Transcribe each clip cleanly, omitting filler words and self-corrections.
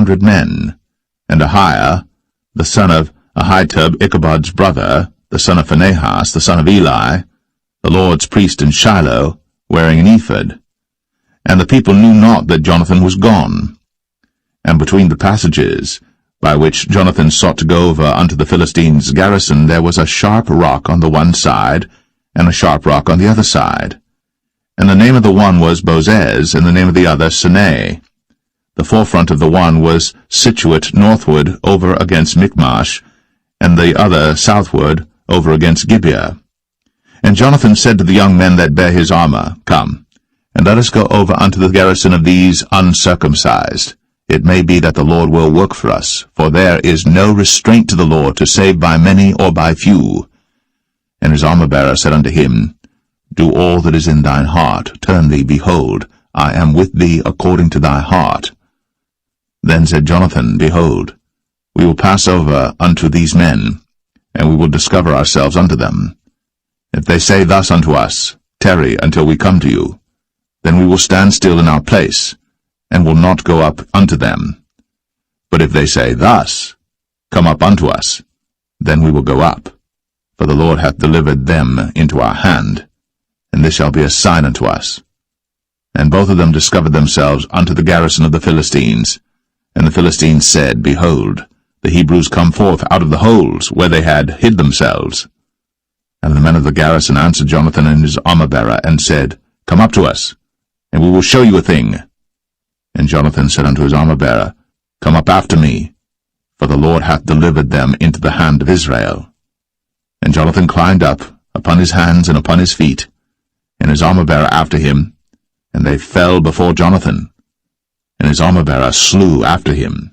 100 men. And Ahiah, the son of Ahitub, Ichabod's brother, the son of Phinehas, the son of Eli, the Lord's priest in Shiloh, wearing an ephod. And the people knew not that Jonathan was gone. And between the passages, by which Jonathan sought to go over unto the Philistines' garrison, there was a sharp rock on the one side, and a sharp rock on the other side. And the name of the one was Bozez, and the name of the other Sinai. The forefront of the one was situate northward over against Michmash, and the other southward over against Gibeah. And Jonathan said to the young men that bare his armor, Come, and let us go over unto the garrison of these uncircumcised. It may be that the Lord will work for us, for there is no restraint to the Lord to save by many or by few. And his armor-bearer said unto him, Do all that is in thine heart, turn thee, behold, I am with thee according to thy heart. Then said Jonathan, Behold, we will pass over unto these men, and we will discover ourselves unto them. If they say thus unto us, Tarry until we come to you, then we will stand still in our place, and will not go up unto them. But if they say thus, Come up unto us, then we will go up. For the Lord hath delivered them into our hand, and this shall be a sign unto us. And both of them discovered themselves unto the garrison of the Philistines. And the Philistines said, Behold, the Hebrews come forth out of the holes where they had hid themselves. And the men of the garrison answered Jonathan and his armor-bearer, and said, Come up to us, and we will show you a thing. And Jonathan said unto his armor-bearer, Come up after me, for the Lord hath delivered them into the hand of Israel. And Jonathan climbed up upon his hands and upon his feet, and his armor-bearer after him, and they fell before Jonathan, and his armor-bearer slew after him.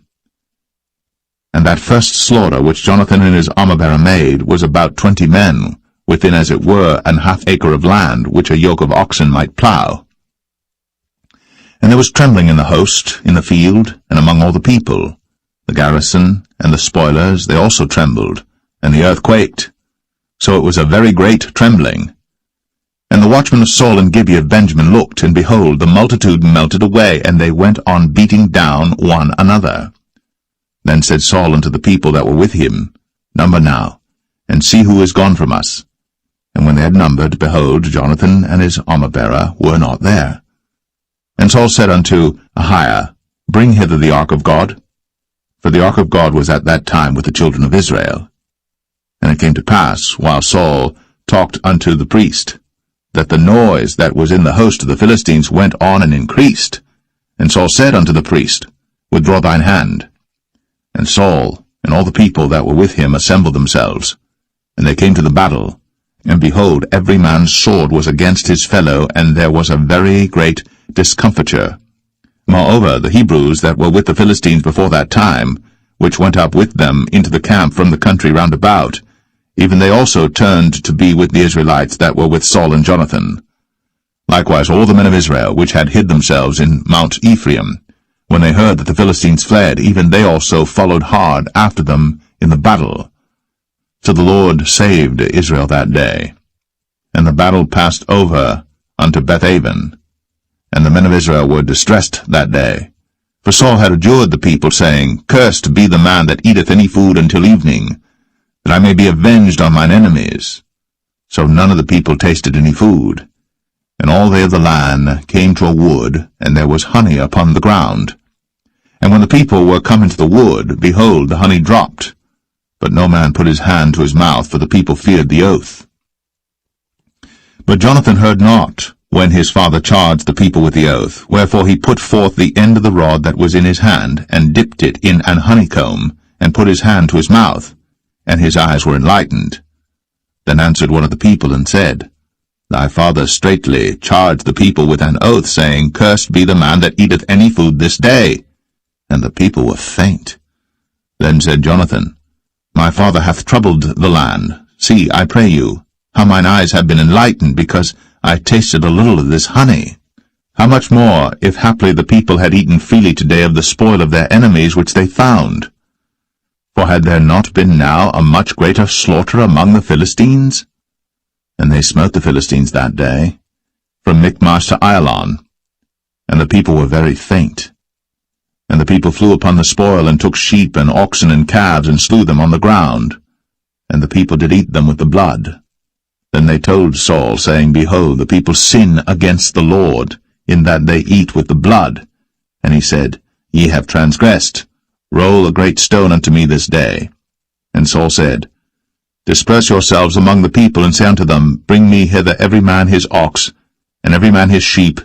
And that first slaughter which Jonathan and his armor-bearer made was about 20 men, within as it were an half-acre of land, which a yoke of oxen might plough. And there was trembling in the host, in the field, and among all the people. The garrison and the spoilers, they also trembled, and the earth quaked. So it was a very great trembling. And the watchmen of Saul and Gibeah of Benjamin looked, and behold, the multitude melted away, and they went on beating down one another. Then said Saul unto the people that were with him, Number now, and see who is gone from us. And when they had numbered, behold, Jonathan and his armor-bearer were not there. And Saul said unto Ahiah, Bring hither the ark of God. For the ark of God was at that time with the children of Israel. And it came to pass, while Saul talked unto the priest, that the noise that was in the host of the Philistines went on and increased. And Saul said unto the priest, Withdraw thine hand. And Saul and all the people that were with him assembled themselves. And they came to the battle. And behold, every man's sword was against his fellow, and there was a very great discomfiture. Moreover, the Hebrews that were with the Philistines before that time, which went up with them into the camp from the country round about, even they also turned to be with the Israelites that were with Saul and Jonathan. Likewise all the men of Israel, which had hid themselves in Mount Ephraim, when they heard that the Philistines fled, even they also followed hard after them in the battle. So the Lord saved Israel that day. And the battle passed over unto Bethaven. And the men of Israel were distressed that day. For Saul had adjured the people, saying, Cursed be the man that eateth any food until evening, that I may be avenged on mine enemies. So none of the people tasted any food. And all they of the land came to a wood, and there was honey upon the ground. And when the people were come into the wood, behold, the honey dropped. But no man put his hand to his mouth, for the people feared the oath. But Jonathan heard not, when his father charged the people with the oath, wherefore he put forth the end of the rod that was in his hand, and dipped it in an honeycomb, and put his hand to his mouth, and his eyes were enlightened. Then answered one of the people, and said, Thy father straitly charged the people with an oath, saying, Cursed be the man that eateth any food this day. And the people were faint. Then said Jonathan, My father hath troubled the land. See, I pray you, how mine eyes have been enlightened, because I tasted a little of this honey. How much more, if haply the people had eaten freely today of the spoil of their enemies which they found? For had there not been now a much greater slaughter among the Philistines? And they smote the Philistines that day, from Michmash to Ailon, and the people were very faint. And the people flew upon the spoil, and took sheep and oxen and calves, and slew them on the ground. And the people did eat them with the blood. Then they told Saul, saying, Behold, the people sin against the Lord, in that they eat with the blood. And he said, Ye have transgressed. Roll a great stone unto me this day. And Saul said, Disperse yourselves among the people, and say unto them, Bring me hither every man his ox, and every man his sheep,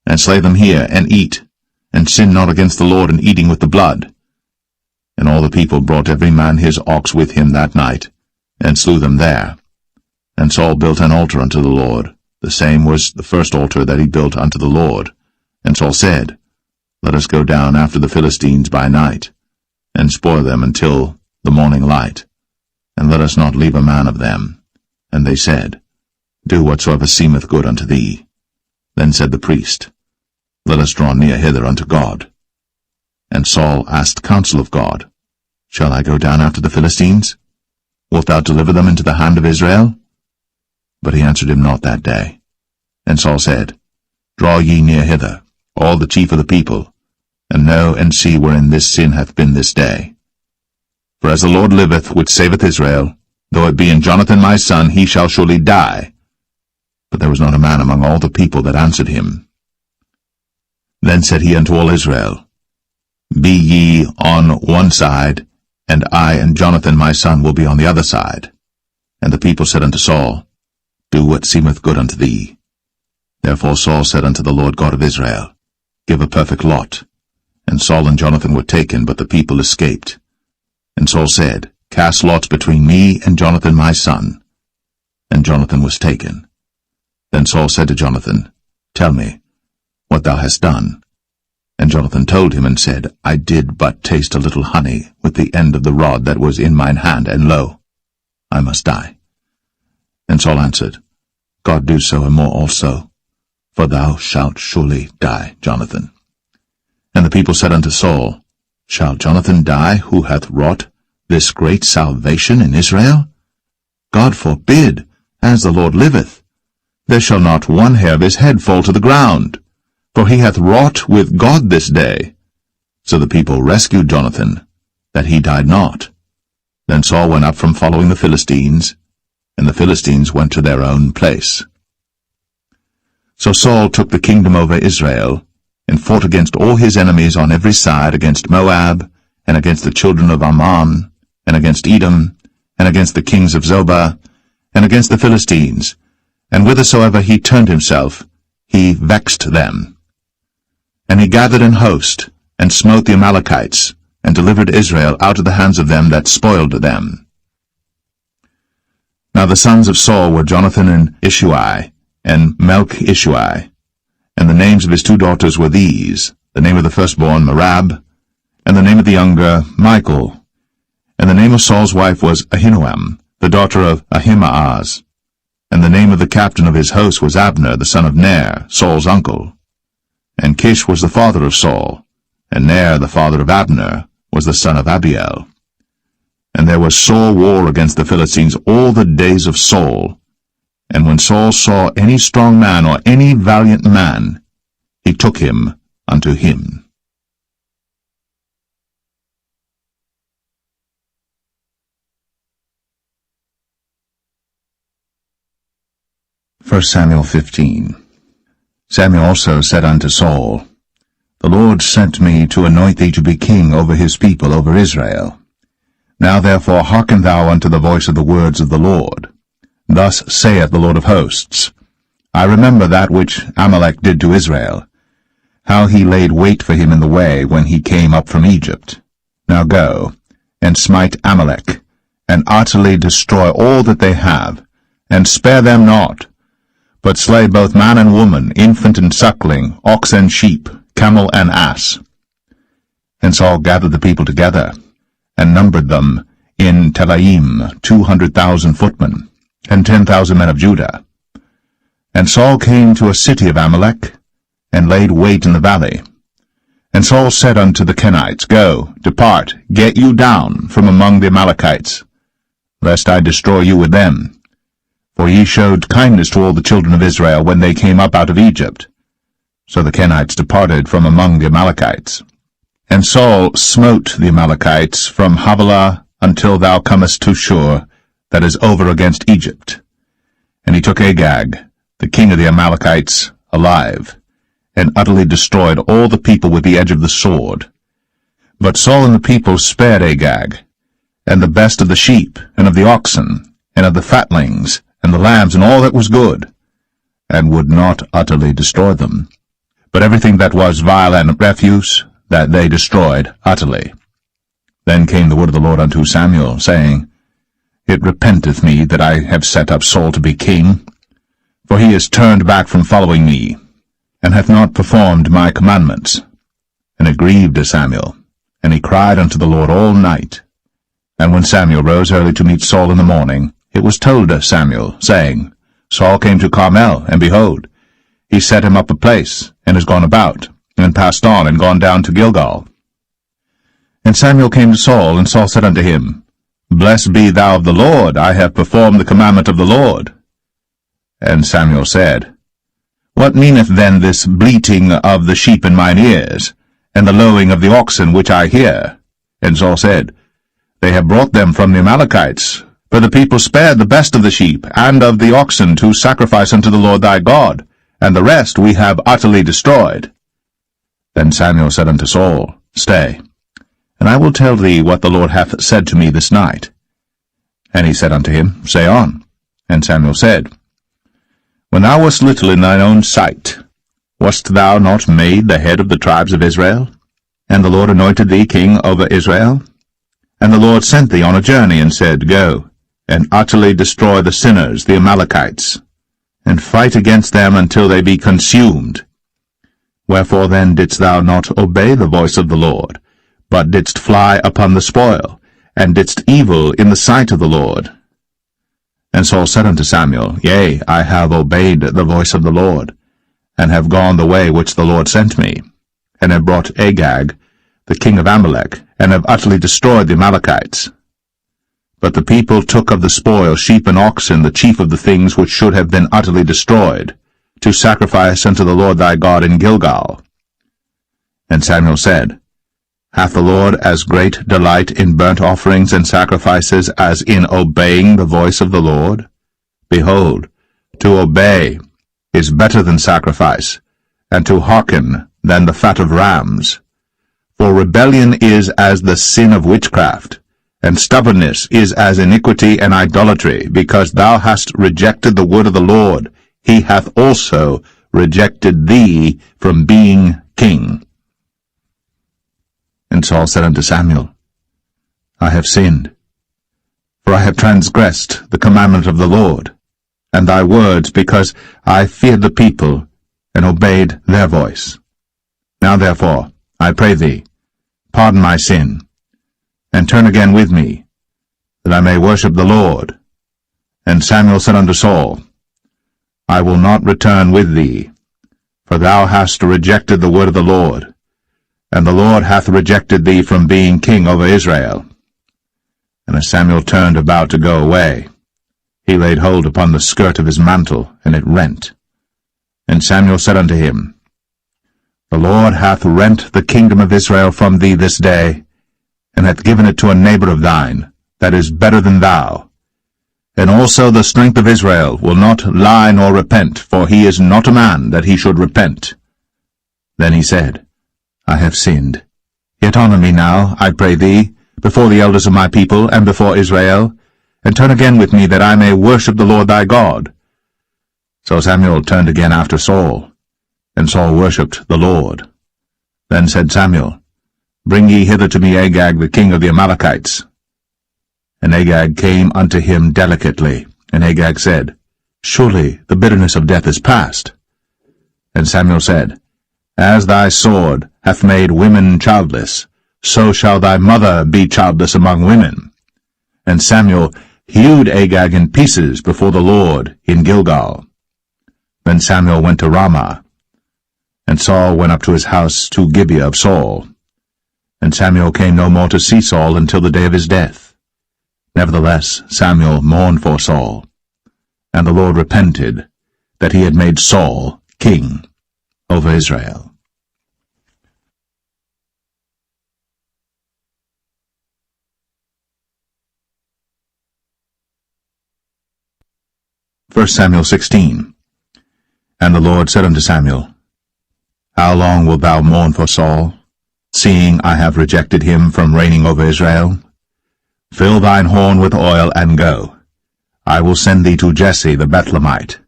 and slay them here, and eat, and sin not against the Lord in eating with the blood. And all the people brought every man his ox with him that night, and slew them there. And Saul built an altar unto the Lord. The same was the first altar that he built unto the Lord. And Saul said, Let us go down after the Philistines by night, and spoil them until the morning light, and let us not leave a man of them. And they said, Do whatsoever seemeth good unto thee. Then said the priest, Let us draw near hither unto God. And Saul asked counsel of God, Shall I go down after the Philistines? Wilt thou deliver them into the hand of Israel? But he answered him not that day. And Saul said, Draw ye near hither, all the chief of the people, and know and see wherein this sin hath been this day. For as the Lord liveth, which saveth Israel, though it be in Jonathan my son, he shall surely die. But there was not a man among all the people that answered him. Then said he unto all Israel, Be ye on one side, and I and Jonathan my son will be on the other side. And the people said unto Saul, Do what seemeth good unto thee. Therefore Saul said unto the Lord God of Israel, Give a perfect lot. And Saul and Jonathan were taken, but the people escaped. And Saul said, Cast lots between me and Jonathan my son. And Jonathan was taken. Then Saul said to Jonathan, Tell me what thou hast done. And Jonathan told him, and said, I did but taste a little honey with the end of the rod that was in mine hand, and lo, I must die. And Saul answered, God do so and more also, for thou shalt surely die, Jonathan. And the people said unto Saul, Shall Jonathan die, who hath wrought this great salvation in Israel? God forbid, as the Lord liveth. There shall not one hair of his head fall to the ground, for he hath wrought with God this day. So the people rescued Jonathan, that he died not. Then Saul went up from following the Philistines, and the Philistines went to their own place. So Saul took the kingdom over Israel, and fought against all his enemies on every side, against Moab, and against the children of Ammon, and against Edom, and against the kings of Zobah, and against the Philistines, and whithersoever he turned himself, he vexed them. And he gathered an host, and smote the Amalekites, and delivered Israel out of the hands of them that spoiled them. Now the sons of Saul were Jonathan and Ishui, and Melch-Ishui. And the names of his two daughters were these, the name of the firstborn Merab, and the name of the younger Michal. And the name of Saul's wife was Ahinoam, the daughter of Ahimaaz. And the name of the captain of his host was Abner, the son of Ner, Saul's uncle. And Kish was the father of Saul, and Ner, the father of Abner, was the son of Abiel. And there was sore war against the Philistines all the days of Saul. And when Saul saw any strong man or any valiant man, he took him unto him. 1 Samuel 15. Samuel also said unto Saul, The Lord sent me to anoint thee to be king over his people, over Israel. Now therefore hearken thou unto the voice of the words of the Lord. Thus saith the Lord of hosts, I remember that which Amalek did to Israel, how he laid wait for him in the way when he came up from Egypt. Now go, and smite Amalek, and utterly destroy all that they have, and spare them not, but slay both man and woman, infant and suckling, ox and sheep, camel and ass. And Saul gathered the people together, and numbered them in Telaim 200,000 footmen, and 10,000 men of Judah. And Saul came to a city of Amalek, and laid wait in the valley. And Saul said unto the Kenites, Go, depart, get you down from among the Amalekites, lest I destroy you with them. For ye showed kindness to all the children of Israel when they came up out of Egypt. So the Kenites departed from among the Amalekites. And Saul smote the Amalekites from Havilah until thou comest to Shur, that is over against Egypt. And he took Agag, the king of the Amalekites, alive, and utterly destroyed all the people with the edge of the sword. But Saul and the people spared Agag, and the best of the sheep, and of the oxen, and of the fatlings, and the lambs, and all that was good, and would not utterly destroy them. But everything that was vile and refuse, that they destroyed utterly. Then came the word of the Lord unto Samuel, saying, It repenteth me that I have set up Saul to be king, for he is turned back from following me, and hath not performed my commandments. And it grieved Samuel, and he cried unto the Lord all night. And when Samuel rose early to meet Saul in the morning, it was told Samuel, saying, Saul came to Carmel, and behold, he set him up a place, and is gone about, and passed on, and gone down to Gilgal. And Samuel came to Saul, and Saul said unto him, Blessed be thou of the Lord, I have performed the commandment of the Lord. And Samuel said, What meaneth then this bleating of the sheep in mine ears, and the lowing of the oxen which I hear? And Saul said, They have brought them from the Amalekites, for the people spared the best of the sheep and of the oxen to sacrifice unto the Lord thy God, and the rest we have utterly destroyed. Then Samuel said unto Saul, Stay, and I will tell thee what the Lord hath said to me this night. And he said unto him, Say on. And Samuel said, When thou wast little in thine own sight, wast thou not made the head of the tribes of Israel? And the Lord anointed thee king over Israel? And the Lord sent thee on a journey, and said, Go, and utterly destroy the sinners, the Amalekites, and fight against them until they be consumed. Wherefore then didst thou not obey the voice of the Lord, but didst fly upon the spoil, and didst evil in the sight of the Lord? And Saul said unto Samuel, Yea, I have obeyed the voice of the Lord, and have gone the way which the Lord sent me, and have brought Agag, the king of Amalek, and have utterly destroyed the Amalekites. But the people took of the spoil sheep and oxen, the chief of the things which should have been utterly destroyed, to sacrifice unto the Lord thy God in Gilgal. And Samuel said, Hath the Lord as great delight in burnt offerings and sacrifices as in obeying the voice of the Lord? Behold, to obey is better than sacrifice, and to hearken than the fat of rams. For rebellion is as the sin of witchcraft, and stubbornness is as iniquity and idolatry. Because thou hast rejected the word of the Lord, he hath also rejected thee from being king. And Saul said unto Samuel, I have sinned, for I have transgressed the commandment of the Lord, and thy words, because I feared the people, and obeyed their voice. Now therefore, I pray thee, pardon my sin, and turn again with me, that I may worship the Lord. And Samuel said unto Saul, I will not return with thee, for thou hast rejected the word of the Lord, and the Lord hath rejected thee from being king over Israel. And as Samuel turned about to go away, he laid hold upon the skirt of his mantle, and it rent. And Samuel said unto him, The Lord hath rent the kingdom of Israel from thee this day, and hath given it to a neighbor of thine, that is better than thou. And also the strength of Israel will not lie nor repent, for he is not a man that he should repent. Then he said, I have sinned. Yet honor me now, I pray thee, before the elders of my people, and before Israel, and turn again with me, that I may worship the Lord thy God. So Samuel turned again after Saul, and Saul worshipped the Lord. Then said Samuel, Bring ye hither to me Agag, the king of the Amalekites. And Agag came unto him delicately, and Agag said, Surely the bitterness of death is past. And Samuel said, As thy sword hath made women childless, so shall thy mother be childless among women. And Samuel hewed Agag in pieces before the Lord in Gilgal. Then Samuel went to Ramah, and Saul went up to his house to Gibeah of Saul. And Samuel came no more to see Saul until the day of his death. Nevertheless Samuel mourned for Saul, and the Lord repented that he had made Saul king over Israel. 1 Samuel 16. And the Lord said unto Samuel, How long wilt thou mourn for Saul, seeing I have rejected him from reigning over Israel? Fill thine horn with oil, and go. I will send thee to Jesse the Bethlehemite,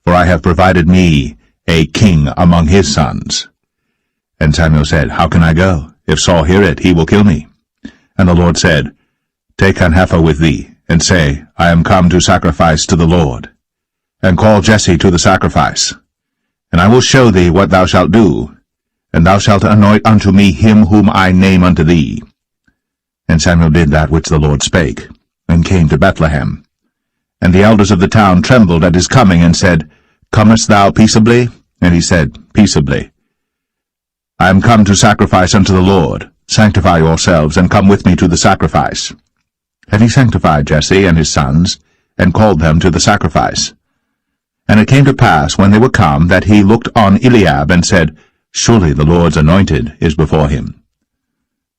for I have provided me a king among his sons. And Samuel said, How can I go? If Saul hear it, he will kill me. And the Lord said, Take an heifer with thee, and say, I am come to sacrifice to the Lord. And call Jesse to the sacrifice. And I will show thee what thou shalt do, and thou shalt anoint unto me him whom I name unto thee. And Samuel did that which the Lord spake, and came to Bethlehem. And the elders of the town trembled at his coming, and said, Comest thou peaceably? And he said, Peaceably. I am come to sacrifice unto the Lord. Sanctify yourselves, and come with me to the sacrifice. And he sanctified Jesse and his sons, and called them to the sacrifice. And it came to pass, when they were come, that he looked on Eliab, and said, Surely the Lord's anointed is before him.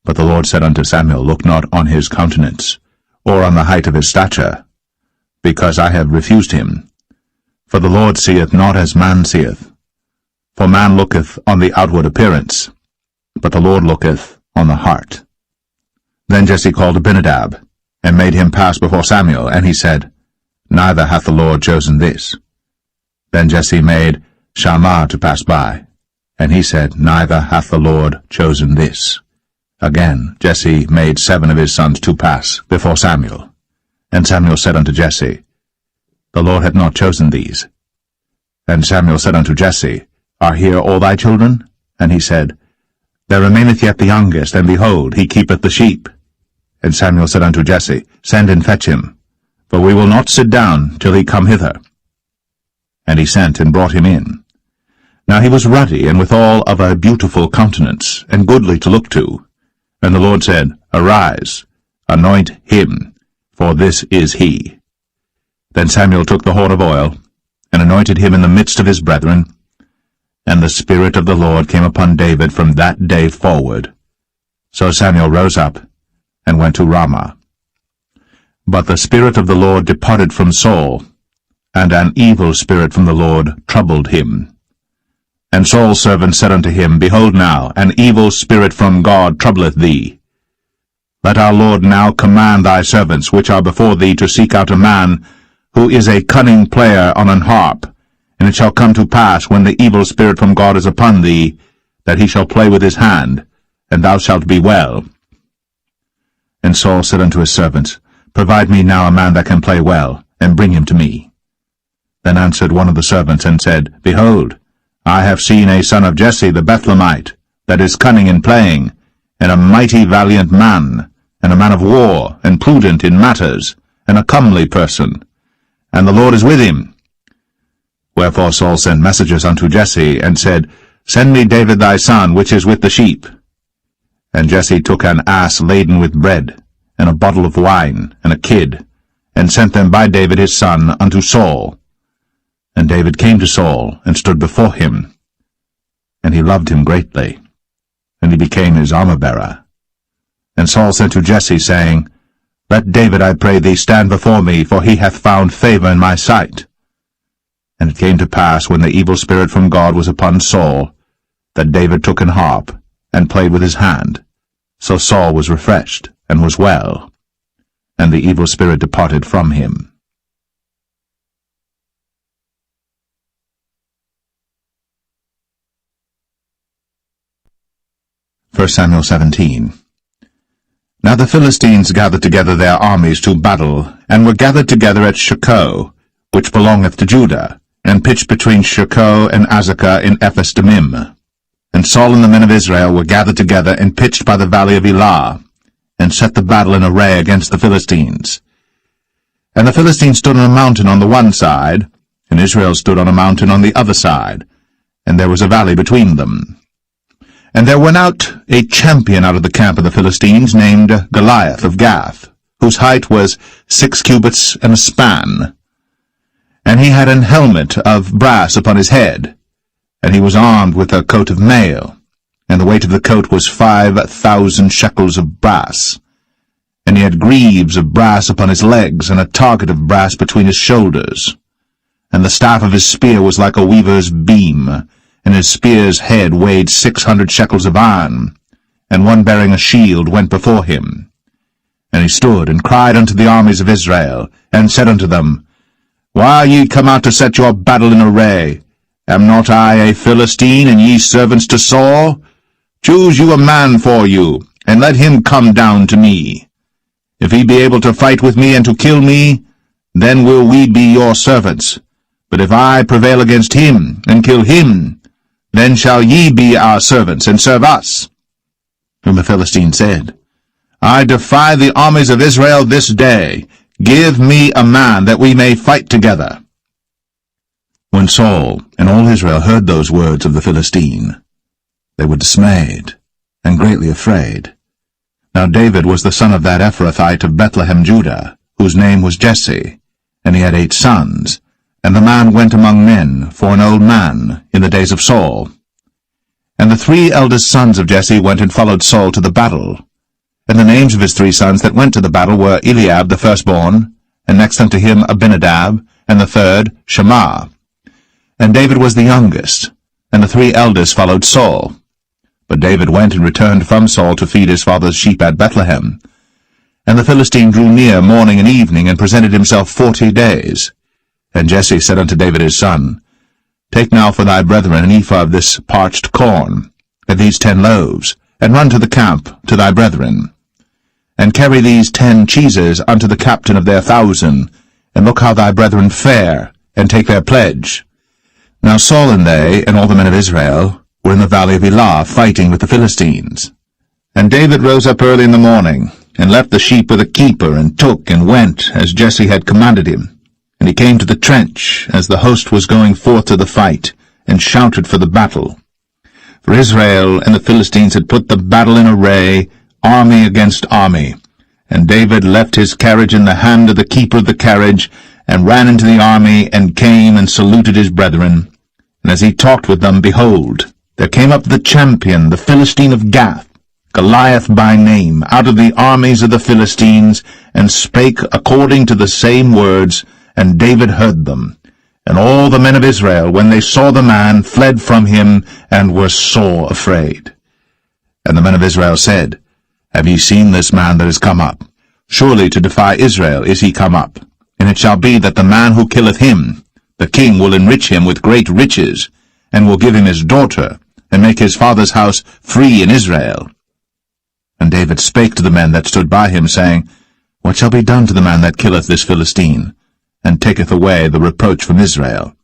But the Lord said unto Samuel, Look not on his countenance, or on the height of his stature, because I have refused him. For the Lord seeth not as man seeth. For man looketh on the outward appearance, but the Lord looketh on the heart. Then Jesse called Abinadab, and made him pass before Samuel, and he said, Neither hath the Lord chosen this. Then Jesse made Shammah to pass by, and he said, Neither hath the Lord chosen this. Again Jesse made 7 of his sons to pass before Samuel. And Samuel said unto Jesse, The Lord hath not chosen these. And Samuel said unto Jesse, Are here all thy children? And he said, There remaineth yet the youngest, and behold, he keepeth the sheep. And Samuel said unto Jesse, Send and fetch him, for we will not sit down till he come hither. And he sent and brought him in. Now he was ruddy, and withal of a beautiful countenance, and goodly to look to. And the Lord said, Arise, anoint him, for this is he. Then Samuel took the horn of oil, and anointed him in the midst of his brethren. And the Spirit of the Lord came upon David from that day forward. So Samuel rose up, and went to Ramah. But the Spirit of the Lord departed from Saul, and an evil spirit from the Lord troubled him. And Saul's servant said unto him, Behold now, an evil spirit from God troubleth thee. Let our Lord now command thy servants, which are before thee, to seek out a man who is a cunning player on an harp. And it shall come to pass, when the evil spirit from God is upon thee, that he shall play with his hand, and thou shalt be well. And Saul said unto his servants, Provide me now a man that can play well, and bring him to me. Then answered one of the servants, and said, Behold, I have seen a son of Jesse the Bethlehemite, that is cunning in playing, and a mighty valiant man, and a man of war, and prudent in matters, and a comely person. And the Lord is with him. Wherefore Saul sent messengers unto Jesse, and said, Send me David thy son, which is with the sheep. And Jesse took an ass laden with bread, and a bottle of wine, and a kid, and sent them by David his son unto Saul. And David came to Saul, and stood before him. And he loved him greatly, and he became his armor-bearer. And Saul sent to Jesse, saying, Let David, I pray thee, stand before me, for he hath found favor in my sight. And it came to pass, when the evil spirit from God was upon Saul, that David took an harp, and played with his hand. So Saul was refreshed, and was well, and the evil spirit departed from him. 1 Samuel 17. Now the Philistines gathered together their armies to battle, and were gathered together at Shochoh, which belongeth to Judah, and pitched between Shochoh and Azekah in Ephes-dammim. And Saul and the men of Israel were gathered together, and pitched by the valley of Elah, and set the battle in array against the Philistines. And the Philistines stood on a mountain on the one side, and Israel stood on a mountain on the other side, and there was a valley between them. And there went out a champion out of the camp of the Philistines, named Goliath of Gath, whose height was 6 cubits and a span. And he had an helmet of brass upon his head, and he was armed with a coat of mail, and the weight of the coat was 5,000 shekels of brass. And he had greaves of brass upon his legs, and a target of brass between his shoulders. and the staff of his spear was like a weaver's beam, and his spear's head weighed 600 shekels of iron, and one bearing a shield went before him. And he stood and cried unto the armies of Israel, and said unto them, Why are ye come out to set your battle in array? Am not I a Philistine, and ye servants to Saul? Choose you a man for you, and let him come down to me. If he be able to fight with me and to kill me, then will we be your servants. But if I prevail against him, and kill him, then shall ye be our servants, and serve us. And the Philistine said, I defy the armies of Israel this day. Give me a man, that we may fight together. When Saul and all Israel heard those words of the Philistine, they were dismayed, and greatly afraid. Now David was the son of that Ephrathite of Bethlehem, Judah, whose name was Jesse, and he had 8 sons. And the man went among men for an old man in the days of Saul. And the 3 eldest sons of Jesse went and followed Saul to the battle. And the names of his 3 sons that went to the battle were Eliab the firstborn, and next unto him Abinadab, and the third Shammah. And David was the youngest, and the 3 eldest followed Saul. But David went and returned from Saul to feed his father's sheep at Bethlehem. And the Philistine drew near morning and evening, and presented himself 40 days. And Jesse said unto David his son, Take now for thy brethren an ephah of this parched corn, and these 10 loaves, and run to the camp to thy brethren. And carry these 10 cheeses unto the captain of their 1,000, and look how thy brethren fare, and take their pledge. Now Saul and they, and all the men of Israel, were in the valley of Elah, fighting with the Philistines. And David rose up early in the morning, and left the sheep with a keeper, and took and went, as Jesse had commanded him. And he came to the trench, as the host was going forth to the fight, and shouted for the battle. For Israel and the Philistines had put the battle in array, army against army. And David left his carriage in the hand of the keeper of the carriage, and ran into the army, and came and saluted his brethren. And as he talked with them, behold, there came up the champion, the Philistine of Gath, Goliath by name, out of the armies of the Philistines, and spake according to the same words, and David heard them. And all the men of Israel, when they saw the man, fled from him, and were sore afraid. And the men of Israel said, Have ye seen this man that is come up? Surely to defy Israel is he come up. And it shall be that the man who killeth him, the king will enrich him with great riches, and will give him his daughter, and make his father's house free in Israel. And David spake to the men that stood by him, saying, What shall be done to the man that killeth this Philistine, and taketh away the reproach from Israel?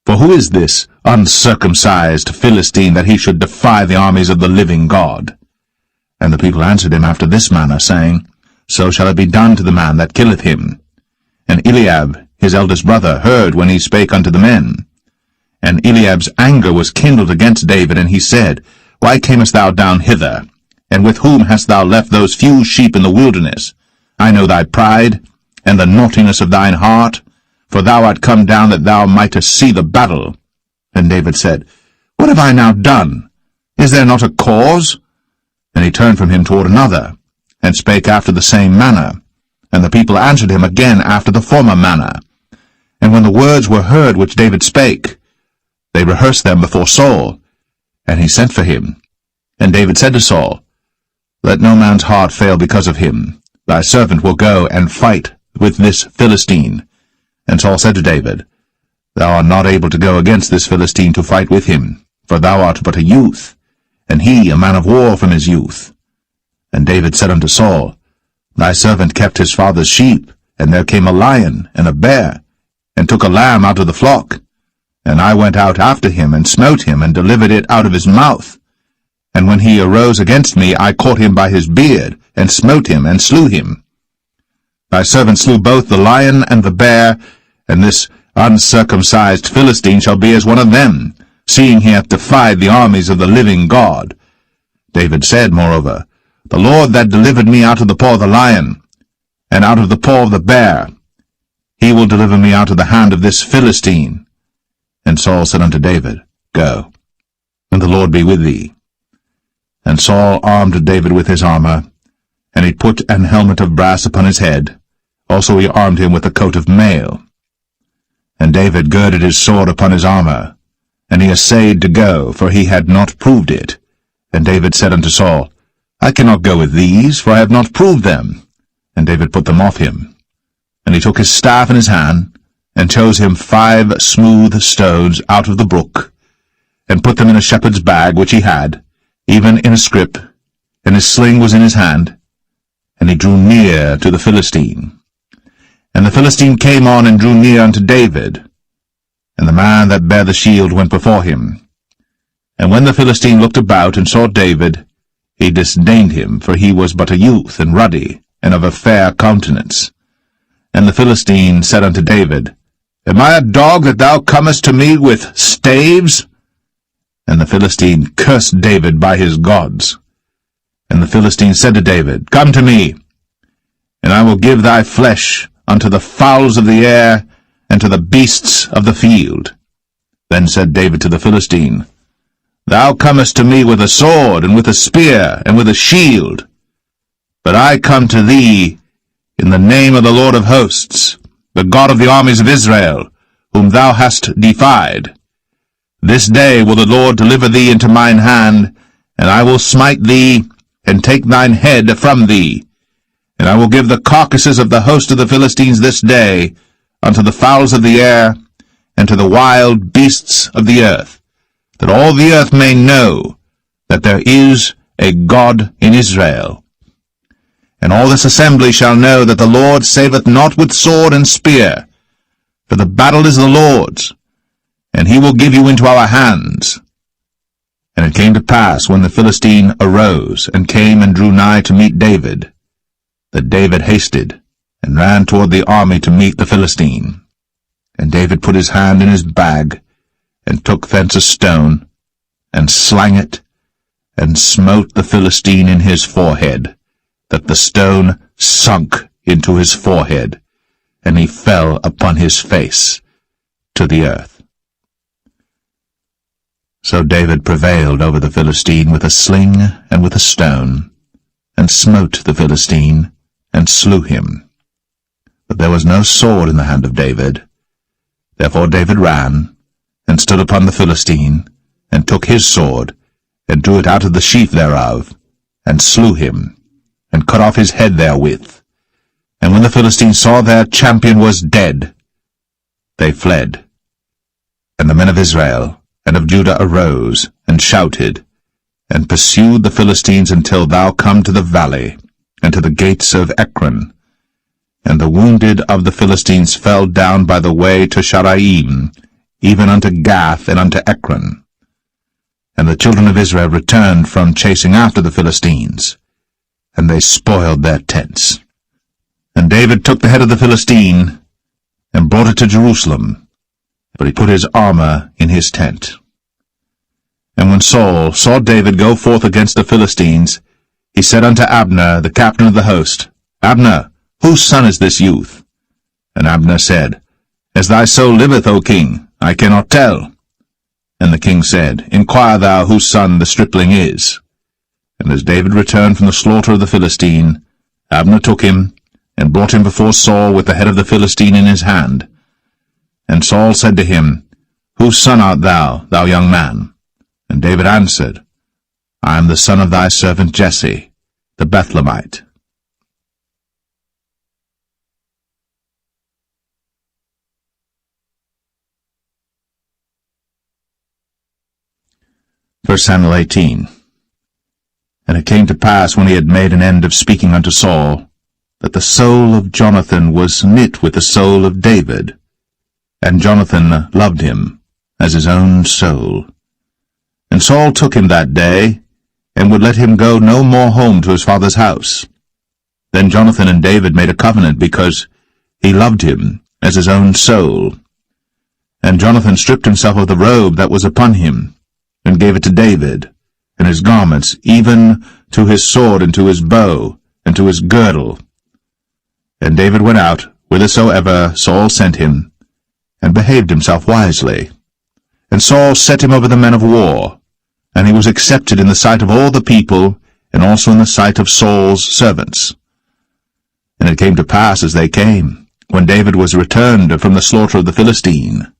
For who is this uncircumcised Philistine, that he should defy the armies of the living God? And the people answered him after this manner, saying, So shall it be done to the man that killeth him. And Eliab, his eldest brother, heard when he spake unto the men. And Eliab's anger was kindled against David, and he said, Why camest thou down hither? And with whom hast thou left those few sheep in the wilderness? I know thy pride, and the naughtiness of thine heart, for thou art come down that thou mightest see the battle. And David said, What have I now done? Is there not a cause? And he turned from him toward another, and spake after the same manner. And the people answered him again after the former manner. And when the words were heard which David spake, they rehearsed them before Saul, and he sent for him. And David said to Saul, Let no man's heart fail because of him. Thy servant will go and fight with this Philistine. And Saul said to David, Thou art not able to go against this Philistine to fight with him, for thou art but a youth, and he a man of war from his youth. And David said unto Saul, Thy servant kept his father's sheep, and there came a lion and a bear, and took a lamb out of the flock. And I went out after him, and smote him, and delivered it out of his mouth. And when he arose against me, I caught him by his beard, and smote him, and slew him. Thy servant slew both the lion and the bear, and this uncircumcised Philistine shall be as one of them, seeing he hath defied the armies of the living God. David said, moreover, The Lord that delivered me out of the paw of the lion, and out of the paw of the bear, he will deliver me out of the hand of this Philistine. And Saul said unto David, Go, and the Lord be with thee. And Saul armed David with his armor, and he put an helmet of brass upon his head. Also he armed him with a coat of mail. And David girded his sword upon his armor, and he essayed to go, for he had not proved it. And David said unto Saul, I cannot go with these, for I have not proved them. And David put them off him. And he took his staff in his hand, and chose him 5 smooth stones out of the brook, and put them in a shepherd's bag which he had, even in a scrip, and his sling was in his hand. And he drew near to the Philistine. And the Philistine came on and drew near unto David, and the man that bare the shield went before him. And when the Philistine looked about and saw David, he disdained him, for he was but a youth, and ruddy, and of a fair countenance. And the Philistine said unto David, Am I a dog that thou comest to me with staves? And the Philistine cursed David by his gods. And the Philistine said to David, Come to me, and I will give thy flesh unto the fowls of the air, and to the beasts of the field. Then said David to the Philistine, Thou comest to me with a sword, and with a spear, and with a shield. But I come to thee in the name of the Lord of hosts, the God of the armies of Israel, whom thou hast defied. This day will the Lord deliver thee into mine hand, and I will smite thee, and take thine head from thee. And I will give the carcasses of the host of the Philistines this day unto the fowls of the air, and to the wild beasts of the earth, that all the earth may know that there is a God in Israel. And all this assembly shall know that the Lord saveth not with sword and spear, for the battle is the Lord's, and he will give you into our hands. And it came to pass, when the Philistine arose, and came and drew nigh to meet David, that David hasted, and ran toward the army to meet the Philistine. And David put his hand in his bag, and took thence a stone, and slang it, and smote the Philistine in his forehead, that the stone sunk into his forehead, and he fell upon his face to the earth. So David prevailed over the Philistine with a sling and with a stone, and smote the Philistine, and slew him. But there was no sword in the hand of David. Therefore David ran, and stood upon the Philistine, and took his sword, and drew it out of the sheath thereof, and slew him, and cut off his head therewith. And when the Philistines saw their champion was dead, they fled. And the men of Israel and of Judah arose, and shouted, and pursued the Philistines until thou come to the valley, and to the gates of Ekron. And the wounded of the Philistines fell down by the way to Sharaim, even unto Gath and unto Ekron. And the children of Israel returned from chasing after the Philistines, and they spoiled their tents. And David took the head of the Philistine, and brought it to Jerusalem, but he put his armor in his tent. And when Saul saw David go forth against the Philistines, he said unto Abner, the captain of the host, Abner, whose son is this youth? And Abner said, As thy soul liveth, O king, I cannot tell. And the king said, Inquire thou whose son the stripling is. And as David returned from the slaughter of the Philistine, Abner took him, and brought him before Saul with the head of the Philistine in his hand. And Saul said to him, Whose son art thou, thou young man? And David answered, I am the son of thy servant Jesse, the Bethlehemite. 1 Samuel 18. And it came to pass, when he had made an end of speaking unto Saul, that the soul of Jonathan was knit with the soul of David, and Jonathan loved him as his own soul. And Saul took him that day, and would let him go no more home to his father's house. Then Jonathan and David made a covenant, because he loved him as his own soul. And Jonathan stripped himself of the robe that was upon him, and gave it to David, and his garments, even to his sword, and to his bow, and to his girdle. And David went out whithersoever Saul sent him, and behaved himself wisely. And Saul set him over the men of war, and he was accepted in the sight of all the people, and also in the sight of Saul's servants. And it came to pass, as they came, when David was returned from the slaughter of the Philistine,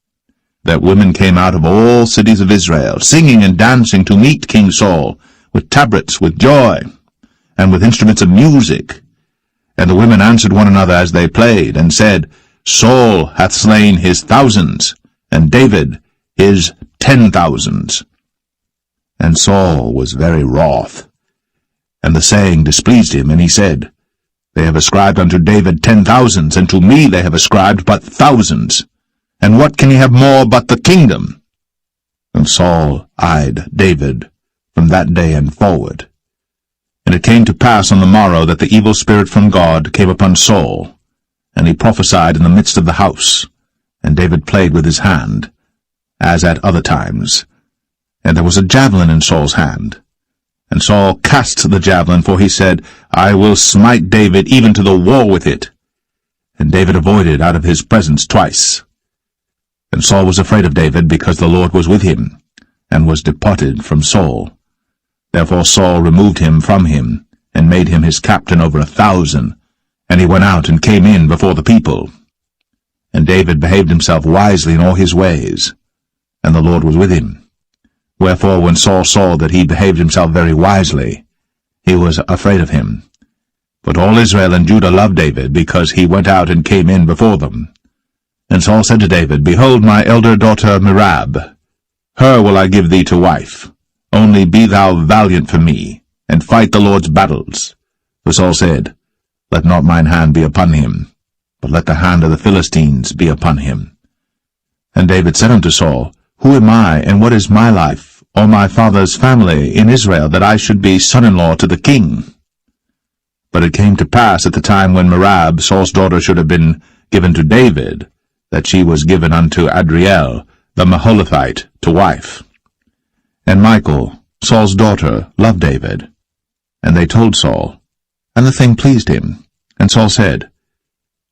that women came out of all cities of Israel, singing and dancing to meet King Saul, with tabrets, with joy, and with instruments of music. And the women answered one another as they played, and said, Saul hath slain his thousands, and David his 10,000s. And Saul was very wroth, and the saying displeased him, and he said, They have ascribed unto David 10,000s, and to me they have ascribed but thousands. And what can he have more but the kingdom? And Saul eyed David from that day and forward. And it came to pass on the morrow that the evil spirit from God came upon Saul, and he prophesied in the midst of the house, and David played with his hand, as at other times. And there was a javelin in Saul's hand. And Saul cast the javelin, for he said, I will smite David even to the wall with it. And David avoided out of his presence twice. And Saul was afraid of David, because the Lord was with him, and was departed from Saul. Therefore Saul removed him from him, and made him his captain over 1,000, and he went out and came in before the people. And David behaved himself wisely in all his ways, and the Lord was with him. Wherefore when Saul saw that he behaved himself very wisely, he was afraid of him. But all Israel and Judah loved David, because he went out and came in before them. And Saul said to David, Behold my elder daughter Merab, her will I give thee to wife. Only be thou valiant for me, and fight the Lord's battles. For Saul said, Let not mine hand be upon him, but let the hand of the Philistines be upon him. And David said unto Saul, Who am I, and what is my life, or my father's family in Israel, that I should be son-in-law to the king? But it came to pass at the time when Merab, Saul's daughter, should have been given to David, that she was given unto Adriel, the Maholathite, to wife. And Michal, Saul's daughter, loved David. And they told Saul, and the thing pleased him. And Saul said,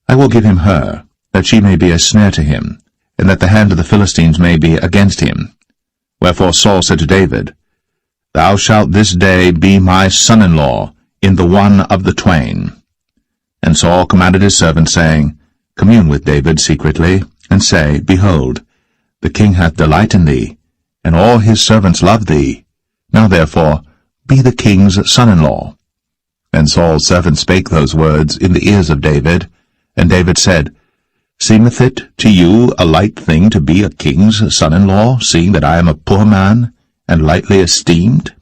I will give him her, that she may be a snare to him, and that the hand of the Philistines may be against him. Wherefore Saul said to David, Thou shalt this day be my son-in-law in the one of the twain. And Saul commanded his servants, saying, Commune with David secretly, and say, Behold, the king hath delight in thee, and all his servants love thee. Now therefore be the king's son-in-law. And Saul's servant spake those words in the ears of David. And David said, Seemeth it to you a light thing to be a king's son-in-law, seeing that I am a poor man, and lightly esteemed?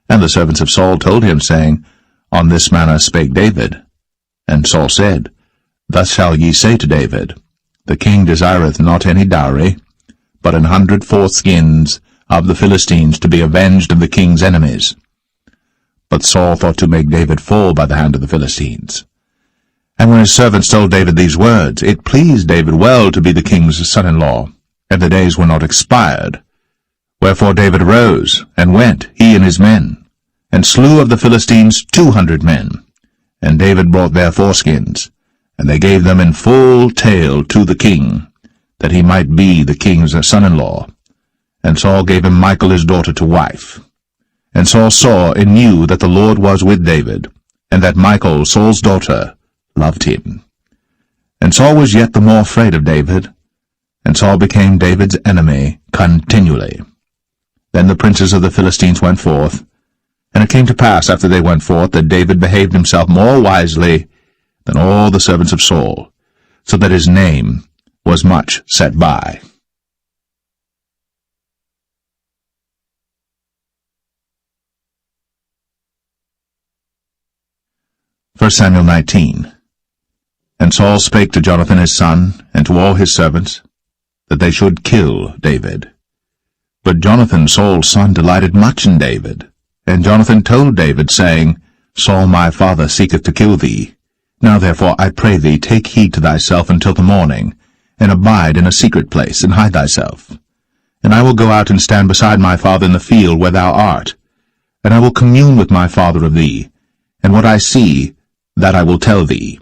And the servants of Saul told him, saying, On this manner spake David. And Saul said, Thus shall ye say to David, The king desireth not any dowry, but 100 foreskins of the Philistines to be avenged of the king's enemies. But Saul thought to make David fall by the hand of the Philistines. And when his servants told David these words, it pleased David well to be the king's son-in-law, and the days were not expired. Wherefore David arose, and went, he and his men, and slew of the Philistines 200 men. And David brought their foreskins, and they gave them in full tale to the king, that he might be the king's son-in-law. And Saul gave him Michal his daughter to wife. And Saul saw and knew that the Lord was with David, and that Michal, Saul's daughter, loved him. And Saul was yet the more afraid of David, and Saul became David's enemy continually. Then the princes of the Philistines went forth, and it came to pass after they went forth that David behaved himself more wisely than all the servants of Saul, so that his name was much set by. 1 Samuel 19. And Saul spake to Jonathan his son, and to all his servants, that they should kill David. But Jonathan Saul's son delighted much in David. And Jonathan told David, saying, Saul my father seeketh to kill thee. Now therefore I pray thee, take heed to thyself until the morning, and abide in a secret place, and hide thyself. And I will go out and stand beside my father in the field where thou art, and I will commune with my father of thee, and what I see, that I will tell thee.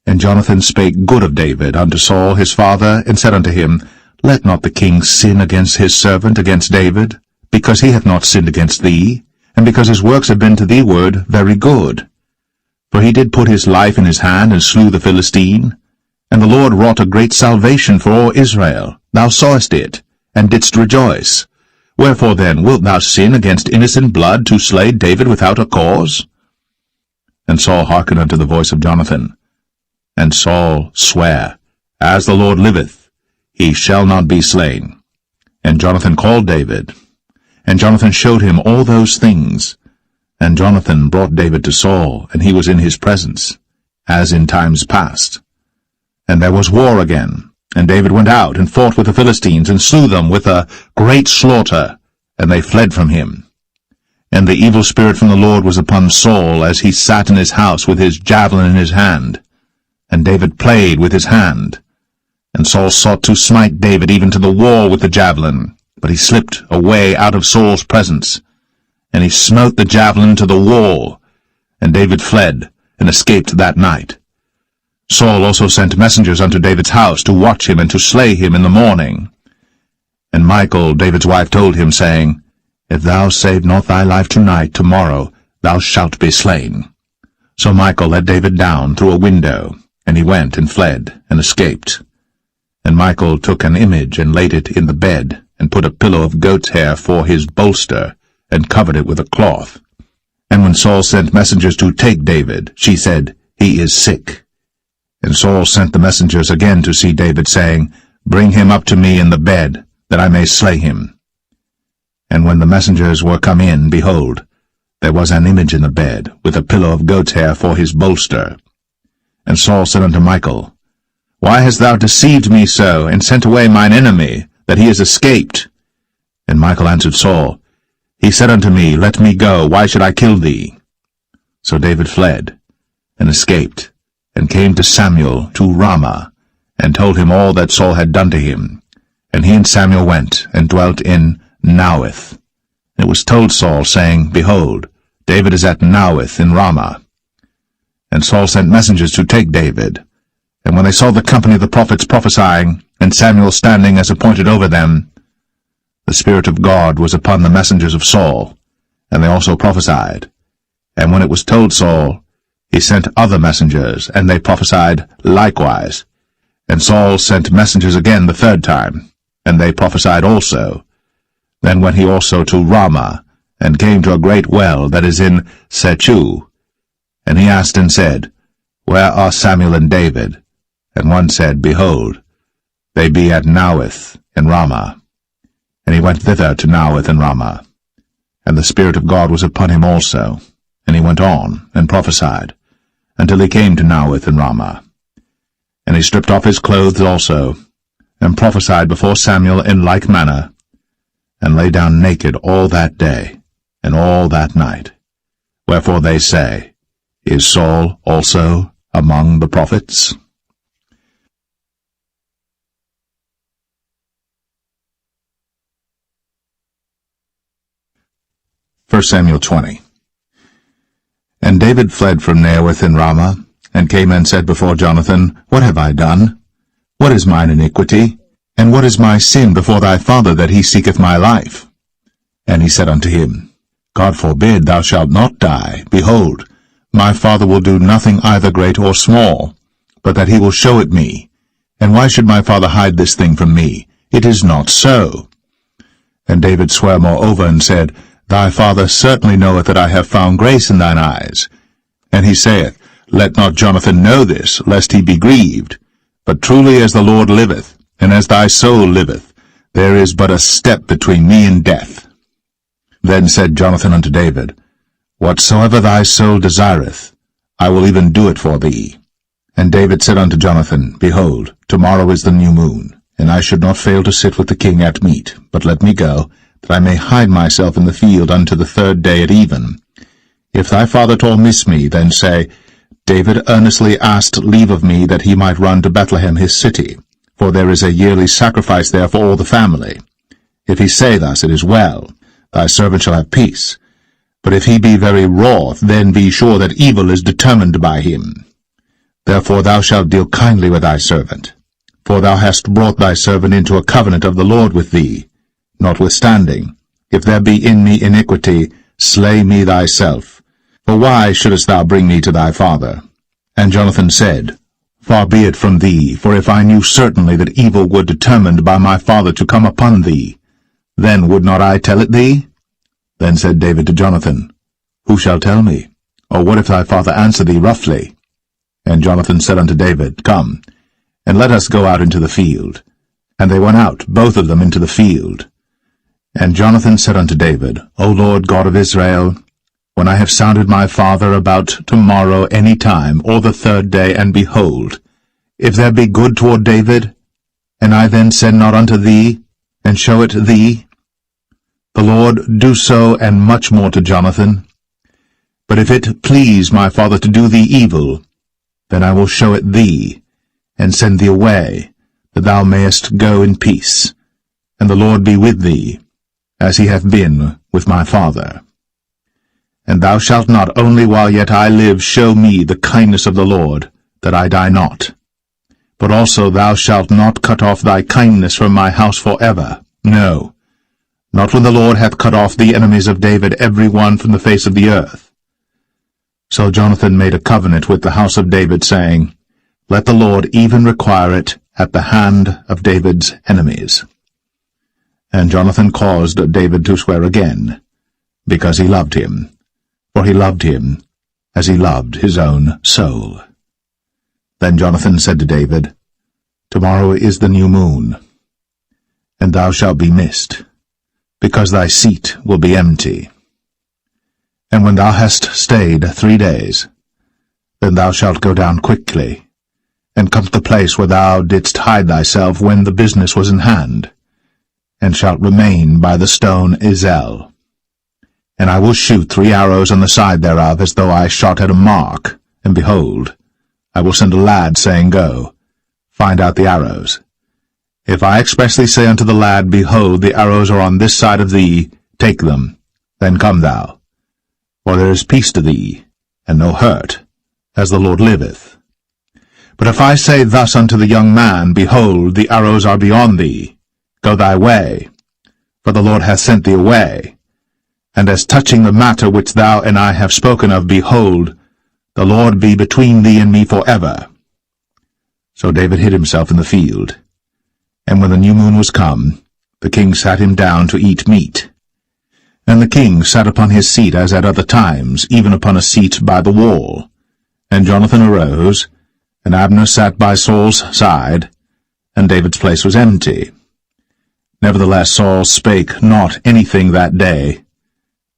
And Jonathan spake good of David unto Saul his father, and said unto him, Let not the king sin against his servant, against David, because he hath not sinned against thee, and because his works have been to thee ward very good. For he did put his life in his hand, and slew the Philistine, And the Lord wrought a great salvation for all Israel. Thou sawest it, and didst rejoice. Wherefore then wilt thou sin against innocent blood to slay David without a cause? And Saul hearkened unto the voice of Jonathan. And Saul sware, As the Lord liveth, he shall not be slain. And Jonathan called David. And Jonathan showed him all those things. And Jonathan brought David to Saul, and he was in his presence, as in times past. And there was war again. And David went out and fought with the Philistines, and slew them with a great slaughter, and they fled from him. And the evil spirit from the Lord was upon Saul, as he sat in his house with his javelin in his hand. And David played with his hand. And Saul sought to smite David even to the wall with the javelin, but he slipped away out of Saul's presence. And he smote the javelin to the wall, and David fled, and escaped that night. Saul also sent messengers unto David's house to watch him and to slay him in the morning. And Michal, David's wife, told him, saying, If thou save not thy life tonight, tomorrow thou shalt be slain. So Michal let David down through a window, and he went and fled, and escaped. And Michal took an image, and laid it in the bed, and put a pillow of goat's hair for his bolster, and covered it with a cloth. And when Saul sent messengers to take David, she said, He is sick. And Saul sent the messengers again to see David, saying, Bring him up to me in the bed, that I may slay him. And when the messengers were come in, behold, there was an image in the bed, with a pillow of goat's hair for his bolster. And Saul said unto Michal, Why hast thou deceived me so, and sent away mine enemy, that he is escaped? And Michal answered Saul, He said unto me, Let me go, why should I kill thee? So David fled, and escaped, and came to Samuel to Ramah, and told him all that Saul had done to him. And he and Samuel went, and dwelt in Naueth. It was told Saul, saying, Behold, David is at Naueth in Ramah. And Saul sent messengers to take David. And when they saw the company of the prophets prophesying, and Samuel standing as appointed over them, the Spirit of God was upon the messengers of Saul, and they also prophesied. And when it was told Saul, he sent other messengers, and they prophesied likewise. And Saul sent messengers again the third time, and they prophesied also. Then went he also to Ramah, and came to a great well that is in Sechu. And he asked and said, Where are Samuel and David? And one said, Behold, they be at Naueth in Ramah. And he went thither to Naueth in Ramah. And the Spirit of God was upon him also. And he went on, and prophesied, until he came to Naueth in Ramah. And he stripped off his clothes also, and prophesied before Samuel in like manner, and lay down naked all that day, and all that night. Wherefore they say, Is Saul also among the prophets? 1 Samuel 20. And David fled from Naueth in Ramah, and came and said before Jonathan, What have I done? What is mine iniquity? And what is my sin before thy father, that he seeketh my life? And he said unto him, God forbid, thou shalt not die. Behold, my father will do nothing either great or small, but that he will show it me. And why should my father hide this thing from me? It is not so. And David sware moreover, and said, Thy father certainly knoweth that I have found grace in thine eyes. And he saith, Let not Jonathan know this, lest he be grieved. But truly as the Lord liveth, and as thy soul liveth, there is but a step between me and death. Then said Jonathan unto David, Whatsoever thy soul desireth, I will even do it for thee. And David said unto Jonathan, Behold, tomorrow is the new moon, and I should not fail to sit with the king at meat, but let me go, that I may hide myself in the field unto the third day at even. If thy father at all miss me, then say, David earnestly asked leave of me that he might run to Bethlehem his city, for there is a yearly sacrifice there for all the family. If he say thus, it is well, thy servant shall have peace. But if he be very wroth, then be sure that evil is determined by him. Therefore thou shalt deal kindly with thy servant, for thou hast brought thy servant into a covenant of the Lord with thee. Notwithstanding, if there be in me iniquity, slay me thyself. For why shouldest thou bring me to thy father? And Jonathan said, Far be it from thee, for if I knew certainly that evil were determined by my father to come upon thee, then would not I tell it thee? Then said David to Jonathan, Who shall tell me? Or what if thy father answer thee roughly? And Jonathan said unto David, Come, and let us go out into the field. And they went out, both of them, into the field. And Jonathan said unto David, O Lord God of Israel, when I have sounded my father about tomorrow any time, or the third day, and behold, if there be good toward David, and I then send not unto thee, and show it thee, the Lord do so, and much more to Jonathan. But if it please my father to do thee evil, then I will show it thee, and send thee away, that thou mayest go in peace, and the Lord be with thee, as he hath been with my father. And thou shalt not only while yet I live show me the kindness of the Lord, that I die not, but also thou shalt not cut off thy kindness from my house for ever, no, not when the Lord hath cut off the enemies of David every one from the face of the earth. So Jonathan made a covenant with the house of David, saying, Let the Lord even require it at the hand of David's enemies. And Jonathan caused David to swear again, because he loved him, for he loved him as he loved his own soul. Then Jonathan said to David, Tomorrow is the new moon, and thou shalt be missed, because thy seat will be empty. And when thou hast stayed 3 days, then thou shalt go down quickly, and come to the place where thou didst hide thyself when the business was in hand, and shalt remain by the stone Zelle. And I will shoot 3 arrows on the side thereof, as though I shot at a mark, and behold, I will send a lad, saying, Go, find out the arrows. If I expressly say unto the lad, Behold, the arrows are on this side of thee, take them, then come thou. For there is peace to thee, and no hurt, as the Lord liveth. But if I say thus unto the young man, Behold, the arrows are beyond thee, go thy way, for the Lord hath sent thee away. And as touching the matter which thou and I have spoken of, behold, the Lord be between thee and me for ever. So David hid himself in the field. And when the new moon was come, the king sat him down to eat meat. And the king sat upon his seat as at other times, even upon a seat by the wall. And Jonathan arose, and Abner sat by Saul's side, and David's place was empty. Nevertheless Saul spake not anything that day,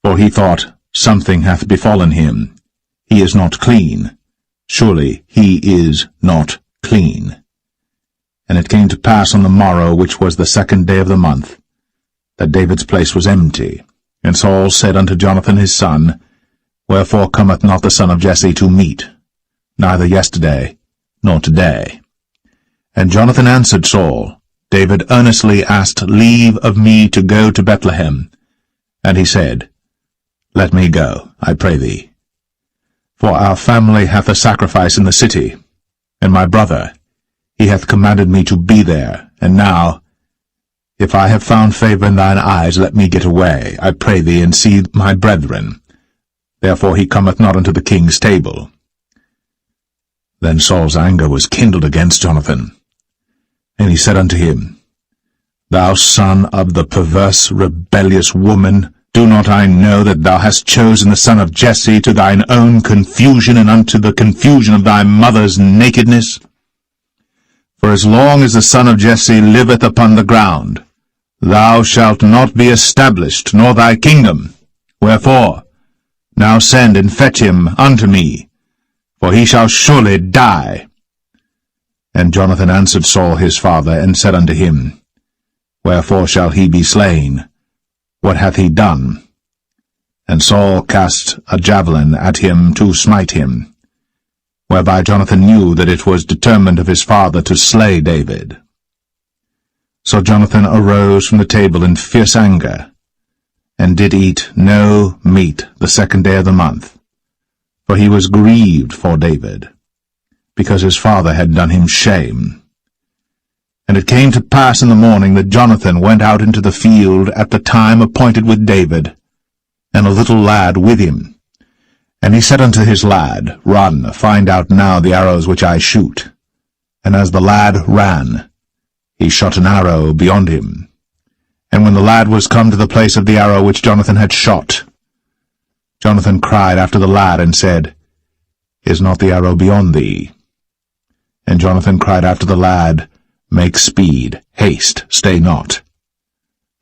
for he thought, Something hath befallen him. He is not clean. Surely he is not clean. And it came to pass on the morrow, which was the 2nd day of the month, that David's place was empty. And Saul said unto Jonathan his son, Wherefore cometh not the son of Jesse to meat, neither yesterday, nor today? And Jonathan answered Saul, David earnestly asked leave of me to go to Bethlehem. And he said, Let me go, I pray thee. For our family hath a sacrifice in the city, and my brother, he hath commanded me to be there. And now, if I have found favor in thine eyes, let me get away, I pray thee, and see my brethren. Therefore he cometh not unto the king's table. Then Saul's anger was kindled against Jonathan. And he said unto him, Thou son of the perverse, rebellious woman, do not I know that thou hast chosen the son of Jesse to thine own confusion, and unto the confusion of thy mother's nakedness? For as long as the son of Jesse liveth upon the ground, thou shalt not be established, nor thy kingdom. Wherefore, now send and fetch him unto me, for he shall surely die. And Jonathan answered Saul his father, and said unto him, Wherefore shall he be slain? What hath he done? And Saul cast a javelin at him to smite him, whereby Jonathan knew that it was determined of his father to slay David. So Jonathan arose from the table in fierce anger, and did eat no meat the 2nd day of the month, for he was grieved for David, because his father had done him shame. And it came to pass in the morning that Jonathan went out into the field at the time appointed with David, and a little lad with him. And he said unto his lad, Run, find out now the arrows which I shoot. And as the lad ran, he shot an arrow beyond him. And when the lad was come to the place of the arrow which Jonathan had shot, Jonathan cried after the lad and said, Is not the arrow beyond thee? And Jonathan cried after the lad, Make speed, haste, stay not.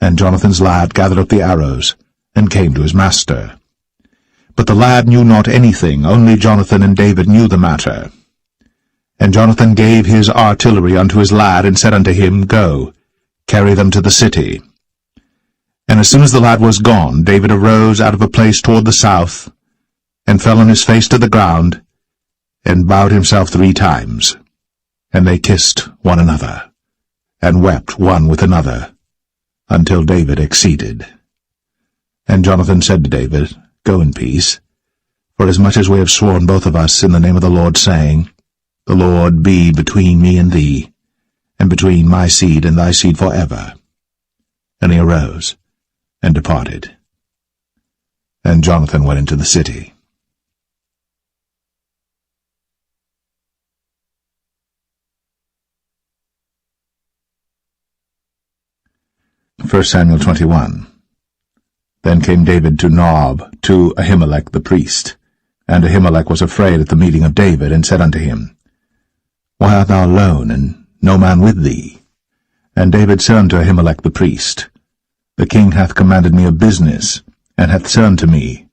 And Jonathan's lad gathered up the arrows, and came to his master. But the lad knew not anything, only Jonathan and David knew the matter. And Jonathan gave his artillery unto his lad, and said unto him, Go, carry them to the city. And as soon as the lad was gone, David arose out of a place toward the south, and fell on his face to the ground, and bowed himself 3 times. And they kissed one another, and wept one with another, until David exceeded. And Jonathan said to David, Go in peace, forasmuch as we have sworn both of us in the name of the Lord, saying, The Lord be between me and thee, and between my seed and thy seed forever. And he arose, and departed. And Jonathan went into the city. 1 Samuel 21. Then came David to Nob, to Ahimelech the priest. And Ahimelech was afraid at the meeting of David, and said unto him, Why art thou alone, and no man with thee? And David said unto Ahimelech the priest, The king hath commanded me a business, and hath said unto me,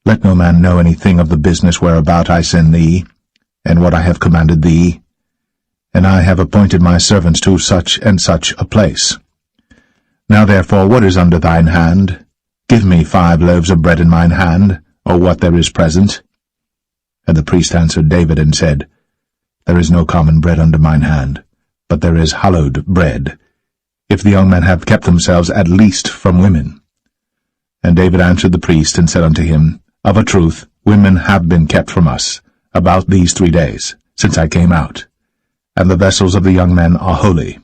Let no man know anything of the business whereabout I send thee, and what I have commanded thee. And I have appointed my servants to such and such a place. Now therefore, what is under thine hand? Give me 5 loaves of bread in mine hand, or what there is present. And the priest answered David and said, There is no common bread under mine hand, but there is hallowed bread, if the young men have kept themselves at least from women. And David answered the priest and said unto him, Of a truth, women have been kept from us, about these 3 days, since I came out. And the vessels of the young men are holy,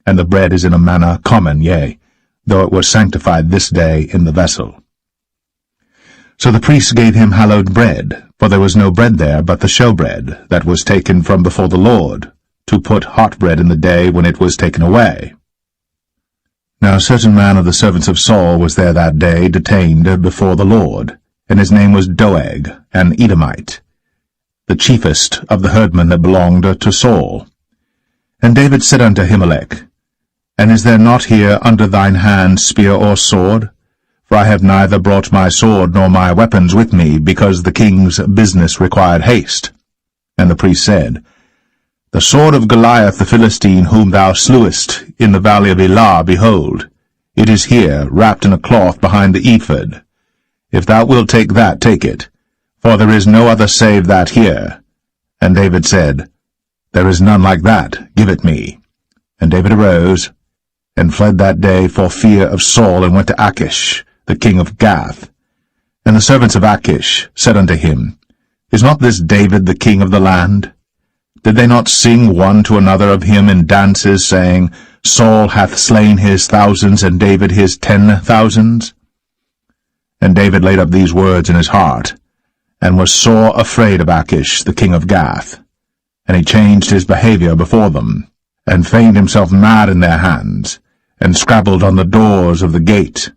and the bread is in a manner common, yea, though it was sanctified this day in the vessel. So the priests gave him hallowed bread, for there was no bread there but the showbread, that was taken from before the Lord, to put hot bread in the day when it was taken away. Now a certain man of the servants of Saul was there that day, detained before the Lord, and his name was Doeg, an Edomite, the chiefest of the herdmen that belonged to Saul. And David said unto Ahimelech, And is there not here under thine hand spear or sword? For I have neither brought my sword nor my weapons with me, because the king's business required haste. And the priest said, The sword of Goliath the Philistine, whom thou slewest in the valley of Elah, behold, it is here, wrapped in a cloth behind the ephod. If thou wilt take that, take it, for there is no other save that here. And David said, There is none like that, give it me. And David arose, and fled that day for fear of Saul, and went to Achish, the king of Gath. And the servants of Achish said unto him, Is not this David the king of the land? Did they not sing one to another of him in dances, saying, Saul hath slain his thousands, and David his 10,000s? And David laid up these words in his heart, and was sore afraid of Achish, the king of Gath. And he changed his behavior before them, and feigned himself mad in their hands, and scrabbled on the doors of the gate,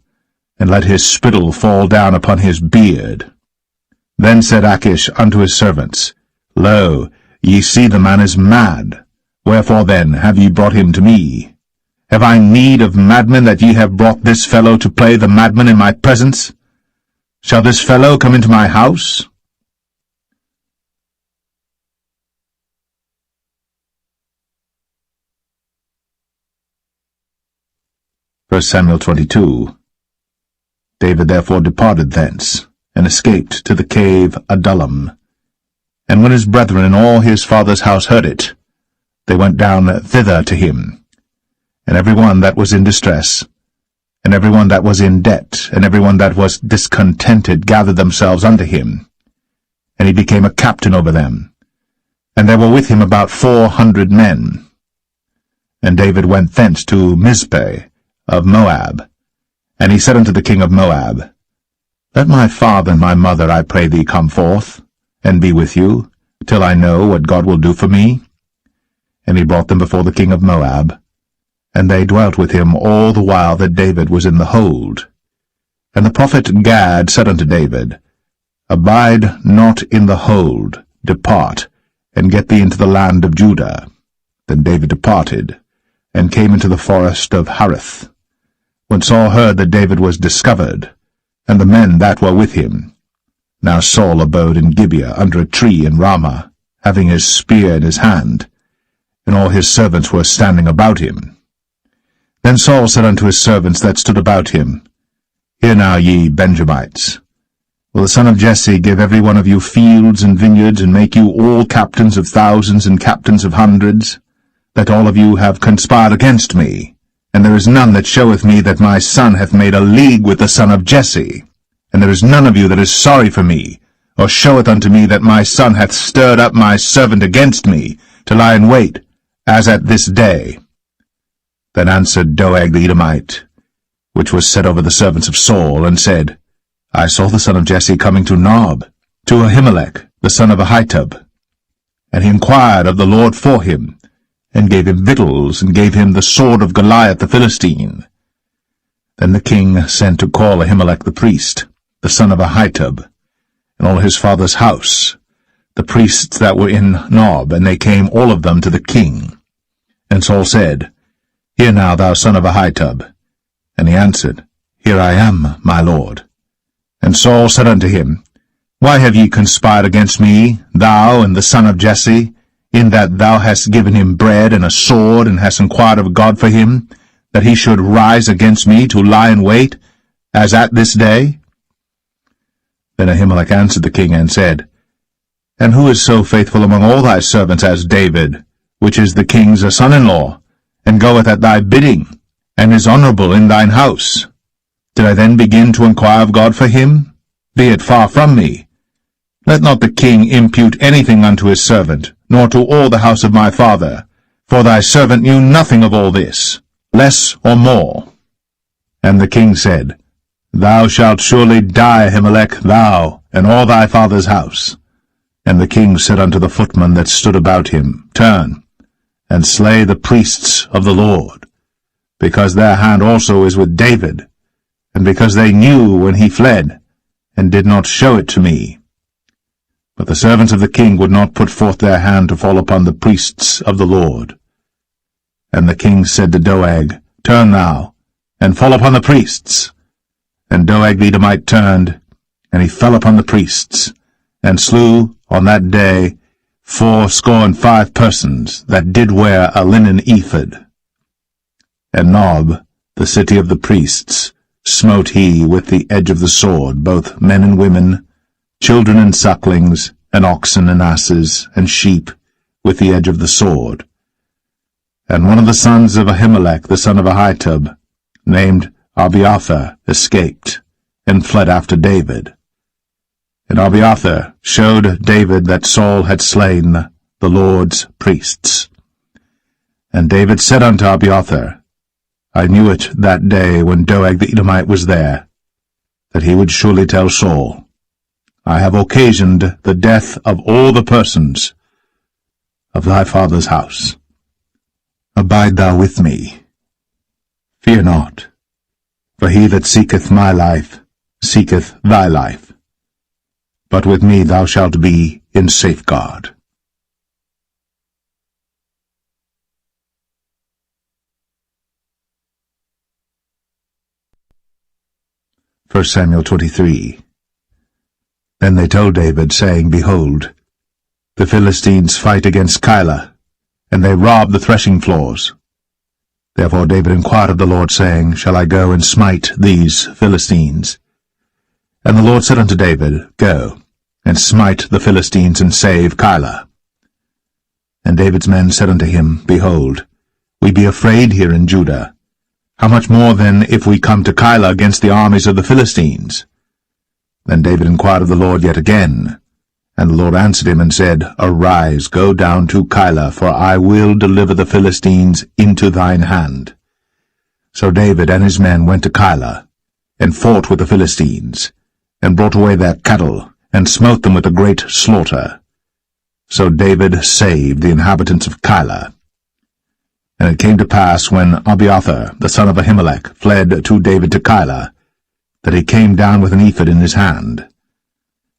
and let his spittle fall down upon his beard. Then said Achish unto his servants, Lo, ye see the man is mad. Wherefore then have ye brought him to me? Have I need of madmen, that ye have brought this fellow to play the madman in my presence? Shall this fellow come into my house? First Samuel 22. David therefore departed thence, and escaped to the cave Adullam. And when his brethren and all his father's house heard it, they went down thither to him. And every one that was in distress, and every one that was in debt, and every one that was discontented gathered themselves unto him. And he became a captain over them. And there were with him about 400 men. And David went thence to Mizpeh of Moab. And he said unto the king of Moab, Let my father and my mother, I pray thee, come forth, and be with you, till I know what God will do for me. And he brought them before the king of Moab. And they dwelt with him all the while that David was in the hold. And the prophet Gad said unto David, Abide not in the hold, depart, and get thee into the land of Judah. Then David departed, and came into the forest of Hareth. When Saul heard that David was discovered, and the men that were with him. Now Saul abode in Gibeah under a tree in Ramah, having his spear in his hand, and all his servants were standing about him. Then Saul said unto his servants that stood about him, Hear now, ye Benjamites, will the son of Jesse give every one of you fields and vineyards, and make you all captains of thousands and captains of hundreds, that all of you have conspired against me? And there is none that showeth me that my son hath made a league with the son of Jesse. And there is none of you that is sorry for me, or showeth unto me that my son hath stirred up my servant against me, to lie in wait, as at this day. Then answered Doeg the Edomite, which was set over the servants of Saul, and said, I saw the son of Jesse coming to Nob, to Ahimelech, the son of Ahitub. And he inquired of the Lord for him, and gave him victuals, and gave him the sword of Goliath the Philistine. Then the king sent to call Ahimelech the priest, the son of Ahitub, and all his father's house, the priests that were in Nob, and they came all of them to the king. And Saul said, Hear now, thou son of Ahitub. And he answered, Here I am, my lord. And Saul said unto him, Why have ye conspired against me, thou and the son of Jesse, in that thou hast given him bread and a sword, and hast inquired of God for him, that he should rise against me to lie in wait, as at this day? Then Ahimelech answered the king, and said, And who is so faithful among all thy servants as David, which is the king's son-in-law, and goeth at thy bidding, and is honorable in thine house? Did I then begin to inquire of God for him? Be it far from me. Let not the king impute anything unto his servant, nor to all the house of my father, for thy servant knew nothing of all this, less or more. And the king said, Thou shalt surely die, Ahimelech, thou, and all thy father's house. And the king said unto the footmen that stood about him, Turn, and slay the priests of the Lord, because their hand also is with David, and because they knew when he fled, and did not show it to me. But the servants of the king would not put forth their hand to fall upon the priests of the Lord. And the king said to Doeg, Turn thou, and fall upon the priests. And Doeg the Edomite turned, and he fell upon the priests, and slew on that day 75 persons that did wear a linen ephod. And Nob, the city of the priests, smote he with the edge of the sword, both men and women, children and sucklings, and oxen and asses, and sheep, with the edge of the sword. And one of the sons of Ahimelech, the son of Ahitub, named Abiathar, escaped, and fled after David. And Abiathar showed David that Saul had slain the Lord's priests. And David said unto Abiathar, I knew it that day when Doeg the Edomite was there, that he would surely tell Saul, I have occasioned the death of all the persons of thy father's house. Abide thou with me. Fear not, for he that seeketh my life seeketh thy life. But with me thou shalt be in safeguard. 1 Samuel 23. Then they told David, saying, Behold, the Philistines fight against Keilah, and they rob the threshing floors. Therefore David inquired of the Lord, saying, Shall I go and smite these Philistines? And the Lord said unto David, Go, and smite the Philistines, and save Keilah. And David's men said unto him, Behold, we be afraid here in Judah. How much more then if we come to Keilah against the armies of the Philistines? Then David inquired of the Lord yet again. And the Lord answered him and said, Arise, go down to Keilah, for I will deliver the Philistines into thine hand. So David and his men went to Keilah, and fought with the Philistines, and brought away their cattle, and smote them with a great slaughter. So David saved the inhabitants of Keilah, And it came to pass, when Abiathar, the son of Ahimelech, fled to David to Keilah, that he came down with an ephod in his hand.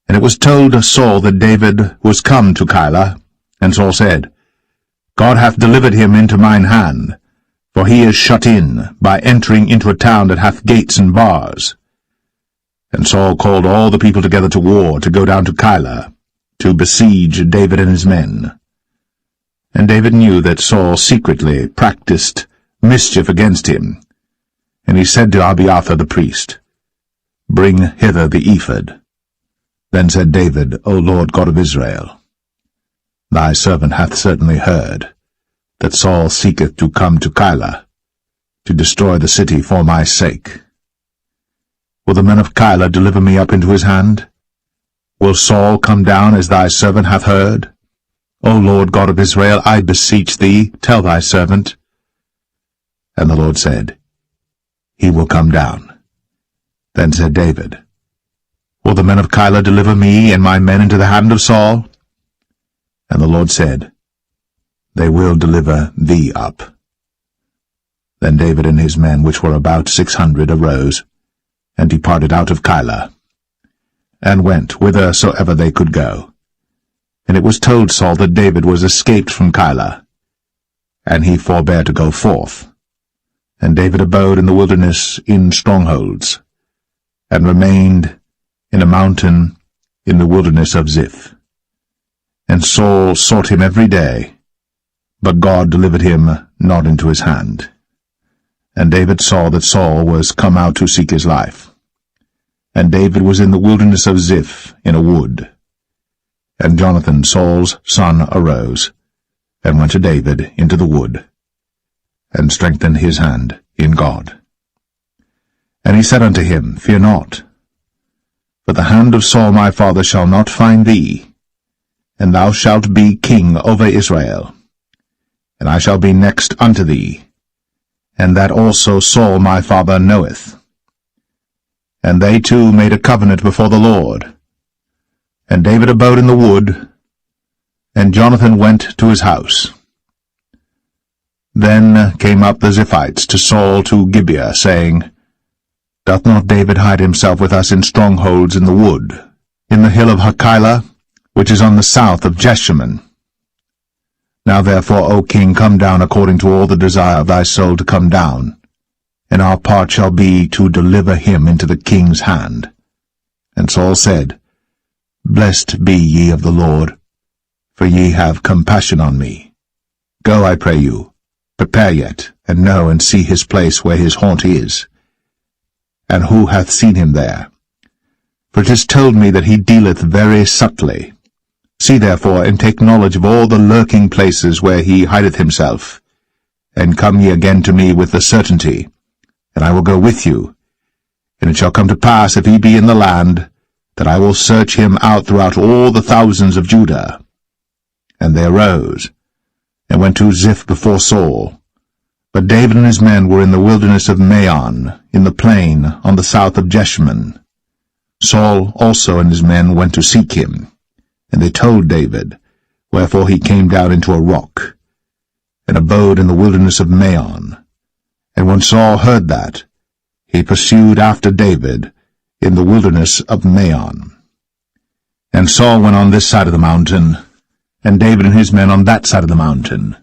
And it was told Saul that David was come to Keilah, and Saul said, God hath delivered him into mine hand, for he is shut in, by entering into a town that hath gates and bars. And Saul called all the people together to war, to go down to Keilah, to besiege David and his men. And David knew that Saul secretly practiced mischief against him. And he said to Abiathar the priest, Bring hither the ephod. Then said David, O Lord God of Israel, Thy servant hath certainly heard that Saul seeketh to come to Keilah, to destroy the city for my sake. Will the men of Keilah deliver me up into his hand? Will Saul come down as thy servant hath heard? O Lord God of Israel, I beseech thee, tell thy servant. And the Lord said, He will come down. Then said David, Will the men of Keilah deliver me and my men into the hand of Saul? And the Lord said, They will deliver thee up. Then David and his men, which were about 600, arose, and departed out of Keilah, and went whithersoever they could go. And it was told Saul that David was escaped from Keilah, and he forbare to go forth. And David abode in the wilderness in strongholds, and remained in a mountain in the wilderness of Ziph. And Saul sought him every day, but God delivered him not into his hand. And David saw that Saul was come out to seek his life. And David was in the wilderness of Ziph in a wood. And Jonathan, Saul's son, arose, and went to David into the wood, and strengthened his hand in God. And he said unto him, Fear not, for the hand of Saul my father shall not find thee, and thou shalt be king over Israel, and I shall be next unto thee, and that also Saul my father knoweth. And they two made a covenant before the Lord. And David abode in the wood, and Jonathan went to his house. Then came up the Ziphites to Saul to Gibeah, saying, Doth not David hide himself with us in strongholds in the wood, in the hill of Hachilah, which is on the south of Jeshimon? Now therefore, O king, come down according to all the desire of thy soul to come down, and our part shall be to deliver him into the king's hand. And Saul said, Blessed be ye of the Lord, for ye have compassion on me. Go, I pray you, prepare yet, and know and see his place where his haunt is, and who hath seen him there. For it is told me that he dealeth very subtly. See therefore, and take knowledge of all the lurking places where he hideth himself, and come ye again to me with the certainty, and I will go with you. And it shall come to pass, if he be in the land, that I will search him out throughout all the thousands of Judah. And they arose, and went to Ziph before Saul. But David and his men were in the wilderness of Maon, in the plain on the south of Jeshimon. Saul also and his men went to seek him, and they told David, wherefore he came down into a rock, and abode in the wilderness of Maon. And when Saul heard that, he pursued after David in the wilderness of Maon. And Saul went on this side of the mountain, and David and his men on that side of the mountain.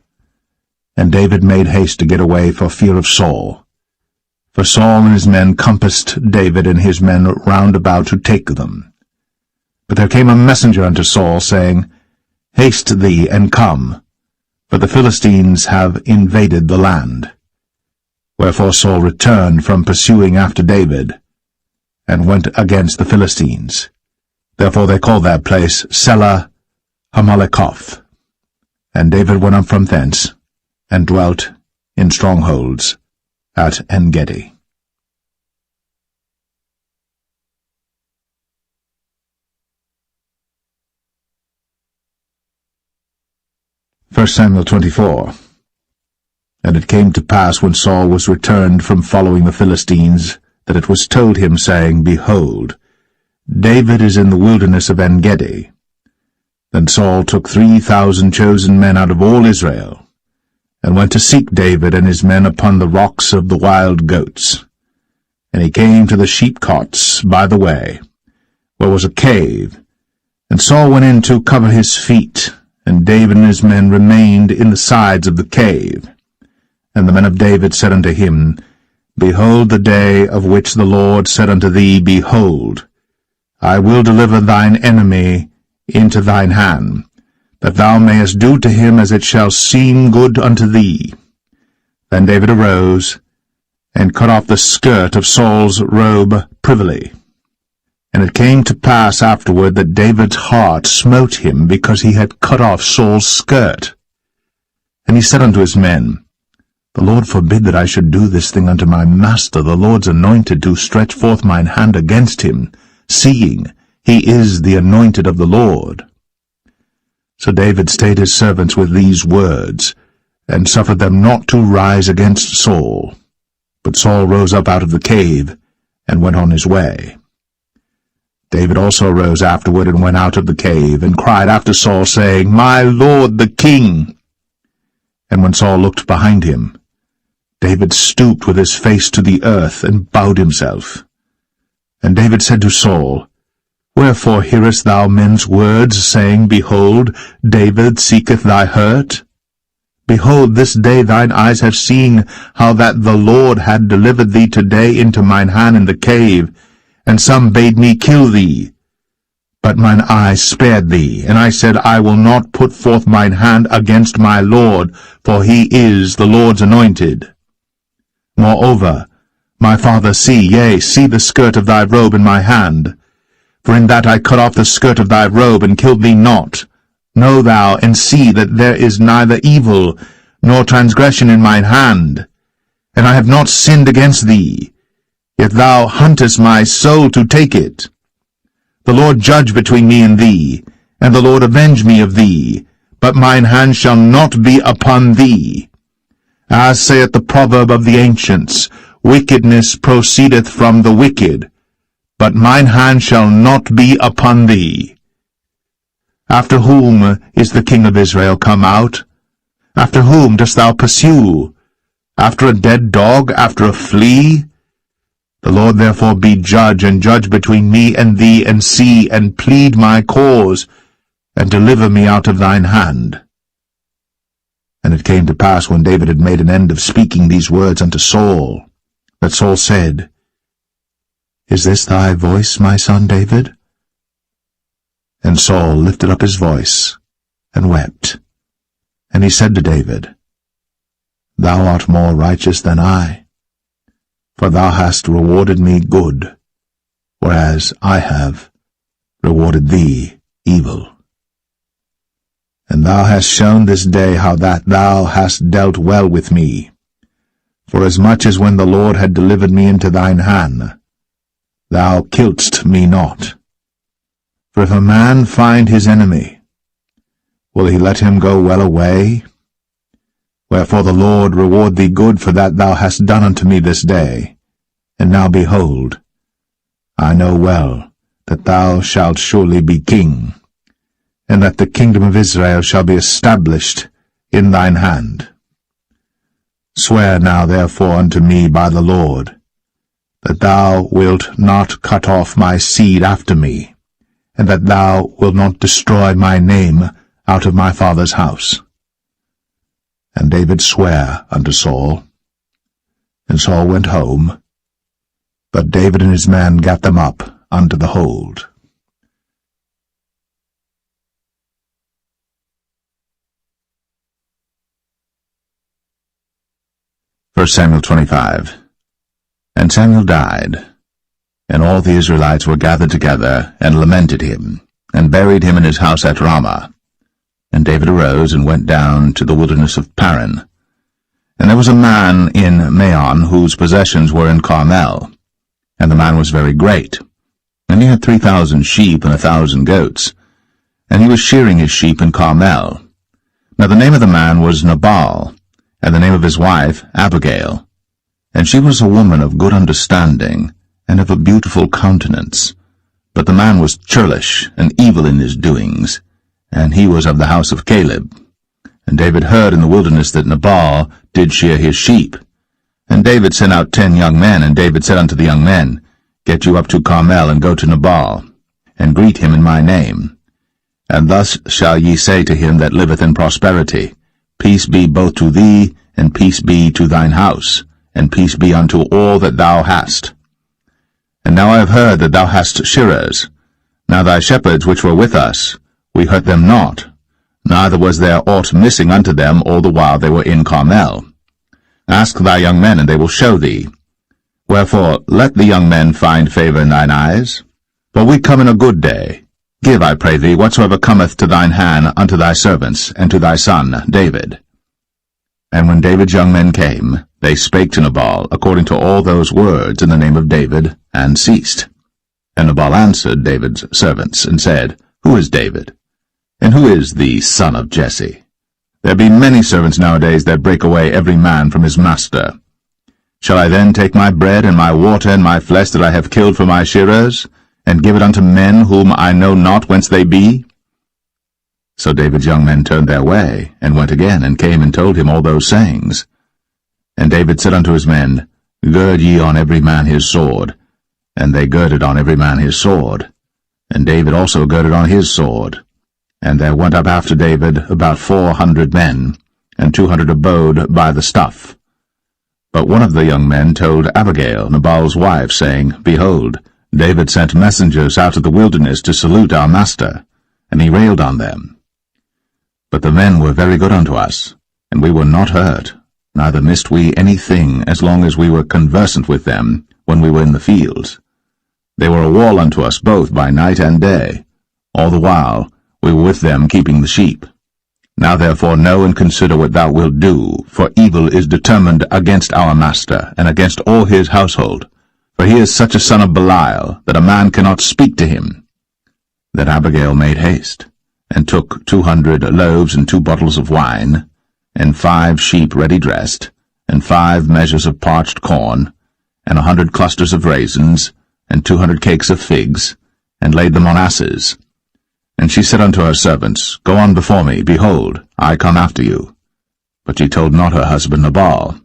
And David made haste to get away for fear of Saul. For Saul and his men compassed David and his men round about to take them. But there came a messenger unto Saul, saying, Haste thee, and come, for the Philistines have invaded the land. Wherefore Saul returned from pursuing after David, and went against the Philistines. Therefore they called that place Selah Hamaleketh. And David went up from thence, and dwelt in strongholds at En-gedi. 1 Samuel 24. And it came to pass, when Saul was returned from following the Philistines, that it was told him, saying, Behold, David is in the wilderness of En-gedi. Then Saul took 3,000 chosen men out of all Israel, and went to seek David and his men upon the rocks of the wild goats. And he came to the sheepcotes by the way, where was a cave, and Saul went in to cover his feet, and David and his men remained in the sides of the cave. And the men of David said unto him, Behold the day of which the Lord said unto thee, Behold, I will deliver thine enemy into thine hand, that thou mayest do to him as it shall seem good unto thee. Then David arose, and cut off the skirt of Saul's robe privily. And it came to pass afterward that David's heart smote him, because he had cut off Saul's skirt. And he said unto his men, The Lord forbid that I should do this thing unto my master, the Lord's anointed, to stretch forth mine hand against him, seeing he is the anointed of the Lord. So David stayed his servants with these words, and suffered them not to rise against Saul. But Saul rose up out of the cave, and went on his way. David also rose afterward, and went out of the cave, and cried after Saul, saying, My lord the king! And when Saul looked behind him, David stooped with his face to the earth, and bowed himself. And David said to Saul, Wherefore hearest thou men's words, saying, Behold, David seeketh thy hurt? Behold, this day thine eyes have seen how that the Lord had delivered thee today into mine hand in the cave, and some bade me kill thee. But mine eyes spared thee, and I said, I will not put forth mine hand against my Lord, for he is the Lord's anointed. Moreover, my father, see the skirt of thy robe in my hand. For in that I cut off the skirt of thy robe, and killed thee not. Know thou, and see that there is neither evil nor transgression in mine hand, and I have not sinned against thee, yet thou huntest my soul to take it. The Lord judge between me and thee, and the Lord avenge me of thee, but mine hand shall not be upon thee. As saith the proverb of the ancients, Wickedness proceedeth from the wicked, but mine hand shall not be upon thee. After whom is the king of Israel come out? After whom dost thou pursue? After a dead dog? After a flea? The Lord therefore be judge, and judge between me and thee, and see, and plead my cause, and deliver me out of thine hand. And it came to pass, when David had made an end of speaking these words unto Saul, that Saul said, Is this thy voice, my son David? And Saul lifted up his voice, and wept. And he said to David, Thou art more righteous than I, for thou hast rewarded me good, whereas I have rewarded thee evil. And thou hast shown this day how that thou hast dealt well with me, forasmuch as when the Lord had delivered me into thine hand, thou killedst me not. For if a man find his enemy, will he let him go well away? Wherefore the Lord reward thee good for that thou hast done unto me this day. And now behold, I know well that thou shalt surely be king, and that the kingdom of Israel shall be established in thine hand. Swear now therefore unto me by the Lord, that thou wilt not cut off my seed after me, and that thou wilt not destroy my name out of my father's house. And David sware unto Saul. And Saul went home, but David and his men gat them up unto the hold. 1 Samuel 25. And Samuel died, and all the Israelites were gathered together, and lamented him, and buried him in his house at Ramah. And David arose, and went down to the wilderness of Paran. And there was a man in Maon, whose possessions were in Carmel. And the man was very great, and he had 3,000 sheep and 1,000 goats, and he was shearing his sheep in Carmel. Now the name of the man was Nabal, and the name of his wife Abigail. And she was a woman of good understanding, and of a beautiful countenance. But the man was churlish, and evil in his doings, and he was of the house of Caleb. And David heard in the wilderness that Nabal did shear his sheep. And David sent out 10 young men, and David said unto the young men, Get you up to Carmel, and go to Nabal, and greet him in my name. And thus shall ye say to him that liveth in prosperity, Peace be both to thee, and peace be to thine house, and peace be unto all that thou hast. And now I have heard that thou hast shearers. Now thy shepherds which were with us, we hurt them not, neither was there aught missing unto them all the while they were in Carmel. Ask thy young men, and they will show thee. Wherefore let the young men find favour in thine eyes. For we come in a good day. Give, I pray thee, whatsoever cometh to thine hand unto thy servants, and to thy son David. And when David's young men came, they spake to Nabal according to all those words in the name of David, and ceased. And Nabal answered David's servants, and said, Who is David? And who is the son of Jesse? There be many servants nowadays that break away every man from his master. Shall I then take my bread and my water and my flesh that I have killed for my shearers, and give it unto men whom I know not whence they be? So David's young men turned their way, and went again, and came and told him all those sayings. And David said unto his men, Gird ye on every man his sword. And they girded on every man his sword. And David also girded on his sword. And there went up after David about 400 men, and 200 abode by the stuff. But one of the young men told Abigail, Nabal's wife, saying, Behold, David sent messengers out of the wilderness to salute our master, and he railed on them. But the men were very good unto us, and we were not hurt, neither missed we anything as long as we were conversant with them when we were in the fields. They were a wall unto us both by night and day. All the while we were with them keeping the sheep. Now therefore know and consider what thou wilt do, for evil is determined against our master, and against all his household. For he is such a son of Belial, that a man cannot speak to him. Then Abigail made haste, and took 200 loaves and 2 bottles of wine, and 5 sheep ready dressed, and 5 measures of parched corn, and 100 clusters of raisins, and 200 cakes of figs, and laid them on asses. And she said unto her servants, Go on before me, behold, I come after you. But she told not her husband Nabal.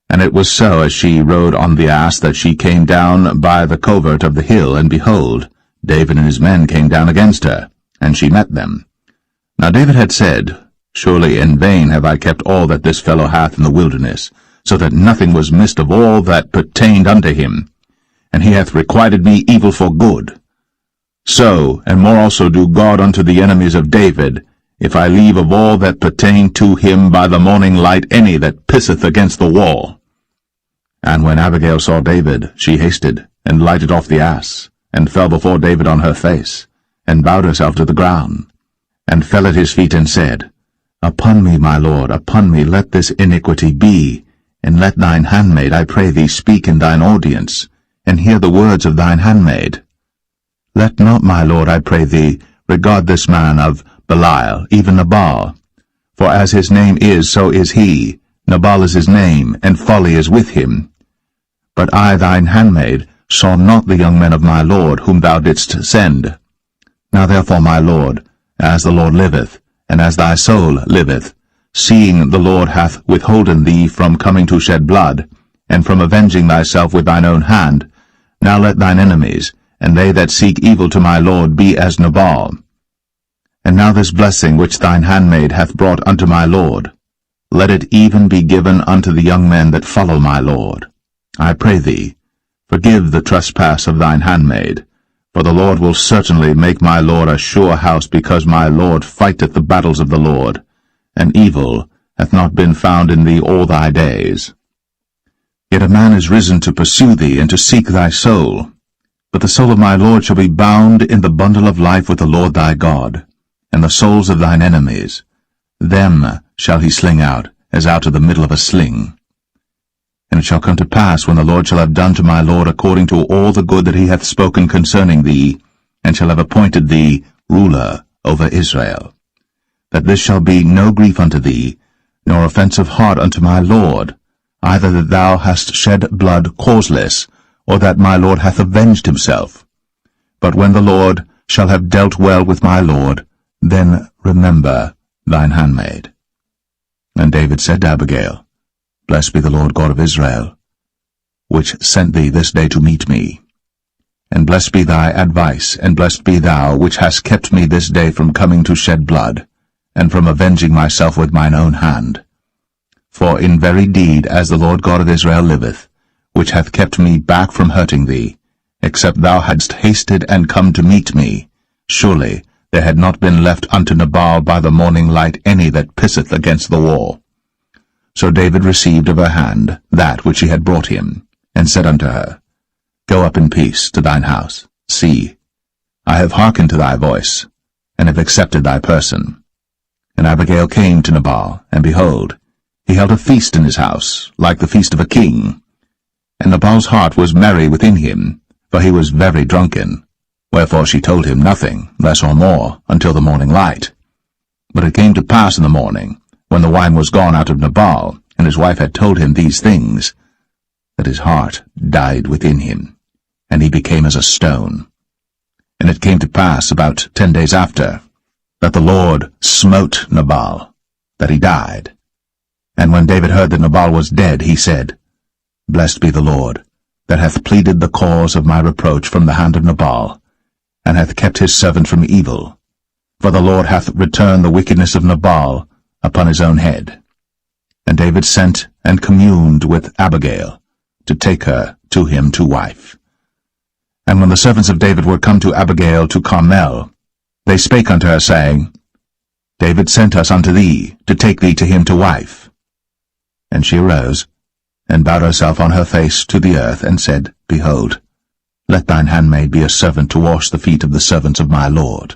And it was so, as she rode on the ass, that she came down by the covert of the hill, and behold, David and his men came down against her, and she met them. Now David had said, Surely in vain have I kept all that this fellow hath in the wilderness, so that nothing was missed of all that pertained unto him. And he hath requited me evil for good. So, and more also do God unto the enemies of David, if I leave of all that pertain to him by the morning light any that pisseth against the wall. And when Abigail saw David, she hasted, and lighted off the ass, and fell before David on her face, and bowed herself to the ground, and fell at his feet, and said, Upon me, my lord, upon me let this iniquity be, and let thine handmaid, I pray thee, speak in thine audience, and hear the words of thine handmaid. Let not, my lord, I pray thee, regard this man of Belial, even Nabal. For as his name is, so is he. Nabal is his name, and folly is with him. But I, thine handmaid, saw not the young men of my lord, whom thou didst send. Now therefore, my lord, as the Lord liveth, and as thy soul liveth, seeing the Lord hath withholden thee from coming to shed blood, and from avenging thyself with thine own hand, now let thine enemies, and they that seek evil to my lord, be as Nabal. And now this blessing which thine handmaid hath brought unto my lord, let it even be given unto the young men that follow my lord. I pray thee, forgive the trespass of thine handmaid, for the Lord will certainly make my lord a sure house, because my lord fighteth the battles of the Lord, and evil hath not been found in thee all thy days. Yet a man is risen to pursue thee, and to seek thy soul. But the soul of my lord shall be bound in the bundle of life with the Lord thy God, and the souls of thine enemies. Them shall he sling out, as out of the middle of a sling. And it shall come to pass, when the Lord shall have done to my lord according to all the good that he hath spoken concerning thee, and shall have appointed thee ruler over Israel, that this shall be no grief unto thee, nor offence of heart unto my lord, either that thou hast shed blood causeless, or that my lord hath avenged himself. But when the Lord shall have dealt well with my lord, then remember thine handmaid. And David said to Abigail, Blessed be the Lord God of Israel, which sent thee this day to meet me. And blessed be thy advice, and blessed be thou, which hast kept me this day from coming to shed blood, and from avenging myself with mine own hand. For in very deed, as the Lord God of Israel liveth, which hath kept me back from hurting thee, except thou hadst hasted and come to meet me, surely there had not been left unto Nabal by the morning light any that pisseth against the wall. So David received of her hand that which she had brought him, and said unto her, Go up in peace to thine house. See, I have hearkened to thy voice, and have accepted thy person. And Abigail came to Nabal, and behold, he held a feast in his house, like the feast of a king. And Nabal's heart was merry within him, for he was very drunken. Wherefore she told him nothing, less or more, until the morning light. But it came to pass in the morning, when the wine was gone out of Nabal, and his wife had told him these things, that his heart died within him, and he became as a stone. And it came to pass about 10 days after, that the Lord smote Nabal, that he died. And when David heard that Nabal was dead, he said, Blessed be the Lord, that hath pleaded the cause of my reproach from the hand of Nabal, and hath kept his servant from evil. For the Lord hath returned the wickedness of Nabal upon his own head. And David sent and communed with Abigail, to take her to him to wife. And when the servants of David were come to Abigail to Carmel, they spake unto her, saying, David sent us unto thee, to take thee to him to wife. And she arose, and bowed herself on her face to the earth, and said, Behold, let thine handmaid be a servant to wash the feet of the servants of my lord.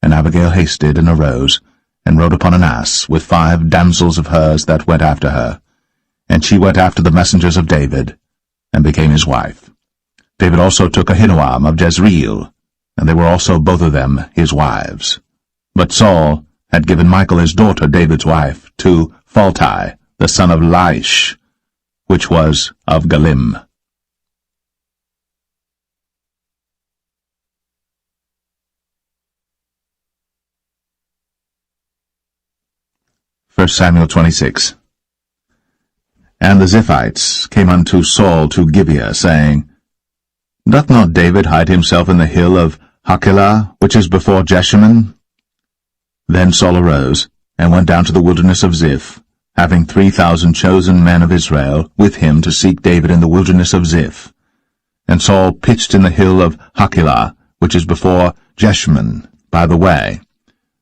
And Abigail hasted, and arose, and rode upon an ass, with 5 damsels of hers that went after her. And she went after the messengers of David, and became his wife. David also took Ahinoam of Jezreel, and they were also both of them his wives. But Saul had given Michal his daughter, David's wife, to Phalti, the son of Laish, which was of Galim. 1 Samuel 26. And the Ziphites came unto Saul to Gibeah, saying, Doth not David hide himself in the hill of Hachilah, which is before Jeshimon? Then Saul arose, and went down to the wilderness of Ziph, having 3,000 chosen men of Israel with him to seek David in the wilderness of Ziph. And Saul pitched in the hill of Hachilah, which is before Jeshimon, by the way.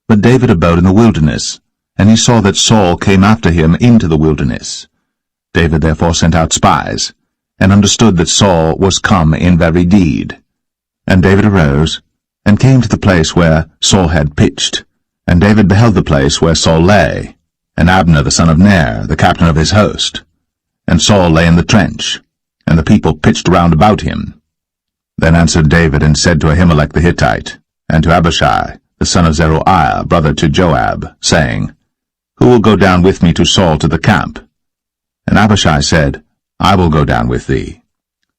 But David abode in the wilderness, and he saw that Saul came after him into the wilderness. David therefore sent out spies, and understood that Saul was come in very deed. And David arose, and came to the place where Saul had pitched. And David beheld the place where Saul lay, and Abner the son of Ner, the captain of his host. And Saul lay in the trench, and the people pitched round about him. Then answered David, and said to Ahimelech the Hittite, and to Abishai, the son of Zeruiah, brother to Joab, saying, Who will go down with me to Saul to the camp? And Abishai said, I will go down with thee.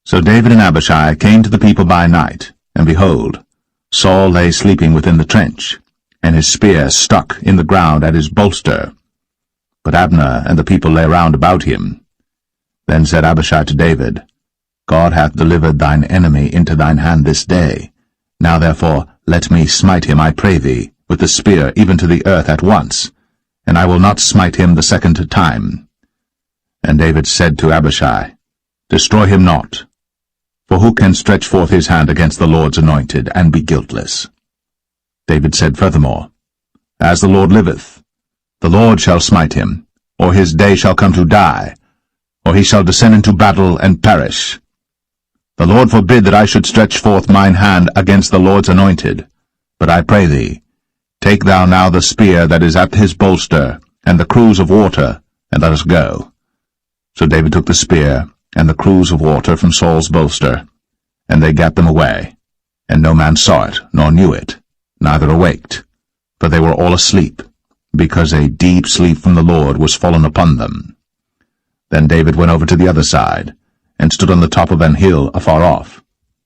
So David and Abishai came to the people by night, and behold, Saul lay sleeping within the trench, and his spear stuck in the ground at his bolster. But Abner and the people lay round about him. Then said Abishai to David, God hath delivered thine enemy into thine hand this day. Now therefore let me smite him, I pray thee, with the spear even to the earth at once, and I will not smite him the second time. And David said to Abishai, Destroy him not, for who can stretch forth his hand against the Lord's anointed, and be guiltless? David said furthermore, As the Lord liveth, the Lord shall smite him, or his day shall come to die, or he shall descend into battle and perish. The Lord forbid that I should stretch forth mine hand against the Lord's anointed. But I pray thee, take thou now the spear that is at his bolster, and the cruse of water, and let us go. So David took the spear and the cruse of water from Saul's bolster, and they gat them away, and no man saw it, nor knew it, neither awaked, for they were all asleep, because a deep sleep from the Lord was fallen upon them. Then David went over to the other side, and stood on the top of an hill afar off,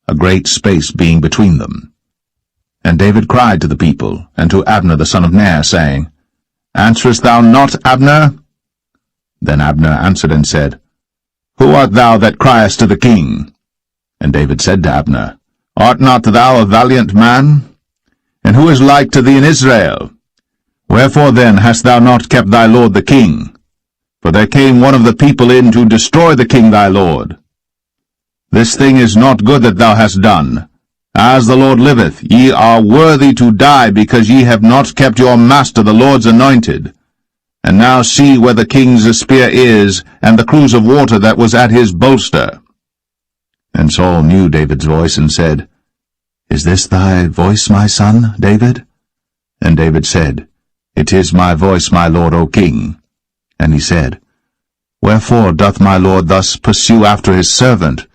a great space being between them. And David cried to the people, and to Abner the son of Ner, saying, Answerest thou not, Abner? Then Abner answered and said, Who art thou that criest to the king? And David said to Abner, Art not thou a valiant man? And who is like to thee in Israel? Wherefore then hast thou not kept thy lord the king? For there came one of the people in to destroy the king thy lord. This thing is not good that thou hast done. As the Lord liveth, ye are worthy to die, because ye have not kept your master the Lord's anointed. And now see where the king's spear is, and the cruse of water that was at his bolster. And Saul knew David's voice, and said, Is this thy voice, my son, David? And David said, It is my voice, my lord, O king. And he said, Wherefore doth my lord thus pursue after his servant?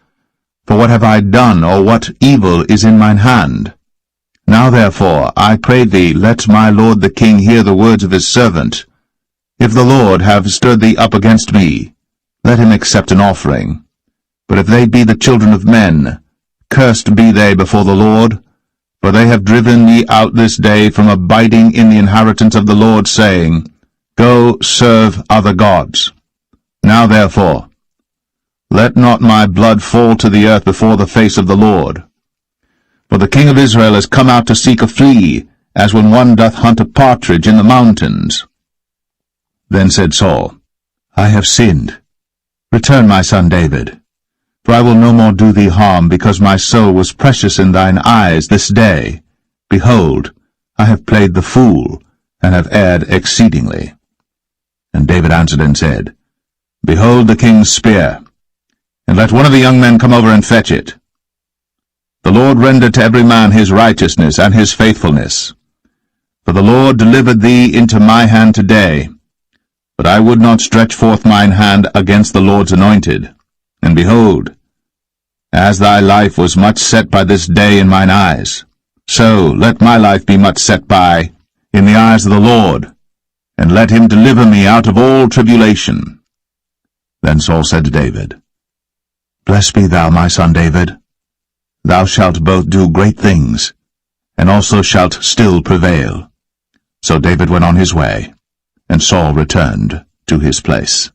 For what have I done, or what evil is in mine hand? Now therefore, I pray thee, let my lord the king hear the words of his servant. If the Lord have stirred thee up against me, let him accept an offering. But if they be the children of men, cursed be they before the Lord, for they have driven me out this day from abiding in the inheritance of the Lord, saying, Go serve other gods. Now therefore, let not my blood fall to the earth before the face of the Lord. For the king of Israel is come out to seek a flea, as when one doth hunt a partridge in the mountains. Then said Saul, I have sinned. Return, my son David. For I will no more do thee harm, because my soul was precious in thine eyes this day. Behold, I have played the fool, and have erred exceedingly. And David answered and said, Behold the king's spear, and let one of the young men come over and fetch it. The Lord render to every man his righteousness and his faithfulness. For the Lord delivered thee into my hand today. But I would not stretch forth mine hand against the Lord's anointed. And behold, as thy life was much set by this day in mine eyes, so let my life be much set by in the eyes of the Lord, and let him deliver me out of all tribulation. Then Saul said to David, Blessed be thou, my son David. Thou shalt both do great things, and also shalt still prevail. So David went on his way, and Saul returned to his place.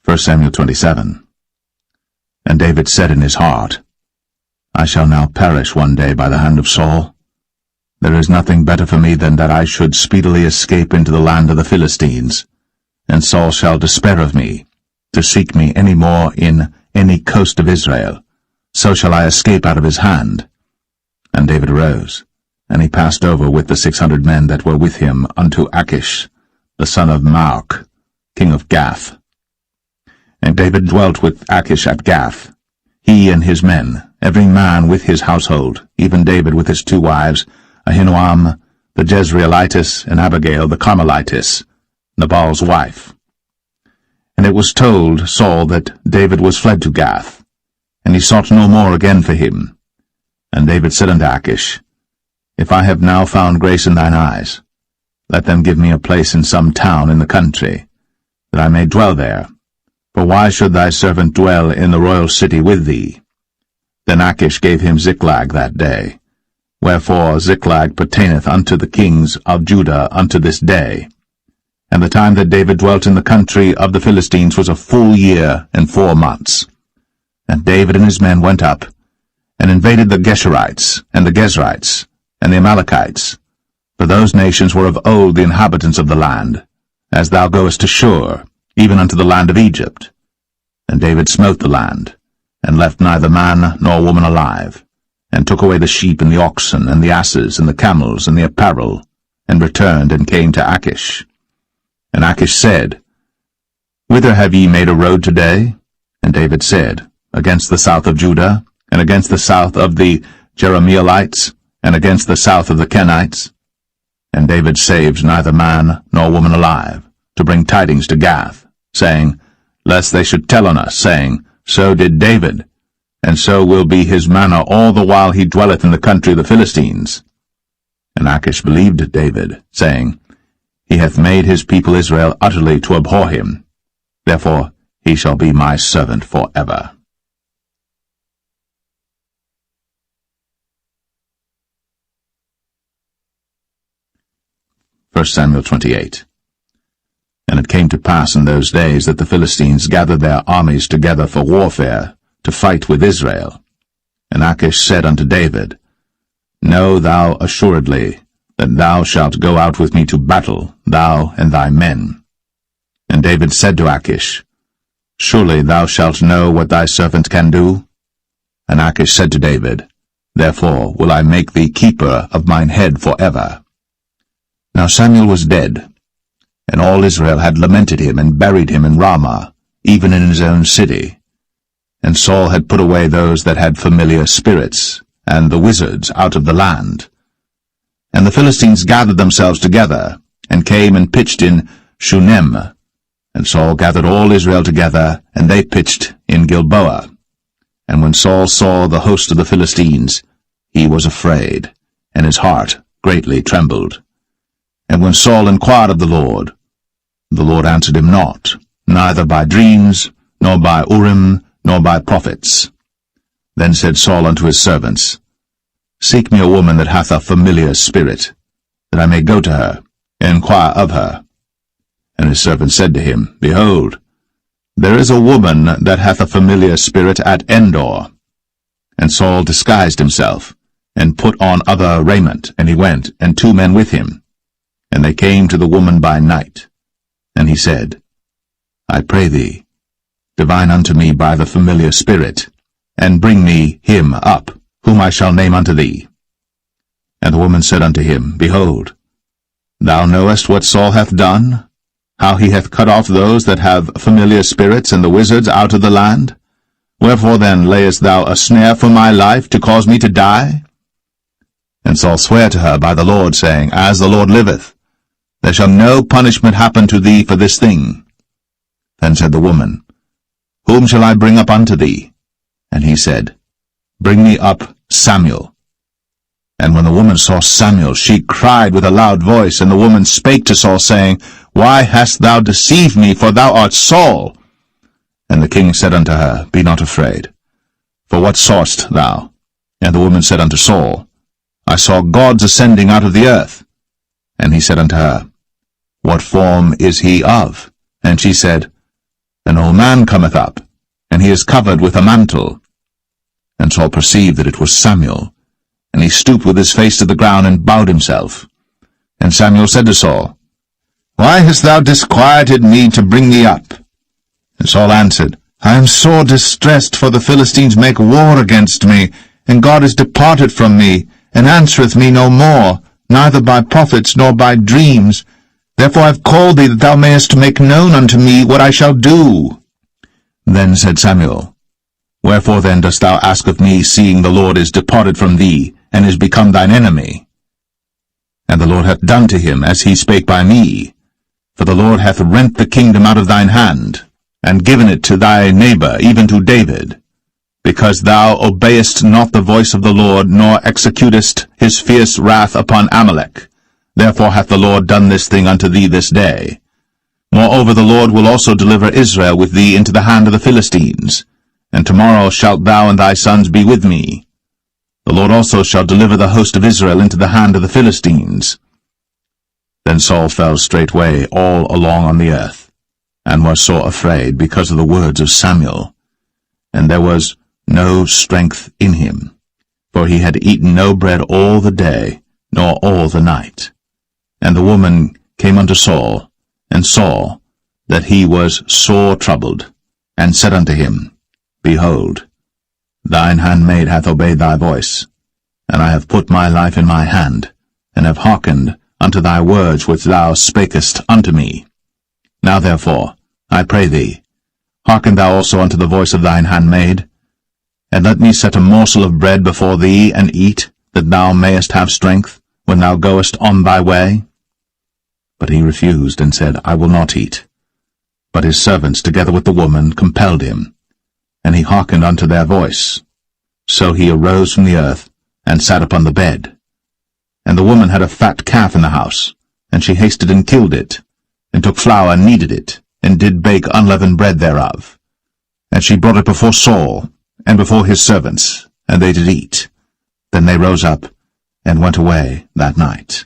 1 Samuel 27. And David said in his heart, I shall now perish one day by the hand of Saul. There is nothing better for me than that I should speedily escape into the land of the Philistines, and Saul shall despair of me, to seek me any more in any coast of Israel. So shall I escape out of his hand. And David arose, and he passed over with the 600 men that were with him unto Achish, the son of Maoch, king of Gath. And David dwelt with Achish at Gath, he and his men, every man with his household, even David with his 2 wives, Ahinoam the Jezreelitess, and Abigail the Carmelitess, Nabal's wife. And it was told Saul that David was fled to Gath, and he sought no more again for him. And David said unto Achish, If I have now found grace in thine eyes, let them give me a place in some town in the country, that I may dwell there. For why should thy servant dwell in the royal city with thee? Then Achish gave him Ziklag that day. Wherefore Ziklag pertaineth unto the kings of Judah unto this day. And the time that David dwelt in the country of the Philistines was a full year and 4 months. And David and his men went up, and invaded the Geshurites, and the Gezrites, and the Amalekites. For those nations were of old the inhabitants of the land, as thou goest to Shur, even unto the land of Egypt. And David smote the land, and left neither man nor woman alive, and took away the sheep and the oxen, and the asses, and the camels, and the apparel, and returned and came to Achish. And Achish said, Whither have ye made a road today? And David said, Against the south of Judah, and against the south of the Jerahmeelites, and against the south of the Kenites. And David saved neither man nor woman alive, to bring tidings to Gath, saying, Lest they should tell on us, saying, So did David, and so will be his manner all the while he dwelleth in the country of the Philistines. And Achish believed David, saying, He hath made his people Israel utterly to abhor him. Therefore he shall be my servant for ever. 1 Samuel 28. And it came to pass in those days that the Philistines gathered their armies together for warfare, to fight with Israel. And Achish said unto David, Know thou assuredly that thou shalt go out with me to battle, thou and thy men. And David said to Achish, Surely thou shalt know what thy servant can do? And Achish said to David, Therefore will I make thee keeper of mine head for ever. Now Samuel was dead, and all Israel had lamented him and buried him in Ramah, even in his own city. And Saul had put away those that had familiar spirits, and the wizards out of the land. And the Philistines gathered themselves together, and came and pitched in Shunem. And Saul gathered all Israel together, and they pitched in Gilboa. And when Saul saw the host of the Philistines, he was afraid, and his heart greatly trembled. And when Saul inquired of the Lord answered him not, neither by dreams, nor by Urim, nor by prophets. Then said Saul unto his servants, Seek me a woman that hath a familiar spirit, that I may go to her, and inquire of her. And his servant said to him, Behold, there is a woman that hath a familiar spirit at Endor. And Saul disguised himself, and put on other raiment, and he went, and 2 men with him. And they came to the woman by night. And he said, I pray thee, divine unto me by the familiar spirit, and bring me him up, whom I shall name unto thee. And the woman said unto him, Behold, thou knowest what Saul hath done, how he hath cut off those that have familiar spirits and the wizards out of the land? Wherefore then layest thou a snare for my life, to cause me to die? And Saul sware to her by the Lord, saying, As the Lord liveth, there shall no punishment happen to thee for this thing. Then said the woman, Whom shall I bring up unto thee? And he said, Bring me up Samuel. And when the woman saw Samuel, she cried with a loud voice, and the woman spake to Saul, saying, Why hast thou deceived me, for thou art Saul? And the king said unto her, Be not afraid, for what sawest thou? And the woman said unto Saul, I saw gods ascending out of the earth. And he said unto her, What form is he of? And she said, An old man cometh up, and he is covered with a mantle. And Saul perceived that it was Samuel, and he stooped with his face to the ground, and bowed himself. And Samuel said to Saul, Why hast thou disquieted me to bring thee up? And Saul answered, I am sore distressed, for the Philistines make war against me, and God is departed from me, and answereth me no more, neither by prophets nor by dreams. Therefore I have called thee, that thou mayest make known unto me what I shall do. Then said Samuel, Wherefore then dost thou ask of me, seeing the Lord is departed from thee, and is become thine enemy? And the Lord hath done to him as he spake by me. For the Lord hath rent the kingdom out of thine hand, and given it to thy neighbor, even to David, because thou obeyest not the voice of the Lord, nor executest his fierce wrath upon Amalek. Therefore hath the Lord done this thing unto thee this day. Moreover the Lord will also deliver Israel with thee into the hand of the Philistines, and tomorrow shalt thou and thy sons be with me. The Lord also shall deliver the host of Israel into the hand of the Philistines. Then Saul fell straightway all along on the earth, and was sore afraid because of the words of Samuel. And there was no strength in him, for he had eaten no bread all the day, nor all the night. And the woman came unto Saul, and saw that he was sore troubled, and said unto him, Behold, thine handmaid hath obeyed thy voice, and I have put my life in my hand, and have hearkened unto thy words which thou spakest unto me. Now therefore, I pray thee, hearken thou also unto the voice of thine handmaid, and let me set a morsel of bread before thee, and eat, that thou mayest have strength, when thou goest on thy way. But he refused, and said, I will not eat. But his servants, together with the woman, compelled him, and he hearkened unto their voice. So he arose from the earth, and sat upon the bed. And the woman had a fat calf in the house, and she hasted and killed it, and took flour and kneaded it, and did bake unleavened bread thereof. And she brought it before Saul, and before his servants, and they did eat. Then they rose up, and went away that night.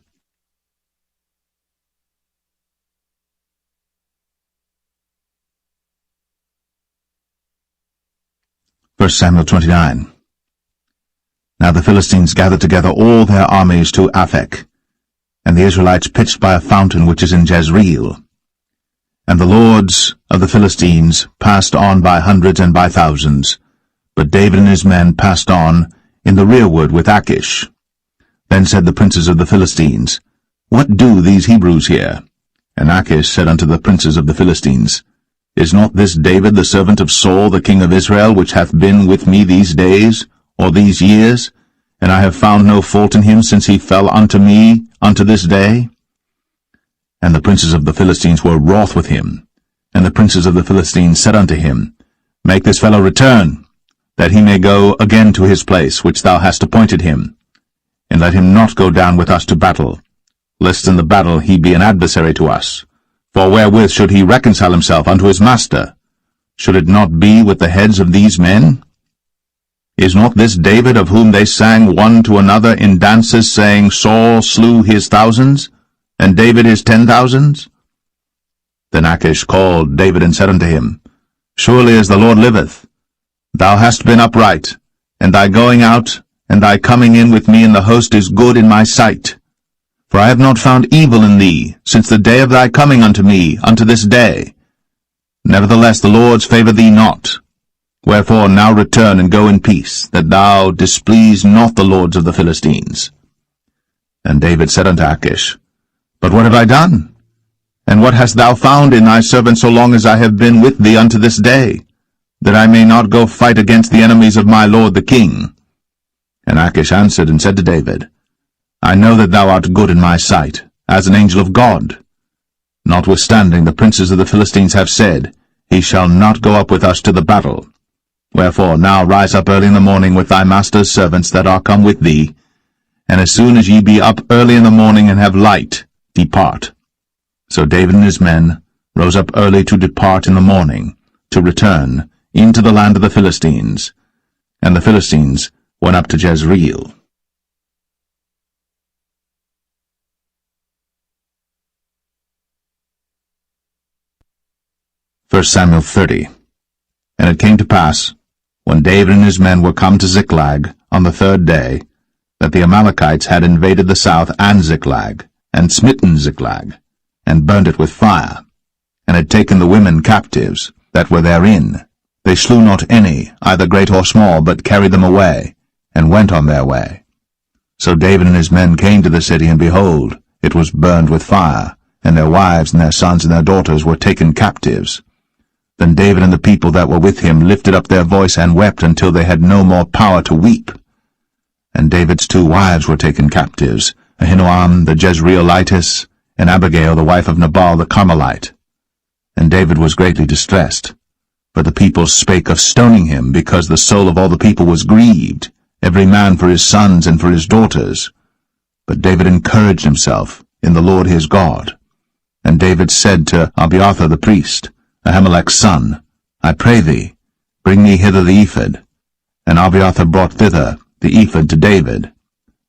1 Samuel 29. Now the Philistines gathered together all their armies to Aphek, and the Israelites pitched by a fountain which is in Jezreel. And the lords of the Philistines passed on by hundreds and by thousands, but David and his men passed on in the rearward with Achish. Then said the princes of the Philistines, What do these Hebrews here? And Achish said unto the princes of the Philistines, Is not this David the servant of Saul the king of Israel, which hath been with me these days, or these years? And I have found no fault in him since he fell unto me unto this day. And the princes of the Philistines were wroth with him. And the princes of the Philistines said unto him, Make this fellow return, that he may go again to his place, which thou hast appointed him. And let him not go down with us to battle, lest in the battle he be an adversary to us. For wherewith should he reconcile himself unto his master? Should it not be with the heads of these men? Is not this David, of whom they sang one to another in dances, saying, Saul slew his thousands, and David his 10,000s? Then Achish called David and said unto him, Surely as the Lord liveth, thou hast been upright, and thy going out and thy coming in with me in the host is good in my sight. For I have not found evil in thee since the day of thy coming unto me unto this day. Nevertheless the Lord's favour thee not. Wherefore now return and go in peace, that thou displease not the lords of the Philistines. And David said unto Achish, But what have I done? And what hast thou found in thy servant so long as I have been with thee unto this day, that I may not go fight against the enemies of my lord the king? And Achish answered and said to David, I know that thou art good in my sight, as an angel of God. Notwithstanding the princes of the Philistines have said, He shall not go up with us to the battle. Wherefore now rise up early in the morning with thy master's servants that are come with thee, and as soon as ye be up early in the morning and have light, depart. So David and his men rose up early to depart in the morning, to return into the land of the Philistines. And the Philistines went up to Jezreel. 1 Samuel 30. And it came to pass, when David and his men were come to Ziklag on the 3rd day, that the Amalekites had invaded the south and Ziklag, and smitten Ziklag, and burned it with fire, and had taken the women captives that were therein. They slew not any, either great or small, but carried them away, and went on their way. So David and his men came to the city, and behold, it was burned with fire, and their wives and their sons and their daughters were taken captives. Then David and the people that were with him lifted up their voice and wept until they had no more power to weep. And David's 2 wives were taken captives, Ahinoam the Jezreelitess, and Abigail the wife of Nabal the Carmelite. And David was greatly distressed. For the people spake of stoning him, because the soul of all the people was grieved, every man for his sons and for his daughters. But David encouraged himself in the Lord his God. And David said to Abiathar the priest, Ahimelech's son, I pray thee, bring me hither the ephod. And Abiathar brought thither the ephod to David.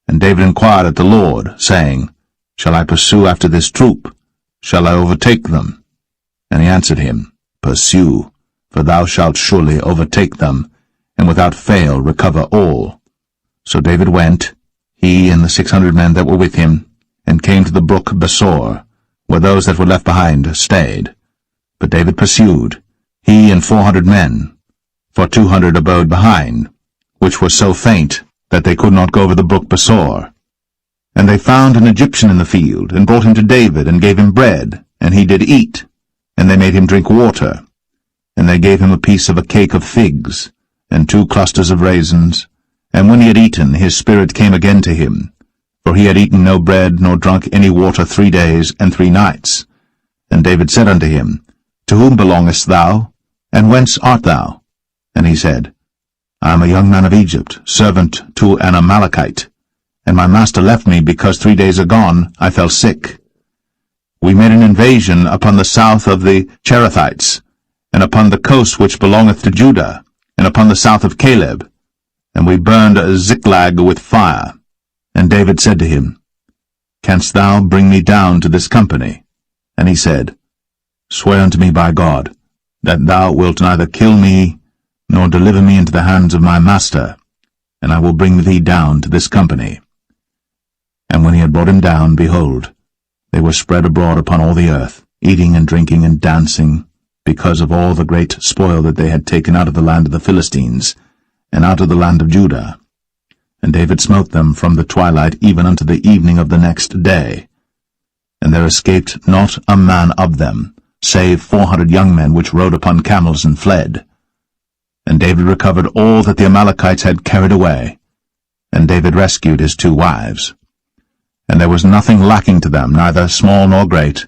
And David inquired at the Lord, saying, Shall I pursue after this troop? Shall I overtake them? And he answered him, Pursue, for thou shalt surely overtake them, and without fail recover all. So David went, he and the 600 men that were with him, and came to the brook Besor, where those that were left behind stayed. But David pursued, he and 400 men, for 200 abode behind, which were so faint that they could not go over the brook Besor. And they found an Egyptian in the field, and brought him to David, and gave him bread, and he did eat, and they made him drink water. And they gave him a piece of a cake of figs, and 2 clusters of raisins. And when he had eaten, his spirit came again to him, for he had eaten no bread, nor drunk any water 3 days and 3 nights. And David said unto him, To whom belongest thou, and whence art thou? And he said, I am a young man of Egypt, servant to an Amalekite, and my master left me, because 3 days agone I fell sick. We made an invasion upon the south of the Cherethites, and upon the coast which belongeth to Judah, and upon the south of Caleb, and we burned Ziklag with fire. And David said to him, Canst thou bring me down to this company? And he said, Swear unto me by God, that thou wilt neither kill me, nor deliver me into the hands of my master, and I will bring thee down to this company. And when he had brought him down, behold, they were spread abroad upon all the earth, eating and drinking and dancing, because of all the great spoil that they had taken out of the land of the Philistines, and out of the land of Judah. And David smote them from the twilight even unto the evening of the next day. And there escaped not a man of them, save 400 young men which rode upon camels and fled. And David recovered all that the Amalekites had carried away. And David rescued his 2 wives. And there was nothing lacking to them, neither small nor great,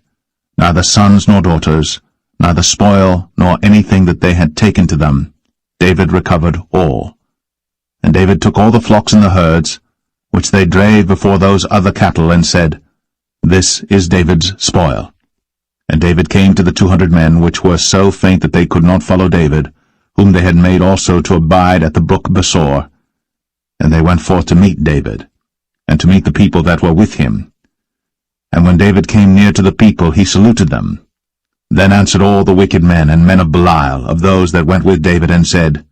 neither sons nor daughters, neither spoil nor anything that they had taken to them. David recovered all. And David took all the flocks and the herds, which they drave before those other cattle, and said, This is David's spoil. And David came to the 200 men, which were so faint that they could not follow David, whom they had made also to abide at the brook Besor. And they went forth to meet David, and to meet the people that were with him. And when David came near to the people, he saluted them. Then answered all the wicked men and men of Belial, of those that went with David, and said,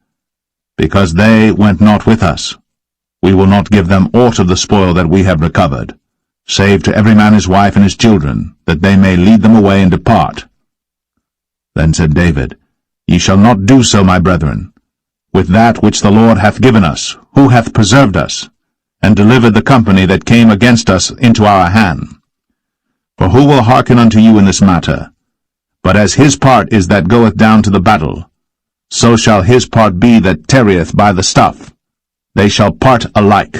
Because they went not with us, we will not give them aught of the spoil that we have recovered, save to every man his wife and his children, that they may lead them away and depart. Then said David, Ye shall not do so, my brethren, with that which the Lord hath given us, who hath preserved us, and delivered the company that came against us into our hand. For who will hearken unto you in this matter? But as his part is that goeth down to the battle, so shall his part be that tarrieth by the stuff. They shall part alike.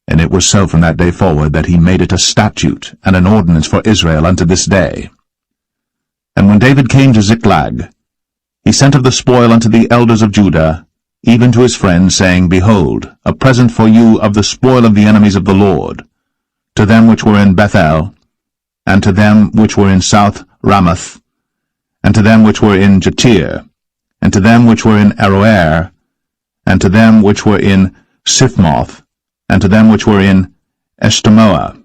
And it was so from that day forward that he made it a statute and an ordinance for Israel unto this day. And when David came to Ziklag, he sent of the spoil unto the elders of Judah, even to his friends, saying, Behold, a present for you of the spoil of the enemies of the Lord, to them which were in Bethel, and to them which were in South Ramoth, and to them which were in Jatir, and to them which were in Aroer, and to them which were in Siphmoth, and to them which were in Eshtemoa,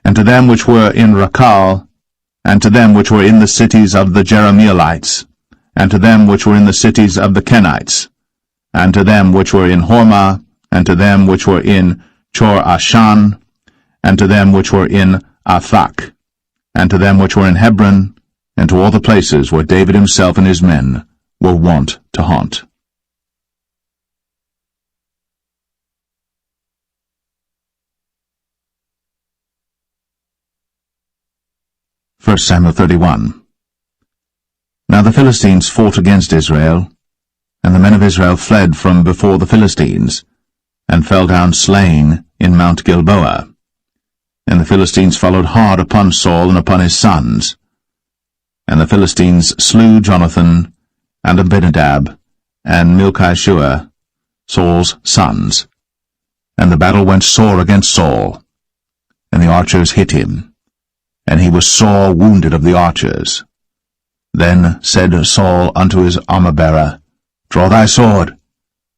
and to them which were in Rakal, and to them which were in the cities of the Jerahmeelites, and to them which were in the cities of the Kenites, and to them which were in Hormah, and to them which were in Chor-Ashan, and to them which were in Athak, and to them which were in Hebron, and to all the places where David himself and his men were wont to haunt. 1 Samuel 31. Now the Philistines fought against Israel, and the men of Israel fled from before the Philistines, and fell down slain in Mount Gilboa. And the Philistines followed hard upon Saul and upon his sons. And the Philistines slew Jonathan, and Abinadab, and Malchishua, Saul's sons. And the battle went sore against Saul, and the archers hit him, and he was sore wounded of the archers. Then said Saul unto his armor-bearer, Draw thy sword,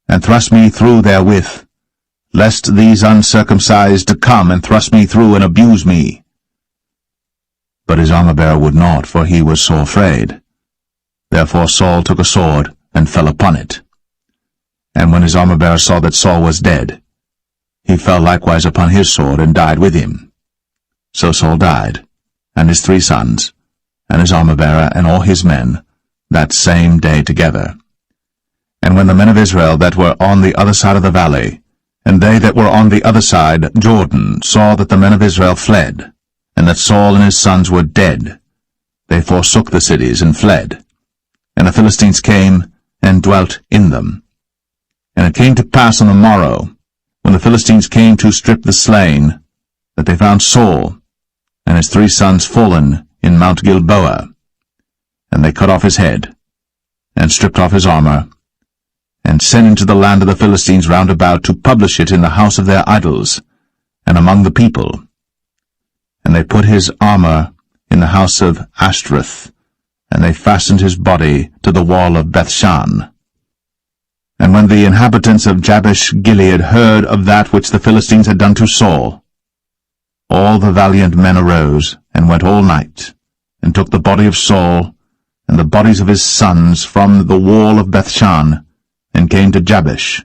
and thrust me through therewith, lest these uncircumcised come and thrust me through and abuse me. But his armor-bearer would not, for he was sore afraid. Therefore Saul took a sword, and fell upon it. And when his armor-bearer saw that Saul was dead, he fell likewise upon his sword, and died with him. So Saul died, and his 3 sons, and his armor-bearer, and all his men, that same day together. And when the men of Israel that were on the other side of the valley, and they that were on the other side, Jordan, saw that the men of Israel fled, and that Saul and his sons were dead, they forsook the cities and fled. And the Philistines came and dwelt in them. And it came to pass on the morrow, when the Philistines came to strip the slain, that they found Saul and his 3 sons fallen in Mount Gilboa. And they cut off his head, and stripped off his armor, and sent into the land of the Philistines round about to publish it in the house of their idols, and among the people. And they put his armor in the house of Ashtoreth, and they fastened his body to the wall of Bethshan. And when the inhabitants of Jabesh-Gilead heard of that which the Philistines had done to Saul, all the valiant men arose, and went all night, and took the body of Saul, and the bodies of his sons from the wall of Bethshan, and came to Jabesh,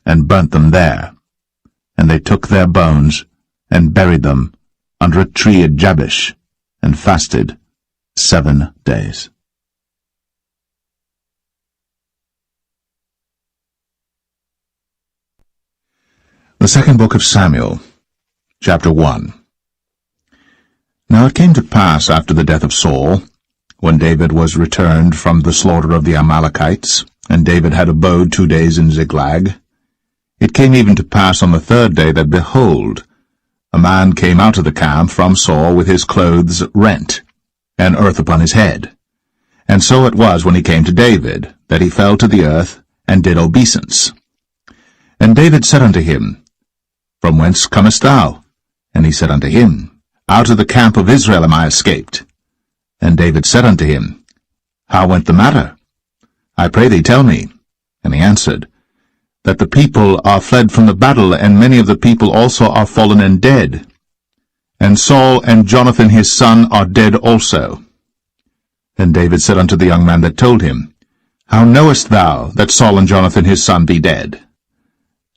and burnt them there. And they took their bones, and buried them under a tree at Jabesh, and fasted 7 days. The second book of Samuel, chapter 1. Now it came to pass after the death of Saul, when David was returned from the slaughter of the Amalekites, and David had abode 2 days in Ziklag, it came even to pass on the 3rd day that, behold, a man came out of the camp from Saul with his clothes rent, and earth upon his head. And so it was when he came to David, that he fell to the earth, and did obeisance. And David said unto him, From whence comest thou? And he said unto him, Out of the camp of Israel am I escaped. And David said unto him, How went the matter? I pray thee, tell me. And he answered, That the people are fled from the battle, and many of the people also are fallen and dead. And Saul and Jonathan his son are dead also. Then David said unto the young man that told him, How knowest thou that Saul and Jonathan his son be dead?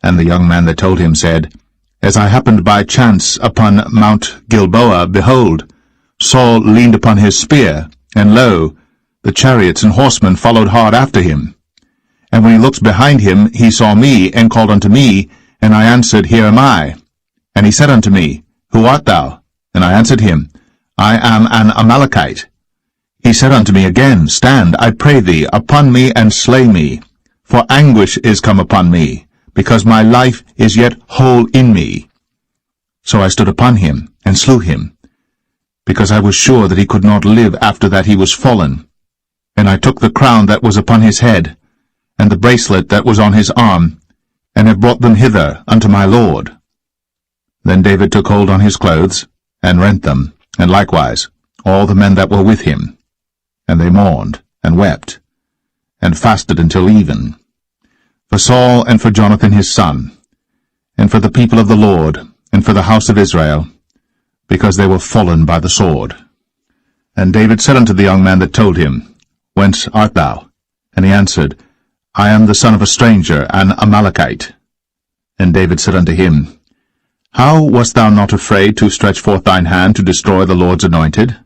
And the young man that told him said, As I happened by chance upon Mount Gilboa, behold, Saul leaned upon his spear, and lo, the chariots and horsemen followed hard after him. And when he looked behind him, he saw me, and called unto me, and I answered, Here am I. And he said unto me, Who art thou? And I answered him, I am an Amalekite. He said unto me again, Stand, I pray thee, upon me, and slay me, for anguish is come upon me, because my life is yet whole in me. So I stood upon him, and slew him, because I was sure that he could not live after that he was fallen. And I took the crown that was upon his head, and the bracelet that was on his arm, and have brought them hither unto my lord. Then David took hold on his clothes, and rent them, and likewise all the men that were with him. And they mourned, and wept, and fasted until even, for Saul and for Jonathan his son, and for the people of the Lord, and for the house of Israel, because they were fallen by the sword. And David said unto the young man that told him, Whence art thou? And he answered, I am the son of a stranger, an Amalekite. And David said unto him, How wast thou not afraid to stretch forth thine hand to destroy the Lord's anointed?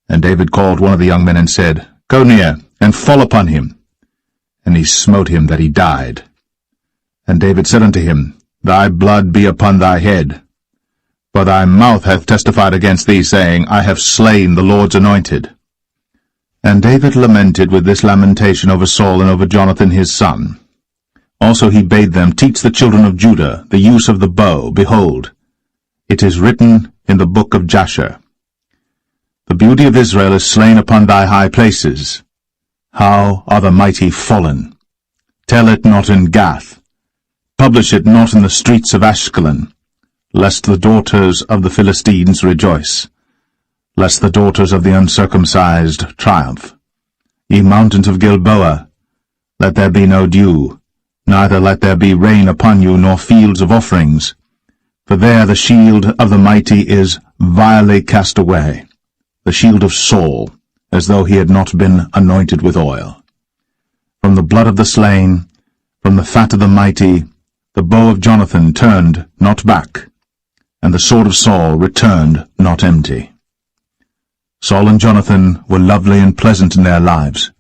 And David called one of the young men and said, Go near, and fall upon him. And he smote him that he died. And David said unto him, Thy blood be upon thy head. For thy mouth hath testified against thee, saying, I have slain the Lord's anointed. And David lamented with this lamentation over Saul and over Jonathan his son. Also he bade them teach the children of Judah the use of the bow. Behold, it is written in the book of Jasher, The beauty of Israel is slain upon thy high places. How are the mighty fallen? Tell it not in Gath. Publish it not in the streets of Ashkelon, lest the daughters of the Philistines rejoice, lest the daughters of the uncircumcised triumph. Ye mountains of Gilboa, let there be no dew, neither let there be rain upon you, nor fields of offerings. For there the shield of the mighty is vilely cast away, the shield of Saul, as though he had not been anointed with oil. From the blood of the slain, from the fat of the mighty, the bow of Jonathan turned not back, and the sword of Saul returned not empty. Saul and Jonathan were lovely and pleasant in their lives,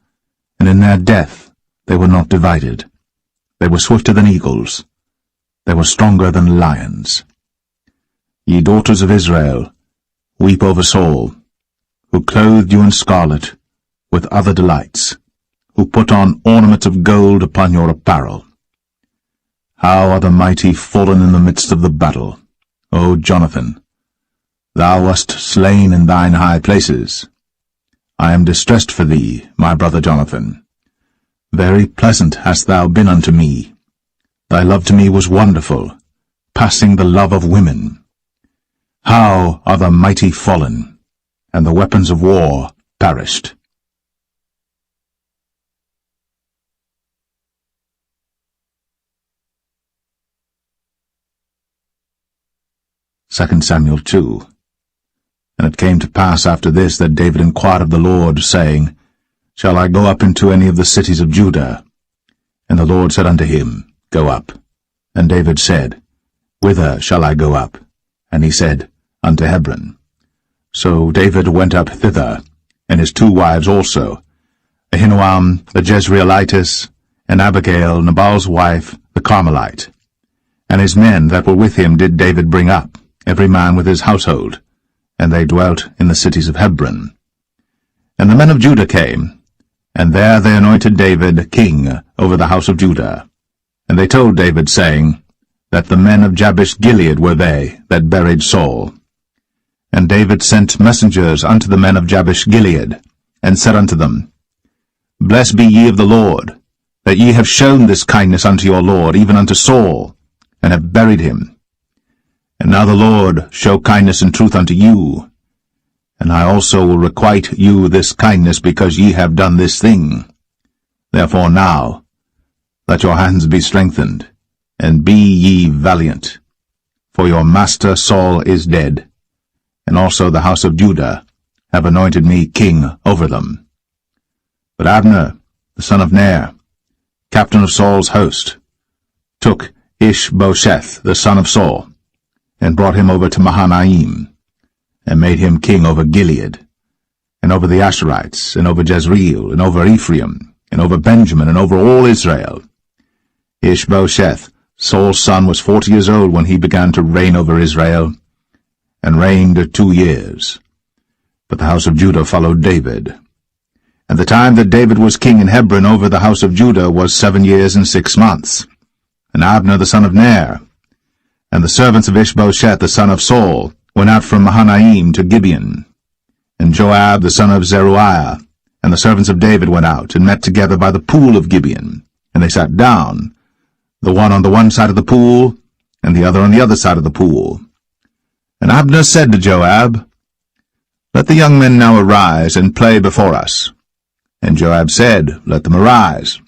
and in their death they were not divided. They were swifter than eagles. They were stronger than lions. Ye daughters of Israel, weep over Saul, who clothed you in scarlet with other delights, who put on ornaments of gold upon your apparel. How are the mighty fallen in the midst of the battle, O Jonathan! Thou wast slain in thine high places. I am distressed for thee, my brother Jonathan. Very pleasant hast thou been unto me. Thy love to me was wonderful, passing the love of women. How are the mighty fallen, and the weapons of war perished. 2 Samuel 2. And it came to pass after this that David inquired of the Lord, saying, Shall I go up into any of the cities of Judah? And the Lord said unto him, Go up. And David said, Whither shall I go up? And he said, Unto Hebron. So David went up thither, and his 2 wives also, Ahinoam the Jezreelitess, and Abigail Nabal's wife, the Carmelite. And his men that were with him did David bring up, every man with his household, and they dwelt in the cities of Hebron. And the men of Judah came, and there they anointed David king over the house of Judah. And they told David, saying, that the men of Jabesh-Gilead were they that buried Saul. And David sent messengers unto the men of Jabesh-Gilead, and said unto them, Blessed be ye of the Lord, that ye have shown this kindness unto your Lord, even unto Saul, and have buried him. And now the Lord show kindness and truth unto you, and I also will requite you this kindness, because ye have done this thing. Therefore now let your hands be strengthened, and be ye valiant. For your master Saul is dead, and also the house of Judah have anointed me king over them. But Abner, the son of Ner, captain of Saul's host, took Ishbosheth, the son of Saul, and brought him over to Mahanaim, and made him king over Gilead, and over the Asherites, and over Jezreel, and over Ephraim, and over Benjamin, and over all Israel. Ishbosheth, Saul's son, was 40 years old when he began to reign over Israel, and reigned 2 years. But the house of Judah followed David. And the time that David was king in Hebron over the house of Judah was 7 years and 6 months. And Abner the son of Ner, and the servants of Ishbosheth the son of Saul, went out from Mahanaim to Gibeon. And Joab the son of Zeruiah, and the servants of David went out, and met together by the pool of Gibeon. And they sat down, the one on the one side of the pool, and the other on the other side of the pool. And Abner said to Joab, Let the young men now arise, and play before us. And Joab said, Let them arise.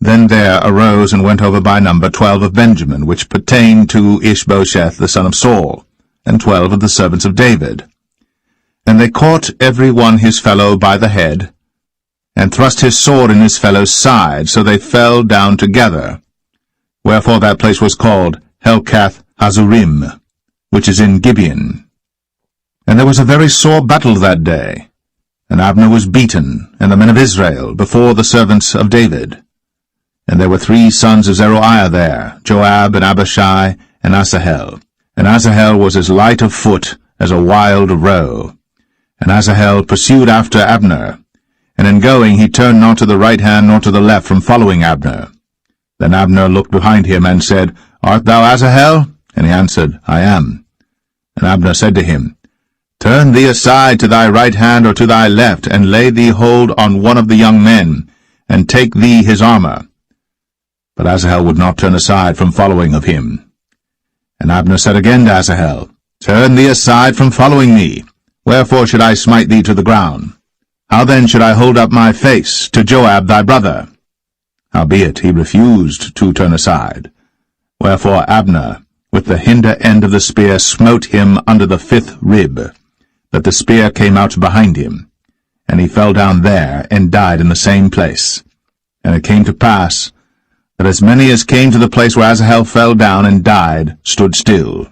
Then there arose and went over by number 12 of Benjamin, which pertained to Ishbosheth the son of Saul, and 12 of the servants of David. And they caught every one his fellow by the head, and thrust his sword in his fellow's side, so they fell down together. Wherefore that place was called Helkath Hazurim, which is in Gibeon. And there was a very sore battle that day. And Abner was beaten, and the men of Israel, before the servants of David. And there were 3 sons of Zeruiah there, Joab, and Abishai, and Asahel. And Asahel was as light of foot as a wild roe. And Asahel pursued after Abner, and in going he turned not to the right hand nor to the left from following Abner. Then Abner looked behind him, and said, Art thou Asahel? And he answered, I am. And Abner said to him, Turn thee aside to thy right hand or to thy left, and lay thee hold on one of the young men, and take thee his armor. But Asahel would not turn aside from following of him. And Abner said again to Asahel, Turn thee aside from following me. Wherefore should I smite thee to the ground? How then should I hold up my face to Joab thy brother? Howbeit he refused to turn aside. Wherefore Abner, with the hinder end of the spear, smote him under the 5th rib, that the spear came out behind him, and he fell down there, and died in the same place. And it came to pass, that as many as came to the place where Asahel fell down and died stood still.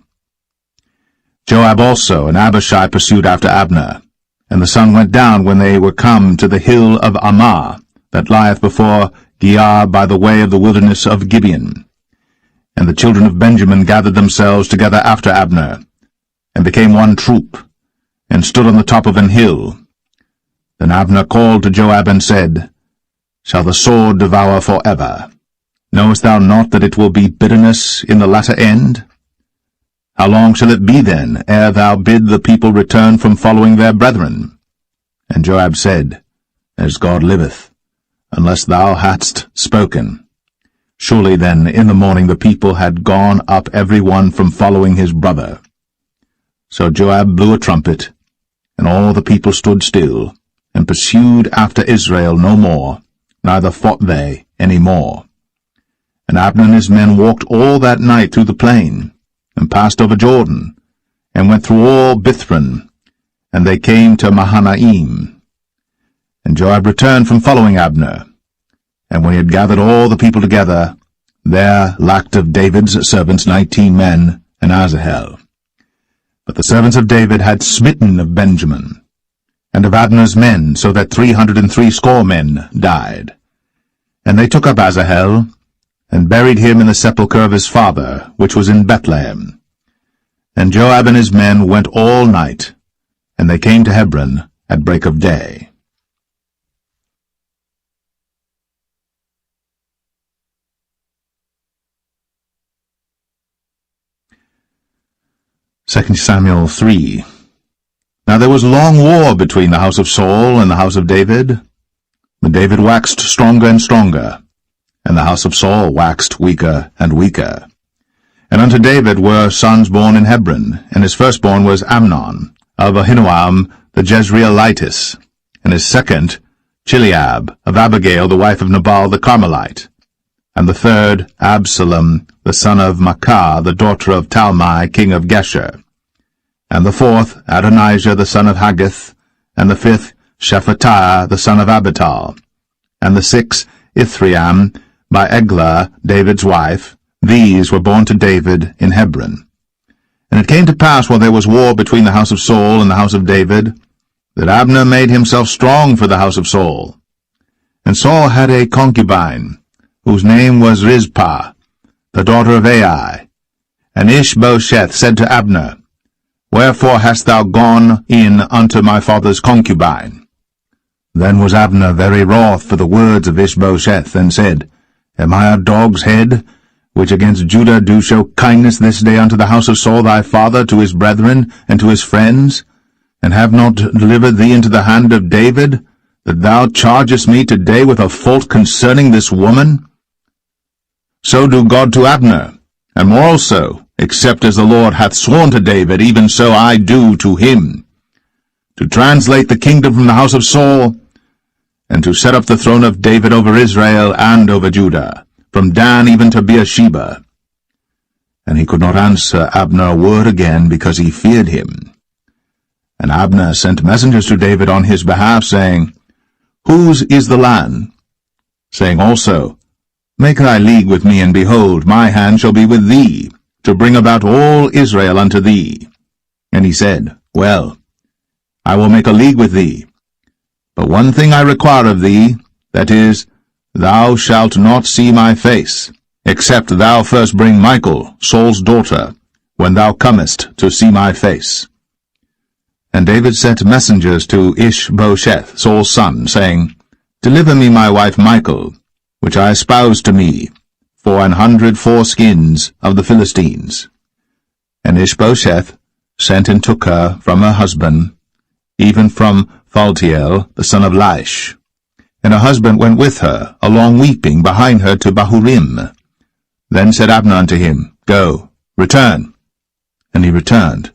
Joab also and Abishai pursued after Abner, and the sun went down when they were come to the hill of Ammah, that lieth before Giah by the way of the wilderness of Gibeon. And the children of Benjamin gathered themselves together after Abner, and became one troop, and stood on the top of an hill. Then Abner called to Joab and said, Shall the sword devour forever? Knowest thou not that it will be bitterness in the latter end? How long shall it be then, ere thou bid the people return from following their brethren? And Joab said, As God liveth, unless thou hadst spoken. Surely then in the morning the people had gone up every one from following his brother. So Joab blew a trumpet, and all the people stood still, and pursued after Israel no more, neither fought they any more. And Abner and his men walked all that night through the plain, and passed over Jordan, and went through all Bithron, and they came to Mahanaim. And Joab returned from following Abner. And when he had gathered all the people together, there lacked of David's servants 19 men, and Asahel. But the servants of David had smitten of Benjamin, and of Abner's men, so that 360 men died. And they took up Asahel, and buried him in the sepulchre of his father, which was in Bethlehem. And Joab and his men went all night, and they came to Hebron at break of day. 2 Samuel 3. Now there was long war between the house of Saul and the house of David. But David waxed stronger and stronger, and the house of Saul waxed weaker and weaker. And unto David were sons born in Hebron, and his firstborn was Amnon, of Ahinoam the Jezreelitess, and his second Chileab, of Abigail the wife of Nabal the Carmelite, and the third Absalom the son of Maacah the daughter of Talmai king of Geshur, and the fourth Adonijah the son of Haggith, and the fifth Shephatiah the son of Abital, and the sixth Ithream by Eglah David's wife. These were born to David in Hebron. And it came to pass, while there was war between the house of Saul and the house of David, that Abner made himself strong for the house of Saul. And Saul had a concubine, whose name was Rizpah, the daughter of Ai. And Ishbosheth said to Abner, Wherefore hast thou gone in unto my father's concubine? Then was Abner very wroth for the words of Ishbosheth, and said, Am I a dog's head, which against Judah do show kindness this day unto the house of Saul thy father, to his brethren, and to his friends, and have not delivered thee into the hand of David, that thou chargest me today with a fault concerning this woman? So do God to Abner, and more also, except as the Lord hath sworn to David, even so I do to him, to translate the kingdom from the house of Saul, and to set up the throne of David over Israel and over Judah, from Dan even to Beersheba. And he could not answer Abner a word again, because he feared him. And Abner sent messengers to David on his behalf, saying, Whose is the land? Saying also, Make thy league with me, and behold, my hand shall be with thee, to bring about all Israel unto thee. And he said, Well, I will make a league with thee. But one thing I require of thee, that is, thou shalt not see my face, except thou first bring Michal, Saul's daughter, when thou comest to see my face. And David sent messengers to Ishbosheth, Saul's son, saying, Deliver me my wife Michal, which I espoused to me, for 100 foreskins of the Philistines. And Ishbosheth sent and took her from her husband, even from Phaltiel, the son of Laish. And her husband went with her, along weeping, behind her to Bahurim. Then said Abner unto him, Go, return. And he returned.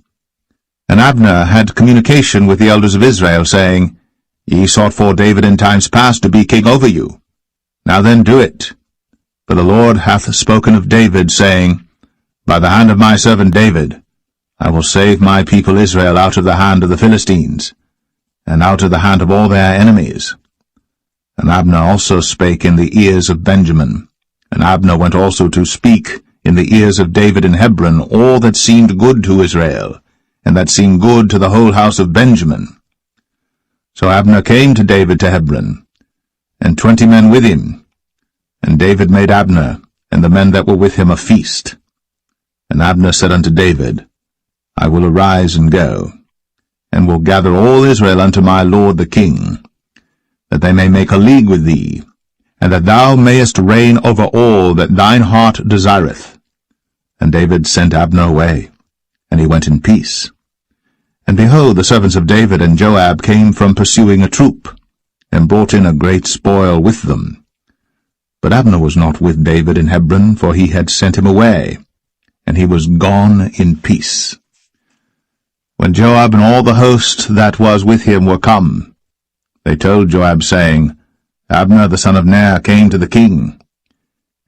And Abner had communication with the elders of Israel, saying, Ye sought for David in times past to be king over you. Now then do it. For the Lord hath spoken of David, saying, By the hand of my servant David, I will save my people Israel out of the hand of the Philistines, and out of the hand of all their enemies. And Abner also spake in the ears of Benjamin. And Abner went also to speak in the ears of David in Hebron all that seemed good to Israel, and that seemed good to the whole house of Benjamin. So Abner came to David to Hebron, and 20 men with him. And David made Abner and the men that were with him a feast. And Abner said unto David, I will arise and go, and will gather all Israel unto my lord the king, that they may make a league with thee, and that thou mayest reign over all that thine heart desireth. And David sent Abner away, and he went in peace. And behold, the servants of David and Joab came from pursuing a troop, and brought in a great spoil with them. But Abner was not with David in Hebron, for he had sent him away, and he was gone in peace. When Joab and all the host that was with him were come, they told Joab, saying, Abner the son of Ner came to the king,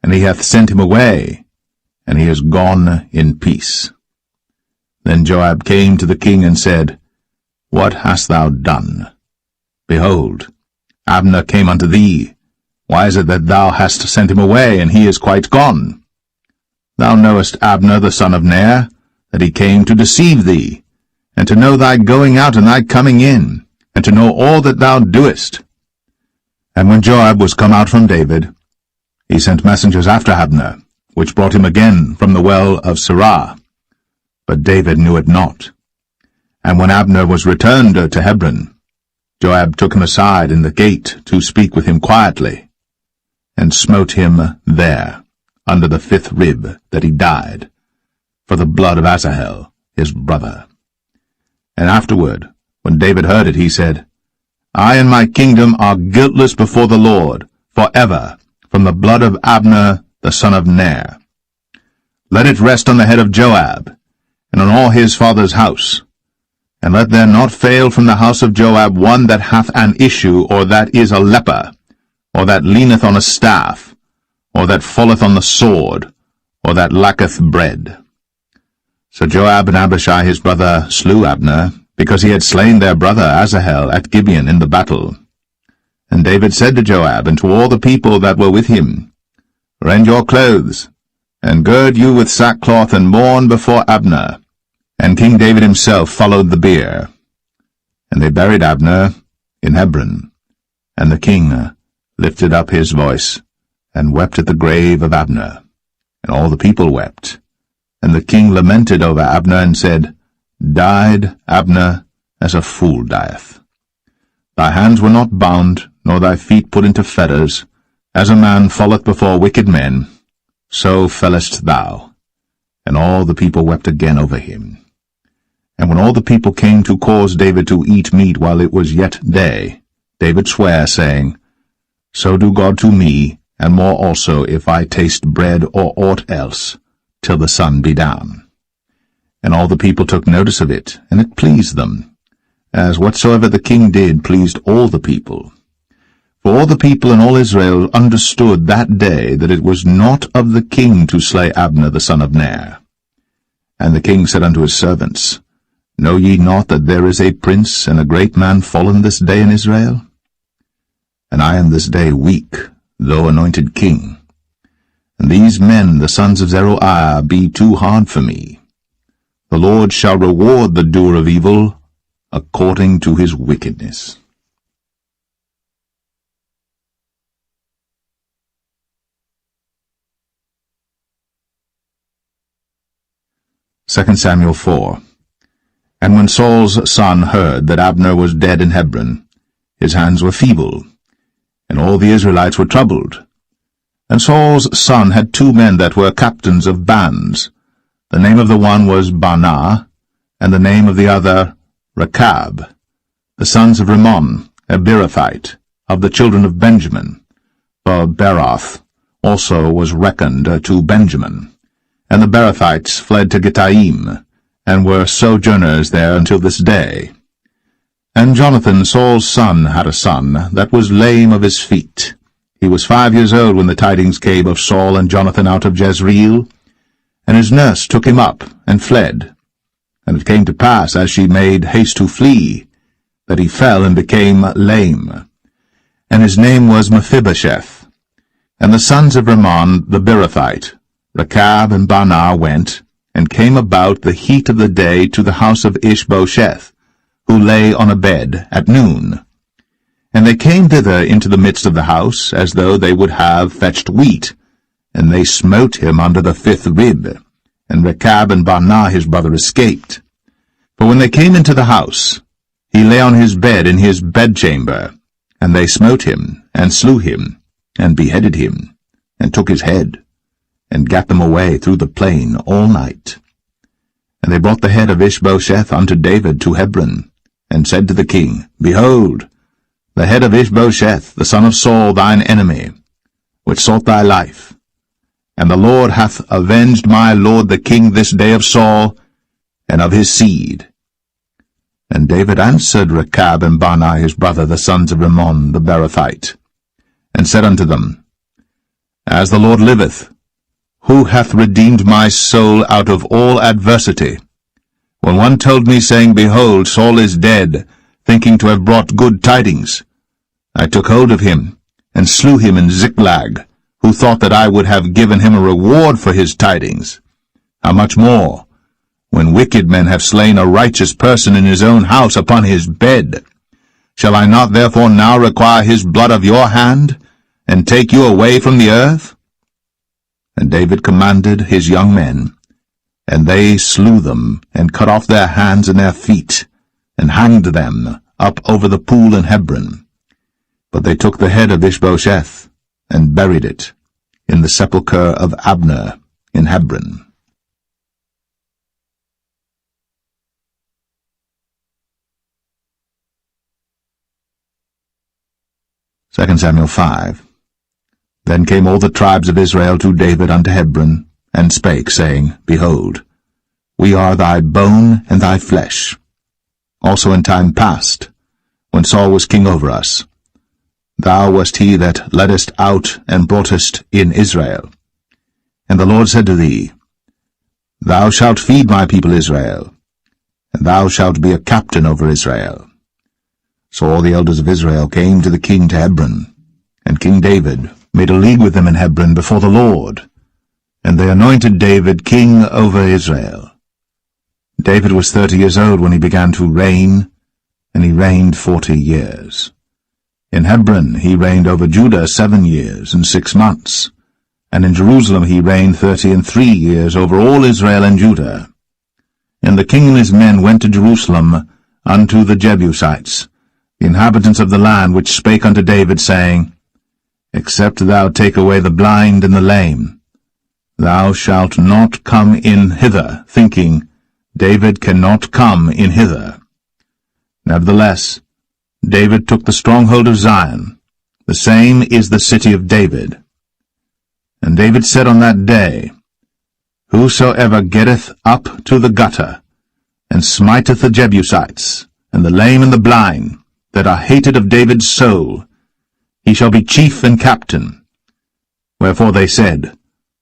and he hath sent him away, and he is gone in peace. Then Joab came to the king and said, What hast thou done? Behold, Abner came unto thee. Why is it that thou hast sent him away, and he is quite gone? Thou knowest Abner the son of Ner, that he came to deceive thee, and to know thy going out and thy coming in, and to know all that thou doest. And when Joab was come out from David, he sent messengers after Abner, which brought him again from the well of Sirah. But David knew it not. And when Abner was returned to Hebron, Joab took him aside in the gate to speak with him quietly, and smote him there, under the 5th rib, that he died, for the blood of Asahel, his brother. And afterward, when David heard it, he said, I and my kingdom are guiltless before the Lord, for ever, from the blood of Abner the son of Ner. Let it rest on the head of Joab, and on all his father's house, and let there not fail from the house of Joab one that hath an issue, or that is a leper, or that leaneth on a staff, or that falleth on the sword, or that lacketh bread. So Joab and Abishai his brother slew Abner, because he had slain their brother Asahel at Gibeon in the battle. And David said to Joab and to all the people that were with him, Rend your clothes, and gird you with sackcloth, and mourn before Abner. And King David himself followed the bier. And they buried Abner in Hebron. And the king lifted up his voice, and wept at the grave of Abner. And all the people wept. And the king lamented over Abner, and said, Died Abner as a fool dieth. Thy hands were not bound, nor thy feet put into fetters. As a man falleth before wicked men, so fellest thou. And all the people wept again over him. And when all the people came to cause David to eat meat while it was yet day, David sware, saying, So do God to me, and more also, if I taste bread or aught else, till the sun be down. And all the people took notice of it, and it pleased them, as whatsoever the king did pleased all the people. For all the people and all Israel understood that day that it was not of the king to slay Abner the son of Ner. And the king said unto his servants, Know ye not that there is a prince and a great man fallen this day in Israel? And I am this day weak, though anointed king. And these men, the sons of Zeruiah, be too hard for me. The Lord shall reward the doer of evil according to his wickedness. Second Samuel 4. And when Saul's son heard that Abner was dead in Hebron, his hands were feeble, and all the Israelites were troubled. And Saul's son had 2 men that were captains of bands. The name of the one was Baanah, and the name of the other Rechab, the sons of Rimmon, a Beerothite, of the children of Benjamin. For Beeroth also was reckoned to Benjamin. And the Beerothites fled to Gittaim, and were sojourners there until this day. And Jonathan, Saul's son, had a son that was lame of his feet. He was 5 years old when the tidings came of Saul and Jonathan out of Jezreel. And his nurse took him up, and fled. And it came to pass, as she made haste to flee, that he fell and became lame. And his name was Mephibosheth. And the sons of Rimmon the Beerothite, Rechab and Baanah, went, and came about the heat of the day to the house of Ishbosheth, who lay on a bed at noon. And they came thither into the midst of the house, as though they would have fetched wheat, and they smote him under the 5th rib, and Rechab and Baanah his brother escaped. For when they came into the house, he lay on his bed in his bedchamber, and they smote him, and slew him, and beheaded him, and took his head, and gat them away through the plain all night. And they brought the head of Ishbosheth unto David to Hebron, and said to the king, Behold, the head of Ishbosheth, the son of Saul, thine enemy, which sought thy life. And the Lord hath avenged my lord the king this day of Saul, and of his seed. And David answered Rechab and Baanah his brother, the sons of Rimmon the Beerothite, and said unto them, As the Lord liveth, who hath redeemed my soul out of all adversity? When one told me, saying, Behold, Saul is dead, thinking to have brought good tidings, I took hold of him, and slew him in Ziklag, who thought that I would have given him a reward for his tidings. How much more, when wicked men have slain a righteous person in his own house upon his bed? Shall I not therefore now require his blood of your hand, and take you away from the earth? And David commanded his young men, and they slew them, and cut off their hands and their feet, and hanged them up over the pool in Hebron. But they took the head of Ishbosheth, and buried it in the sepulchre of Abner in Hebron. 2 Samuel 5. Then came all the tribes of Israel to David unto Hebron, and spake, saying, Behold, we are thy bone and thy flesh. Also in time past, when Saul was king over us, thou wast he that leddest out and broughtest in Israel. And the Lord said to thee, Thou shalt feed my people Israel, and thou shalt be a captain over Israel. So all the elders of Israel came to the king to Hebron, and King David made a league with them in Hebron before the Lord, and they anointed David king over Israel. David was 30 years old when he began to reign, and he reigned 40 years. In Hebron he reigned over Judah 7 years and 6 months, and in Jerusalem he reigned 33 years over all Israel and Judah. And the king and his men went to Jerusalem unto the Jebusites, the inhabitants of the land, which spake unto David, saying, Except thou take away the blind and the lame, thou shalt not come in hither, thinking, David cannot come in hither. Nevertheless, David took the stronghold of Zion, the same is the city of David. And David said on that day, Whosoever getteth up to the gutter, and smiteth the Jebusites, and the lame and the blind, that are hated of David's soul, he shall be chief and captain. Wherefore they said,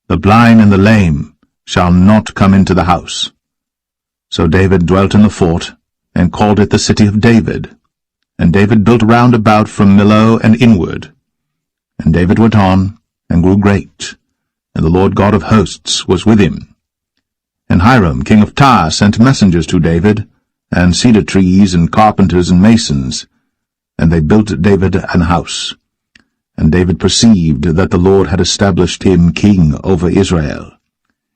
The blind and the lame shall not come into the house. So David dwelt in the fort, and called it the city of David. And David built round about from Millo and inward. And David went on, and grew great, and the Lord God of hosts was with him. And Hiram king of Tyre sent messengers to David, and cedar trees, and carpenters, and masons, and they built David an house. And David perceived that the Lord had established him king over Israel,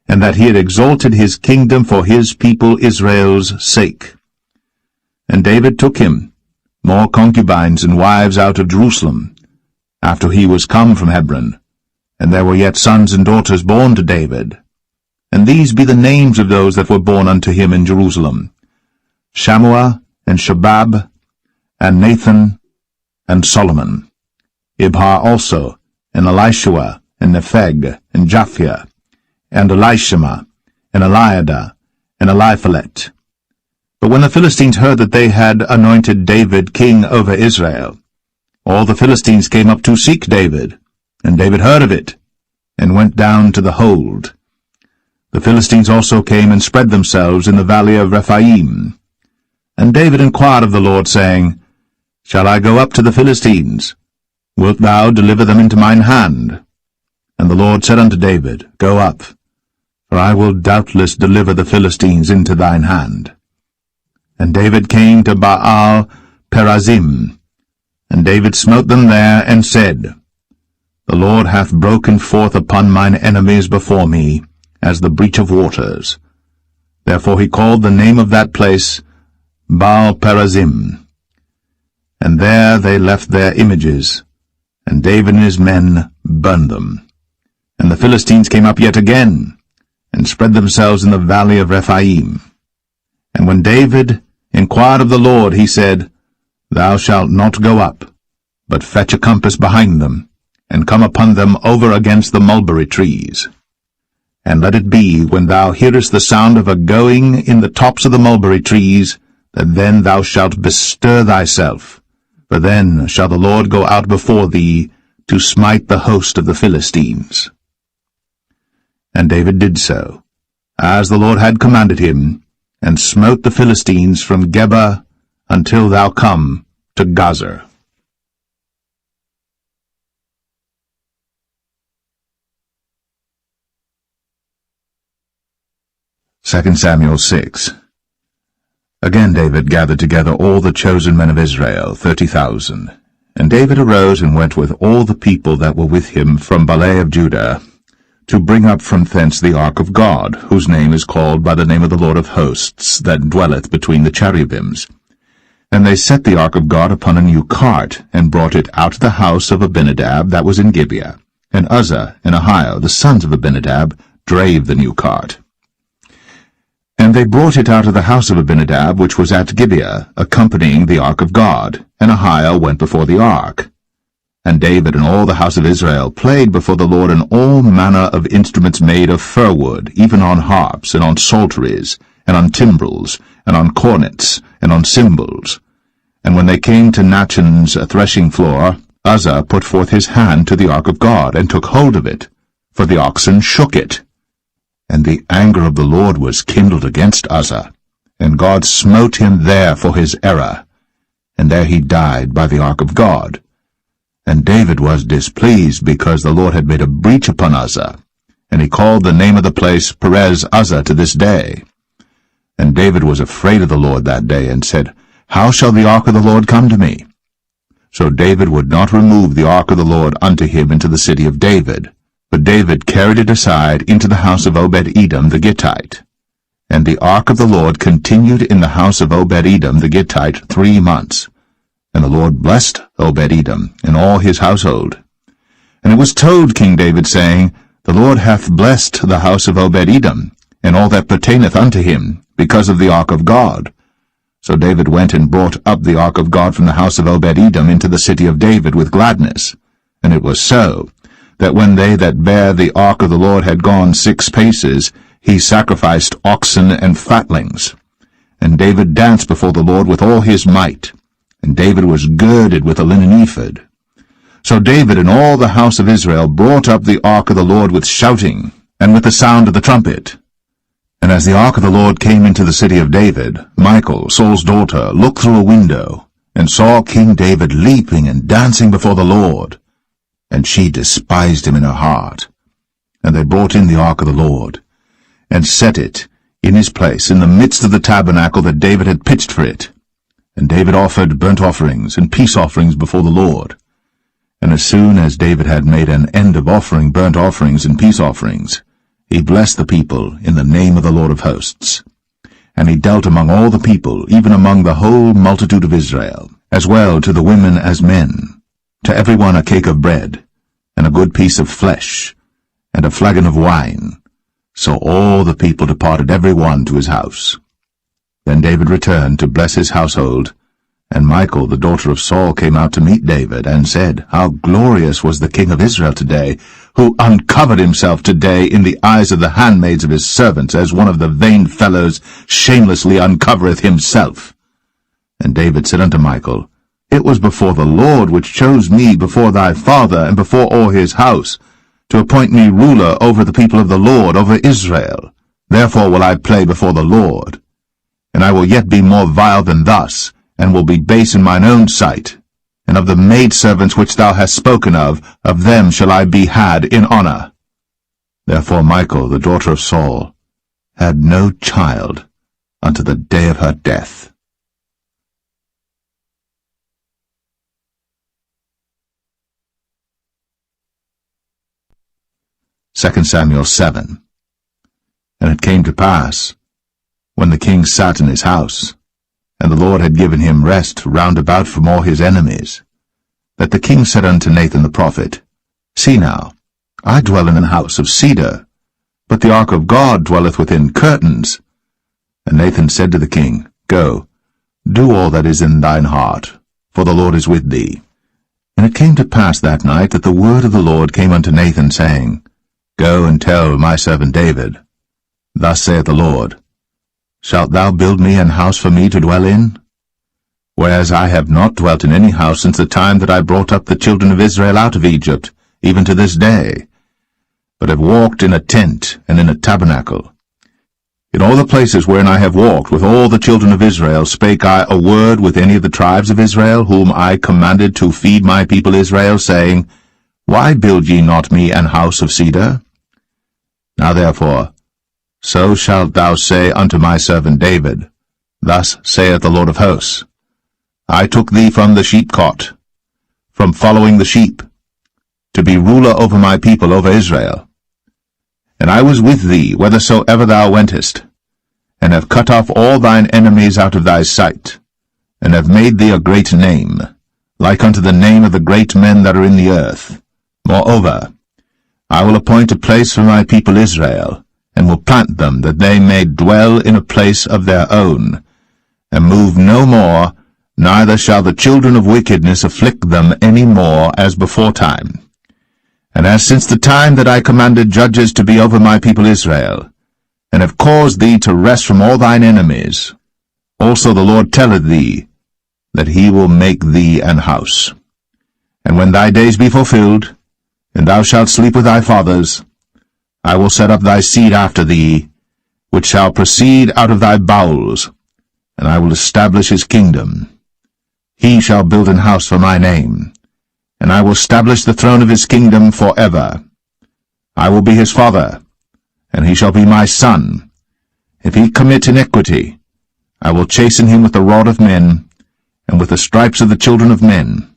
and that he had exalted his kingdom for his people Israel's sake. And David took him more concubines and wives out of Jerusalem, after he was come from Hebron, and there were yet sons and daughters born to David. And these be the names of those that were born unto him in Jerusalem, Shammua, and Shobab, and Nathan, and Solomon, Ibhar also, and Elishua, and Nepheg, and Japhia, and Elishama, and Eliada, and Eliphalet. But when the Philistines heard that they had anointed David king over Israel, all the Philistines came up to seek David, and David heard of it, and went down to the hold. The Philistines also came and spread themselves in the valley of Rephaim. And David inquired of the Lord, saying, Shall I go up to the Philistines? Wilt thou deliver them into mine hand? And the Lord said unto David, Go up, for I will doubtless deliver the Philistines into thine hand. And David came to Baal Perazim, and David smote them there, and said, The Lord hath broken forth upon mine enemies before me, as the breach of waters. Therefore he called the name of that place Baal Perazim. And there they left their images, and David and his men burned them. And the Philistines came up yet again, and spread themselves in the valley of Rephaim. And when David inquired of the Lord, he said, Thou shalt not go up, but fetch a compass behind them, and come upon them over against the mulberry trees. And let it be, when thou hearest the sound of a going in the tops of the mulberry trees, that then thou shalt bestir thyself, for then shall the Lord go out before thee to smite the host of the Philistines. And David did so, as the Lord had commanded him, and smote the Philistines from Geba until thou come to Gazer. 2 Samuel 6. Again David gathered together all the chosen men of Israel, 30,000. And David arose and went with all the people that were with him from Paulett of Judah, to bring up from thence the ark of God, whose name is called by the name of the Lord of hosts, that dwelleth between the cherubims. And they set the ark of God upon a new cart, and brought it out of the house of Abinadab that was in Gibeah. And Uzzah and Ahio, the sons of Abinadab, drave the new cart. And they brought it out of the house of Abinadab, which was at Gibeah, accompanying the ark of God, and Ahio went before the ark. And David and all the house of Israel played before the Lord on all manner of instruments made of fir wood, even on harps, and on psalteries, and on timbrels, and on cornets, and on cymbals. And when they came to Nachon's threshing floor, Uzzah put forth his hand to the ark of God, and took hold of it, for the oxen shook it. And the anger of the Lord was kindled against Uzzah, and God smote him there for his error, and there he died by the ark of God. And David was displeased, because the Lord had made a breach upon Uzzah, and he called the name of the place Perez Uzzah to this day. And David was afraid of the Lord that day, and said, How shall the ark of the Lord come to me? So David would not remove the ark of the Lord unto him into the city of David, but David carried it aside into the house of Obed-Edom the Gittite. And the ark of the Lord continued in the house of Obed-Edom the Gittite 3 months. And the Lord blessed Obed-Edom and all his household. And it was told King David, saying, The Lord hath blessed the house of Obed-Edom, and all that pertaineth unto him, because of the ark of God. So David went and brought up the ark of God from the house of Obed-Edom into the city of David with gladness. And it was so, that when they that bare the ark of the Lord had gone 6 paces, he sacrificed oxen and fatlings. And David danced before the Lord with all his might. And David was girded with a linen ephod. So David and all the house of Israel brought up the ark of the Lord with shouting, and with the sound of the trumpet. And as the ark of the Lord came into the city of David, Michal, Saul's daughter, looked through a window, and saw King David leaping and dancing before the Lord. And she despised him in her heart. And they brought in the ark of the Lord, and set it in his place in the midst of the tabernacle that David had pitched for it. And David offered burnt offerings and peace offerings before the Lord. And as soon as David had made an end of offering burnt offerings and peace offerings, he blessed the people in the name of the Lord of hosts. And he dealt among all the people, even among the whole multitude of Israel, as well to the women as men, to every one a cake of bread, and a good piece of flesh, and a flagon of wine. So all the people departed every one to his house. Then David returned to bless his household, and Michal, the daughter of Saul, came out to meet David, and said, How glorious was the king of Israel today, who uncovered himself today in the eyes of the handmaids of his servants, as one of the vain fellows shamelessly uncovereth himself. And David said unto Michal, It was before the Lord which chose me before thy father, and before all his house, to appoint me ruler over the people of the Lord, over Israel. Therefore will I play before the Lord. And I will yet be more vile than thus, and will be base in mine own sight. And of the maidservants which thou hast spoken of them shall I be had in honor. Therefore Michal, the daughter of Saul, had no child unto the day of her death. Second Samuel 7. And it came to pass, when the king sat in his house, and the Lord had given him rest round about from all his enemies, that the king said unto Nathan the prophet, See now, I dwell in an house of cedar, but the ark of God dwelleth within curtains. And Nathan said to the king, Go, do all that is in thine heart, for the Lord is with thee. And it came to pass that night that the word of the Lord came unto Nathan, saying, Go and tell my servant David, Thus saith the Lord, Shalt thou build me an house for me to dwell in? Whereas I have not dwelt in any house since the time that I brought up the children of Israel out of Egypt, even to this day, but have walked in a tent and in a tabernacle. In all the places wherein I have walked with all the children of Israel spake I a word with any of the tribes of Israel, whom I commanded to feed my people Israel, saying, Why build ye not me an house of cedar? Now therefore, So shalt thou say unto my servant David, Thus saith the Lord of hosts, I took thee from the sheepcot, from following the sheep, to be ruler over my people, over Israel. And I was with thee whithersoever thou wentest, and have cut off all thine enemies out of thy sight, and have made thee a great name, like unto the name of the great men that are in the earth. Moreover, I will appoint a place for my people Israel, and will plant them, that they may dwell in a place of their own, and move no more, neither shall the children of wickedness afflict them any more as beforetime. And as since the time that I commanded judges to be over my people Israel, and have caused thee to rest from all thine enemies, also the Lord telleth thee, that he will make thee an house. And when thy days be fulfilled, and thou shalt sleep with thy fathers, I will set up thy seed after thee, which shall proceed out of thy bowels, and I will establish his kingdom. He shall build an house for my name, and I will establish the throne of his kingdom forever. I will be his father, and he shall be my son. If he commit iniquity, I will chasten him with the rod of men, and with the stripes of the children of men.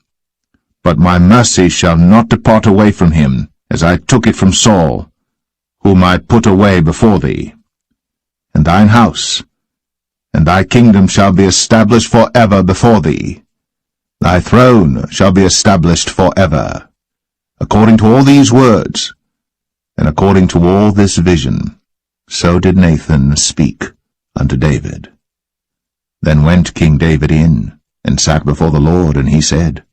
But my mercy shall not depart away from him, as I took it from Saul, whom I put away before thee. And thine house, and thy kingdom shall be established forever before thee. Thy throne shall be established forever. According to all these words, and according to all this vision, so did Nathan speak unto David. Then went King David in, and sat before the Lord, and he said,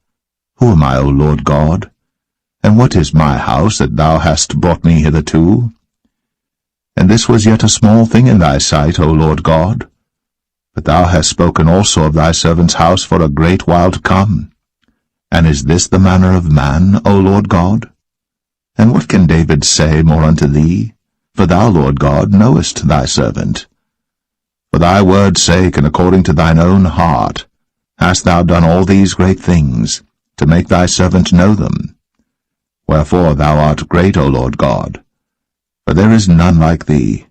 Who am I, O Lord God? And what is my house that thou hast brought me hitherto? And this was yet a small thing in thy sight, O Lord God. But thou hast spoken also of thy servant's house for a great while to come. And is this the manner of man, O Lord God? And what can David say more unto thee? For thou, Lord God, knowest thy servant. For thy word's sake, and according to thine own heart, hast thou done all these great things, to make thy servant know them. Wherefore thou art great, O Lord God. For there is none like thee,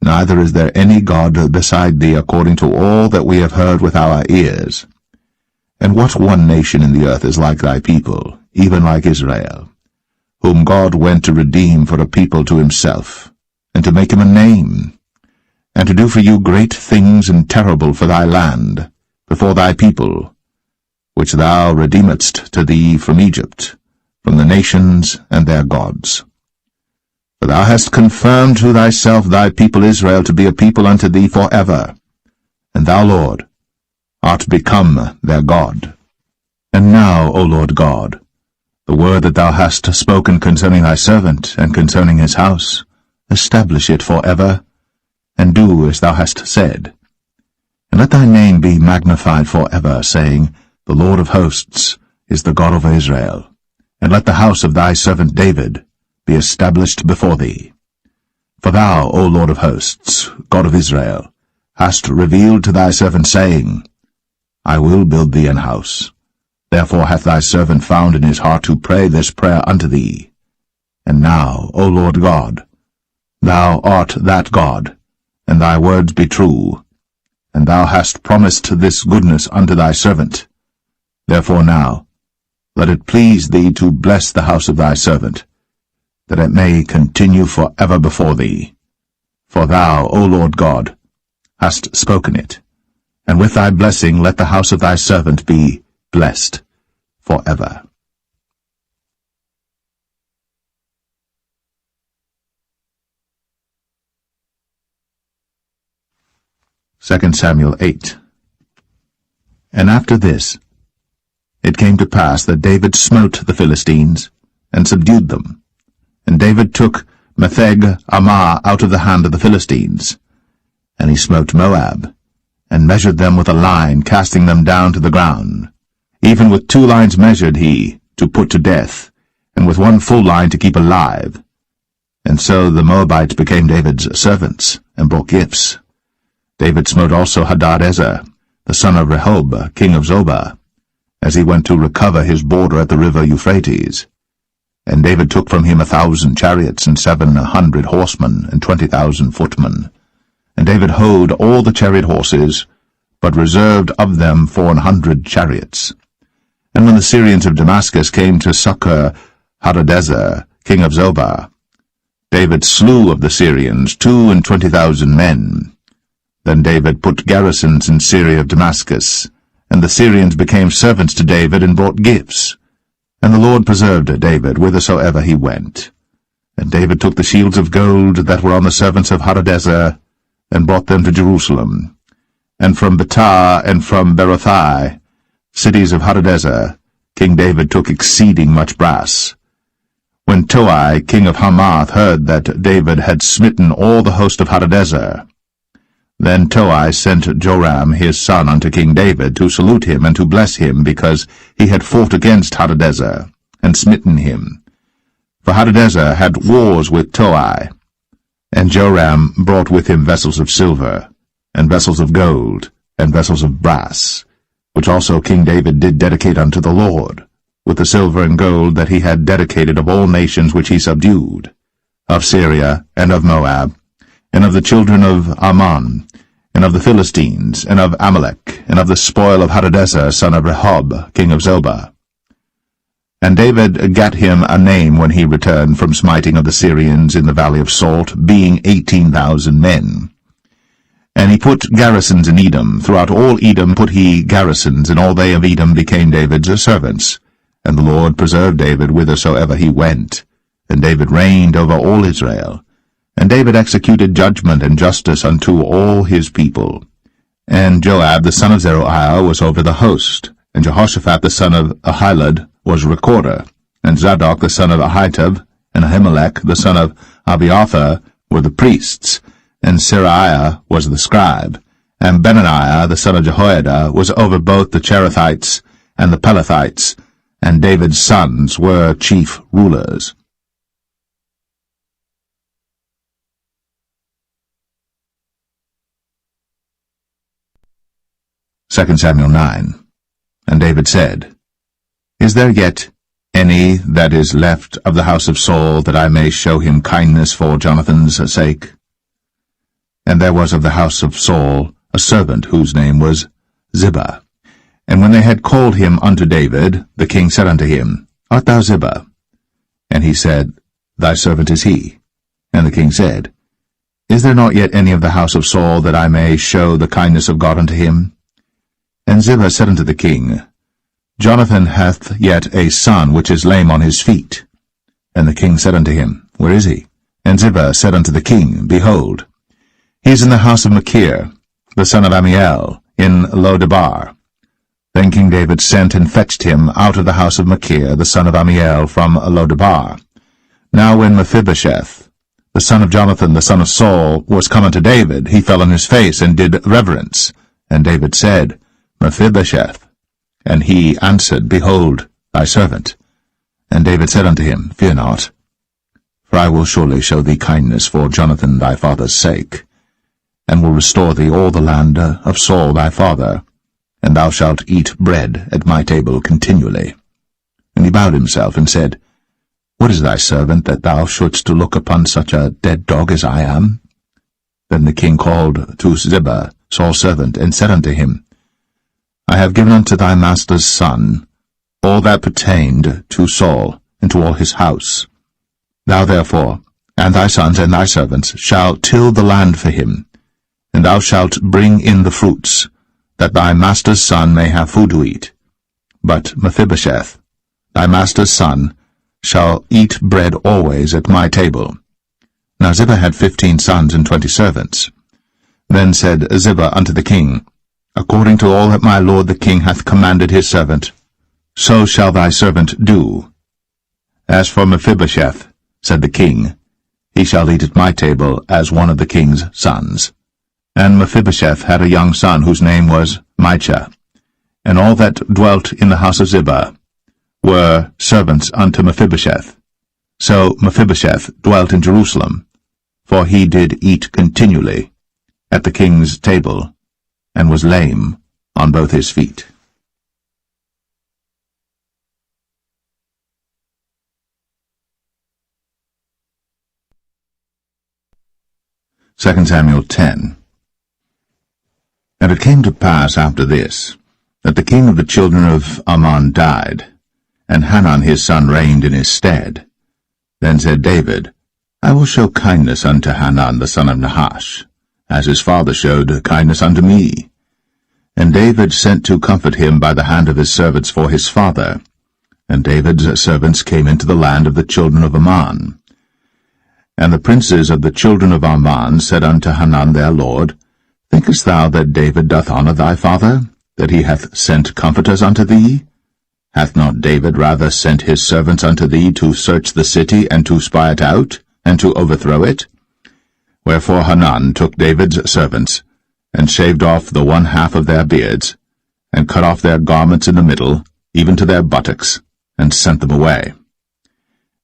neither is there any God beside thee, according to all that we have heard with our ears. And what one nation in the earth is like thy people, even like Israel, whom God went to redeem for a people to himself, and to make him a name, and to do for you great things and terrible for thy land, before thy people, which thou redeemedst to thee from Egypt, from the nations and their gods. For thou hast confirmed to thyself thy people Israel to be a people unto thee forever, and thou, Lord, art become their God. And now, O Lord God, the word that thou hast spoken concerning thy servant, and concerning his house, establish it forever, and do as thou hast said. And let thy name be magnified forever, saying, The Lord of hosts is the God of Israel. And let the house of thy servant David be established before thee. For thou, O Lord of hosts, God of Israel, hast revealed to thy servant, saying, I will build thee an house. Therefore hath thy servant found in his heart to pray this prayer unto thee. And now, O Lord God, thou art that God, and thy words be true, and thou hast promised this goodness unto thy servant. Therefore now, let it please thee to bless the house of thy servant, that it may continue forever before thee. For thou, O Lord God, hast spoken it, and with thy blessing let the house of thy servant be blessed forever. 2 Samuel 8. And after this, it came to pass that David smote the Philistines, and subdued them. And David took Metheg-Ammah out of the hand of the Philistines. And he smote Moab, and measured them with a line, casting them down to the ground. Even with 2 lines measured he, to put to death, and with 1 full line to keep alive. And so the Moabites became David's servants, and brought gifts. David smote also Hadadezer, the son of Rehob, king of Zobah, as he went to recover his border at the river Euphrates. And David took from him 1,000 chariots, and 700 horsemen, and 20,000 footmen. And David houghed all the chariot horses, but reserved of them 400 chariots. And when the Syrians of Damascus came to succor Hadadezer, king of Zobah, David slew of the Syrians 22,000 men. Then David put garrisons in Syria of Damascus, and the Syrians became servants to David and brought gifts. And the Lord preserved David whithersoever he went. And David took the shields of gold that were on the servants of Hadadezer, and brought them to Jerusalem. And from Betah and from Berothai, cities of Hadadezer, King David took exceeding much brass. When Toi, king of Hamath, heard that David had smitten all the host of Hadadezer, then Toi sent Joram his son unto King David to salute him and to bless him, because he had fought against Hadadezer, and smitten him. For Hadadezer had wars with Toi. And Joram brought with him vessels of silver, and vessels of gold, and vessels of brass, which also King David did dedicate unto the Lord, with the silver and gold that he had dedicated of all nations which he subdued, of Syria, and of Moab, and of the children of Ammon, and of the Philistines, and of Amalek, and of the spoil of Hadadezer, son of Rehob, king of Zobah. And David gat him a name when he returned from smiting of the Syrians in the valley of Salt, being 18,000 men. And he put garrisons in Edom. Throughout all Edom put he garrisons, and all they of Edom became David's servants. And the Lord preserved David whithersoever he went. And David reigned over all Israel. And David executed judgment and justice unto all his people. And Joab the son of Zeruiah was over the host. And Jehoshaphat the son of Ahilud was recorder. And Zadok the son of Ahitub, and Ahimelech the son of Abiathar were the priests. And Seraiah was the scribe. And Benaniah the son of Jehoiada was over both the Cherethites and the Pelethites. And David's sons were chief rulers. 2 Samuel 9. And David said, Is there yet any that is left of the house of Saul, that I may show him kindness for Jonathan's sake? And there was of the house of Saul a servant whose name was Ziba. And when they had called him unto David, the king said unto him, Art thou Ziba? And he said, Thy servant is he. And the king said, Is there not yet any of the house of Saul, that I may show the kindness of God unto him? And Ziba said unto the king, Jonathan hath yet a son which is lame on his feet. And the king said unto him, Where is he? And Ziba said unto the king, Behold, he is in the house of Machir, the son of Amiel, in Lo-debar. Then King David sent and fetched him out of the house of Machir, the son of Amiel, from Lo-debar. Now when Mephibosheth, the son of Jonathan, the son of Saul, was come unto David, he fell on his face and did reverence. And David said, Mephibosheth. And he answered, Behold, thy servant. And David said unto him, Fear not, for I will surely show thee kindness for Jonathan thy father's sake, and will restore thee all the land of Saul thy father, and thou shalt eat bread at my table continually. And he bowed himself and said, What is thy servant, that thou shouldst look upon such a dead dog as I am? Then the king called to Ziba, Saul's servant, and said unto him, I have given unto thy master's son all that pertained to Saul, and to all his house. Thou therefore, and thy sons and thy servants, shall till the land for him, and thou shalt bring in the fruits, that thy master's son may have food to eat. But Mephibosheth, thy master's son, shall eat bread always at my table. Now Ziba had 15 sons and 20 servants. Then said Ziba unto the king, According to all that my lord the king hath commanded his servant, so shall thy servant do. As for Mephibosheth, said the king, he shall eat at my table as one of the king's sons. And Mephibosheth had a young son whose name was Micah. And all that dwelt in the house of Ziba were servants unto Mephibosheth. So Mephibosheth dwelt in Jerusalem, for he did eat continually at the king's table, and was lame on both his feet. . 2 Samuel 10. And it came to pass after this, that the king of the children of Ammon died, and Hanan his son reigned in his stead. Then said David, I will show kindness unto Hanan the son of Nahash, as his father showed kindness unto me. And David sent to comfort him by the hand of his servants for his father. And David's servants came into the land of the children of Ammon. And the princes of the children of Ammon said unto Hanan their lord, Thinkest thou that David doth honour thy father, that he hath sent comforters unto thee? Hath not David rather sent his servants unto thee to search the city, and to spy it out, and to overthrow it? Wherefore Hanan took David's servants, and shaved off the one half of their beards, and cut off their garments in the middle, even to their buttocks, and sent them away.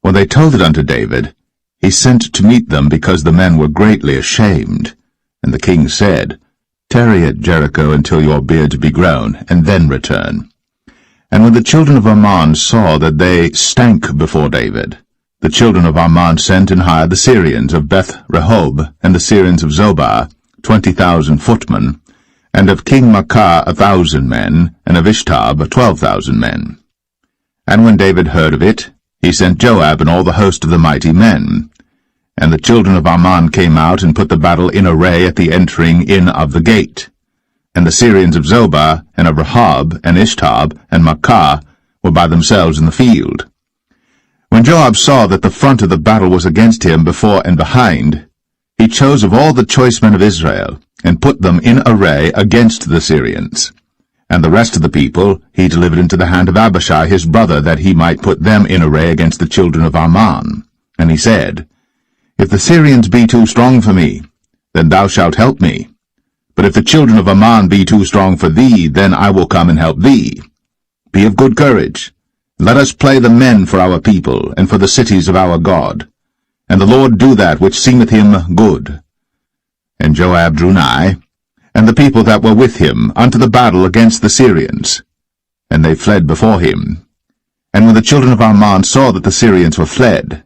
When they told it unto David, he sent to meet them, because the men were greatly ashamed. And the king said, Tarry at Jericho until your beards be grown, and then return. And when the children of Ammon saw that they stank before David, the children of Ammon sent and hired the Syrians of Beth-Rehob, and the Syrians of Zobah, 20,000 footmen, and of King Maacah 1,000 men, and of Ishtab 12,000 men. And when David heard of it, he sent Joab and all the host of the mighty men. And the children of Ammon came out and put the battle in array at the entering in of the gate. And the Syrians of Zobah, and of Rehob, and Ishtab, and Maacah were by themselves in the field. When Joab saw that the front of the battle was against him before and behind, he chose of all the choice men of Israel, and put them in array against the Syrians. And the rest of the people he delivered into the hand of Abishai his brother, that he might put them in array against the children of Ammon. And he said, If the Syrians be too strong for me, then thou shalt help me. But if the children of Ammon be too strong for thee, then I will come and help thee. Be of good courage. Let us play the men for our people, and for the cities of our God. And the Lord do that which seemeth him good. And Joab drew nigh, and the people that were with him, unto the battle against the Syrians. And they fled before him. And when the children of Ammon saw that the Syrians were fled,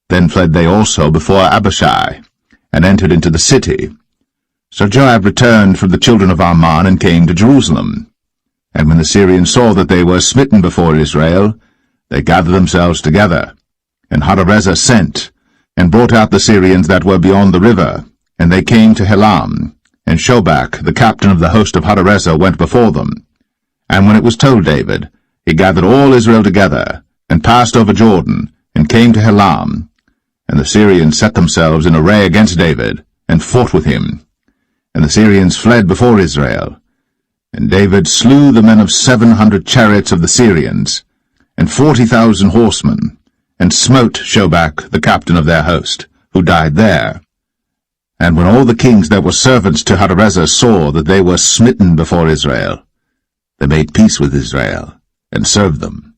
then fled they also before Abishai, and entered into the city. So Joab returned from the children of Ammon, and came to Jerusalem. And when the Syrians saw that they were smitten before Israel, they gathered themselves together. And Hadarezer sent, and brought out the Syrians that were beyond the river, and they came to Helam. And Shobach, the captain of the host of Hadarezer, went before them. And when it was told David, he gathered all Israel together, and passed over Jordan, and came to Helam. And the Syrians set themselves in array against David, and fought with him. And the Syrians fled before Israel. And David slew the men of 700 chariots of the Syrians, and 40,000 horsemen, and smote Shobach, the captain of their host, who died there. And when all the kings that were servants to Hadarezer saw that they were smitten before Israel, they made peace with Israel, and served them.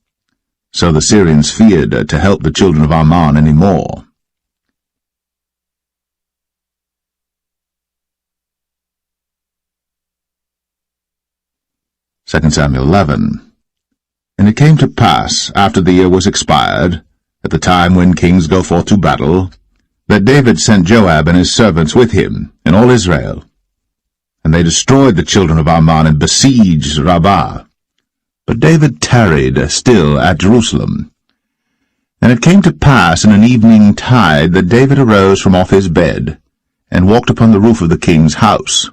So the Syrians feared to help the children of Ammon any more. Second Samuel 11. And it came to pass, after the year was expired, at the time when kings go forth to battle, that David sent Joab and his servants with him, and all Israel. And they destroyed the children of Ammon, and besieged Rabbah. But David tarried still at Jerusalem. And it came to pass in an evening tide that David arose from off his bed, and walked upon the roof of the king's house.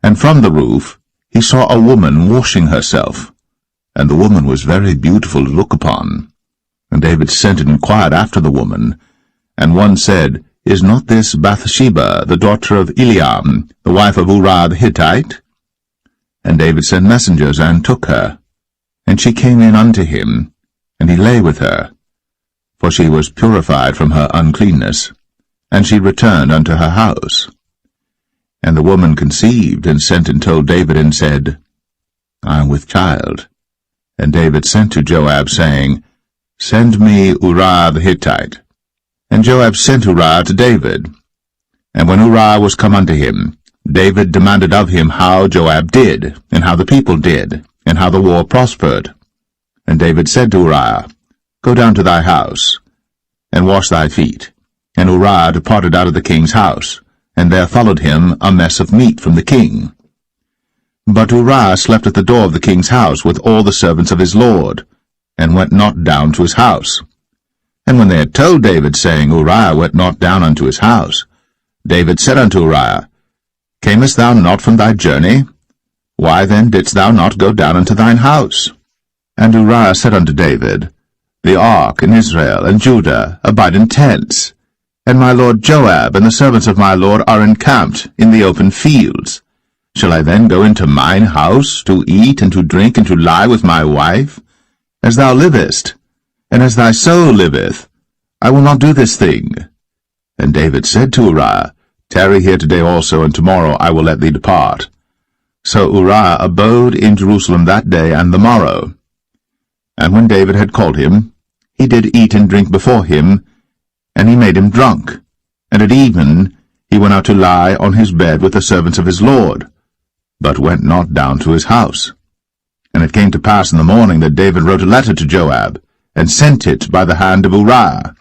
And from the roof he saw a woman washing herself, and the woman was very beautiful to look upon. And David sent and inquired after the woman. And one said, Is not this Bathsheba, the daughter of Eliam, the wife of Uriah the Hittite? And David sent messengers, and took her. And she came in unto him, and he lay with her, for she was purified from her uncleanness, and she returned unto her house. And the woman conceived, and sent and told David, and said, I am with child. And David sent to Joab, saying, Send me Uriah the Hittite. And Joab sent Uriah to David. And when Uriah was come unto him, David demanded of him how Joab did, and how the people did, and how the war prospered. And David said to Uriah, Go down to thy house, and wash thy feet. And Uriah departed out of the king's house, and there followed him a mess of meat from the king. But Uriah slept at the door of the king's house with all the servants of his lord, and went not down to his house. And when they had told David, saying, Uriah went not down unto his house, David said unto Uriah, Camest thou not from thy journey? Why then didst thou not go down unto thine house? And Uriah said unto David, The ark and Israel and Judah abide in tents, and my lord Joab and the servants of my lord are encamped in the open fields. Shall I then go into mine house to eat and to drink and to lie with my wife? As thou livest, and as thy soul liveth, I will not do this thing. And David said to Uriah, Tarry here today also, and tomorrow I will let thee depart. So Uriah abode in Jerusalem that day and the morrow. And when David had called him, he did eat and drink before him, and he made him drunk. And at even he went out to lie on his bed with the servants of his lord, but went not down to his house. And it came to pass in the morning that David wrote a letter to Joab, and sent it by the hand of Uriah.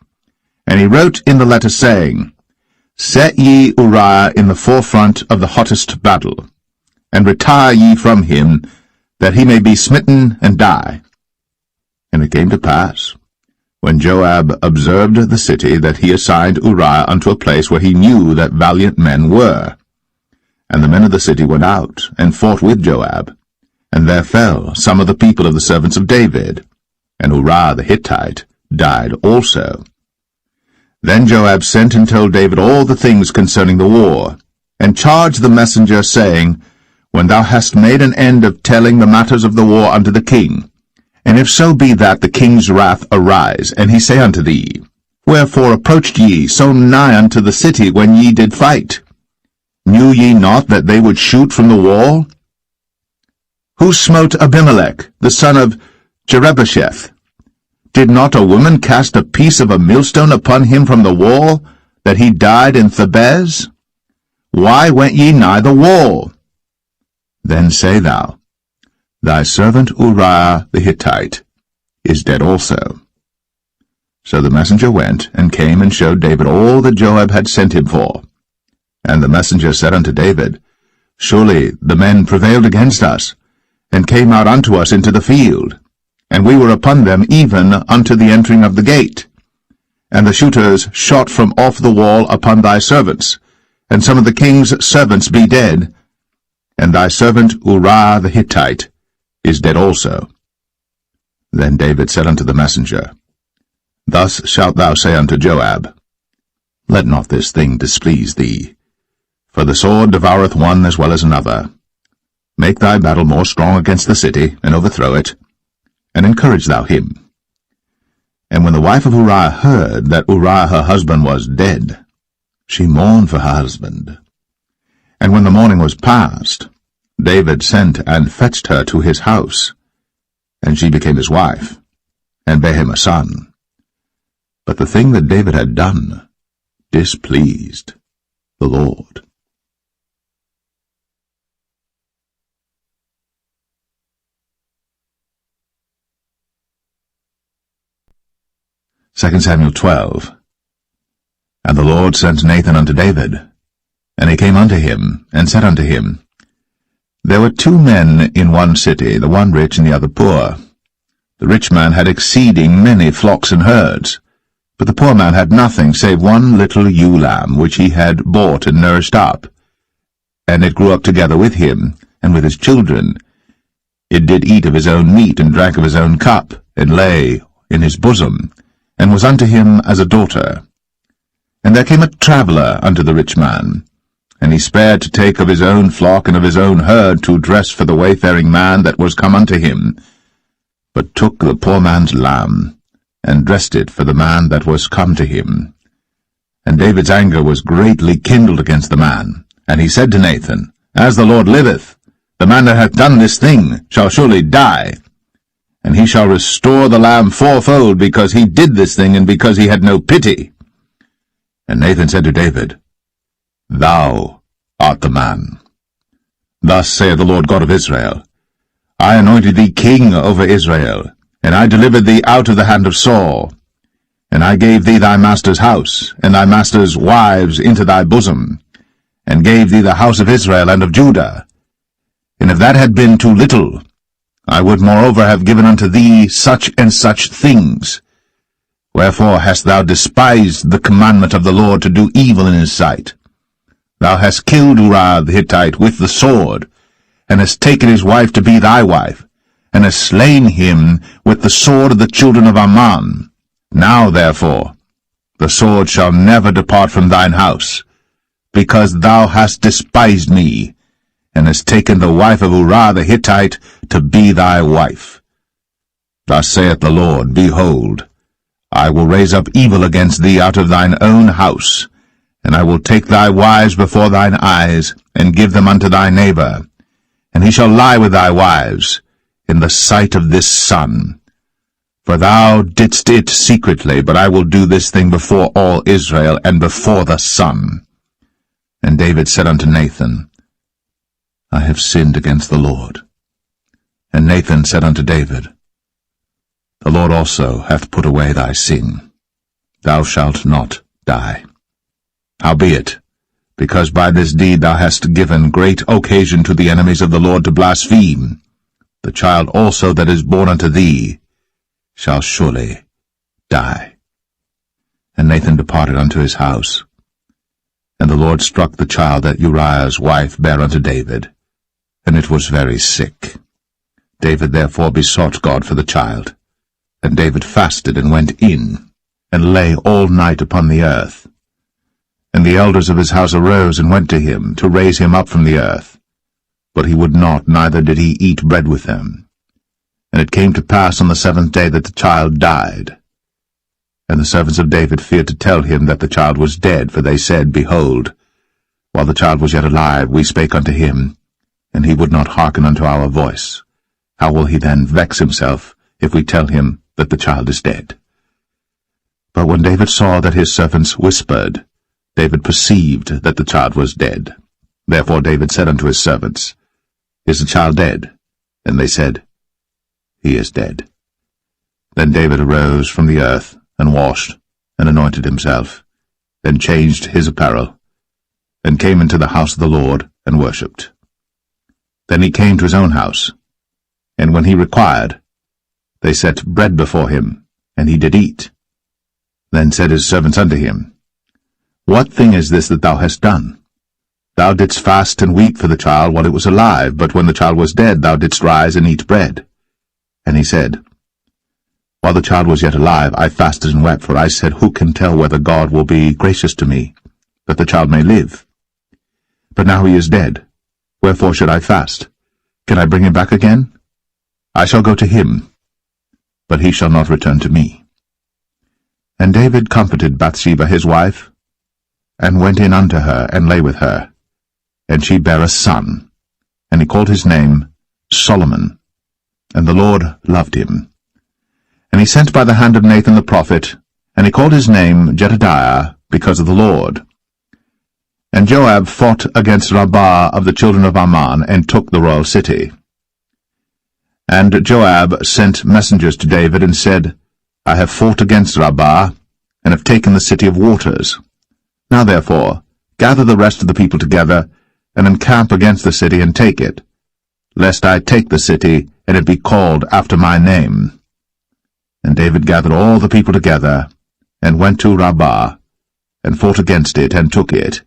And he wrote in the letter, saying, Set ye Uriah in the forefront of the hottest battle, and retire ye from him, that he may be smitten and die. And it came to pass, when Joab observed the city, that he assigned Uriah unto a place where he knew that valiant men were. And the men of the city went out, and fought with Joab. And there fell some of the people of the servants of David, and Uriah the Hittite died also. Then Joab sent and told David all the things concerning the war, and charged the messenger, saying, When thou hast made an end of telling the matters of the war unto the king, and if so be that the king's wrath arise, and he say unto thee, Wherefore approached ye so nigh unto the city when ye did fight? Knew ye not that they would shoot from the wall? Who smote Abimelech, the son of Jerubbesheth? Did not a woman cast a piece of a millstone upon him from the wall, that he died in Thebez? Why went ye nigh the wall? Then say thou, Thy servant Uriah the Hittite is dead also. So the messenger went, and came and showed David all that Joab had sent him for. And the messenger said unto David, Surely the men prevailed against us, and came out unto us into the field, and we were upon them even unto the entering of the gate. And the shooters shot from off the wall upon thy servants, and some of the king's servants be dead, and thy servant Uriah the Hittite is dead also. Then David said unto the messenger, Thus shalt thou say unto Joab, Let not this thing displease thee, for the sword devoureth one as well as another. Make thy battle more strong against the city, and overthrow it, and encourage thou him. And when the wife of Uriah heard that Uriah her husband was dead, she mourned for her husband. And when the morning was past, David sent and fetched her to his house, and she became his wife, and bare him a son. But the thing that David had done displeased the Lord. 2 Samuel 12. And the Lord sent Nathan unto David. And he came unto him, and said unto him, There were 2 men in one city, the one rich and the other poor. The rich man had exceeding many flocks and herds, but the poor man had nothing save one little ewe lamb, which he had bought and nourished up. And it grew up together with him, and with his children. It did eat of his own meat, and drank of his own cup, and lay in his bosom, and was unto him as a daughter. And there came a traveller unto the rich man, and he spared to take of his own flock and of his own herd to dress for the wayfaring man that was come unto him, but took the poor man's lamb, and dressed it for the man that was come to him. And David's anger was greatly kindled against the man, and he said to Nathan, As the Lord liveth, the man that hath done this thing shall surely die, and he shall restore the lamb 4-fold, because he did this thing, and because he had no pity. And Nathan said to David, Thou art the man. Thus saith the Lord God of Israel, I anointed thee king over Israel, and I delivered thee out of the hand of Saul. And I gave thee thy master's house, and thy master's wives into thy bosom. and gave thee the house of Israel and of Judah. And if that had been too little, I would moreover have given unto thee such and such things. Wherefore hast thou despised the commandment of the Lord to do evil in his sight? Thou hast killed Uriah the Hittite with the sword, and hast taken his wife to be thy wife, and hast slain him with the sword of the children of Ammon. Now therefore the sword shall never depart from thine house, because thou hast despised me, and hast taken the wife of Uriah the Hittite to be thy wife. Thus saith the Lord, Behold, I will raise up evil against thee out of thine own house, and I will take thy wives before thine eyes, and give them unto thy neighbor, and he shall lie with thy wives in the sight of this sun. For thou didst it secretly, but I will do this thing before all Israel, and before the sun. And David said unto Nathan, I have sinned against the Lord. And Nathan said unto David, The Lord also hath put away thy sin. Thou shalt not die. Howbeit, because by this deed thou hast given great occasion to the enemies of the Lord to blaspheme, the child also that is born unto thee shall surely die. And Nathan departed unto his house. And the Lord struck the child that Uriah's wife bare unto David, and it was very sick. David therefore besought God for the child. And David fasted and went in, and lay all night upon the earth. And the elders of his house arose and went to him, to raise him up from the earth. But he would not, neither did he eat bread with them. And it came to pass on the 7th day that the child died. And the servants of David feared to tell him that the child was dead, for they said, Behold, while the child was yet alive, we spake unto him, and he would not hearken unto our voice. How will he then vex himself, if we tell him that the child is dead? But when David saw that his servants whispered, David perceived that the child was dead. Therefore David said unto his servants, Is the child dead? And they said, He is dead. Then David arose from the earth, and washed, and anointed himself, then changed his apparel, and came into the house of the Lord, and worshipped. Then he came to his own house, and when he required, they set bread before him, and he did eat. Then said his servants unto him, What thing is this that thou hast done? Thou didst fast and weep for the child while it was alive, but when the child was dead thou didst rise and eat bread. And he said, While the child was yet alive, I fasted and wept, for I said, Who can tell whether God will be gracious to me, that the child may live? But now he is dead. Wherefore should I fast? Can I bring him back again? I shall go to him, but he shall not return to me. And David comforted Bathsheba his wife, and went in unto her, and lay with her. And she bare a son, and he called his name Solomon. And the Lord loved him. And he sent by the hand of Nathan the prophet, and he called his name Jedediah, because of the Lord. And Joab fought against Rabbah of the children of Ammon, and took the royal city. And Joab sent messengers to David, and said, I have fought against Rabbah, and have taken the city of waters. Now therefore, gather the rest of the people together, and encamp against the city, and take it, lest I take the city, and it be called after my name. And David gathered all the people together, and went to Rabbah, and fought against it, and took it.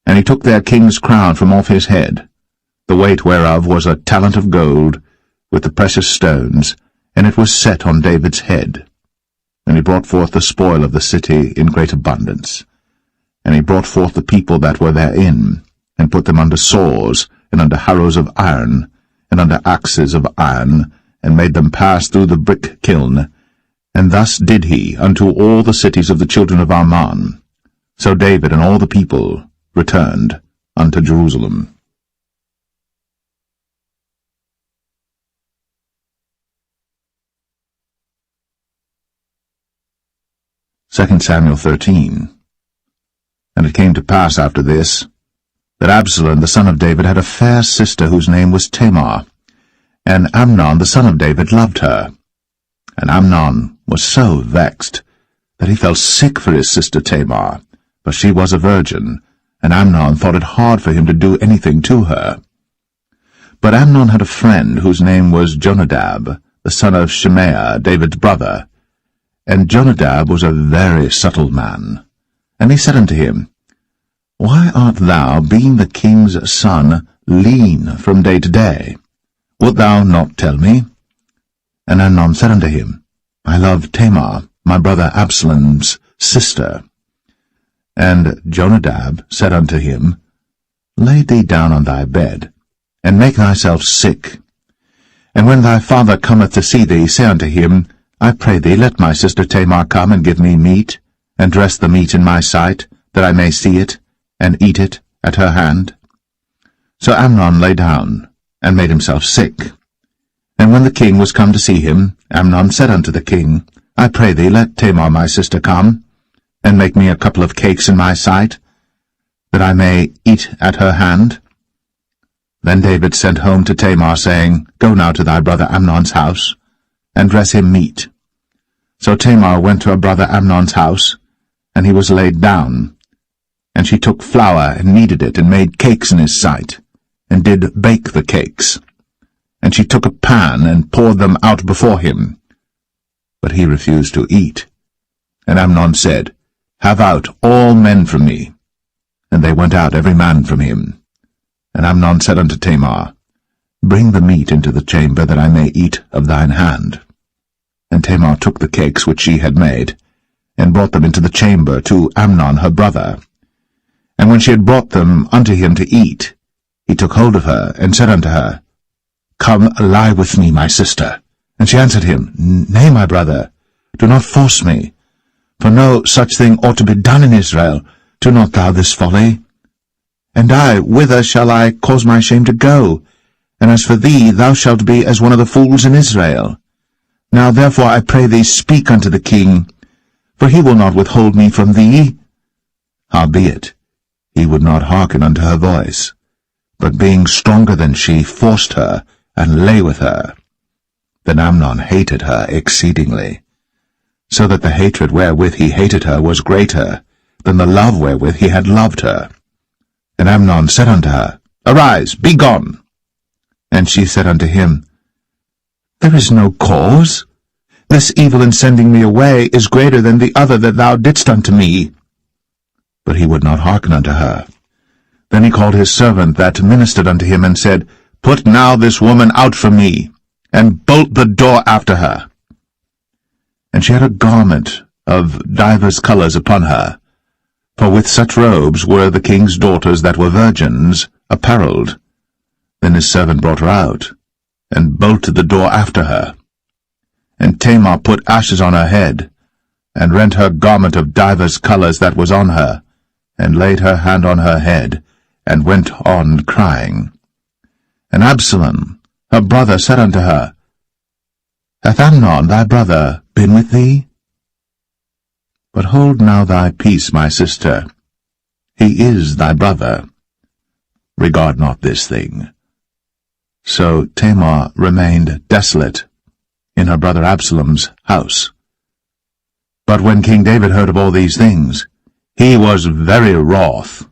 And he took their king's crown from off his head, the weight whereof was a talent of gold, with the precious stones, and it was set on David's head. And he brought forth the spoil of the city in great abundance. And he brought forth the people that were therein, and put them under saws, and under harrows of iron, and under axes of iron, and made them pass through the brick kiln. And thus did he unto all the cities of the children of Ammon. So David and all the people returned unto Jerusalem. 2 Samuel 13. And it came to pass after this, that Absalom the son of David had a fair sister whose name was Tamar, and Amnon the son of David loved her. And Amnon was so vexed that he fell sick for his sister Tamar, for she was a virgin, and Amnon thought it hard for him to do anything to her. But Amnon had a friend whose name was Jonadab, the son of Shimea, David's brother. And Jonadab was a very subtle man. And he said unto him, Why art thou, being the king's son, lean from day to day? Wilt thou not tell me? And Amnon said unto him, I love Tamar, my brother Absalom's sister. And Jonadab said unto him, Lay thee down on thy bed, and make thyself sick. And when thy father cometh to see thee, say unto him, I pray thee, let my sister Tamar come and give me meat, and dress the meat in my sight, that I may see it, and eat it at her hand. So Amnon lay down, and made himself sick. And when the king was come to see him, Amnon said unto the king, I pray thee, let Tamar my sister come, and make me a couple of cakes in my sight, that I may eat at her hand. Then David sent home to Tamar, saying, Go now to thy brother Amnon's house, and dress him meat. So Tamar went to her brother Amnon's house, and he was laid down. And she took flour, and kneaded it, and made cakes in his sight, and did bake the cakes. And she took a pan, and poured them out before him. But he refused to eat. And Amnon said, Have out all men from me. And they went out every man from him. And Amnon said unto Tamar, Bring the meat into the chamber, that I may eat of thine hand. And Tamar took the cakes which she had made, and brought them into the chamber to Amnon her brother. And when she had brought them unto him to eat, he took hold of her, and said unto her, Come, lie with me, my sister. And she answered him, Nay, my brother, do not force me. For no such thing ought to be done in Israel. Do not thou this folly. And I, whither shall I cause my shame to go? And as for thee, thou shalt be as one of the fools in Israel. Now therefore I pray thee, speak unto the king, for he will not withhold me from thee. Howbeit, he would not hearken unto her voice, but being stronger than she, forced her, and lay with her. Then Amnon hated her exceedingly, so that the hatred wherewith he hated her was greater than the love wherewith he had loved her. And Amnon said unto her, Arise, be gone. And she said unto him, There is no cause. This evil in sending me away is greater than the other that thou didst unto me. But he would not hearken unto her. Then he called his servant that ministered unto him, and said, Put now this woman out from me, and bolt the door after her. And she had a garment of divers colours upon her, for with such robes were the king's daughters that were virgins apparelled. Then his servant brought her out, and bolted the door after her. And Tamar put ashes on her head, and rent her garment of divers colours that was on her, and laid her hand on her head, and went on crying. And Absalom, her brother, said unto her, Hath Amnon thy brother been with thee? But hold now thy peace, my sister. He is thy brother. Regard not this thing. So Tamar remained desolate in her brother Absalom's house. But when King David heard of all these things, he was very wroth.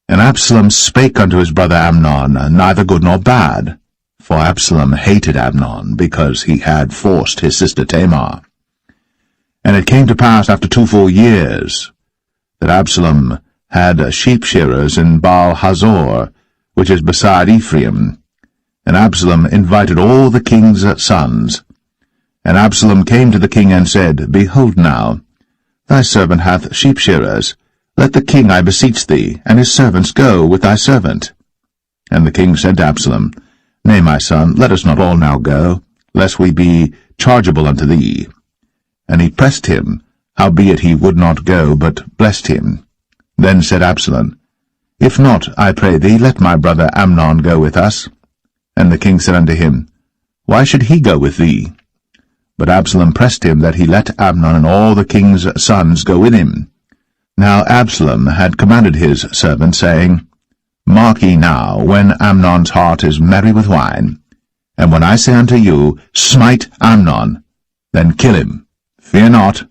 And Absalom spake unto his brother Amnon, neither good nor bad, for Absalom hated Amnon, because he had forced his sister Tamar. And it came to pass after 2 full years, that Absalom had sheep-shearers in Baal-Hazor, which is beside Ephraim. And Absalom invited all the king's sons. And Absalom came to the king and said, Behold now, thy servant hath sheep-shearers. Let the king, I beseech thee, and his servants go with thy servant. And the king said to Absalom, Nay, my son, let us not all now go, lest we be chargeable unto thee. And he pressed him, howbeit he would not go, but blessed him. Then said Absalom, If not, I pray thee, let my brother Amnon go with us. And the king said unto him, Why should he go with thee? But Absalom pressed him that he let Amnon and all the king's sons go with him. Now Absalom had commanded his servant, saying, Mark ye now, when Amnon's heart is merry with wine, and when I say unto you, Smite Amnon, then kill him. Fear not.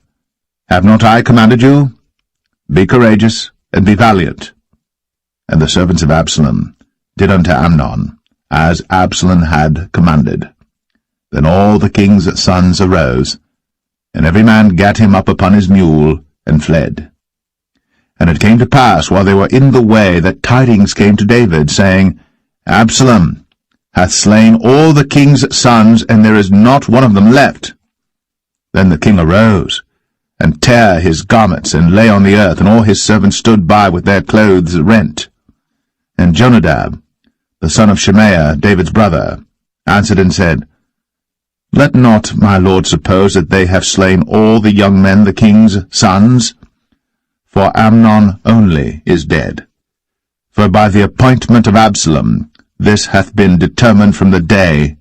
Have not I commanded you? Be courageous, and be valiant. and the servants of Absalom did unto Amnon, as Absalom had commanded. Then all the king's sons arose, and every man gat him up upon his mule, and fled. And it came to pass, while they were in the way, that tidings came to David, saying, Absalom hath slain all the king's sons, and there is not one of them left. Then the king arose, and tare his garments, and lay on the earth, and all his servants stood by with their clothes rent. And Jonadab, the son of Shemaiah, David's brother, answered and said, Let not my lord suppose that they have slain all the young men, the king's sons, for Amnon only is dead. For by the appointment of Absalom this hath been determined from the day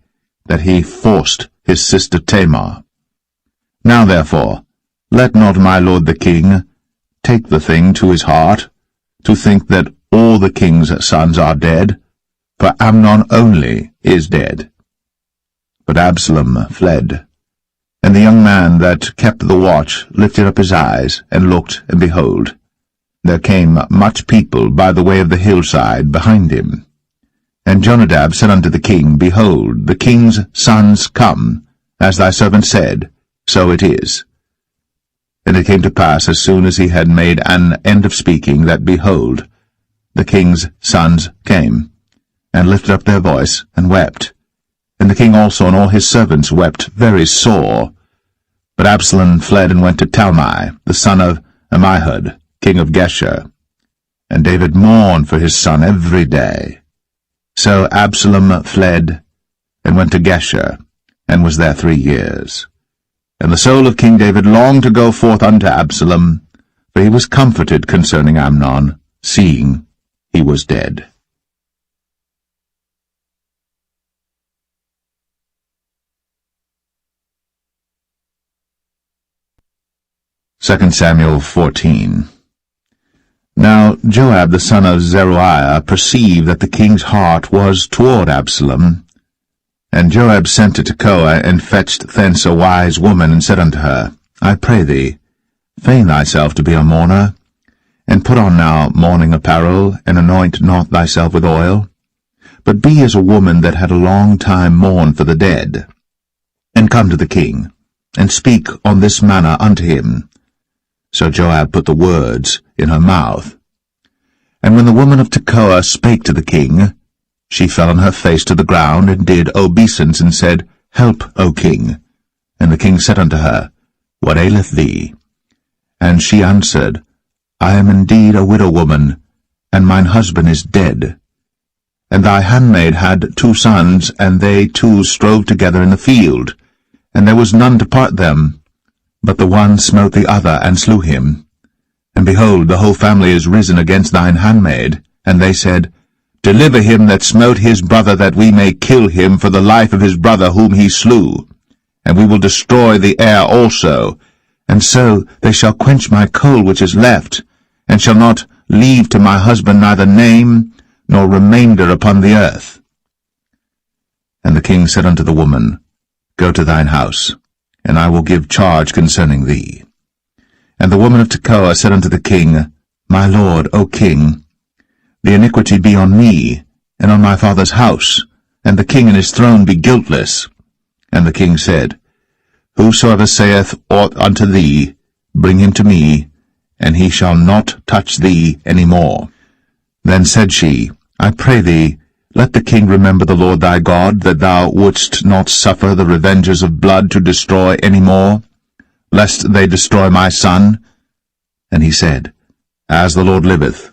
that he forced his sister Tamar. Now therefore, let not my lord the king take the thing to his heart, to think that all the king's sons are dead, for Amnon only is dead. But Absalom fled. And the young man that kept the watch lifted up his eyes, and looked, and behold, there came much people by the way of the hillside behind him. And Jonadab said unto the king, Behold, the king's sons come, as thy servant said, so it is. And it came to pass, as soon as he had made an end of speaking, that, behold, the king's sons came, and lifted up their voice, and wept. And the king also and all his servants wept very sore. But Absalom fled and went to Talmai, the son of Ammihud, king of Geshur. And David mourned for his son every day. So Absalom fled, and went to Geshur, and was there 3 years. And the soul of King David longed to go forth unto Absalom, for he was comforted concerning Amnon, seeing he was dead. Second Samuel 14. Now Joab the son of Zeruiah perceived that the king's heart was toward Absalom. And Joab sent to Tekoa, and fetched thence a wise woman, and said unto her, I pray thee, feign thyself to be a mourner, and put on now mourning apparel, and anoint not thyself with oil, but be as a woman that had a long time mourned for the dead, and come to the king, and speak on this manner unto him. So Joab put the words in her mouth. And when the woman of Tekoa spake to the king, she fell on her face to the ground, and did obeisance, and said, Help, O king. And the king said unto her, What aileth thee? And she answered, I am indeed a widow woman, and mine husband is dead. And thy handmaid had 2 sons, and they 2 strove together in the field, and there was none to part them. But the one smote the other, and slew him. And behold, the whole family is risen against thine handmaid. And they said, Deliver him that smote his brother, that we may kill him for the life of his brother whom he slew. And we will destroy the heir also. And so they shall quench my coal which is left, and shall not leave to my husband neither name nor remainder upon the earth. And the king said unto the woman, Go to thine house, and I will give charge concerning thee. And the woman of Tekoa said unto the king, My lord, O king, the iniquity be on me, and on my father's house, and the king and his throne be guiltless. And the king said, Whosoever saith aught unto thee, bring him to me, and he shall not touch thee any more. Then said she, I pray thee, let the king remember the Lord thy God, that thou wouldst not suffer the revengers of blood to destroy any more, lest they destroy my son. And he said, As the Lord liveth,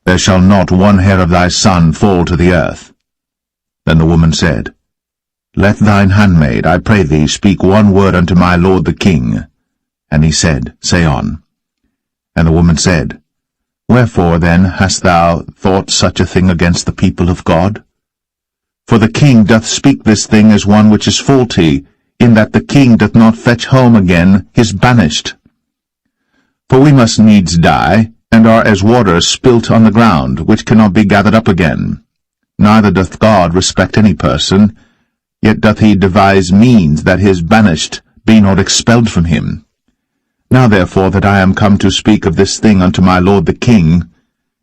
there shall not one hair of thy son fall to the earth. Then the woman said, Let thine handmaid, I pray thee, speak one word unto my lord the king. And he said, Say on. And the woman said, Wherefore then hast thou thought such a thing against the people of God? For the king doth speak this thing as one which is faulty, in that the king doth not fetch home again his banished. For we must needs die, and are as water spilt on the ground, which cannot be gathered up again. Neither doth God respect any person, yet doth he devise means that his banished be not expelled from him. Now therefore that I am come to speak of this thing unto my lord the king,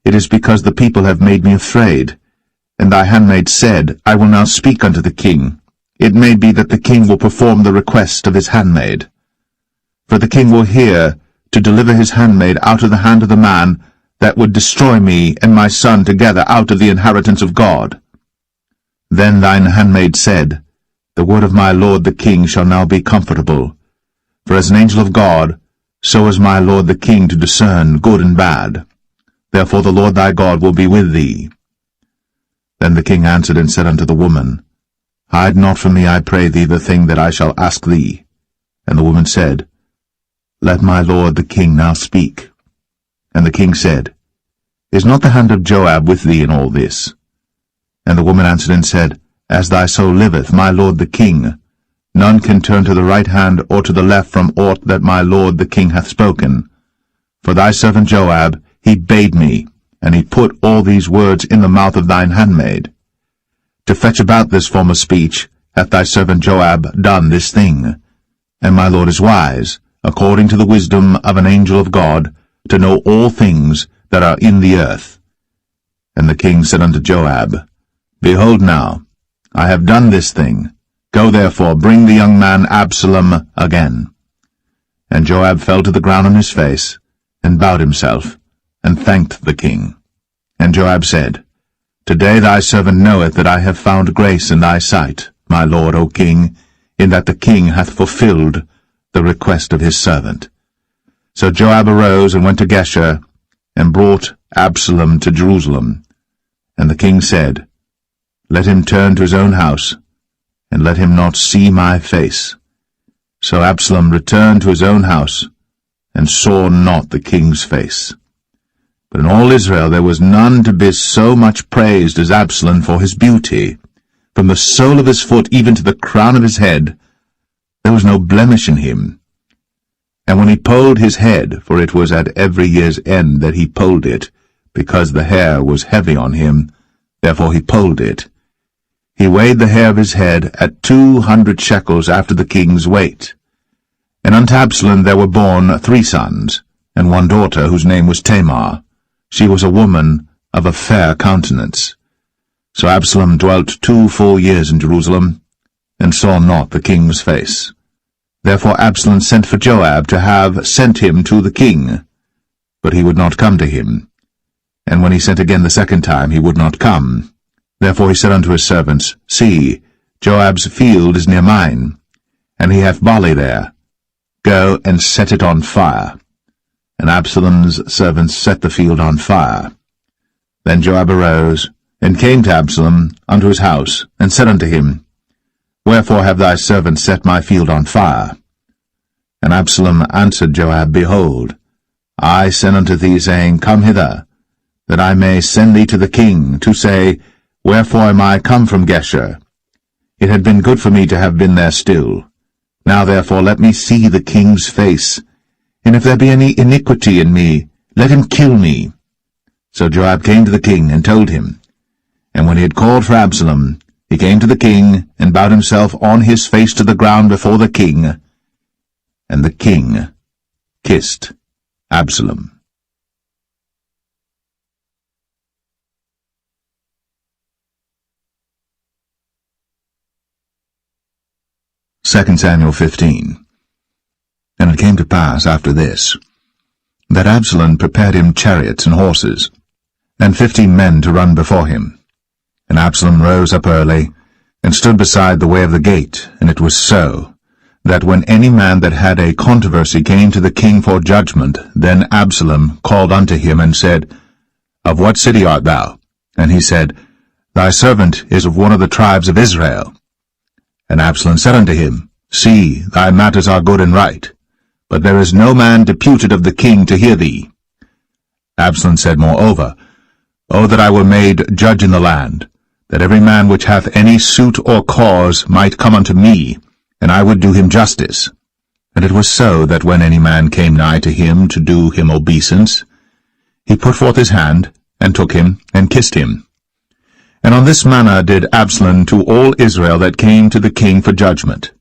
it is because the people have made me afraid. And thy handmaid said, I will now speak unto the king. It may be that the king will perform the request of his handmaid. For the king will hear to deliver his handmaid out of the hand of the man that would destroy me and my son together out of the inheritance of God. Then thine handmaid said, The word of my lord the king shall now be comfortable. For as an angel of God, so is my lord the king to discern good and bad. Therefore the Lord thy God will be with thee. Then the king answered and said unto the woman, Hide not from me, I pray thee, the thing that I shall ask thee. And the woman said, Let my lord the king now speak. And the king said, Is not the hand of Joab with thee in all this? And the woman answered and said, As thy soul liveth, my lord the king, none can turn to the right hand or to the left from aught that my lord the king hath spoken. For thy servant Joab, he bade me, and he put all these words in the mouth of thine handmaid. To fetch about this form of speech hath thy servant Joab done this thing. And my lord is wise, according to the wisdom of an angel of God, to know all things that are in the earth. And the king said unto Joab, Behold now, I have done this thing. Go therefore, bring the young man Absalom again. And Joab fell to the ground on his face, and bowed himself, and thanked the king. And Joab said, Today thy servant knoweth that I have found grace in thy sight, my lord, O king, in that the king hath fulfilled the request of his servant. So Joab arose and went to Geshur, and brought Absalom to Jerusalem. And the king said, Let him turn to his own house, and let him not see my face. So Absalom returned to his own house, and saw not the king's face. But in all Israel there was none to be so much praised as Absalom for his beauty. From the sole of his foot even to the crown of his head, there was no blemish in him. And when he polled his head, for it was at every year's end that he polled it, because the hair was heavy on him, therefore he polled it, he weighed the hair of his head at 200 shekels after the king's weight. And unto Absalom there were born 3 sons, and 1 daughter, whose name was Tamar. She was a woman of a fair countenance. So Absalom dwelt 2 full years in Jerusalem, and saw not the king's face. Therefore Absalom sent for Joab to have sent him to the king, but he would not come to him. And when he sent again the second time, he would not come. Therefore he said unto his servants, See, Joab's field is near mine, and he hath barley there. Go and set it on fire. And Absalom's servants set the field on fire. Then Joab arose, and came to Absalom unto his house, and said unto him, Wherefore have thy servants set my field on fire? And Absalom answered Joab, Behold, I sent unto thee, saying, Come hither, that I may send thee to the king, to say, Wherefore am I come from Geshur? It had been good for me to have been there still. Now therefore let me see the king's face, and if there be any iniquity in me, let him kill me. So Joab came to the king, and told him. And when he had called for Absalom, he came to the king, and bowed himself on his face to the ground before the king. And the king kissed Absalom. 2 Samuel 15. And it came to pass after this, that Absalom prepared him chariots and horses, and 15 men to run before him. And Absalom rose up early, and stood beside the way of the gate. And it was so, that when any man that had a controversy came to the king for judgment, then Absalom called unto him, and said, Of what city art thou? And he said, Thy servant is of one of the tribes of Israel. And Absalom said unto him, See, thy matters are good and right, but there is no man deputed of the king to hear thee. Absalom said moreover, O that I were made judge in the land, that every man which hath any suit or cause might come unto me, and I would do him justice. And it was so, that when any man came nigh to him to do him obeisance, he put forth his hand, and took him, and kissed him. And on this manner did Absalom to all Israel that came to the king for judgment.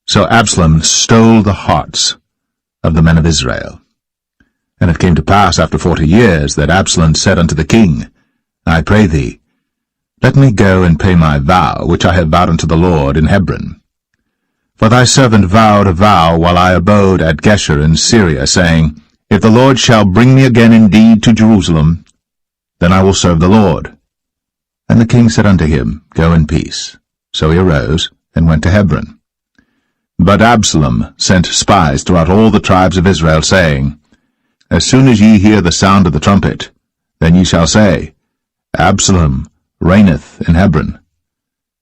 So Absalom stole the hearts of the men of Israel. And it came to pass after 40 years that Absalom said unto the king, I pray thee, let me go and pay my vow, which I have vowed unto the Lord in Hebron. For thy servant vowed a vow while I abode at Geshur in Syria, saying, If the Lord shall bring me again indeed to Jerusalem, then I will serve the Lord. And the king said unto him, Go in peace. So he arose and went to Hebron. But Absalom sent spies throughout all the tribes of Israel, saying, As soon as ye hear the sound of the trumpet, then ye shall say, Absalom reigneth in Hebron.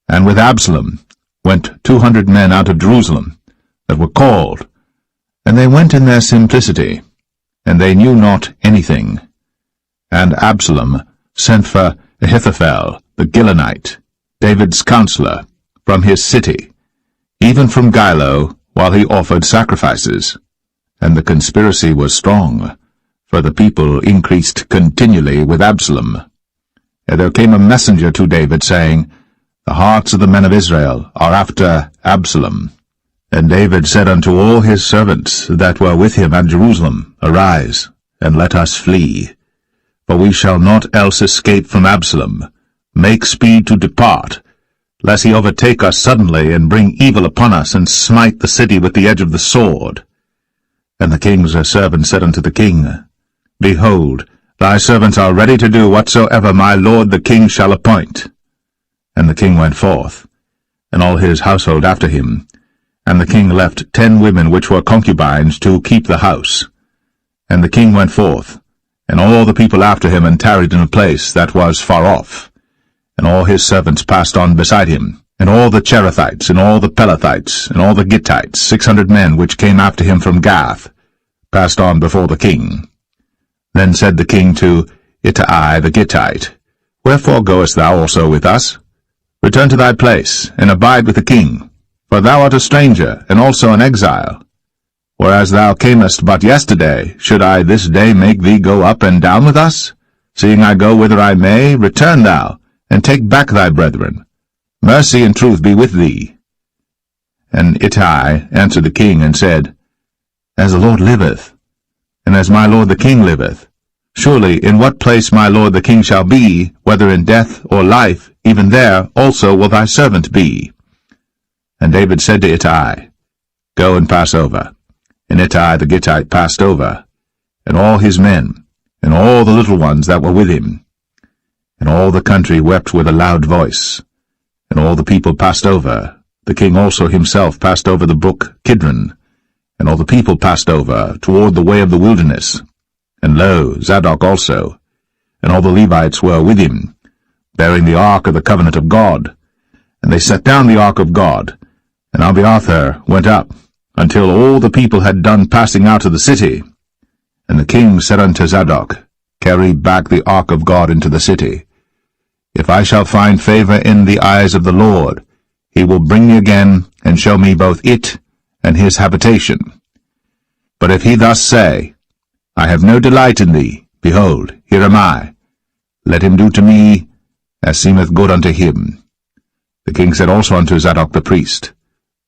And with Absalom went 200 men out of Jerusalem, that were called, and they went in their simplicity, and they knew not anything. And Absalom sent for Ahithophel the Gilonite, David's counselor, from his city, even from Gilo, while he offered sacrifices. And the conspiracy was strong, for the people increased continually with Absalom. And there came a messenger to David, saying, The hearts of the men of Israel are after Absalom. And David said unto all his servants that were with him at Jerusalem, Arise, and let us flee. For we shall not else escape from Absalom. Make speed to depart, lest he overtake us suddenly, and bring evil upon us, and smite the city with the edge of the sword. And the king's servant said unto the king, Behold, thy servants are ready to do whatsoever my lord the king shall appoint. And the king went forth, and all his household after him. And the king left 10 women which were concubines to keep the house. And the king went forth, and all the people after him, and tarried in a place that was far off. And all his servants passed on beside him, and all the Cherethites, and all the Pelethites, and all the Gittites, 600 men which came after him from Gath, passed on before the king. Then said the king to Ittai the Gittite, Wherefore goest thou also with us? Return to thy place, and abide with the king, for thou art a stranger, and also an exile. Whereas thou camest but yesterday, should I this day make thee go up and down with us? Seeing I go whither I may, return thou, and take back thy brethren. Mercy and truth be with thee. And Ittai answered the king, and said, As the Lord liveth, and as my lord the king liveth, surely in what place my lord the king shall be, whether in death or life, even there also will thy servant be. And David said to Ittai, Go and pass over. And Ittai the Gittite passed over, and all his men, and all the little ones that were with him. And all the country wept with a loud voice, and all the people passed over. The king also himself passed over the brook Kidron, and all the people passed over toward the way of the wilderness. And lo, Zadok also, and all the Levites were with him, bearing the ark of the covenant of God. And they set down the ark of God, and Abiathar went up, until all the people had done passing out of the city. And the king said unto Zadok, Carry back the ark of God into the city. If I shall find favor in the eyes of the Lord, he will bring me again, and show me both it and his habitation. But if he thus say, I have no delight in thee, behold, here am I. Let him do to me as seemeth good unto him. The king said also unto Zadok the priest,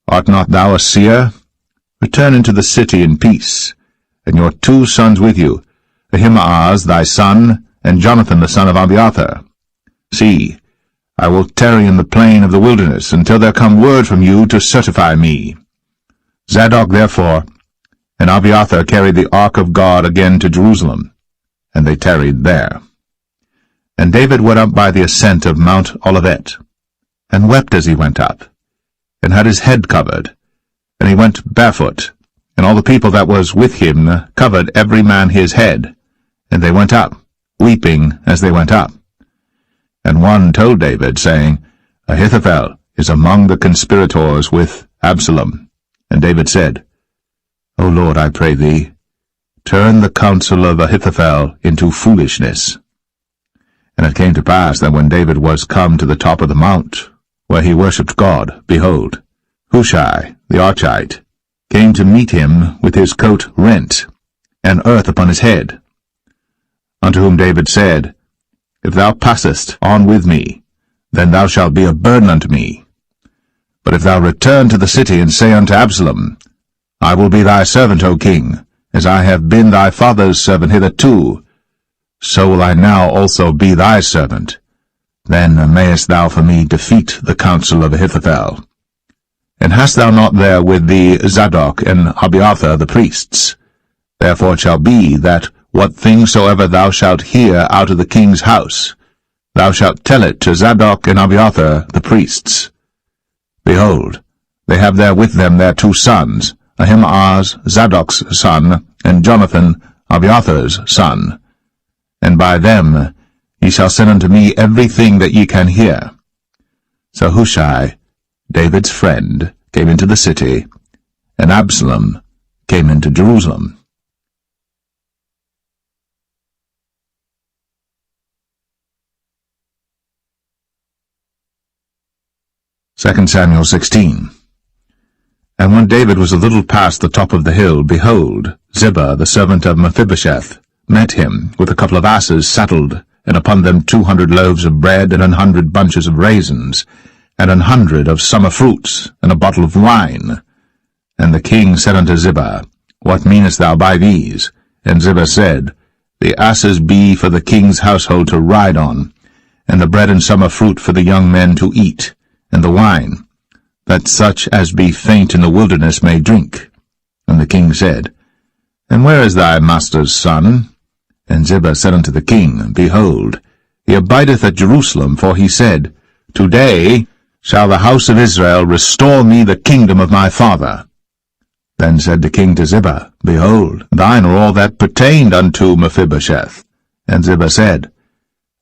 Art not thou a seer? Return into the city in peace, and your 2 sons with you, Ahimaaz thy son, and Jonathan the son of Abiathar. See, I will tarry in the plain of the wilderness, until there come word from you to certify me. Zadok therefore and Abiathar carried the ark of God again to Jerusalem, and they tarried there. And David went up by the ascent of Mount Olivet, and wept as he went up, and had his head covered, and he went barefoot, and all the people that was with him covered every man his head, and they went up, weeping as they went up. And one told David, saying, Ahithophel is among the conspirators with Absalom. And David said, O Lord, I pray thee, turn the counsel of Ahithophel into foolishness. And it came to pass that when David was come to the top of the mount, where he worshipped God, behold, Hushai the Archite came to meet him with his coat rent, and earth upon his head. Unto whom David said, If thou passest on with me, then thou shalt be a burden unto me. But if thou return to the city, and say unto Absalom, I will be thy servant, O king, As I have been thy father's servant hitherto, so will I now also be thy servant. Then mayest thou for me defeat the counsel of Ahithophel. And hast thou not there with thee Zadok and Abiathar the priests? Therefore it shall be that what thing soever thou shalt hear out of the king's house, thou shalt tell it to Zadok and Abiathar the priests. Behold, they have there with them their 2 sons, Ahimaaz Zadok's son, and Jonathan Abiathar's son. And by them ye shall send unto me everything that ye can hear. So Hushai, David's friend, came into the city, and Absalom came into Jerusalem. Second Samuel 16. And when David was a little past the top of the hill, behold, Ziba, the servant of Mephibosheth, met him with a couple of asses saddled, and upon them 200 loaves of bread, and 100 bunches of raisins, and 100 of summer fruits, and a bottle of wine. And the king said unto Ziba, What meanest thou by these? And Ziba said, The asses be for the king's household to ride on, and the bread and summer fruit for the young men to eat, and the wine, that such as be faint in the wilderness may drink. And the king said, And where is thy master's son? And Ziba said unto the king, Behold, he abideth at Jerusalem, for he said, Today shall the house of Israel restore me the kingdom of my father. Then said the king to Ziba, Behold, thine are all that pertained unto Mephibosheth. And Ziba said,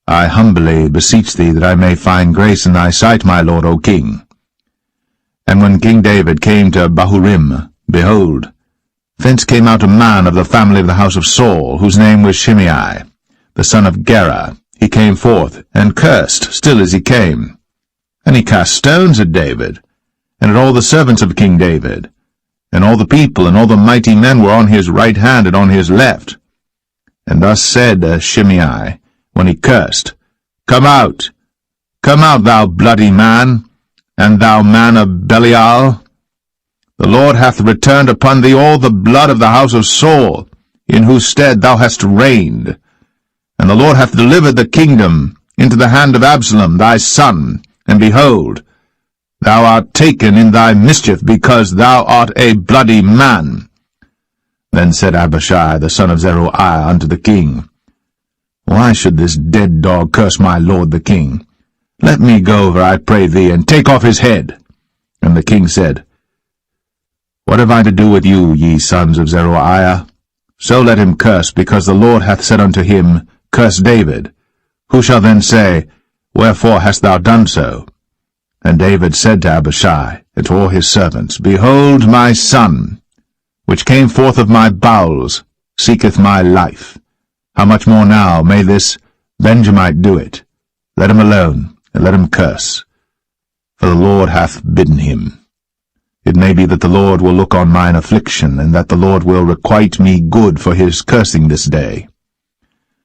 I humbly beseech thee that I may find grace in thy sight, my lord, O king. And when King David came to Bahurim, behold, thence came out a man of the family of the house of Saul, whose name was Shimei, the son of Gera. He came forth, and cursed still as he came. And he cast stones at David, and at all the servants of King David. And all the people and all the mighty men were on his right hand and on his left. And thus said Shimei, when he cursed, Come out, thou bloody man, and thou man of Belial. The Lord hath returned upon thee all the blood of the house of Saul, in whose stead thou hast reigned. And the Lord hath delivered the kingdom into the hand of Absalom thy son, and behold, thou art taken in thy mischief, because thou art a bloody man. Then said Abishai the son of Zeruiah unto the king, Why should this dead dog curse my lord the king? Let me go over, I pray thee, and take off his head. And the king said, What have I to do with you, ye sons of Zeruiah? So let him curse, because the Lord hath said unto him, Curse David. Who shall then say, Wherefore hast thou done so? And David said to Abishai and to all his servants, Behold, my son, which came forth of my bowels, seeketh my life. How much more now may this Benjamite do it? Let him alone, and let him curse, for the Lord hath bidden him. It may be that the Lord will look on mine affliction, and that the Lord will requite me good for his cursing this day.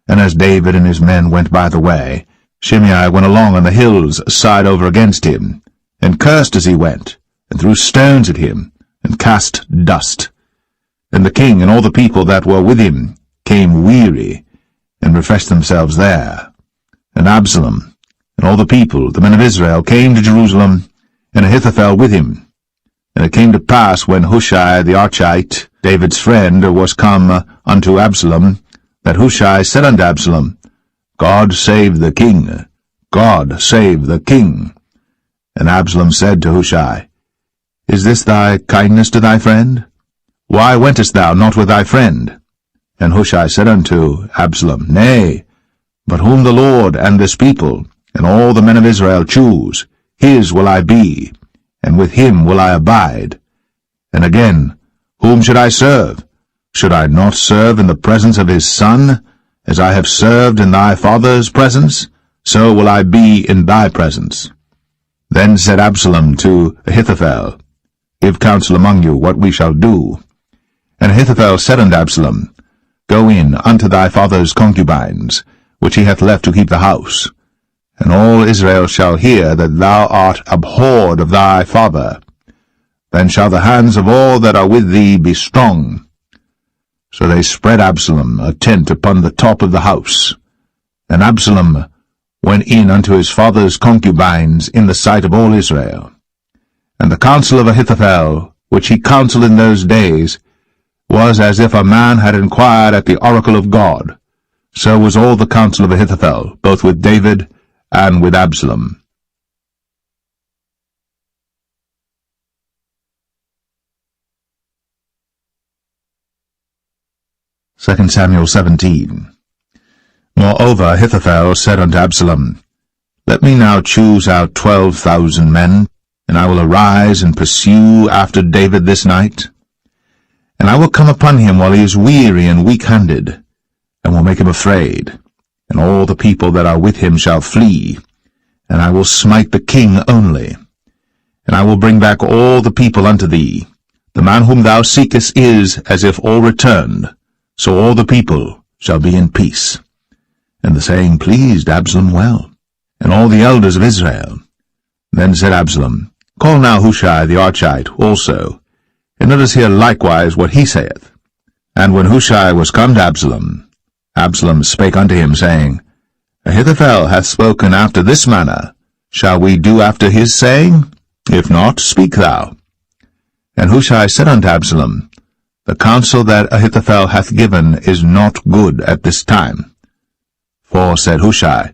And as David and his men went by the way, Shimei went along on the hill's side over against him, and cursed as he went, and threw stones at him, and cast dust. And the king and all the people that were with him came weary, and refreshed themselves there. And Absalom and all the people, the men of Israel, came to Jerusalem, and Ahithophel with him. And it came to pass, when Hushai the Archite, David's friend, was come unto Absalom, that Hushai said unto Absalom, God save the king, God save the king. And Absalom said to Hushai, Is this thy kindness to thy friend? Why wentest thou not with thy friend? And Hushai said unto Absalom, Nay, but whom the Lord and this people, and all the men of Israel choose, his will I be, and with him will I abide. And again, whom should I serve? Should I not serve in the presence of his son? As I have served in thy father's presence, so will I be in thy presence. Then said Absalom to Ahithophel, Give counsel among you what we shall do. And Ahithophel said unto Absalom, Go in unto thy father's concubines, which he hath left to keep the house. And all Israel shall hear that thou art abhorred of thy father. Then shall the hands of all that are with thee be strong. So they spread Absalom a tent upon the top of the house. And Absalom went in unto his father's concubines in the sight of all Israel. And the counsel of Ahithophel, which he counselled in those days, was as if a man had inquired at the oracle of God. So was all the counsel of Ahithophel, both with David and with Absalom. Second Samuel 17. Moreover Ahithophel said unto Absalom, Let me now choose out 12,000 men, and I will arise and pursue after David this night. And I will come upon him while he is weary and weak-handed, and will make him afraid, and all the people that are with him shall flee, and I will smite the king only. And I will bring back all the people unto thee. The man whom thou seekest is as if all returned, so all the people shall be in peace. And the saying pleased Absalom well, and all the elders of Israel. Then said Absalom, Call now Hushai the Archite also, and let us hear likewise what he saith. And when Hushai was come to Absalom, Absalom spake unto him, saying, Ahithophel hath spoken after this manner. Shall we do after his saying? If not, speak thou. And Hushai said unto Absalom, The counsel that Ahithophel hath given is not good at this time. For, said Hushai,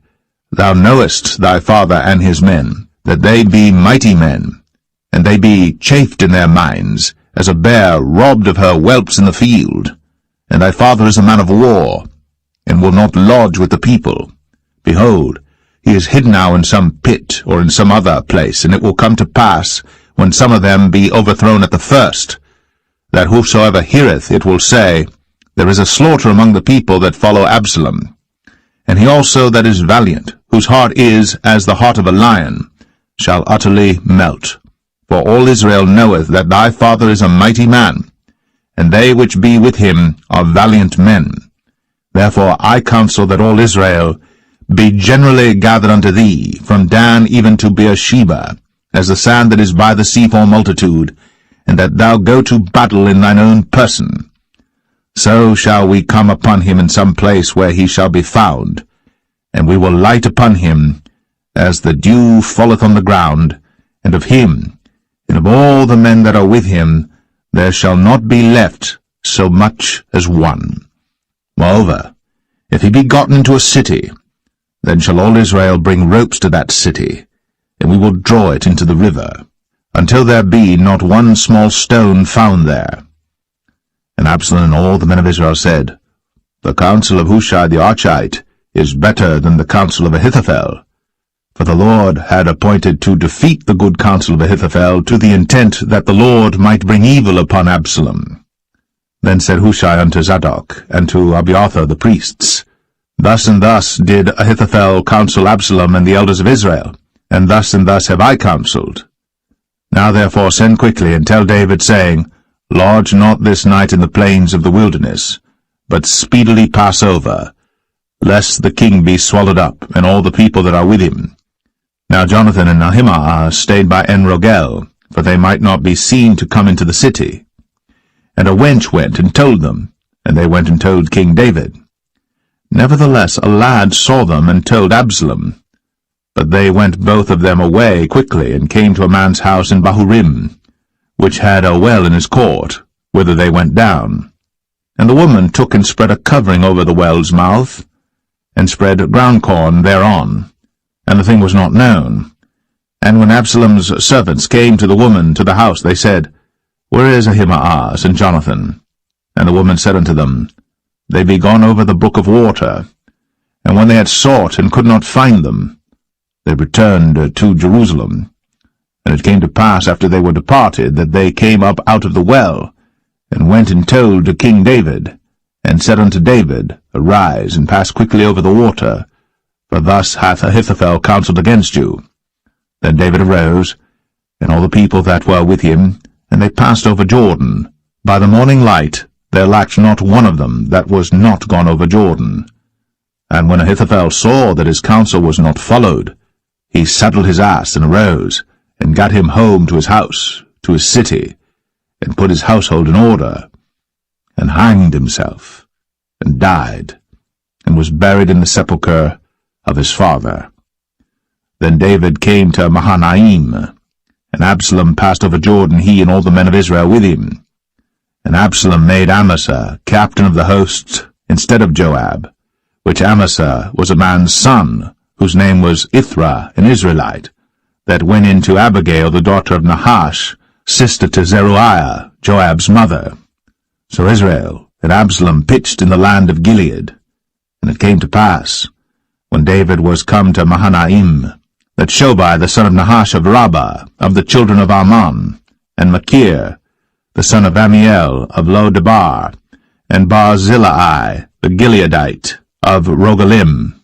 Thou knowest thy father and his men, that they be mighty men, and they be chafed in their minds, as a bear robbed of her whelps in the field. And thy father is a man of war, and will not lodge with the people. Behold, he is hid now in some pit, or in some other place, and it will come to pass, when some of them be overthrown at the first, that whosoever heareth it will say, There is a slaughter among the people that follow Absalom. And he also that is valiant, whose heart is as the heart of a lion, shall utterly melt. For all Israel knoweth that thy father is a mighty man, and they which be with him are valiant men. Therefore I counsel that all Israel be generally gathered unto thee, from Dan even to Beersheba, as the sand that is by the sea for multitude, and that thou go to battle in thine own person. So shall we come upon him in some place where he shall be found, and we will light upon him as the dew falleth on the ground, and of him, and of all the men that are with him, there shall not be left so much as one. Moreover, if he be gotten into a city, then shall all Israel bring ropes to that city, and we will draw it into the river, until there be not one small stone found there. And Absalom and all the men of Israel said, The counsel of Hushai the Archite is better than the counsel of Ahithophel. For the Lord had appointed to defeat the good counsel of Ahithophel, to the intent that the Lord might bring evil upon Absalom. Then said Hushai unto Zadok, and to Abiathar the priests, Thus and thus did Ahithophel counsel Absalom and the elders of Israel, and thus have I counselled. Now therefore send quickly, and tell David, saying, Lodge not this night in the plains of the wilderness, but speedily pass over, lest the king be swallowed up, and all the people that are with him. Now Jonathan and Ahimaaz stayed by En-Rogel, for they might not be seen to come into the city. And a wench went and told them, and they went and told King David. Nevertheless a lad saw them and told Absalom. But they went both of them away quickly, and came to a man's house in Bahurim, which had a well in his court, whither they went down. And the woman took and spread a covering over the well's mouth, and spread ground corn thereon, and the thing was not known. And when Absalom's servants came to the woman to the house, they said, Where is Ahimaaz and Jonathan? And the woman said unto them, They be gone over the brook of water. And when they had sought and could not find them, they returned to Jerusalem. And it came to pass after they were departed, that they came up out of the well, and went and told to King David, and said unto David, Arise, and pass quickly over the water, for thus hath Ahithophel counselled against you. Then David arose, and all the people that were with him, and they passed over Jordan. By the morning light there lacked not one of them that was not gone over Jordan. And when Ahithophel saw that his counsel was not followed, he saddled his ass and arose, and gat him home to his house, to his city, and put his household in order. and hanged himself, and died, and was buried in the sepulchre of his father. Then David came to Mahanaim, and Absalom passed over Jordan, he and all the men of Israel with him. And Absalom made Amasa captain of the host instead of Joab, which Amasa was a man's son, whose name was Ithra, an Israelite, that went in to Abigail, the daughter of Nahash, sister to Zeruiah, Joab's mother. So Israel and Absalom pitched in the land of Gilead. And it came to pass, when David was come to Mahanaim, that Shobai the son of Nahash of Rabbah, of the children of Ammon, and Machir, the son of Amiel of Lo-debar, and Barzillai the Gileadite of Rogelim,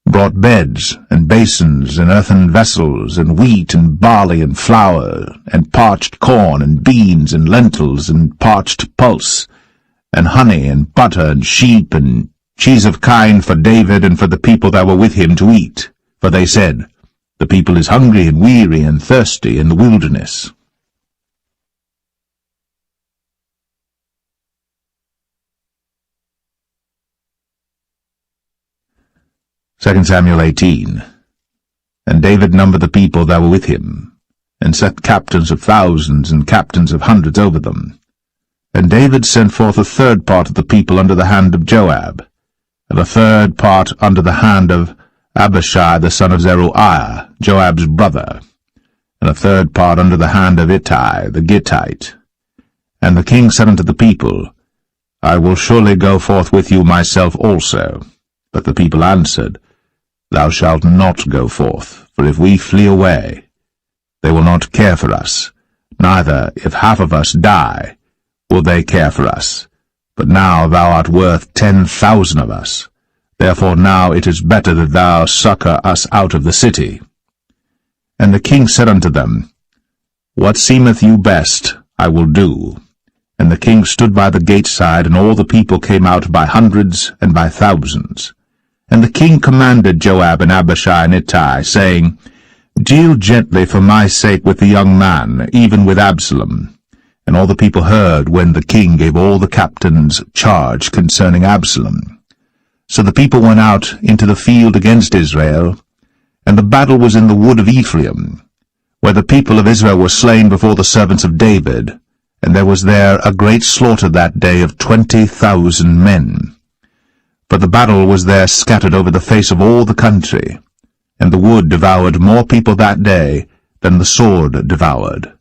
brought beds and basins and earthen vessels, and wheat and barley and flour, and parched corn and beans and lentils and parched pulse, and honey and butter and sheep and cheese of kine for David and for the people that were with him to eat. For they said, The people is hungry and weary and thirsty in the wilderness. Second Samuel 18. And David numbered the people that were with him, and set captains of thousands and captains of hundreds over them. And David sent forth a third part of the people under the hand of Joab, and a third part under the hand of Abishai the son of Zeruiah, Joab's brother, and a third part under the hand of Ittai the Gittite. And the king said unto the people, I will surely go forth with you myself also. But the people answered, Thou shalt not go forth, for if we flee away, they will not care for us, neither, if half of us die, will they care for us. But now thou art worth 10,000 of us. Therefore now it is better that thou succour us out of the city. And the king said unto them, What seemeth you best, I will do. And the king stood by the gate side, and all the people came out by hundreds and by thousands. And the king commanded Joab and Abishai and Ittai, saying, Deal gently for my sake with the young man, even with Absalom. And all the people heard when the king gave all the captains charge concerning Absalom. So the people went out into the field against Israel, and the battle was in the wood of Ephraim, where the people of Israel were slain before the servants of David, and there was there a great slaughter that day of 20,000 men. For the battle was there scattered over the face of all the country, and the wood devoured more people that day than the sword devoured.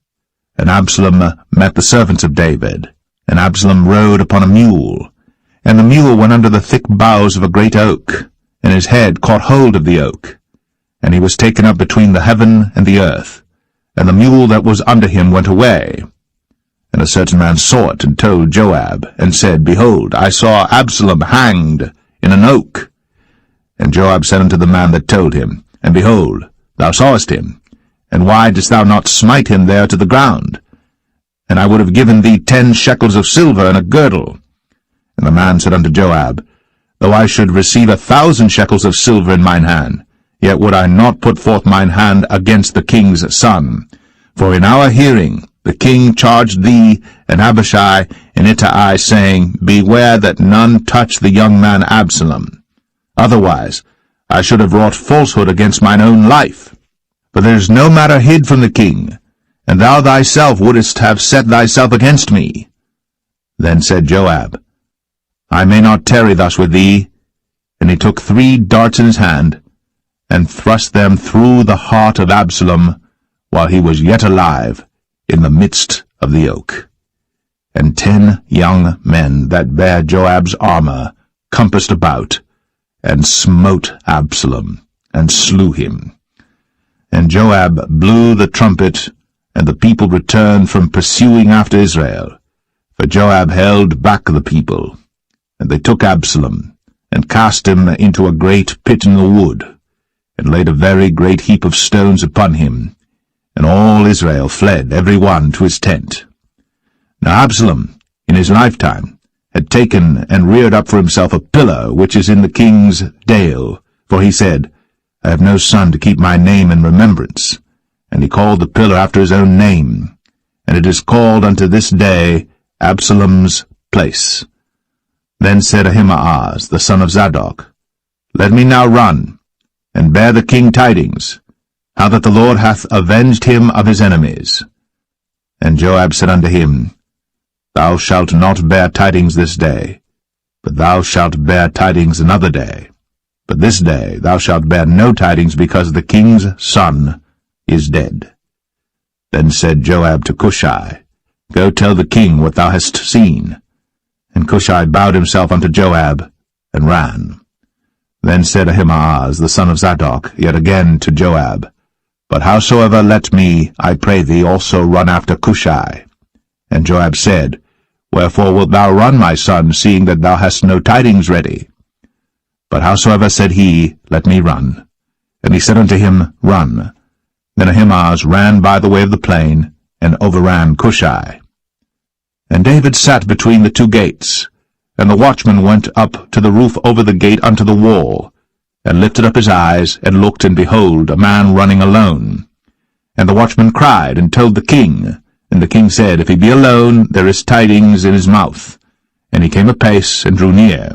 And Absalom met the servants of David, and Absalom rode upon a mule, and the mule went under the thick boughs of a great oak, and his head caught hold of the oak, and he was taken up between the heaven and the earth, and the mule that was under him went away. And a certain man saw it, and told Joab, and said, Behold, I saw Absalom hanged in an oak. And Joab said unto the man that told him, And behold, thou sawest him, and why didst thou not smite him there to the ground? And I would have given thee 10 shekels of silver and a girdle. And the man said unto Joab, Though I should receive 1,000 shekels of silver in mine hand, yet would I not put forth mine hand against the king's son. For in our hearing the king charged thee and Abishai and Ittai, saying, Beware that none touch the young man Absalom. Otherwise I should have wrought falsehood against mine own life. For there is no matter hid from the king, and thou thyself wouldest have set thyself against me. Then said Joab, I may not tarry thus with thee. And he took 3 darts in his hand, and thrust them through the heart of Absalom, while he was yet alive, in the midst of the oak. And 10 young men that bare Joab's armor compassed about, and smote Absalom, and slew him. And Joab blew the trumpet, and the people returned from pursuing after Israel. For Joab held back the people. And they took Absalom, and cast him into a great pit in the wood, and laid a very great heap of stones upon him. And all Israel fled, every one to his tent. Now Absalom, in his lifetime, had taken and reared up for himself a pillar which is in the king's dale, for he said, I have no son to keep my name in remembrance. And he called the pillar after his own name, and it is called unto this day Absalom's place. Then said Ahimaaz, the son of Zadok, Let me now run, and bear the king tidings, how that the Lord hath avenged him of his enemies. And Joab said unto him, Thou shalt not bear tidings this day, but thou shalt bear tidings another day. But this day thou shalt bear no tidings, because the king's son is dead. Then said Joab to Cushai, Go tell the king what thou hast seen. And Cushai bowed himself unto Joab, and ran. Then said Ahimaaz, the son of Zadok, yet again to Joab, But howsoever let me, I pray thee, also run after Cushai. And Joab said, Wherefore wilt thou run, my son, seeing that thou hast no tidings ready? But howsoever said he, Let me run. And he said unto him, Run. Then Ahimaaz ran by the way of the plain, and overran Cushai. And David sat between the two gates, and the watchman went up to the roof over the gate unto the wall, and lifted up his eyes, and looked, and behold, a man running alone. And the watchman cried, and told the king. And the king said, If he be alone, there is tidings in his mouth. And he came apace, and drew near.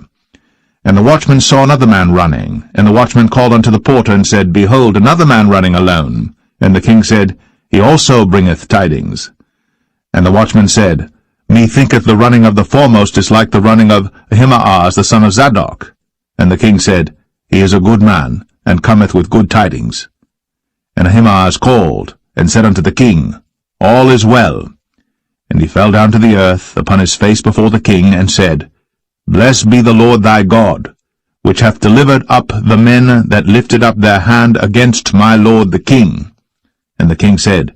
And the watchman saw another man running. And the watchman called unto the porter, and said, Behold, another man running alone. And the king said, He also bringeth tidings. And the watchman said, Methinketh the running of the foremost is like the running of Ahimaaz the son of Zadok. And the king said, He is a good man, and cometh with good tidings. And Ahimaaz called, and said unto the king, All is well. And he fell down to the earth upon his face before the king, and said, Blessed be the Lord thy God, which hath delivered up the men that lifted up their hand against my lord the king. And the king said,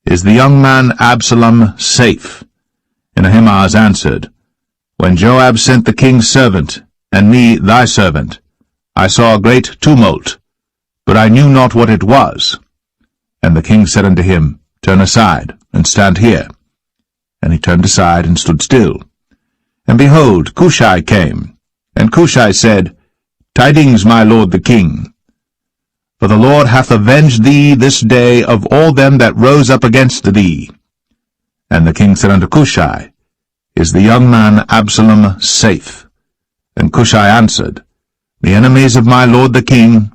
Is the young man Absalom safe? And Ahimaaz answered, When Joab sent the king's servant, and me thy servant, I saw a great tumult, but I knew not what it was. And the king said unto him, Turn aside, and stand here. And he turned aside, and stood still. And behold, Cushai came. And Cushai said, Tidings, my lord the king. For the Lord hath avenged thee this day of all them that rose up against thee. And the king said unto Cushai, Is the young man Absalom safe? And Cushai answered, The enemies of my lord the king,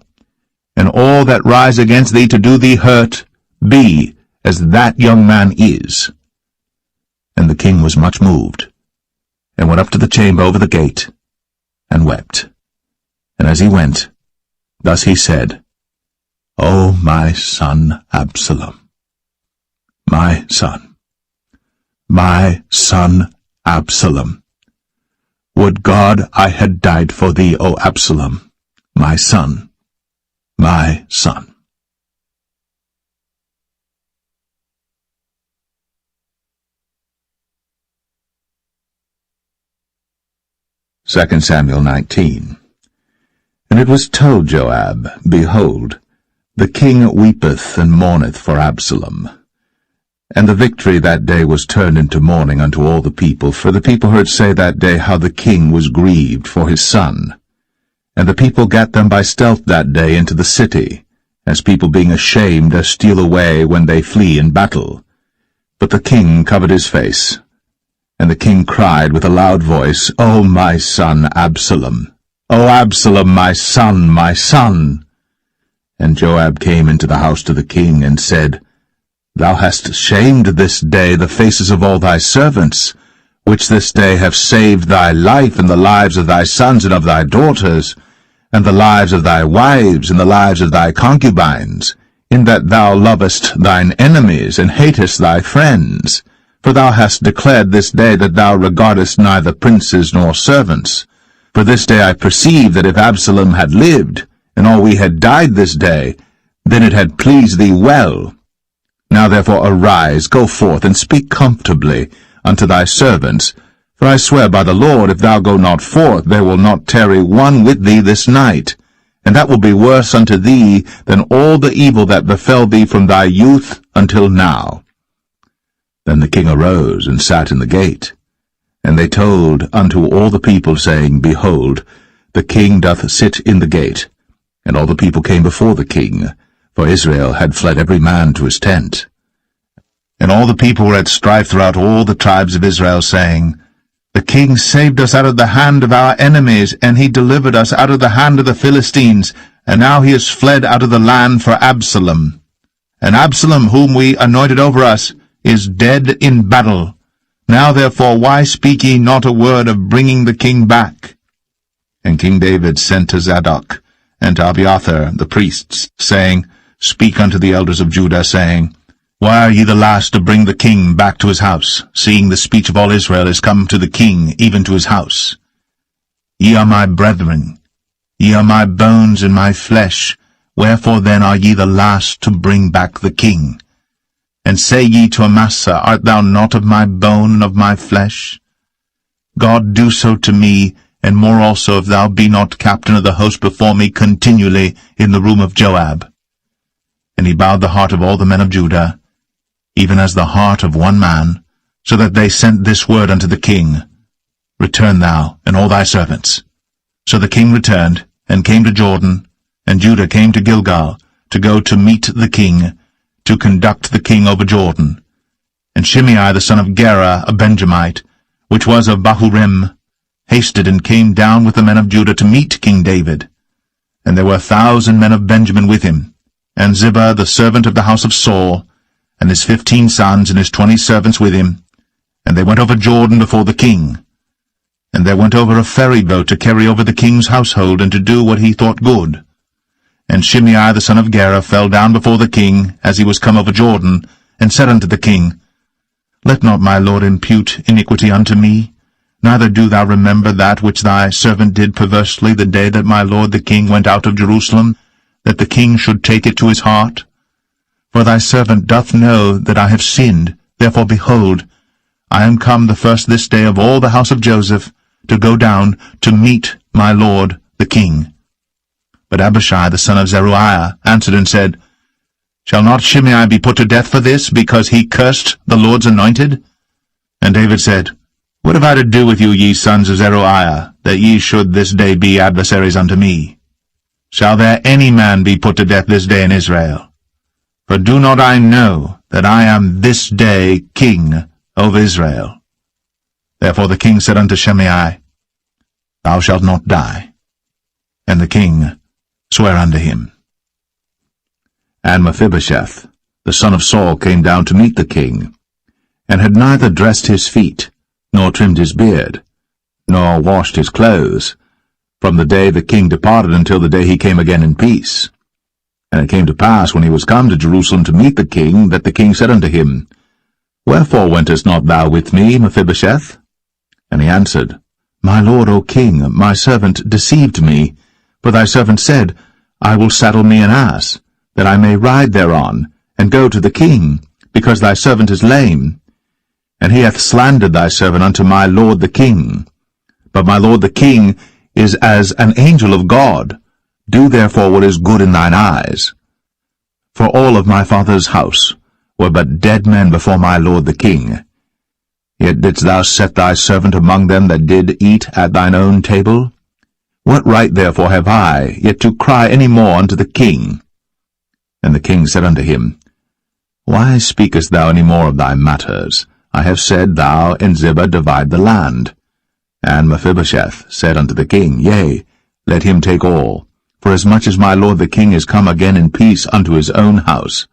and all that rise against thee to do thee hurt, be as that young man is. And the king was much moved, and went up to the chamber over the gate, and wept. And as he went, thus he said, O my son Absalom, my son Absalom, would God I had died for thee, O Absalom, my son, my son. 2 Samuel 19. And it was told Joab, Behold, the king weepeth and mourneth for Absalom. And the victory that day was turned into mourning unto all the people, for the people heard say that day how the king was grieved for his son. And the people gat them by stealth that day into the city, as people being ashamed steal away when they flee in battle. But the king covered his face. And the king cried with a loud voice, O my son Absalom! O Absalom, my son, my son! And Joab came into the house to the king, and said, Thou hast shamed this day the faces of all thy servants, which this day have saved thy life, and the lives of thy sons and of thy daughters, and the lives of thy wives, and the lives of thy concubines, in that thou lovest thine enemies, and hatest thy friends. For thou hast declared this day that thou regardest neither princes nor servants. For this day I perceive that if Absalom had lived, and all we had died this day, then it had pleased thee well. Now therefore arise, go forth, and speak comfortably unto thy servants. For I swear by the Lord, if thou go not forth, there will not tarry one with thee this night. And that will be worse unto thee than all the evil that befell thee from thy youth until now. Then the king arose, and sat in the gate. And they told unto all the people, saying, Behold, the king doth sit in the gate. And all the people came before the king, for Israel had fled every man to his tent. And all the people were at strife throughout all the tribes of Israel, saying, The king saved us out of the hand of our enemies, and he delivered us out of the hand of the Philistines, and now he is fled out of the land for Absalom. And Absalom, whom we anointed over us, is dead in battle. Now therefore why speak ye not a word of bringing the king back? And King David sent to Zadok and to Abiathar the priests, saying, Speak unto the elders of Judah, saying, Why are ye the last to bring the king back to his house, seeing the speech of all Israel is come to the king, even to his house? Ye are my brethren, ye are my bones and my flesh, wherefore then are ye the last to bring back the king? And say ye to Amasa, Art thou not of my bone and of my flesh? God do so to me, and more also, if thou be not captain of the host before me continually in the room of Joab. And he bowed the heart of all the men of Judah, even as the heart of one man, so that they sent this word unto the king, Return thou, and all thy servants. So the king returned, and came to Jordan, and Judah came to Gilgal, to go to meet the king, to conduct the king over Jordan. And Shimei the son of Gera, a Benjamite, which was of Bahurim, hasted and came down with the men of Judah to meet King David. And there were 1,000 men of Benjamin with him, and Ziba the servant of the house of Saul, and his 15 sons and his 20 servants with him. And they went over Jordan before the king. And there went over a ferry boat to carry over the king's household, and to do what he thought good. And Shimei the son of Gera fell down before the king, as he was come over Jordan, and said unto the king, Let not my lord impute iniquity unto me, neither do thou remember that which thy servant did perversely the day that my lord the king went out of Jerusalem, that the king should take it to his heart. For thy servant doth know that I have sinned, therefore behold, I am come the first this day of all the house of Joseph, to go down to meet my lord the king. But Abishai the son of Zeruiah answered and said, Shall not Shimei be put to death for this, because he cursed the Lord's anointed? And David said, What have I to do with you, ye sons of Zeruiah, that ye should this day be adversaries unto me? Shall there any man be put to death this day in Israel? For do not I know that I am this day king over Israel? Therefore the king said unto Shimei, Thou shalt not die. And the king sware unto him. And Mephibosheth, the son of Saul, came down to meet the king, and had neither dressed his feet, nor trimmed his beard, nor washed his clothes, from the day the king departed until the day he came again in peace. And it came to pass, when he was come to Jerusalem to meet the king, that the king said unto him, Wherefore wentest not thou with me, Mephibosheth? And he answered, My lord, O king, my servant deceived me, for thy servant said, I will saddle me an ass, that I may ride thereon, and go to the king, because thy servant is lame. And he hath slandered thy servant unto my lord the king. But my lord the king is as an angel of God. Do therefore what is good in thine eyes. For all of my father's house were but dead men before my lord the king. Yet didst thou set thy servant among them that did eat at thine own table? What right therefore have I yet to cry any more unto the king? And the king said unto him, Why speakest thou any more of thy matters? I have said, Thou and Ziba divide the land. And Mephibosheth said unto the king, Yea, let him take all, for as much as my lord the king is come again in peace unto his own house.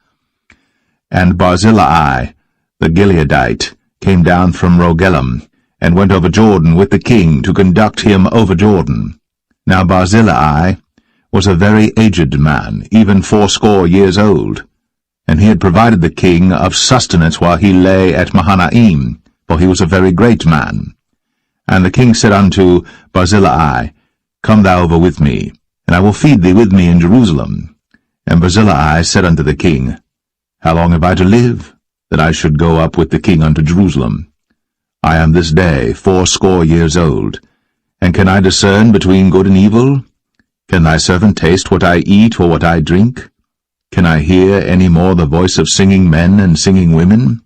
And Barzillai the Gileadite came down from Rogelim, and went over Jordan with the king to conduct him over Jordan. Now Barzillai was a very aged man, even 80 years old, and he had provided the king of sustenance while he lay at Mahanaim, for he was a very great man. And the king said unto Barzillai, Come thou over with me, and I will feed thee with me in Jerusalem. And Barzillai said unto the king, How long have I to live, that I should go up with the king unto Jerusalem? I am this day 80 years old, and can I discern between good and evil? Can thy servant taste what I eat or what I drink? Can I hear any more the voice of singing men and singing women?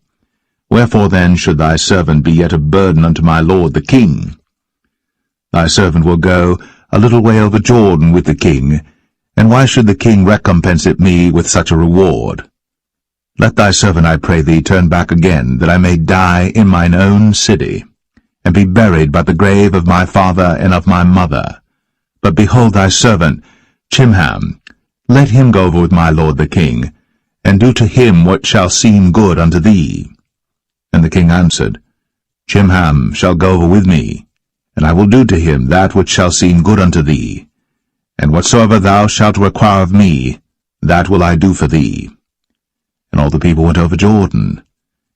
Wherefore then should thy servant be yet a burden unto my lord the king? Thy servant will go a little way over Jordan with the king, and why should the king recompense it me with such a reward? Let thy servant, I pray thee, turn back again, that I may die in mine own city. and be buried by the grave of my father and of my mother. But behold thy servant Chimham, let him go over with my lord the king, and do to him what shall seem good unto thee. And the king answered, Chimham shall go over with me, and I will do to him that which shall seem good unto thee. And whatsoever thou shalt require of me, that will I do for thee. And all the people went over Jordan.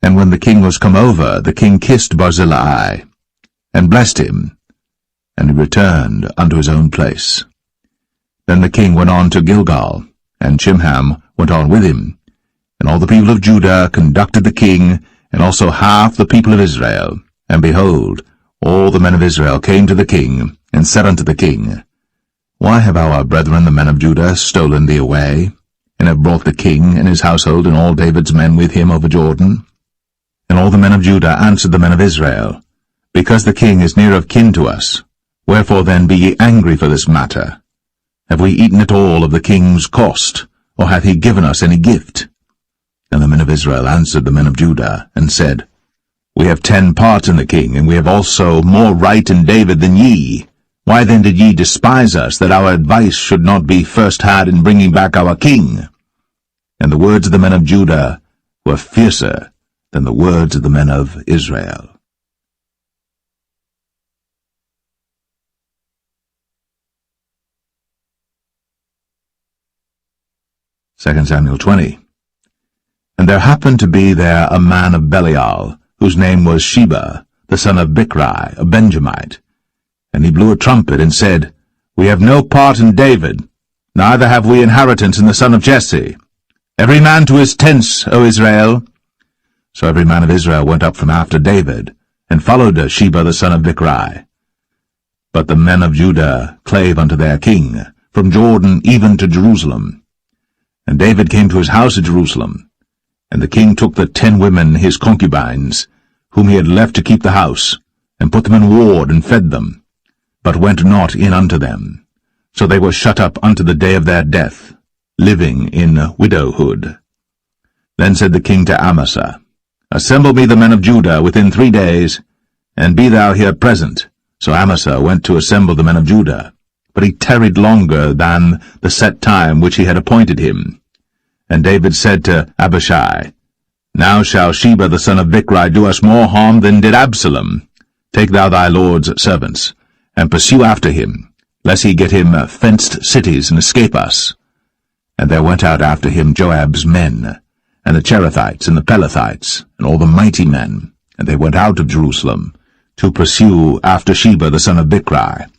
And when the king was come over, the king kissed Barzillai, and blessed him, and he returned unto his own place. Then the king went on to Gilgal, and Chimham went on with him. And all the people of Judah conducted the king, and also half the people of Israel. And behold, all the men of Israel came to the king, and said unto the king, Why have our brethren the men of Judah stolen thee away, and have brought the king and his household and all David's men with him over Jordan? And all the men of Judah answered the men of Israel, Because the king is near of kin to us, wherefore then be ye angry for this matter? Have we eaten at all of the king's cost, or hath he given us any gift? And the men of Israel answered the men of Judah, and said, We have 10 parts in the king, and we have also more right in David than ye. Why then did ye despise us, that our advice should not be first had in bringing back our king? And the words of the men of Judah were fiercer than the words of the men of Israel. 2 Samuel 20. And there happened to be there a man of Belial, whose name was Sheba, the son of Bichri, a Benjamite. And he blew a trumpet, and said, We have no part in David, neither have we inheritance in the son of Jesse. Every man to his tents, O Israel. So every man of Israel went up from after David, and followed Sheba the son of Bichri. But the men of Judah clave unto their king, from Jordan even to Jerusalem. And David came to his house at Jerusalem. And the king took the 10 women his concubines, whom he had left to keep the house, and put them in ward, and fed them, but went not in unto them. So they were shut up unto the day of their death, living in widowhood. Then said the king to Amasa, Assemble me the men of Judah within 3 days, and be thou here present. So Amasa went to assemble the men of Judah, but he tarried longer than the set time which he had appointed him. And David said to Abishai, Now shall Sheba the son of Bichri do us more harm than did Absalom. Take thou thy lord's servants, and pursue after him, lest he get him fenced cities and escape us. And there went out after him Joab's men, and the Cherethites and the Pelethites, and all the mighty men, and they went out of Jerusalem, to pursue after Sheba the son of Bichri.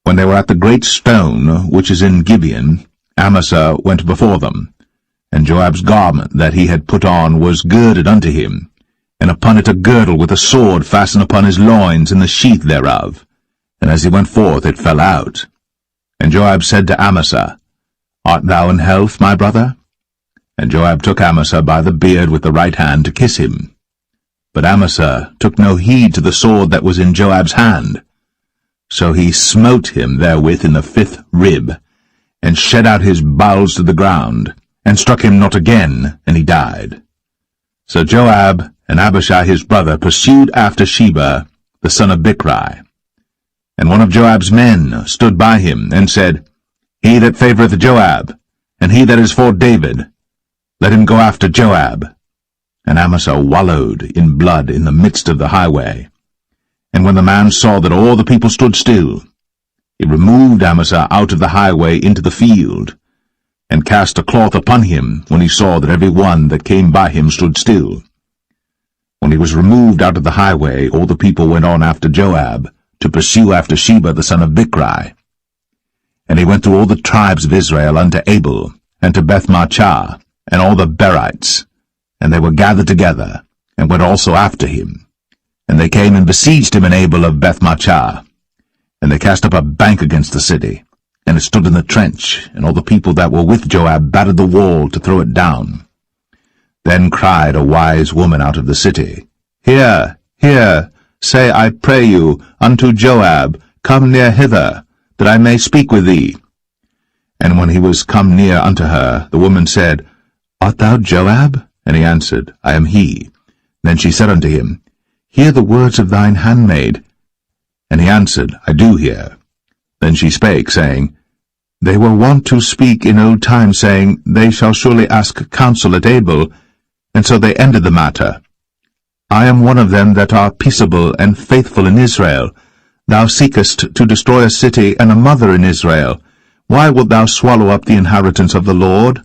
When they were at the great stone which is in Gibeon, Amasa went before them, and Joab's garment that he had put on was girded unto him, and upon it a girdle with a sword fastened upon his loins in the sheath thereof. And as he went forth it fell out. And Joab said to Amasa, Art thou in health, my brother? And Joab took Amasa by the beard with the right hand to kiss him. But Amasa took no heed to the sword that was in Joab's hand. So he smote him therewith in the 5th rib, and shed out his bowels to the ground, and struck him not again, and he died. So Joab and Abishai his brother pursued after Sheba the son of Bichri. And one of Joab's men stood by him, and said, He that favoureth Joab, and he that is for David, let him go after Joab. And Amasa wallowed in blood in the midst of the highway. And when the man saw that all the people stood still, he removed Amasa out of the highway into the field, and cast a cloth upon him when he saw that every one that came by him stood still. When he was removed out of the highway, all the people went on after Joab, to pursue after Sheba the son of Bichri. And he went through all the tribes of Israel unto Abel, and to Bethmachah, and all the Berites, and they were gathered together, and went also after him. And they came and besieged him in Abel of Bethmachah. And they cast up a bank against the city, and it stood in the trench, and all the people that were with Joab battered the wall to throw it down. Then cried a wise woman out of the city, Hear, hear, say, I pray you, unto Joab, Come near hither, that I may speak with thee. And when he was come near unto her, the woman said, Art thou Joab? And he answered, I am he. Then she said unto him, Hear the words of thine handmaid. And he answered, I do hear. Then she spake, saying, They were wont to speak in old time, saying, They shall surely ask counsel at Abel. And so they ended the matter. I am one of them that are peaceable and faithful in Israel. Thou seekest to destroy a city and a mother in Israel. Why wilt thou swallow up the inheritance of the Lord?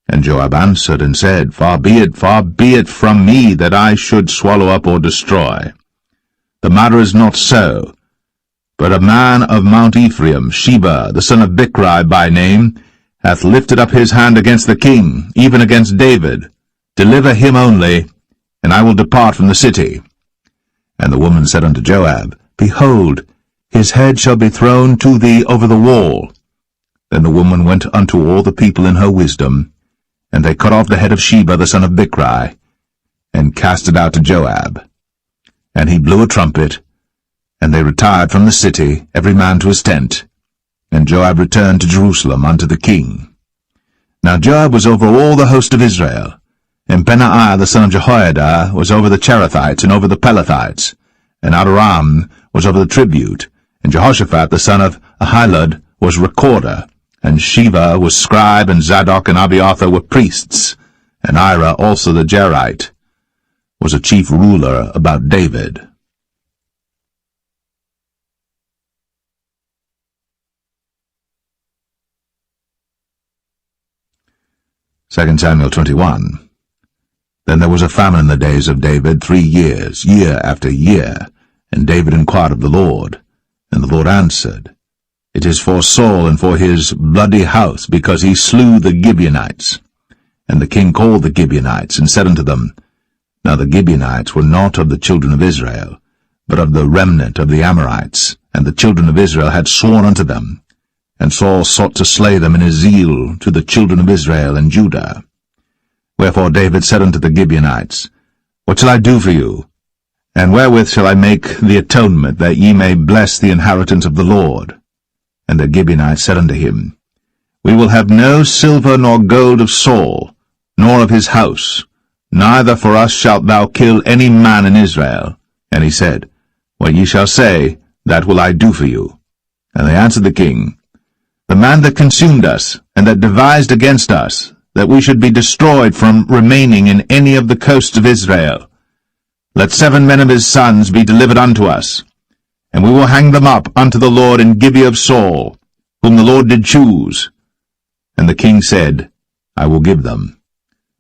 And Joab answered and said, far be it from me that I should swallow up or destroy. The matter is not so. But a man of Mount Ephraim, Sheba, the son of Bichri by name, hath lifted up his hand against the king, even against David. Deliver him only, and I will depart from the city. And the woman said unto Joab, Behold, his head shall be thrown to thee over the wall. Then the woman went unto all the people in her wisdom, and they cut off the head of Sheba the son of Bichri, and cast it out to Joab. And he blew a trumpet, and they retired from the city, every man to his tent. And Joab returned to Jerusalem unto the king. Now Joab was over all the host of Israel, and Benaiah the son of Jehoiada was over the Cherethites and over the Pelethites, and Adoram was over the tribute, and Jehoshaphat the son of Ahilud was recorder, and Sheva was scribe, and Zadok and Abiathar were priests, and Ira also the Jerite was a chief ruler about David. Second Samuel 21. Then there was a famine in the days of David 3 years, year after year, and David inquired of the Lord, and the Lord answered, It is for Saul and for his bloody house, because he slew the Gibeonites. And the king called the Gibeonites, and said unto them, Now the Gibeonites were not of the children of Israel, but of the remnant of the Amorites, and the children of Israel had sworn unto them. And Saul sought to slay them in his zeal to the children of Israel and Judah. Wherefore David said unto the Gibeonites, What shall I do for you? And wherewith shall I make the atonement, that ye may bless the inheritance of the Lord? And the Gibeonites said unto him, We will have no silver nor gold of Saul, nor of his house, neither for us shalt thou kill any man in Israel. And he said, What ye shall say, that will I do for you. And they answered the king, The man that consumed us, and that devised against us, that we should be destroyed from remaining in any of the coasts of Israel. Let 7 men of his sons be delivered unto us, and we will hang them up unto the Lord in Gibeah of Saul, whom the Lord did choose. And the king said, I will give them.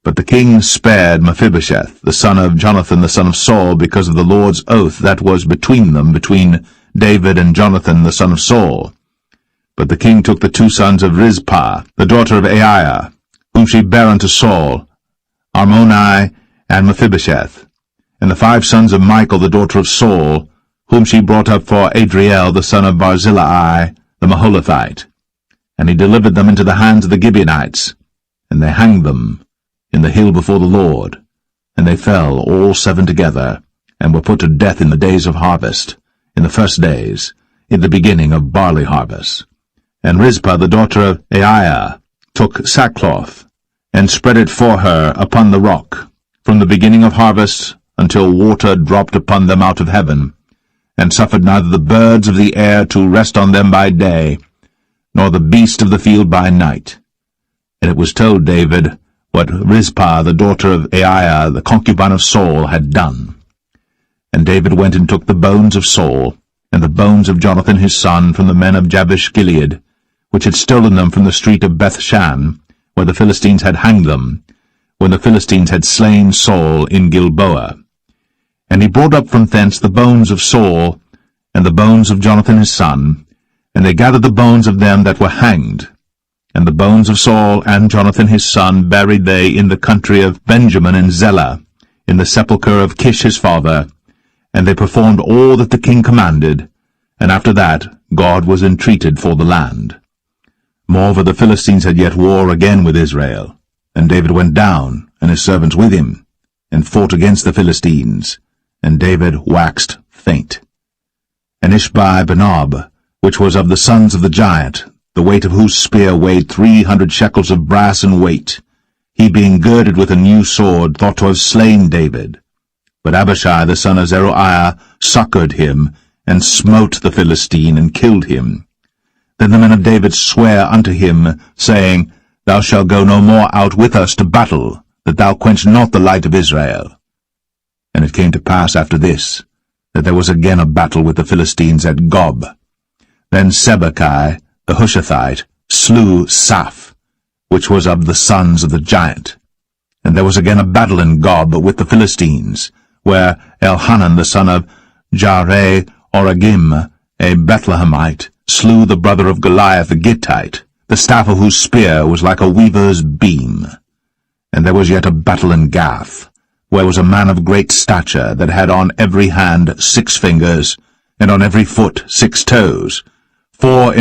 But the king spared Mephibosheth, the son of Jonathan the son of Saul, because of the Lord's oath that was between them, between David and Jonathan the son of Saul. But the king took the 2 sons of Rizpah, the daughter of Aiah, whom she bare unto Saul, Armoni and Mephibosheth, and the 5 sons of Michal, the daughter of Saul, whom she brought up for Adriel, the son of Barzillai, the Maholathite. And he delivered them into the hands of the Gibeonites, and they hanged them in the hill before the Lord. And they fell, all 7 together, and were put to death in the days of harvest, in the first days, in the beginning of barley harvest. And Rizpah, the daughter of Aiah, took sackcloth, and spread it for her upon the rock, from the beginning of harvest until water dropped upon them out of heaven, and suffered neither the birds of the air to rest on them by day, nor the beast of the field by night. And it was told David what Rizpah, the daughter of Aiah, the concubine of Saul, had done. And David went and took the bones of Saul, and the bones of Jonathan his son, from the men of Jabesh-Gilead, which had stolen them from the street of Bethshan, where the Philistines had hanged them, when the Philistines had slain Saul in Gilboa. And he brought up from thence the bones of Saul, and the bones of Jonathan his son, and they gathered the bones of them that were hanged. And the bones of Saul and Jonathan his son buried they in the country of Benjamin in Zelle, in the sepulchre of Kish his father, and they performed all that the king commanded, and after that God was entreated for the land. Moreover, the Philistines had yet war again with Israel, and David went down, and his servants with him, and fought against the Philistines, and David waxed faint. And Ishbi-Benob, which was of the sons of the giant, the weight of whose spear weighed 300 shekels of brass in weight, he being girded with a new sword, thought to have slain David. But Abishai the son of Zeruiah succored him, and smote the Philistine, and killed him. Then the men of David sware unto him, saying, Thou shalt go no more out with us to battle, that thou quench not the light of Israel. And it came to pass after this, that there was again a battle with the Philistines at Gob. Then Sibbecai the Hushathite slew Saph, which was of the sons of the giant. And there was again a battle in Gob with the Philistines, where Elhanan the son of Jaare-Oregim, a Bethlehemite, slew the brother of Goliath the Gittite, the staff of whose spear was like a weaver's beam. And there was yet a battle in Gath, where was a man of great stature, that had on every hand 6 fingers, and on every foot 6 toes, 24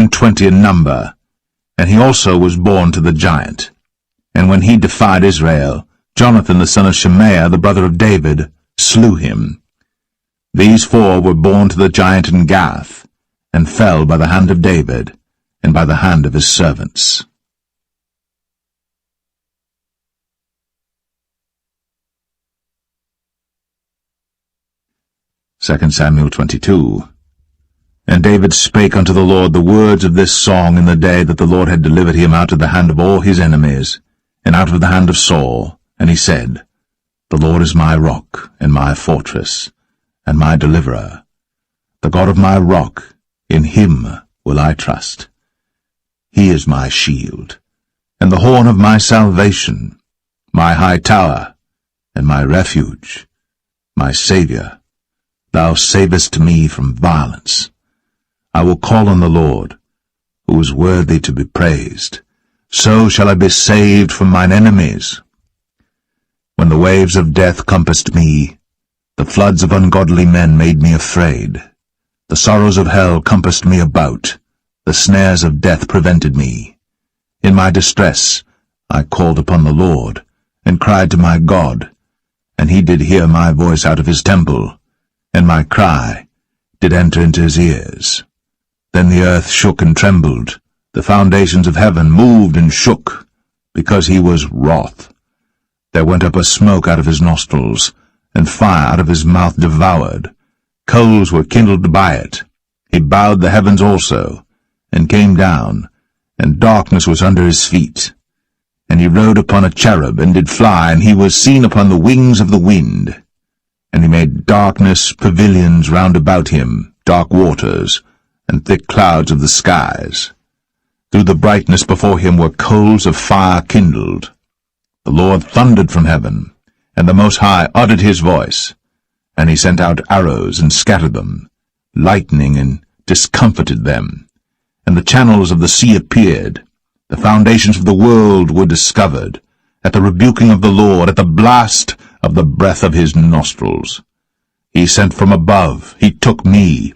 in number. And he also was born to the giant. And when he defied Israel, Jonathan the son of Shemaiah, the brother of David, slew him. These 4 were born to the giant in Gath, and fell by the hand of David, and by the hand of his servants. Second Samuel 22. And David spake unto the Lord the words of this song in the day that the Lord had delivered him out of the hand of all his enemies, and out of the hand of Saul. And he said, The Lord is my rock, and my fortress, and my deliverer. The God of my rock, in him will I trust. He is my shield, and the horn of my salvation, my high tower, and my refuge, my Saviour. Thou savest me from violence. I will call on the Lord, who is worthy to be praised. So shall I be saved from mine enemies. When the waves of death compassed me, the floods of ungodly men made me afraid. The sorrows of hell compassed me about, the snares of death prevented me. In my distress I called upon the Lord, and cried to my God, and he did hear my voice out of his temple, and my cry did enter into his ears. Then the earth shook and trembled, the foundations of heaven moved and shook, because he was wroth. There went up a smoke out of his nostrils, and fire out of his mouth devoured. Coals were kindled by it. He bowed the heavens also, and came down, and darkness was under his feet. And he rode upon a cherub, and did fly, and he was seen upon the wings of the wind. And he made darkness pavilions round about him, dark waters, and thick clouds of the skies. Through the brightness before him were coals of fire kindled. The Lord thundered from heaven, and the Most High uttered his voice. And he sent out arrows, and scattered them, lightning, and discomfited them. And the channels of the sea appeared. The foundations of the world were discovered, at the rebuking of the Lord, at the blast of the breath of his nostrils. He sent from above, he took me,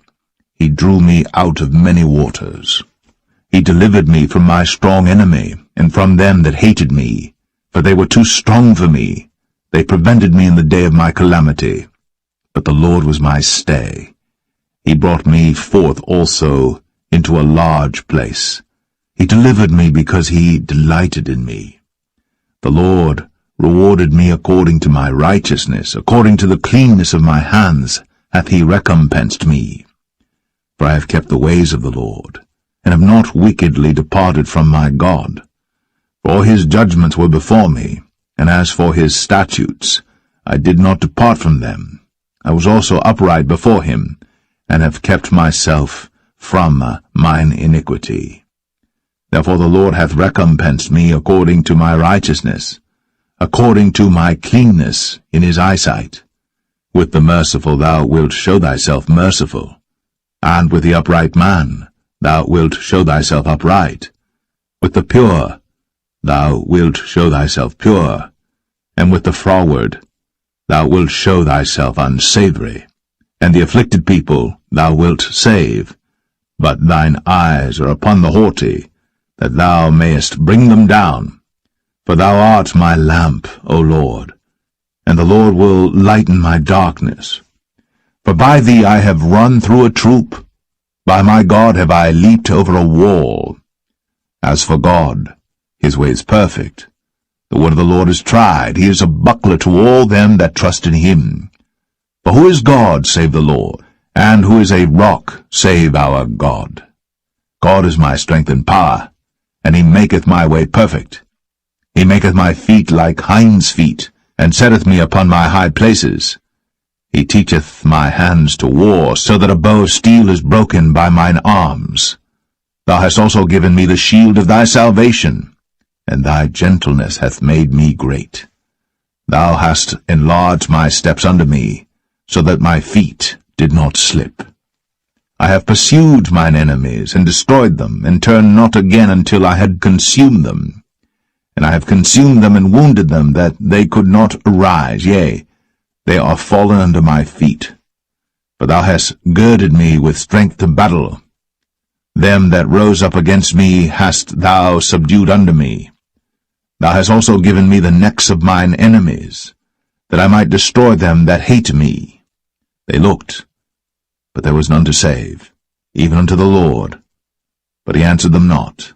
he drew me out of many waters. He delivered me from my strong enemy, and from them that hated me, for they were too strong for me. They prevented me in the day of my calamity. But the Lord was my stay. He brought me forth also into a large place. He delivered me because he delighted in me. The Lord rewarded me according to my righteousness, according to the cleanness of my hands hath he recompensed me. For I have kept the ways of the Lord, and have not wickedly departed from my God. For all his judgments were before me, and as for his statutes, I did not depart from them. I was also upright before him, and have kept myself from mine iniquity. Therefore the Lord hath recompensed me according to my righteousness, according to my cleanness in his eyesight. With the merciful thou wilt show thyself merciful, and with the upright man thou wilt show thyself upright. With the pure thou wilt show thyself pure, and with the froward thou wilt show thyself unsavoury. And the afflicted people thou wilt save, but thine eyes are upon the haughty, that thou mayest bring them down. For thou art my lamp, O Lord, and the Lord will lighten my darkness. For by thee I have run through a troop, by my God have I leaped over a wall. As for God, his way is perfect. The word of the Lord is tried. He is a buckler to all them that trust in him. For who is God save the Lord? And who is a rock save our God? God is my strength and power, and he maketh my way perfect. He maketh my feet like hinds' feet, and setteth me upon my high places. He teacheth my hands to war, so that a bow of steel is broken by mine arms. Thou hast also given me the shield of thy salvation, and thy gentleness hath made me great. Thou hast enlarged my steps under me, so that my feet did not slip. I have pursued mine enemies, and destroyed them, and turned not again until I had consumed them. And I have consumed them and wounded them, that they could not arise. Yea, they are fallen under my feet. For thou hast girded me with strength to battle. Them that rose up against me hast thou subdued under me. Thou hast also given me the necks of mine enemies, that I might destroy them that hate me. They looked, but there was none to save, even unto the Lord. But he answered them not.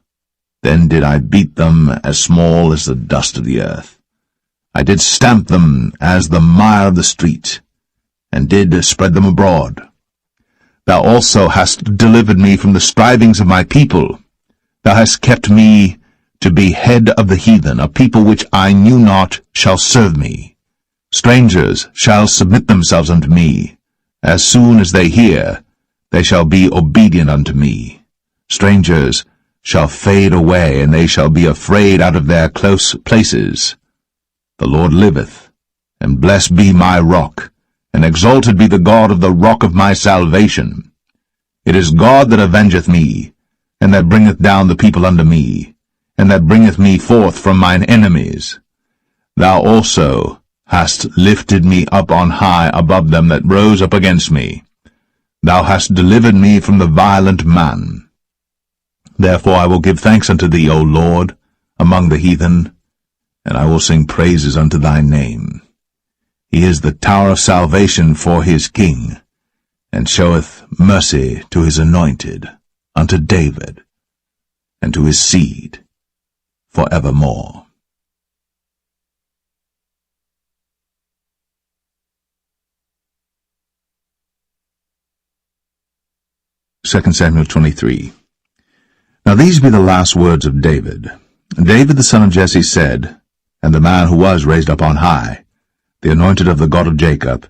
Then did I beat them as small as the dust of the earth. I did stamp them as the mire of the street, and did spread them abroad. Thou also hast delivered me from the strivings of my people. Thou hast kept me to be head of the heathen. A people which I knew not shall serve me. Strangers shall submit themselves unto me. As soon as they hear, they shall be obedient unto me. Strangers shall fade away, and they shall be afraid out of their close places. The Lord liveth, and blessed be my rock, and exalted be the God of the rock of my salvation. It is God that avengeth me, and that bringeth down the people unto me, and that bringeth me forth from mine enemies. Thou also hast lifted me up on high above them that rose up against me. Thou hast delivered me from the violent man. Therefore I will give thanks unto thee, O Lord, among the heathen, and I will sing praises unto thy name. He is the tower of salvation for his king, and showeth mercy to his anointed, unto David, and to his seed for evermore. 2 Samuel 23. Now these be the last words of David. David the son of Jesse said, and the man who was raised up on high, the anointed of the God of Jacob,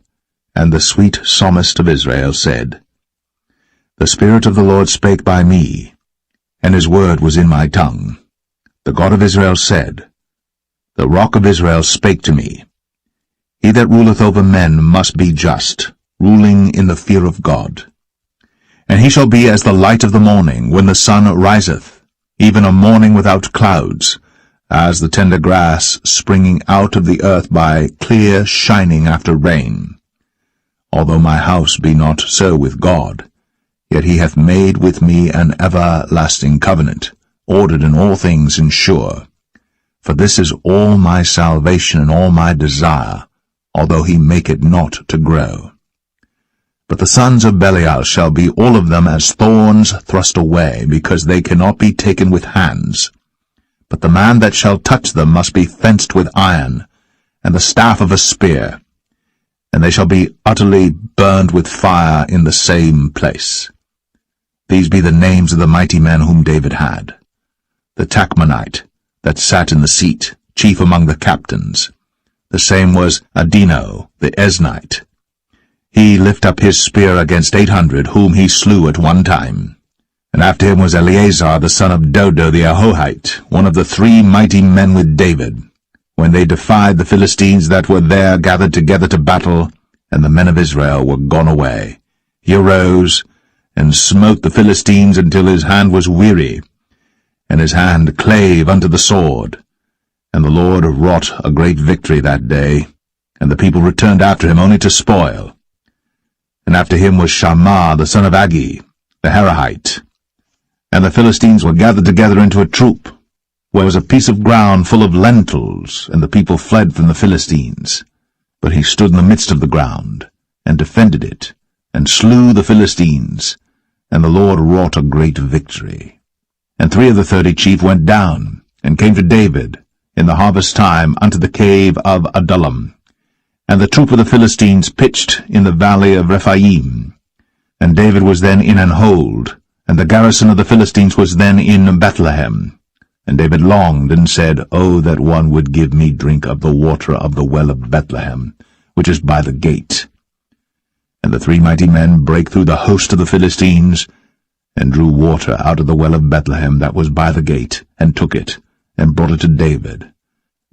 and the sweet psalmist of Israel, said, The Spirit of the Lord spake by me, and his word was in my tongue. The God of Israel said, The rock of Israel spake to me. He that ruleth over men must be just, ruling in the fear of God. And he shall be as the light of the morning, when the sun riseth, even a morning without clouds, as the tender grass springing out of the earth by clear shining after rain. Although my house be not so with God, yet he hath made with me an everlasting covenant, ordered in all things and sure. For this is all my salvation and all my desire, although he make it not to grow. But the sons of Belial shall be all of them as thorns thrust away, because they cannot be taken with hands. But the man that shall touch them must be fenced with iron, and the staff of a spear, and they shall be utterly burned with fire in the same place. These be the names of the mighty men whom David had. The Tachmonite, that sat in the seat, chief among the captains. The same was Adino, the Eznite. He lift up his spear against 800, whom he slew at one time. And after him was Eleazar, the son of Dodo the Ahohite, one of the 3 mighty men with David, when they defied the Philistines that were there gathered together to battle, and the men of Israel were gone away. He arose, and smote the Philistines until his hand was weary, and his hand clave unto the sword. And the Lord wrought a great victory that day, and the people returned after him only to spoil. And after him was Shammah the son of Agi, the Herahite. And the Philistines were gathered together into a troop, where was a piece of ground full of lentils, and the people fled from the Philistines. But he stood in the midst of the ground, and defended it, and slew the Philistines, and the Lord wrought a great victory. And 3 of the 30 chief went down, and came to David, in the harvest time, unto the cave of Adullam. And the troop of the Philistines pitched in the valley of Rephaim. And David was then in an hold, and the garrison of the Philistines was then in Bethlehem. And David longed and said, Oh, that one would give me drink of the water of the well of Bethlehem, which is by the gate. And the 3 mighty men brake through the host of the Philistines, and drew water out of the well of Bethlehem that was by the gate, and took it, and brought it to David.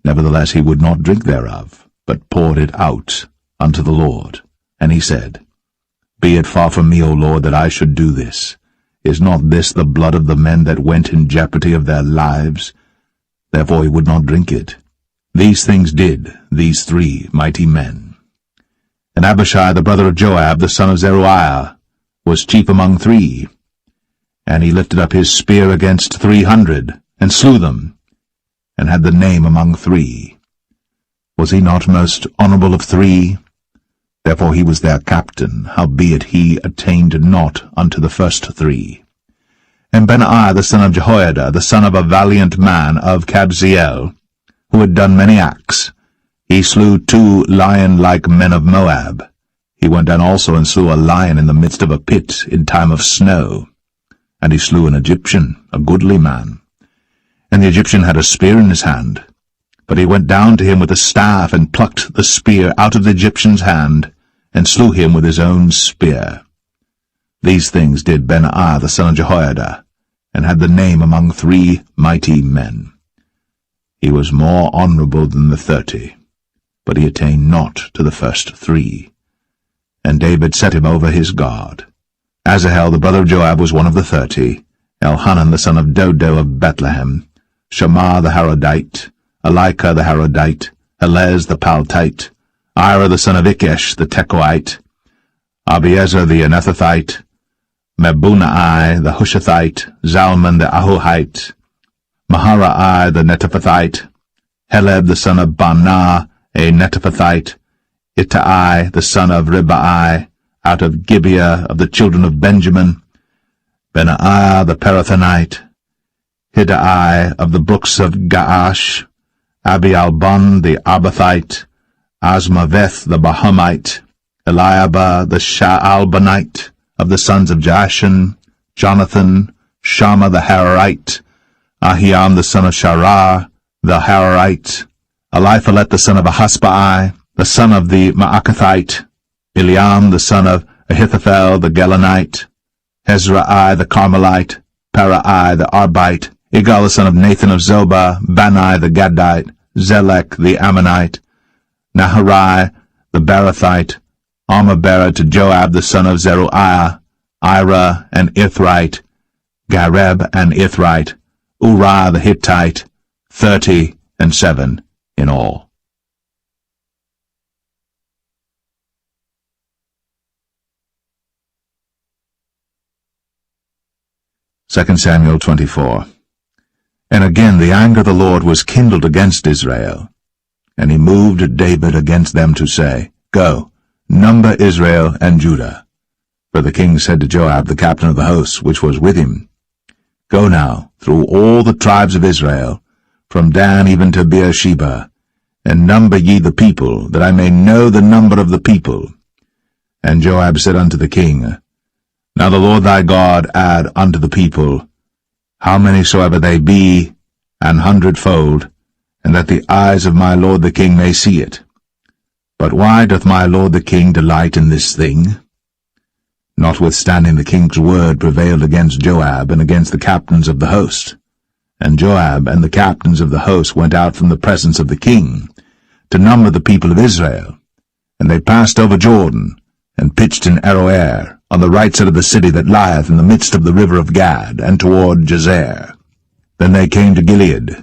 Nevertheless he would not drink thereof, but poured it out unto the Lord. And he said, Be it far from me, O Lord, that I should do this. Is not this the blood of the men that went in jeopardy of their lives? Therefore he would not drink it. These things did these 3 mighty men. And Abishai the brother of Joab, the son of Zeruiah, was chief among 3. And he lifted up his spear against 300, and slew them, and had the name among 3. Was he not most honorable of 3? Therefore he was their captain, howbeit he attained not unto the first 3. And Benaiah the son of Jehoiada, the son of a valiant man of Kabzeel, who had done many acts, he slew 2 lion-like men of Moab. He went down also and slew a lion in the midst of a pit in time of snow. And he slew an Egyptian, a goodly man. And the Egyptian had a spear in his hand. But he went down to him with a staff, and plucked the spear out of the Egyptian's hand, and slew him with his own spear. These things did Benaiah the son of Jehoiada, and had the name among 3 mighty men. He was more honorable than the 30, but he attained not to the first 3. And David set him over his guard. Asahel the brother of Joab was one of the 30, Elhanan the son of Dodo of Bethlehem, Shammah the Harodite, Elika the Harodite, Helez the Paltite, Ira the son of Ikesh the Tekoite, Abiezer the Anethathite, Mebunai the Hushathite, Zalman the Ahuhite, Maharai the Netophathite, Heleb the son of Baanah a Netophathite, Ittai the son of Ribai, out of Gibeah of the children of Benjamin, Benaiah the Parathonite, Hiddai of the brooks of Gaash, Abialbon the Arbathite, Asmaveth the Bahamite, Eliabah the Shaalbanite, of the sons of Jashan, Jonathan, Shammah the Hararite, Ahiam the son of Sharah, the Hararite, Eliphalet the son of Ahasbai, the son of the Maacathite, Eliam the son of Ahithophel the Gelonite, Hezrai the Carmelite, Parai the Arbite, Igal the son of Nathan of Zobah, Bani the Gadite, Zelek the Ammonite, Naharai the Barathite, Armabera to Joab the son of Zeruiah, Ira and Ithrite, Gareb and Ithrite, Uriah the Hittite, 37 in all. Second Samuel 24. And again the anger of the Lord was kindled against Israel, and he moved David against them to say, Go, number Israel and Judah. For the king said to Joab, the captain of the host, which was with him, Go now through all the tribes of Israel, from Dan even to Beersheba, and number ye the people, that I may know the number of the people. And Joab said unto the king, Now the Lord thy God add unto the people, how many soever they be, 100-fold, and that the eyes of my lord the king may see it. But why doth my lord the king delight in this thing? Notwithstanding the king's word prevailed against Joab and against the captains of the host. And Joab and the captains of the host went out from the presence of the king, to number the people of Israel. And they passed over Jordan, and pitched in Aroer, on the right side of the city that lieth in the midst of the river of Gad, and toward Jazer. Then they came to Gilead,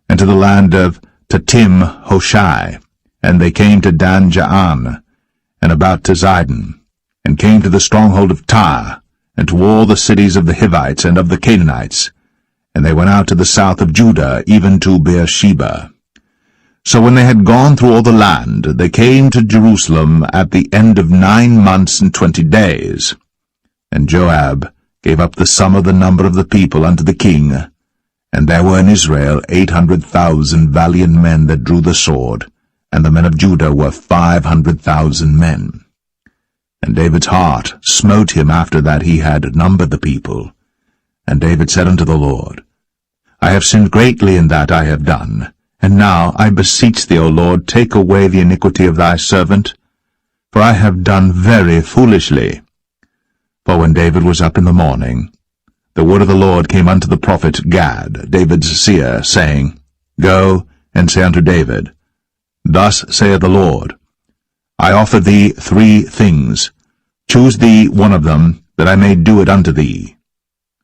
and to the land of Tatim Hoshai, and they came to Dan Jaan, and about to Zidon, and came to the stronghold of Tyre, and to all the cities of the Hivites and of the Canaanites, and they went out to the south of Judah, even to Beersheba. So when they had gone through all the land, they came to Jerusalem at the end of 9 months and 20 days. And Joab gave up the sum of the number of the people unto the king, and there were in Israel 800,000 valiant men that drew the sword, and the men of Judah were 500,000 men. And David's heart smote him after that he had numbered the people. And David said unto the Lord, I have sinned greatly in that I have done, and now I beseech thee, O Lord, take away the iniquity of thy servant, for I have done very foolishly. For when David was up in the morning, the word of the Lord came unto the prophet Gad, David's seer, saying, Go and say unto David, Thus saith the Lord, I offer thee 3 things. Choose thee one of them, that I may do it unto thee.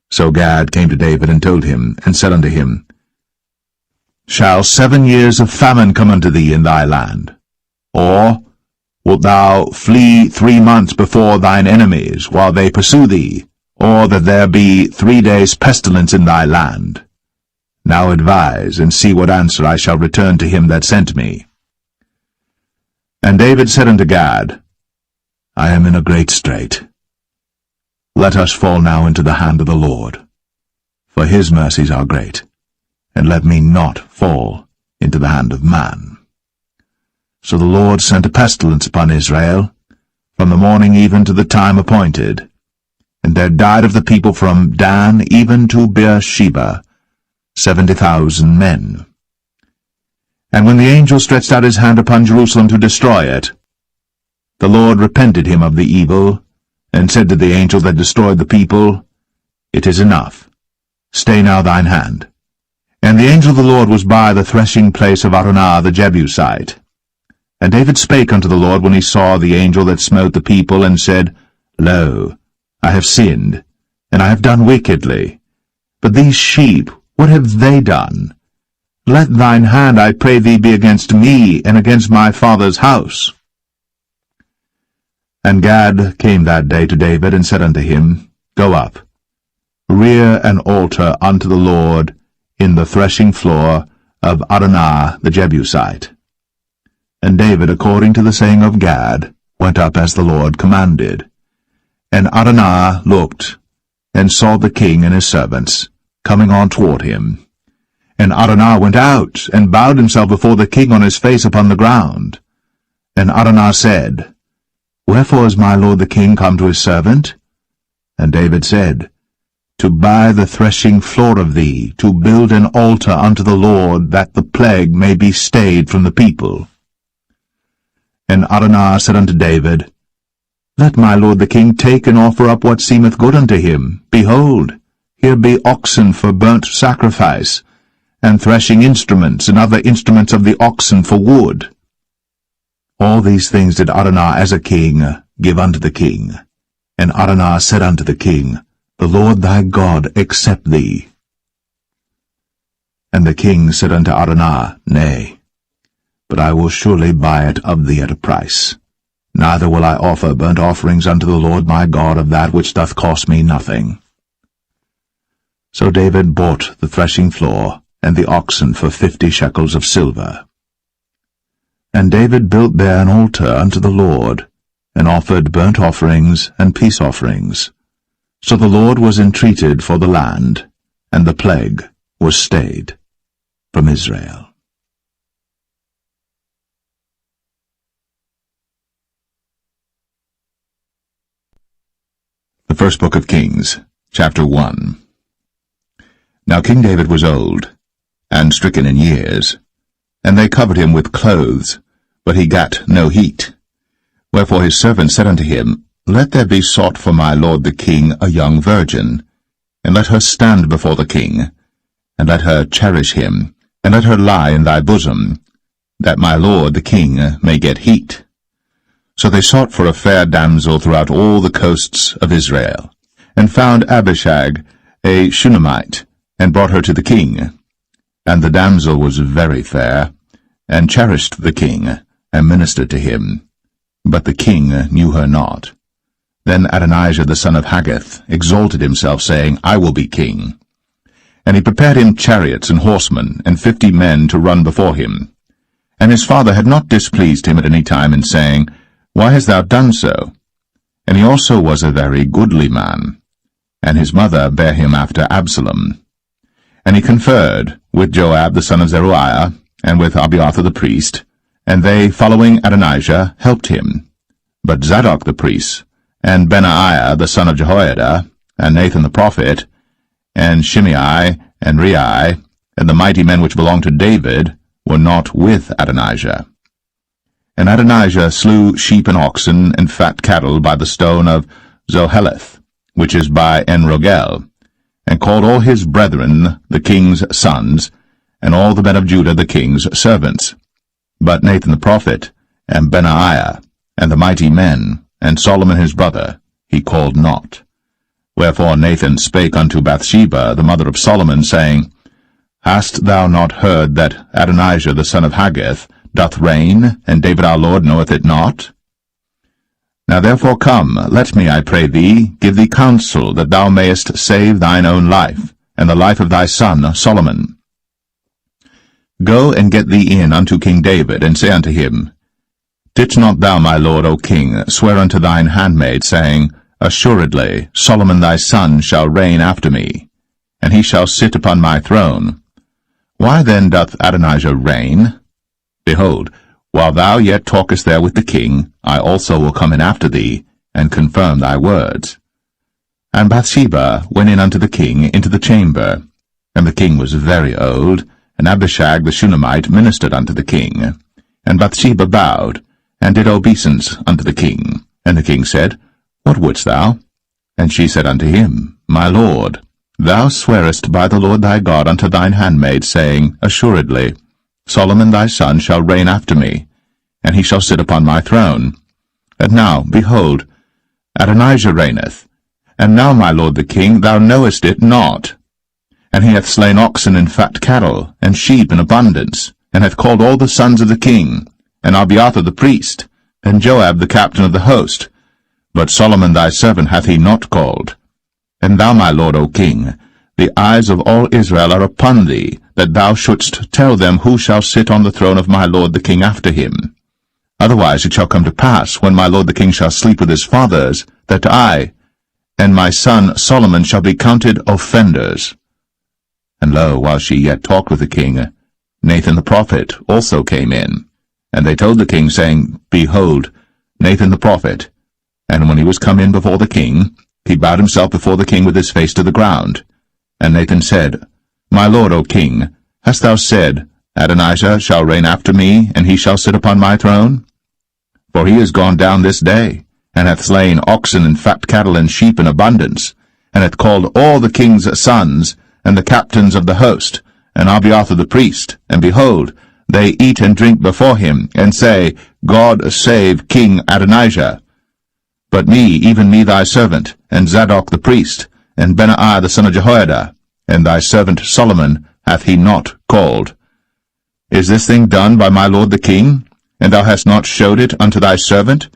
So Gad came to David and told him, and said unto him, Shall 7 years of famine come unto thee in thy land? Or wilt thou flee 3 months before thine enemies, while they pursue thee? Or that there be 3 days' pestilence in thy land? Now advise, and see what answer I shall return to him that sent me. And David said unto Gad, I am in a great strait. Let us fall now into the hand of the Lord, for his mercies are great, and let me not fall into the hand of man. So the Lord sent a pestilence upon Israel, from the morning even to the time appointed, and there died of the people from Dan even to Beersheba 70,000 men. And when the angel stretched out his hand upon Jerusalem to destroy it, the Lord repented him of the evil, and said to the angel that destroyed the people, It is enough. Stay now thine hand. And the angel of the Lord was by the threshing place of Araunah the Jebusite. And David spake unto the Lord when he saw the angel that smote the people, and said, Lo, I have sinned, and I have done wickedly. But these sheep, what have they done? Let thine hand, I pray thee, be against me, and against my father's house. And Gad came that day to David, and said unto him, Go up, rear an altar unto the Lord in the threshing floor of Araunah the Jebusite. And David, according to the saying of Gad, went up as the Lord commanded. And Araunah looked, and saw the king and his servants coming on toward him. And Araunah went out, and bowed himself before the king on his face upon the ground. And Araunah said, Wherefore is my lord the king come to his servant? And David said, To buy the threshing floor of thee, to build an altar unto the Lord, that the plague may be stayed from the people. And Araunah said unto David, Let my lord the king take and offer up what seemeth good unto him. Behold, here be oxen for burnt sacrifice, and threshing instruments, and other instruments of the oxen for wood. All these things did Araunah as a king give unto the king. And Araunah said unto the king, The Lord thy God accept thee. And the king said unto Araunah, Nay, but I will surely buy it of thee at a price. Neither will I offer burnt offerings unto the Lord my God of that which doth cost me nothing. So David bought the threshing floor and the oxen for 50 shekels of silver. And David built there an altar unto the Lord, and offered burnt offerings and peace offerings. So the Lord was entreated for the land, and the plague was stayed from Israel. The First Book of Kings, chapter 1. Now King David was old, and stricken in years, and they covered him with clothes, but he gat no heat. Wherefore his servants said unto him, Let there be sought for my lord the king a young virgin, and let her stand before the king, and let her cherish him, and let her lie in thy bosom, that my lord the king may get heat. So they sought for a fair damsel throughout all the coasts of Israel, and found Abishag, a Shunammite, and brought her to the king. And the damsel was very fair, and cherished the king, and ministered to him. But the king knew her not. Then Adonijah the son of Haggith exalted himself, saying, I will be king. And he prepared him chariots and horsemen, and 50 men to run before him. And his father had not displeased him at any time in saying, Why hast thou done so? And he also was a very goodly man. And his mother bare him after Absalom. And he conferred with Joab the son of Zeruiah, and with Abiathar the priest, And they, following Adonijah, helped him. But Zadok the priest, and Benaiah the son of Jehoiada, and Nathan the prophet, and Shimei, and Rei, and the mighty men which belonged to David, were not with Adonijah. And Adonijah slew sheep and oxen and fat cattle by the stone of Zoheleth, which is by En-Rogel, and called all his brethren the king's sons, and all the men of Judah the king's servants. But Nathan the prophet, and Benaiah, and the mighty men, and Solomon his brother, he called not. Wherefore Nathan spake unto Bathsheba, the mother of Solomon, saying, Hast thou not heard that Adonijah the son of Haggith doth reign, and David our Lord knoweth it not? Now therefore come, let me, I pray thee, give thee counsel, that thou mayest save thine own life, and the life of thy son Solomon. Go and get thee in unto King David, and say unto him, Didst not thou, my lord, O king, swear unto thine handmaid, saying, Assuredly Solomon thy son shall reign after me, and he shall sit upon my throne. Why then doth Adonijah reign? Behold, while thou yet talkest there with the king, I also will come in after thee, and confirm thy words. And Bathsheba went in unto the king into the chamber. And the king was very old, and Abishag the Shunammite ministered unto the king. And Bathsheba bowed, and did obeisance unto the king. And the king said, What wouldst thou? And she said unto him, My lord, thou swearest by the Lord thy God unto thine handmaid, saying, Assuredly Solomon thy son shall reign after me, and he shall sit upon my throne. And now, behold, Adonijah reigneth. And now, my lord the king, thou knowest it not. And he hath slain oxen and fat cattle, and sheep in abundance, and hath called all the sons of the king, and Abiathar the priest, and Joab the captain of the host. But Solomon thy servant hath he not called. And thou, my lord, O king, the eyes of all Israel are upon thee, that thou shouldst tell them who shall sit on the throne of my lord the king after him. Otherwise it shall come to pass, when my lord the king shall sleep with his fathers, that I and my son Solomon shall be counted offenders. And lo, while she yet talked with the king, Nathan the prophet also came in. And they told the king, saying, Behold, Nathan the prophet. And when he was come in before the king, he bowed himself before the king with his face to the ground. And Nathan said, My lord, O king, hast thou said, Adonijah shall reign after me, and he shall sit upon my throne? For he is gone down this day, and hath slain oxen and fat cattle and sheep in abundance, and hath called all the king's sons, and the captains of the host, and Abiathar the priest, and behold, they eat and drink before him, and say, God save King Adonijah. But me, even me thy servant, and Zadok the priest, and Benaiah the son of Jehoiada, and thy servant Solomon hath he not called. Is this thing done by my lord the king, and thou hast not showed it unto thy servant,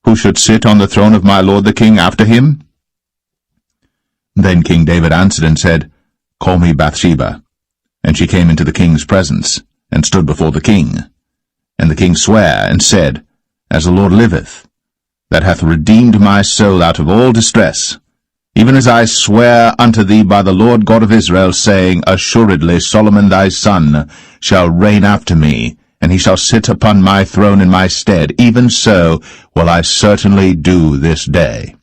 who should sit on the throne of my lord the king after him? Then King David answered and said, Call me Bathsheba. And she came into the king's presence, and stood before the king. And the king sware, and said, As the Lord liveth, that hath redeemed my soul out of all distress, even as I swear unto thee by the Lord God of Israel, saying, Assuredly Solomon thy son shall reign after me, and he shall sit upon my throne in my stead, even so will I certainly do this day.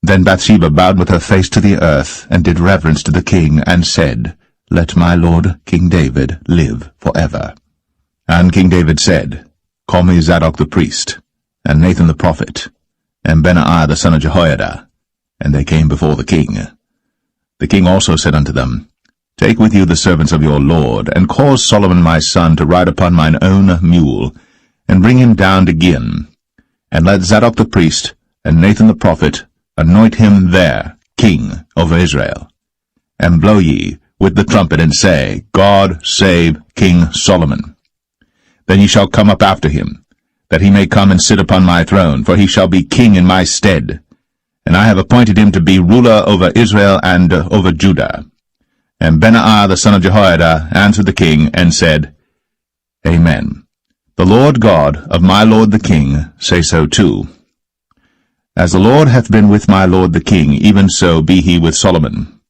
Then Bathsheba bowed with her face to the earth, and did reverence to the king, and said, Let my lord King David live for ever. And King David said, Call me Zadok the priest, and Nathan the prophet, and Benaiah the son of Jehoiada. And they came before the king. The king also said unto them, Take with you the servants of your lord, and cause Solomon my son to ride upon mine own mule, and bring him down to Gin. And let Zadok the priest, and Nathan the prophet, anoint him there king over Israel. And blow ye with the trumpet, and say, God save King Solomon. Then ye shall come up after him, that he may come and sit upon my throne, for he shall be king in my stead. And I have appointed him to be ruler over Israel and over Judah. And Benaiah the son of Jehoiada answered the king, and said, Amen. The Lord God of my lord the king say so too. As the Lord hath been with my lord the king, even so be he with Solomon,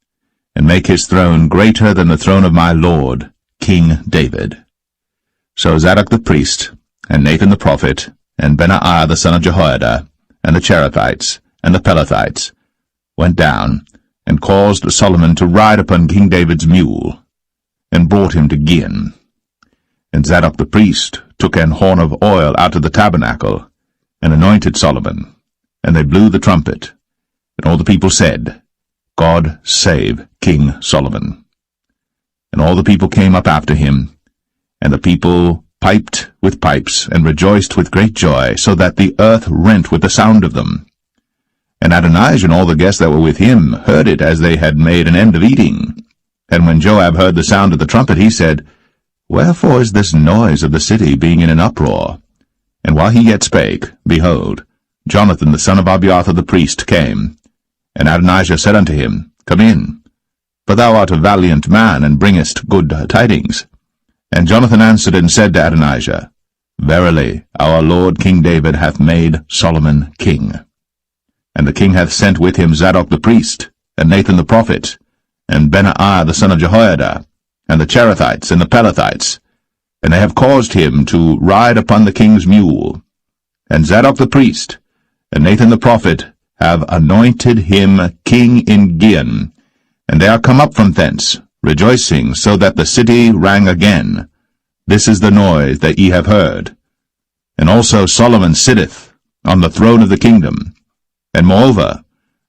and make his throne greater than the throne of my lord, King David. So Zadok the priest, and Nathan the prophet, and Benaiah the son of Jehoiada, and the Cherethites, and the Pelethites, went down, and caused Solomon to ride upon King David's mule, and brought him to Gihon. And Zadok the priest took an horn of oil out of the tabernacle, and anointed Solomon, and they blew the trumpet. And all the people said, God save King Solomon. And all the people came up after him, and the people piped with pipes, and rejoiced with great joy, so that the earth rent with the sound of them. And Adonijah and all the guests that were with him heard it as they had made an end of eating. And when Joab heard the sound of the trumpet, he said, Wherefore is this noise of the city being in an uproar? And while he yet spake, behold, Jonathan the son of Abiathar the priest came. And Adonijah said unto him, Come in, for thou art a valiant man, and bringest good tidings. And Jonathan answered and said to Adonijah, Verily, our Lord King David hath made Solomon king. And the king hath sent with him Zadok the priest, and Nathan the prophet, and Benaiah the son of Jehoiada, and the Cherethites and the Pelethites, and they have caused him to ride upon the king's mule. And Zadok the priest, and Nathan the prophet, have anointed him king in Gihon, and they are come up from thence, rejoicing, so that the city rang again. This is the noise that ye have heard. And also Solomon sitteth on the throne of the kingdom. And moreover,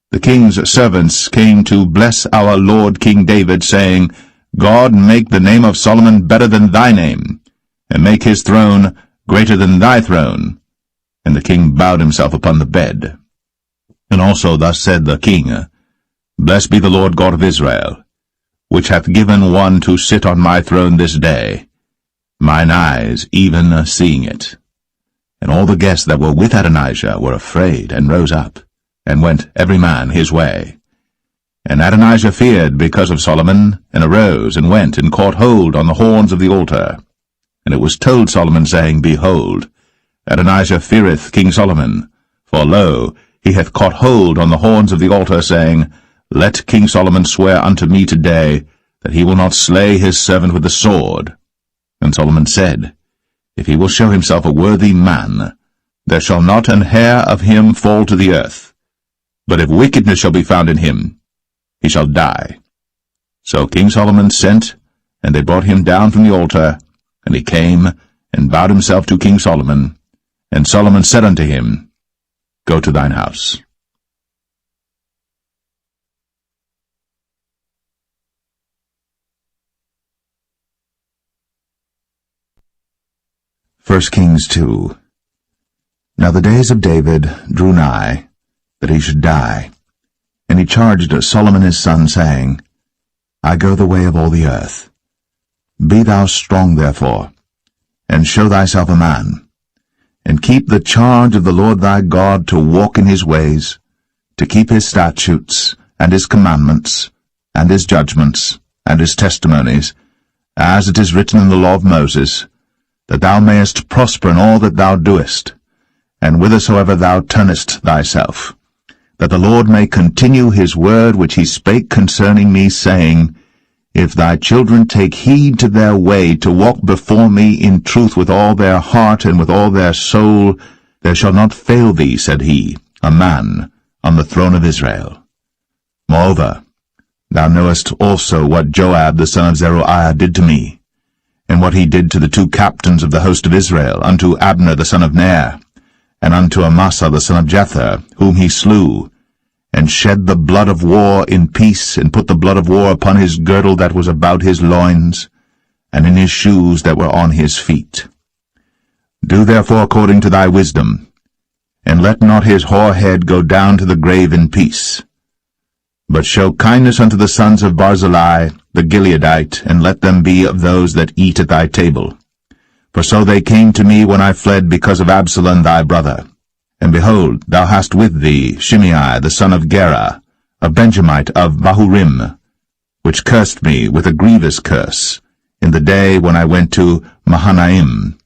the king's servants came to bless our Lord King David, saying, God make the name of Solomon better than thy name, and make his throne greater than thy throne. And the king bowed himself upon the bed. And also thus said the king, Blessed be the Lord God of Israel, which hath given one to sit on my throne this day, mine eyes even seeing it. And all the guests that were with Adonijah were afraid, and rose up, and went every man his way. And Adonijah feared because of Solomon, and arose, and went, and caught hold on the horns of the altar. And it was told Solomon, saying, Behold, Adonijah feareth King Solomon, for lo, he hath caught hold on the horns of the altar, saying, Let King Solomon swear unto me today, that he will not slay his servant with the sword. And Solomon said, If he will show himself a worthy man, there shall not an hair of him fall to the earth. But if wickedness shall be found in him, he shall die. So King Solomon sent, and they brought him down from the altar, and he came, and bowed himself to King Solomon. And Solomon said unto him, Go to thine house. 1 Kings 2. Now the days of David drew nigh, that he should die. And he charged Solomon his son, saying, I go the way of all the earth. Be thou strong therefore, and show thyself a man, and keep the charge of the Lord thy God, to walk in his ways, to keep his statutes, and his commandments, and his judgments, and his testimonies, as it is written in the law of Moses, that thou mayest prosper in all that thou doest, and whithersoever thou turnest thyself, that the Lord may continue his word which he spake concerning me, saying, If thy children take heed to their way, to walk before me in truth with all their heart and with all their soul, there shall not fail thee, said he, a man on the throne of Israel. Moreover, thou knowest also what Joab the son of Zeruiah did to me, and what he did to the two captains of the host of Israel, unto Abner the son of Ner, and unto Amasa the son of Jether, whom he slew, and shed the blood of war in peace, and put the blood of war upon his girdle that was about his loins, and in his shoes that were on his feet. Do therefore according to thy wisdom, and let not his hoar head go down to the grave in peace. But show kindness unto the sons of Barzillai the Gileadite, and let them be of those that eat at thy table. For so they came to me when I fled because of Absalom thy brother. And behold, thou hast with thee Shimei the son of Gera, a Benjamite of Bahurim, which cursed me with a grievous curse, in the day when I went to Mahanaim.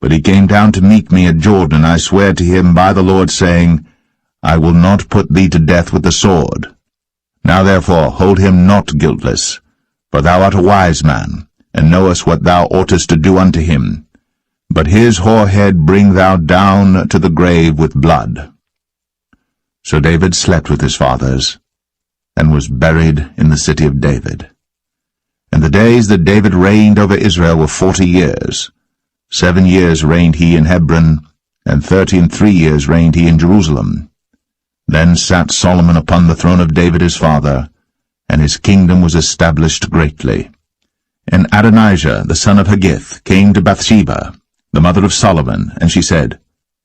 But he came down to meet me at Jordan, and I sware to him by the Lord, saying, I will not put thee to death with the sword. Now therefore hold him not guiltless, for thou art a wise man, and knowest what thou oughtest to do unto him. but his hoar head bring thou down to the grave with blood. So David slept with his fathers, and was buried in the city of David. And the days that David reigned over Israel were 40 years. 7 years reigned he in Hebron, and 33 years reigned he in Jerusalem. Then sat Solomon upon the throne of David his father, and his kingdom was established greatly. And Adonijah the son of Haggith came to Bathsheba, the mother of Solomon, and she said,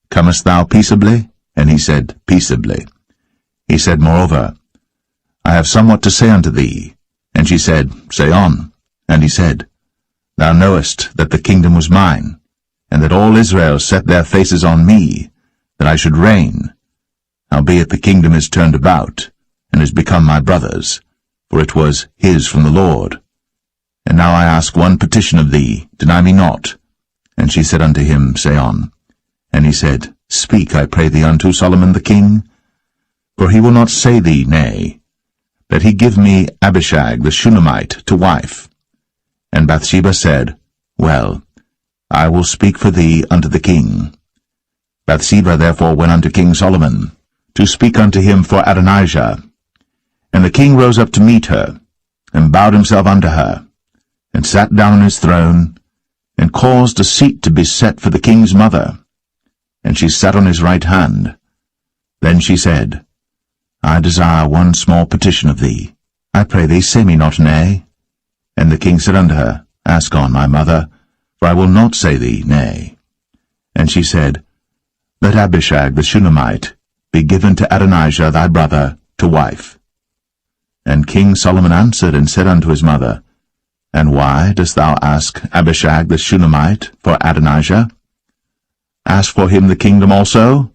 Comest thou peaceably? And he said, Peaceably. He said, Moreover, I have somewhat to say unto thee. And she said, Say on. And he said, Thou knowest that the kingdom was mine, and that all Israel set their faces on me, that I should reign. Howbeit the kingdom is turned about, and is become my brother's, for it was his from the Lord. And now I ask one petition of thee, deny me not. And she said unto him, Say on. And he said, Speak, I pray thee, unto Solomon the king, for he will not say thee nay, that he give me Abishag the Shunammite to wife. And Bathsheba said, Well, I will speak for thee unto the king. Bathsheba therefore went unto King Solomon, to speak unto him for Adonijah. And the king rose up to meet her, and bowed himself unto her, and sat down on his throne, and caused a seat to be set for the king's mother. And she sat on his right hand. Then she said, I desire one small petition of thee. I pray thee, say me not nay. And the king said unto her, Ask on, my mother, for I will not say thee nay. And she said, Let Abishag the Shunammite be given to Adonijah thy brother to wife. And King Solomon answered and said unto his mother, And why dost thou ask Abishag the Shunammite for Adonijah? Ask for him the kingdom also?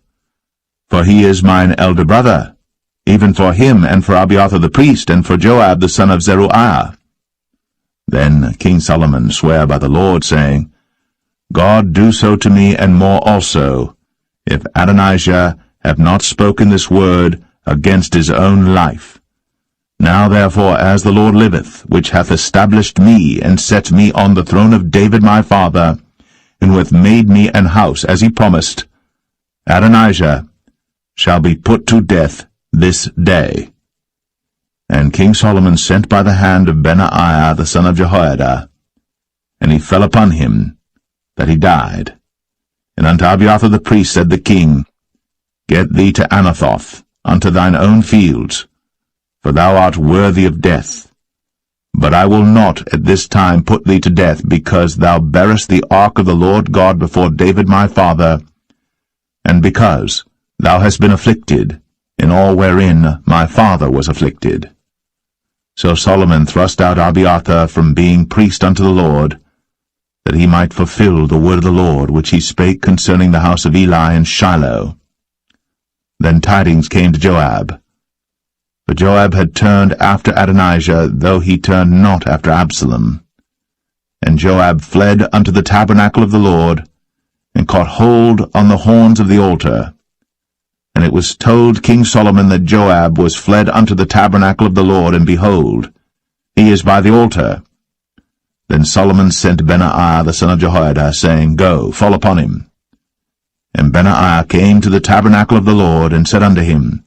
For he is mine elder brother, even for him, and for Abiathar the priest, and for Joab the son of Zeruiah. Then King Solomon sware by the Lord, saying, God do so to me, and more also, if Adonijah have not spoken this word against his own life. Now therefore, as the Lord liveth, which hath established me, and set me on the throne of David my father, and who hath made me an house, as he promised, Adonijah shall be put to death this day. And King Solomon sent by the hand of Benaiah the son of Jehoiada, and he fell upon him, that he died. And unto Abiathar the priest said the king, Get thee to Anathoth, unto thine own fields, for thou art worthy of death. But I will not at this time put thee to death, because thou bearest the ark of the Lord God before David my father, and because thou hast been afflicted in all wherein my father was afflicted. So Solomon thrust out Abiathar from being priest unto the Lord, that he might fulfill the word of the Lord, which he spake concerning the house of Eli in Shiloh. Then tidings came to Joab. For Joab had turned after Adonijah, though he turned not after Absalom. And Joab fled unto the tabernacle of the Lord, and caught hold on the horns of the altar. And it was told King Solomon that Joab was fled unto the tabernacle of the Lord, and behold, he is by the altar. Then Solomon sent Benaiah the son of Jehoiada, saying, Go, fall upon him. And Benaiah came to the tabernacle of the Lord, and said unto him,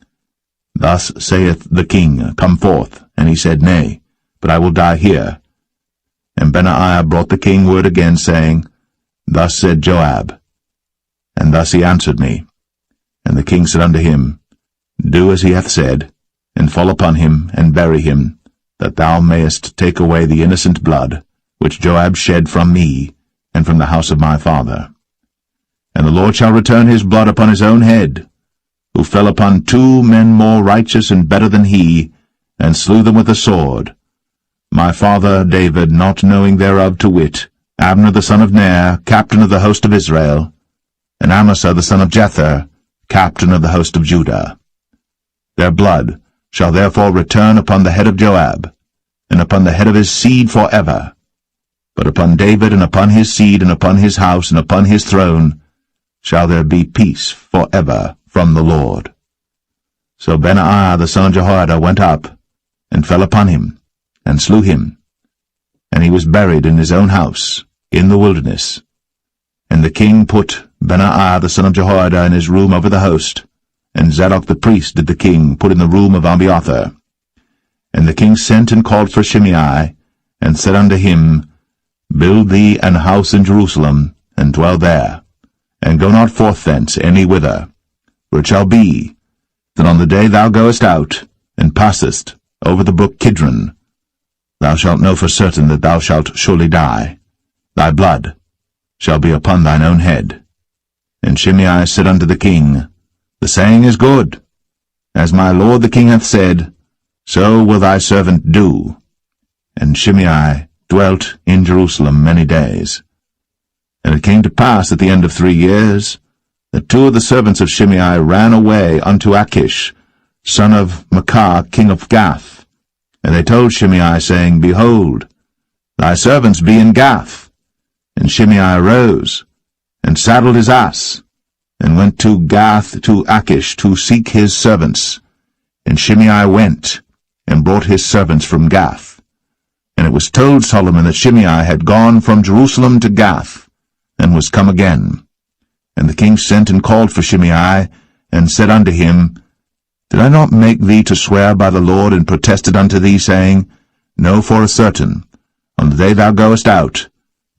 Thus saith the king, Come forth. And he said, Nay, but I will die here. And Benaiah brought the king word again, saying, Thus said Joab. And thus he answered me. And the king said unto him, Do as he hath said, and fall upon him, and bury him, that thou mayest take away the innocent blood, which Joab shed from me, and from the house of my father. And the Lord shall return his blood upon his own head, who fell upon 2 men more righteous and better than he, and slew them with the sword. My father David, not knowing thereof, to wit, Abner the son of Ner, captain of the host of Israel, and Amasa the son of Jether, captain of the host of Judah. Their blood shall therefore return upon the head of Joab, and upon the head of his seed forever. But upon David, and upon his seed, and upon his house, and upon his throne, shall there be peace forever from the Lord. So Benaiah the son of Jehoiada went up, and fell upon him, and slew him. And he was buried in his own house, in the wilderness. And the king put Benaiah the son of Jehoiada in his room over the host, and Zadok the priest did the king put in the room of Abiathar. And the king sent and called for Shimei, and said unto him, Build thee an house in Jerusalem, and dwell there, and go not forth thence any whither. For it shall be, that on the day thou goest out, and passest over the brook Kidron, thou shalt know for certain that thou shalt surely die. Thy blood shall be upon thine own head. And Shimei said unto the king, The saying is good. As my lord the king hath said, so will thy servant do. And Shimei dwelt in Jerusalem many days. And it came to pass at the end of 3 years, that 2 of the servants of Shimei ran away unto Achish, son of Maachah, king of Gath. And they told Shimei, saying, Behold, thy servants be in Gath. And Shimei arose, and saddled his ass, and went to Gath to Achish to seek his servants. And Shimei went, and brought his servants from Gath. And it was told Solomon that Shimei had gone from Jerusalem to Gath, and was come again. And the king sent and called for Shimei, and said unto him, Did I not make thee to swear by the Lord, and protested unto thee, saying, Know for a certain, on the day thou goest out,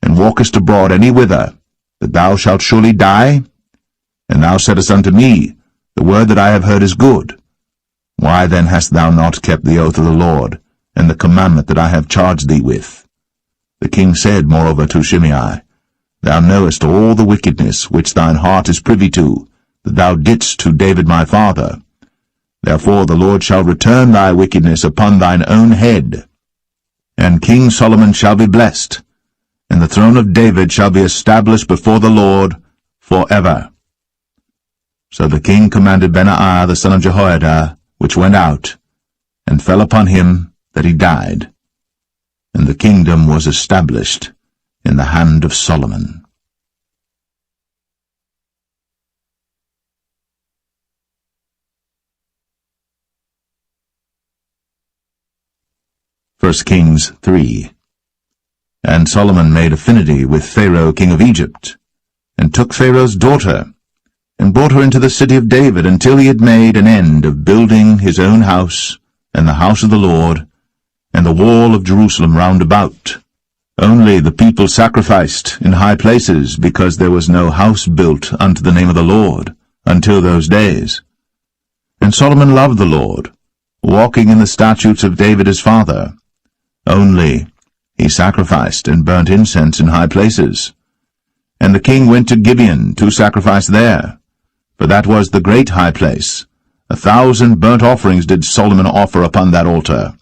and walkest abroad any whither, that thou shalt surely die? And thou saidst unto me, The word that I have heard is good. Why then hast thou not kept the oath of the Lord, and the commandment that I have charged thee with? The king said moreover to Shimei, Thou knowest all the wickedness which thine heart is privy to, that thou didst to David my father. Therefore the Lord shall return thy wickedness upon thine own head. And King Solomon shall be blessed, and the throne of David shall be established before the Lord for ever. So the king commanded Benaiah the son of Jehoiada, which went out, and fell upon him that he died. And the kingdom was established in the hand of Solomon. First Kings 3. And Solomon made affinity with Pharaoh king of Egypt, and took Pharaoh's daughter, and brought her into the city of David, until he had made an end of building his own house, and the house of the Lord, and the wall of Jerusalem round about. Only the people sacrificed in high places, because there was no house built unto the name of the Lord, until those days. And Solomon loved the Lord, walking in the statutes of David his father. Only he sacrificed and burnt incense in high places. And the king went to Gibeon to sacrifice there, for that was the great high place. 1,000 burnt offerings did Solomon offer upon that altar.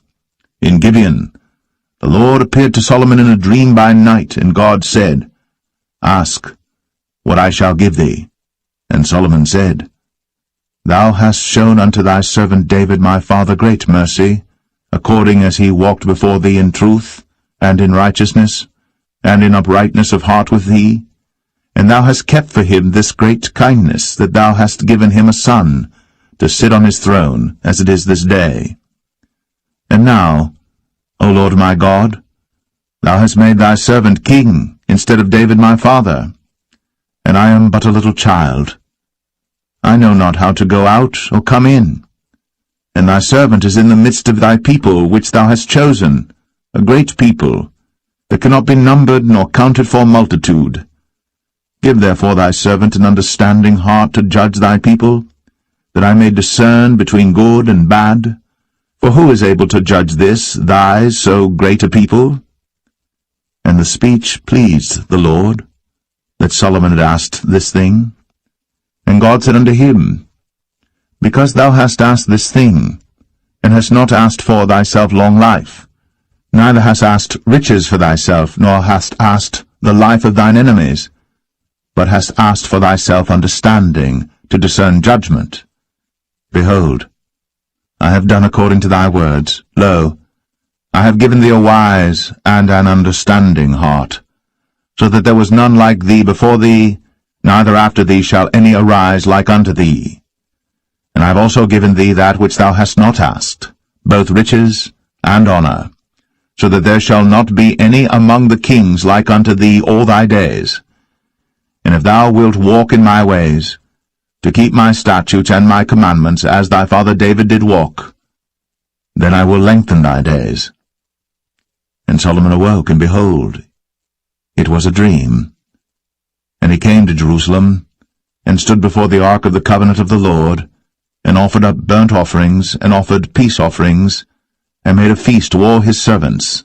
In Gibeon the Lord appeared to Solomon in a dream by night, and God said, Ask what I shall give thee. And Solomon said, Thou hast shown unto thy servant David my father great mercy, according as he walked before thee in truth, and in righteousness, and in uprightness of heart with thee. And thou hast kept for him this great kindness, that thou hast given him a son, to sit on his throne, as it is this day. And now, O Lord my God, thou hast made thy servant king, instead of David my father. And I am but a little child. I know not how to go out or come in. And thy servant is in the midst of thy people, which thou hast chosen, a great people, that cannot be numbered nor counted for multitude. Give therefore thy servant an understanding heart to judge thy people, that I may discern between good and bad. For who is able to judge this, thy so great a people? And the speech pleased the Lord, that Solomon had asked this thing. And God said unto him, Because thou hast asked this thing, and hast not asked for thyself long life, neither hast asked riches for thyself, nor hast asked the life of thine enemies, but hast asked for thyself understanding, to discern judgment. Behold, I have done according to thy words. Lo, I have given thee a wise and an understanding heart, so that there was none like thee before thee, neither after thee shall any arise like unto thee. And I have also given thee that which thou hast not asked, both riches and honour, so that there shall not be any among the kings like unto thee all thy days. and if thou wilt walk in my ways, to keep my statutes and my commandments, as thy father David did walk, then I will lengthen thy days. And Solomon awoke, and behold, it was a dream. And he came to Jerusalem, and stood before the ark of the covenant of the Lord, and offered up burnt offerings, and offered peace offerings, and made a feast to all his servants.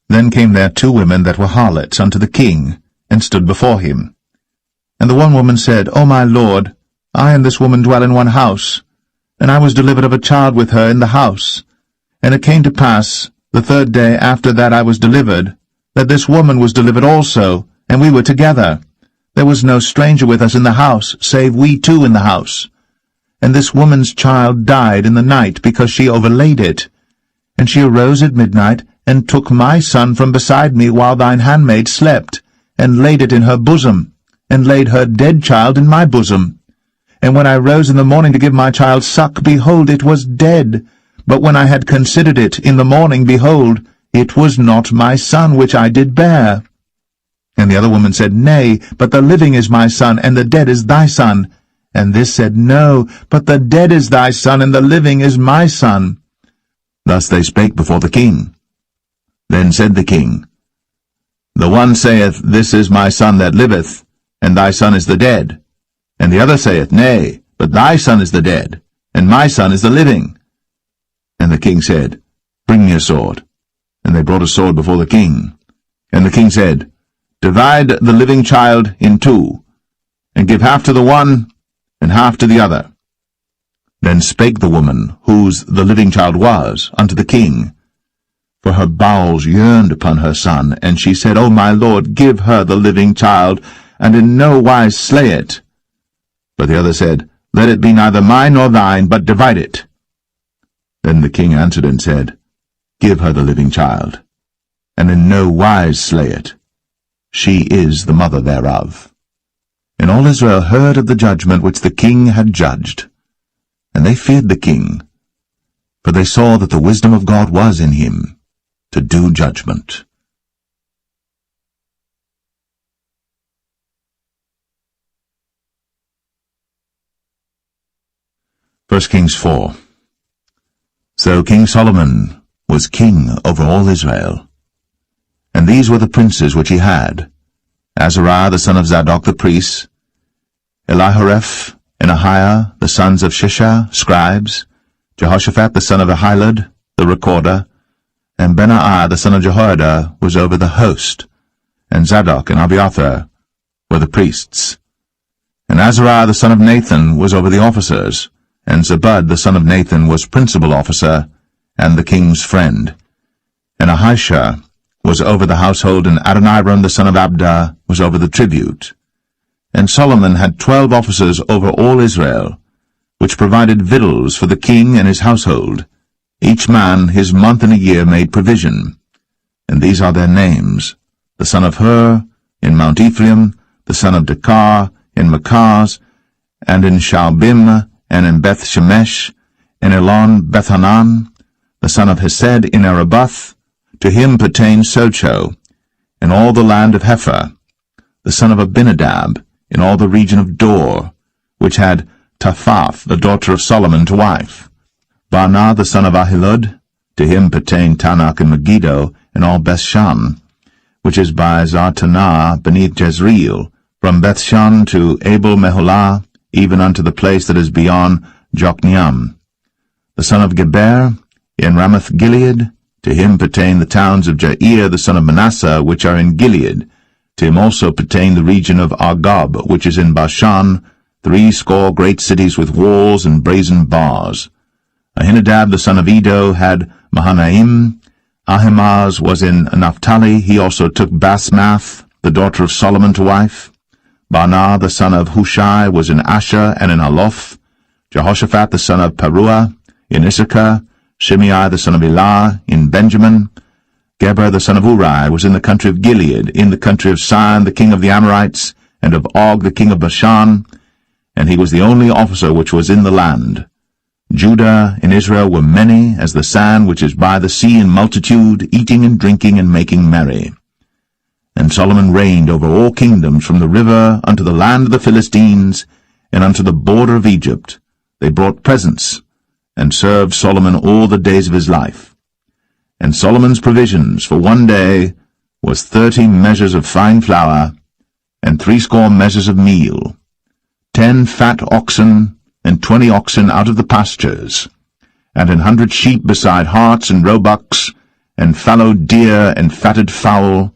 Then came there 2 women that were harlots unto the king, and stood before him. And the one woman said, O my lord, I and this woman dwell in one house, and I was delivered of a child with her in the house. And it came to pass, the 3rd day after that I was delivered, that this woman was delivered also, and we were together. There was no stranger with us in the house, save we 2 in the house. And this woman's child died in the night, because she overlaid it. And she arose at midnight, and took my son from beside me while thine handmaid slept, and laid it in her bosom, and laid her dead child in my bosom. And when I rose in the morning to give my child suck, behold, it was dead. But when I had considered it in the morning, behold, it was not my son which I did bear. And the other woman said, Nay, but the living is my son, and the dead is thy son. And this said, No, but the dead is thy son, and the living is my son. Thus they spake before the king. Then said the king, The one saith, This is my son that liveth, and thy son is the dead. And the other saith, Nay, but thy son is the dead, and my son is the living. And the king said, Bring me a sword. And they brought a sword before the king. And the king said, Divide the living child in 2, and give half to the one, and half to the other. Then spake the woman, whose the living child was, unto the king, for her bowels yearned upon her son, and she said, O my lord, give her the living child, and in no wise slay it. But the other said, Let it be neither mine nor thine, but divide it. Then the king answered and said, Give her the living child, and in no wise slay it. She is the mother thereof. And all Israel heard of the judgment which the king had judged. And they feared the king, for they saw that the wisdom of God was in him, to do judgment. 1 Kings 4. So King Solomon was king over all Israel. And these were the princes which he had: Azariah the son of Zadok the priest, Elihoreph and Ahiah the sons of Shishah, scribes, Jehoshaphat the son of Ahilud, the recorder, and Benaiah the son of Jehoiada was over the host, and Zadok and Abiathar were the priests. And Azariah the son of Nathan was over the officers, and Zabud the son of Nathan was principal officer, and the king's friend. And Ahisha was over the household, and Adoniram the son of Abda was over the tribute. And Solomon had 12 officers over all Israel, which provided victuals for the king and his household. Each man his month and a year made provision. And these are their names: the son of Hur, in Mount Ephraim, the son of Dekar, in Makaz, and in Shaalbim, and in Beth-Shemesh, in Elon Bethhanan, the son of Hesed in Arabath. To him pertained Socho, in all the land of Hepher, the son of Abinadab, in all the region of Dor, which had Taphath, the daughter of Solomon, to wife. Baanah, the son of Ahilud, to him pertained Tanakh and Megiddo, in all Bethshan, which is by Zartanah beneath Jezreel, from Bethshan to Abel-Meholah, even unto the place that is beyond Jokneam. The son of Geber, in Ramoth-Gilead, to him pertain the towns of Jair the son of Manasseh, which are in Gilead. To him also pertain the region of Argob, which is in Bashan, 80 great cities with walls and brazen bars. Ahinadab the son of Edo had Mahanaim. Ahimaaz was in Naphtali. He also took Basmath, the daughter of Solomon, to wife. Baanah the son of Hushai was in Asher and in Aloth. Jehoshaphat the son of Paruah in Issachar. Shimei the son of Elah in Benjamin. Geber the son of Uri was in the country of Gilead, in the country of Sihon the king of the Amorites, and of Og the king of Bashan, and he was the only officer which was in the land. Judah and Israel were many as the sand which is by the sea in multitude, eating and drinking and making merry. And Solomon reigned over all kingdoms from the river unto the land of the Philistines, and unto the border of Egypt. They brought presents, and served Solomon all the days of his life. And Solomon's provisions for one day was 30 measures of fine flour, and 80 measures of meal, 10 fat oxen, and 20 oxen out of the pastures, and 100 sheep beside harts and roebucks, and fallow deer and fatted fowl,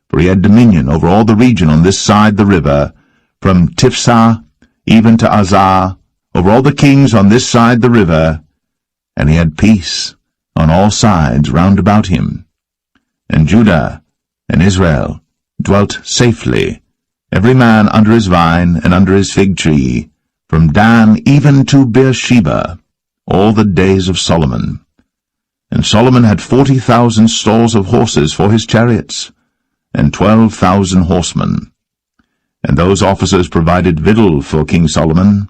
for he had dominion over all the region on this side the river, from Tiphsah even to Azar, over all the kings on this side the river, and he had peace on all sides round about him. And Judah and Israel dwelt safely, every man under his vine and under his fig tree, from Dan even to Beersheba, all the days of Solomon. And Solomon had 40,000 stalls of horses for his chariots, and 12,000 horsemen. And those officers provided victual for King Solomon,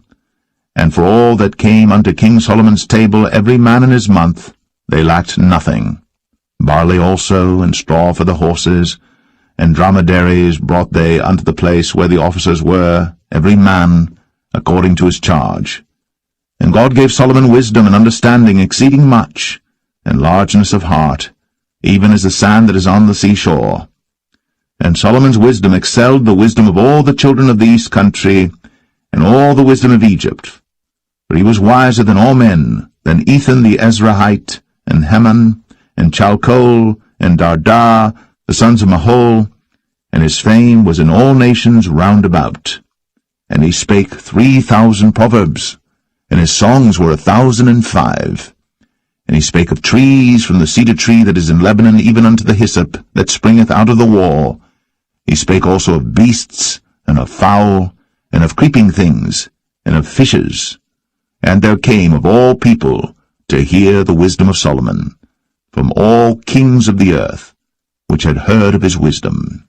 and for all that came unto King Solomon's table every man in his month, they lacked nothing. Barley also, and straw for the horses, and dromedaries brought they unto the place where the officers were, every man according to his charge. And God gave Solomon wisdom and understanding exceeding much, and largeness of heart, even as the sand that is on the seashore. And Solomon's wisdom excelled the wisdom of all the children of the east country, and all the wisdom of Egypt. For he was wiser than all men, than Ethan the Ezrahite, and Heman, and Chalcol, and Darda, the sons of Mahol, and his fame was in all nations round about. And he spake 3,000 proverbs, and his songs were 1,005. And he spake of trees, from the cedar tree that is in Lebanon even unto the hyssop that springeth out of the wall. He spake also of beasts, and of fowl, and of creeping things, and of fishes. And there came of all people to hear the wisdom of Solomon, from all kings of the earth, which had heard of his wisdom.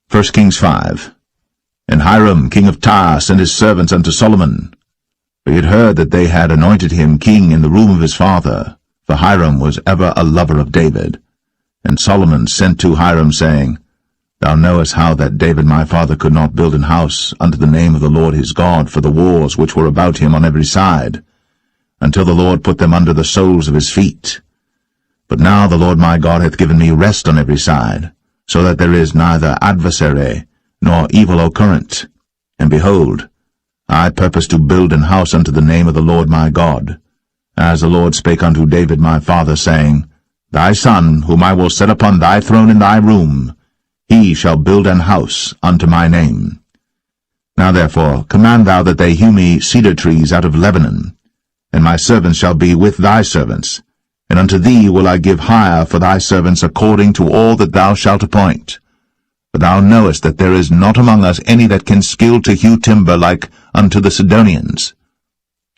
1 Kings 5. And Hiram king of Tyre sent his servants unto Solomon, for he had heard that they had anointed him king in the room of his father, for Hiram was ever a lover of David. And Solomon sent to Hiram, saying, Thou knowest how that David my father could not build an house unto the name of the Lord his God for the wars which were about him on every side, until the Lord put them under the soles of his feet. But now the Lord my God hath given me rest on every side, so that there is neither adversary nor evil occurrent. And behold, I purpose to build an house unto the name of the Lord my God, as the Lord spake unto David my father, saying, Thy son, whom I will set upon thy throne in thy room, he shall build an house unto my name. Now therefore command thou that they hew me cedar trees out of Lebanon, and my servants shall be with thy servants, and unto thee will I give hire for thy servants according to all that thou shalt appoint. For thou knowest that there is not among us any that can skill to hew timber like unto the Sidonians.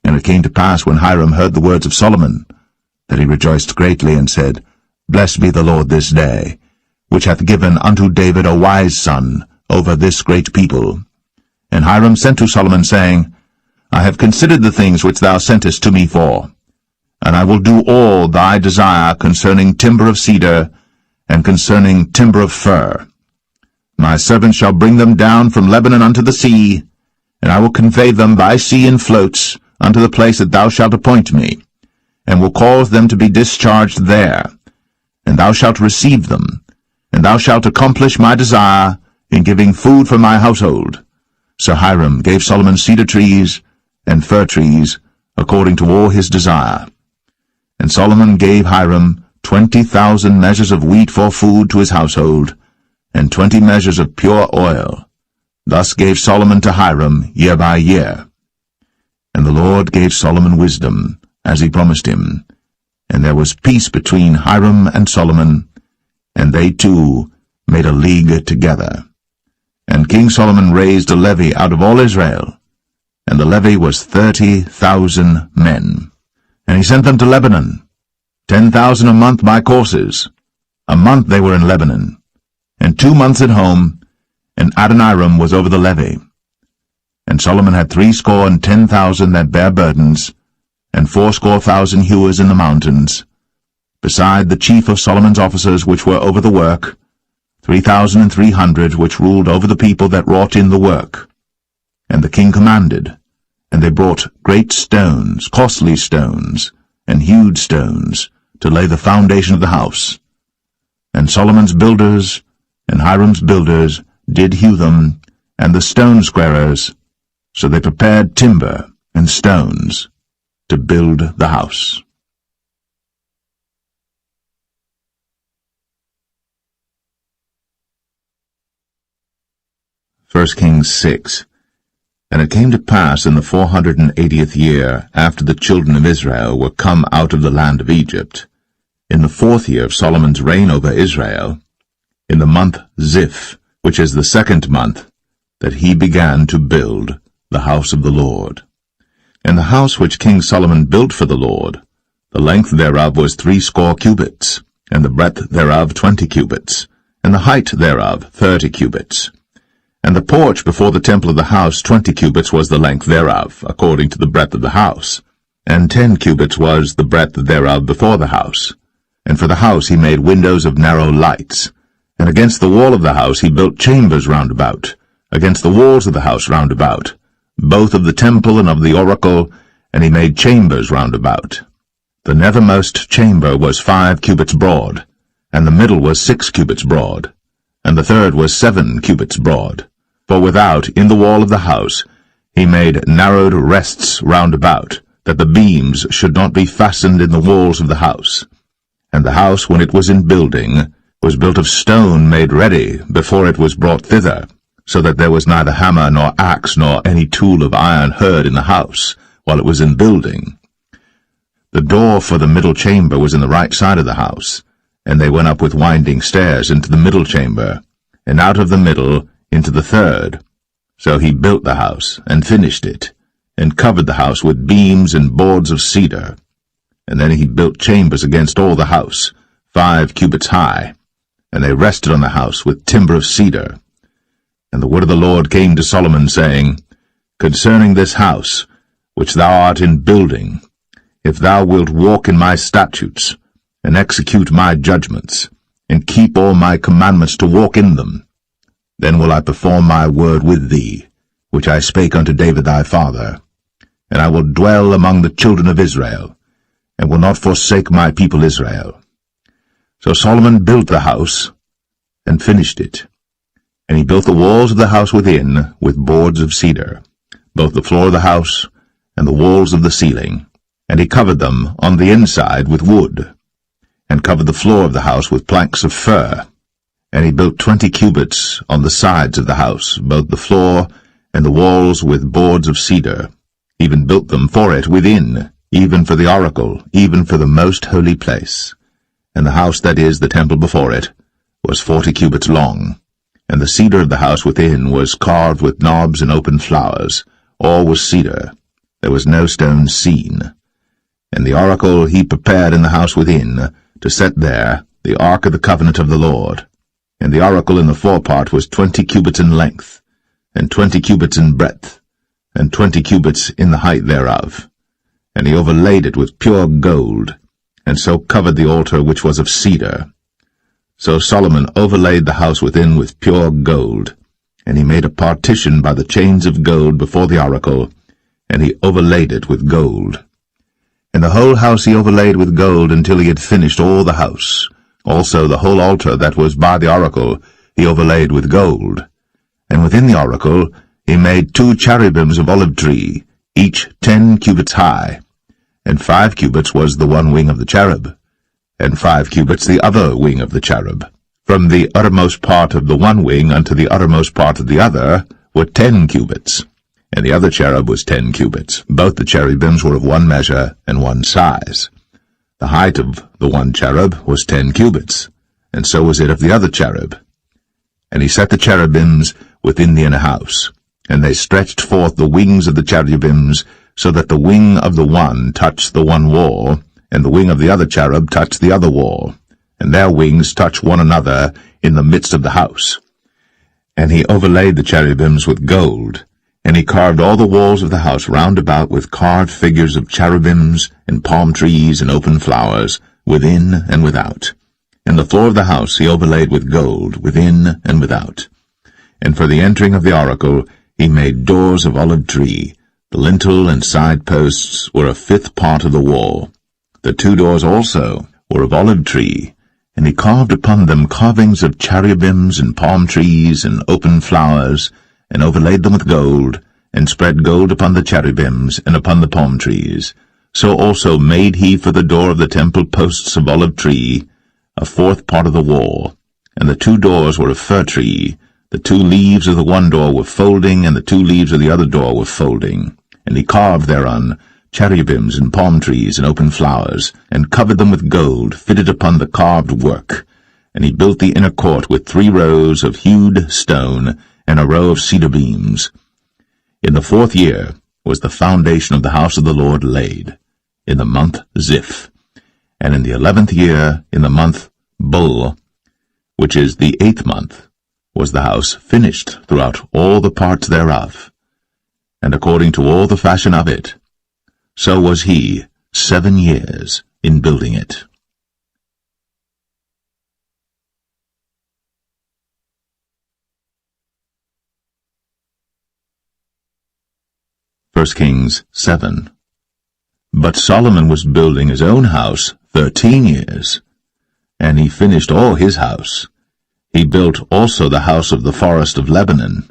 And it came to pass, when Hiram heard the words of Solomon, that he rejoiced greatly, and said, Blessed be the Lord this day, which hath given unto David a wise son over this great people. And Hiram sent to Solomon, saying, I have considered the things which thou sentest to me for, and I will do all thy desire concerning timber of cedar, and concerning timber of fir. My servants shall bring them down from Lebanon unto the sea, and I will convey them by sea in floats unto the place that thou shalt appoint me, and will cause them to be discharged there. And thou shalt receive them, and thou shalt accomplish my desire in giving food for my household. So Hiram gave Solomon cedar trees and fir trees, according to all his desire. And Solomon gave Hiram 20,000 measures of wheat for food to his household, and 20 measures of pure oil. Thus gave Solomon to Hiram year by year. And the Lord gave Solomon wisdom, as he promised him. And there was peace between Hiram and Solomon, and they two made a league together. And King Solomon raised a levy out of all Israel, and the levy was 30,000 men. And he sent them to Lebanon, 10,000 a month by courses. A month they were in Lebanon, and 2 months at home, and Adoniram was over the levy. And Solomon had 70,000 that bare burdens, and 80,000 hewers in the mountains, beside the chief of Solomon's officers which were over the work, 3,300 which ruled over the people that wrought in the work. And the king commanded, and they brought great stones, costly stones, and hewed stones, to lay the foundation of the house. And Solomon's builders and Hiram's builders did hew them, and the stone squarers, so they prepared timber and stones to build the house. 1 Kings 6. And it came to pass in the 480th year, after the children of Israel were come out of the land of Egypt, in the 4th year of Solomon's reign over Israel, in the month Ziph, which is the 2nd month, that he began to build the house of the Lord. And the house which King Solomon built for the Lord, the length thereof was 80 cubits, and the breadth thereof 20 cubits, and the height thereof 30 cubits. And the porch before the temple of the house 20 cubits was the length thereof, according to the breadth of the house, and 10 cubits was the breadth thereof before the house. And for the house he made windows of narrow lights. And against the wall of the house he built chambers round about, against the walls of the house round about, both of the temple and of the oracle, and he made chambers round about. The nethermost chamber was 5 cubits broad, and the middle was 6 cubits broad, and the third was 7 cubits broad. For without, in the wall of the house, he made narrowed rests round about, that the beams should not be fastened in the walls of the house. And the house, when it was in building, was built of stone made ready before it was brought thither, so that there was neither hammer nor axe nor any tool of iron heard in the house, while it was in building. The door for the middle chamber was in the right side of the house, and they went up with winding stairs into the middle chamber, and out of the middle into the third. So he built the house, and finished it, and covered the house with beams and boards of cedar. And then he built chambers against all the house, 5 cubits high, and they rested on the house with timber of cedar. And the word of the Lord came to Solomon, saying, Concerning this house, which thou art in building, if thou wilt walk in my statutes, and execute my judgments, and keep all my commandments to walk in them, then will I perform my word with thee, which I spake unto David thy father, and I will dwell among the children of Israel, and will not forsake my people Israel. So Solomon built the house, and finished it. And he built the walls of the house within with boards of cedar, both the floor of the house and the walls of the ceiling, and he covered them on the inside with wood, and covered the floor of the house with planks of fir. And he built 20 cubits on the sides of the house, both the floor and the walls with boards of cedar, even built them for it within, even for the oracle, even for the most holy place. And the house that is the temple before it was 40 cubits long, and the cedar of the house within was carved with knobs and open flowers. All was cedar. There was no stone seen. And the oracle he prepared in the house within, to set there the ark of the covenant of the Lord. And the oracle in the forepart was 20 cubits in length, and 20 cubits in breadth, and 20 cubits in the height thereof. And he overlaid it with pure gold, and so covered the altar which was of cedar. So Solomon overlaid the house within with pure gold, and he made a partition by the chains of gold before the oracle, and he overlaid it with gold. And the whole house he overlaid with gold until he had finished all the house. Also the whole altar that was by the oracle he overlaid with gold. And within the oracle he made 2 cherubims of olive tree, each 10 cubits high, and 5 cubits was the one wing of the cherub, and 5 cubits the other wing of the cherub. From the uttermost part of the one wing unto the uttermost part of the other were 10 cubits, and the other cherub was 10 cubits. Both the cherubims were of one measure and one size. The height of the one cherub was 10 cubits, and so was it of the other cherub. And he set the cherubims within the inner house, and they stretched forth the wings of the cherubims, so that the wing of the one touched the one wall, and the wing of the other cherub touched the other wall, and their wings touched one another in the midst of the house. And he overlaid the cherubims with gold, And he carved all the walls of the house round about with carved figures of cherubims, and palm trees, and open flowers, within and without. And the floor of the house he overlaid with gold, within and without. And for the entering of the oracle he made doors of olive tree. The lintel and side posts were a fifth part of the wall. The 2 doors also were of olive tree, and he carved upon them carvings of cherubims and palm trees and open flowers, and overlaid them with gold, and spread gold upon the cherubims and upon the palm trees. So also made he for the door of the temple posts of olive tree, a 4th part of the wall. And the 2 doors were of fir tree. The 2 leaves of the one door were folding, and the 2 leaves of the other door were folding. And he carved thereon cherubims and palm trees and open flowers, and covered them with gold, fitted upon the carved work. And he built the inner court with 3 rows of hewed stone, and a row of cedar beams. In the 4th year was the foundation of the house of the Lord laid, in the month Ziph. And in the 11th year, in the month Bul, which is the 8th month, was the house finished throughout all the parts thereof. And according to all the fashion of it, so was he 7 years in building it. 1 Kings 7. But Solomon was building his own house 13 years, and he finished all his house. He built also the house of the forest of Lebanon.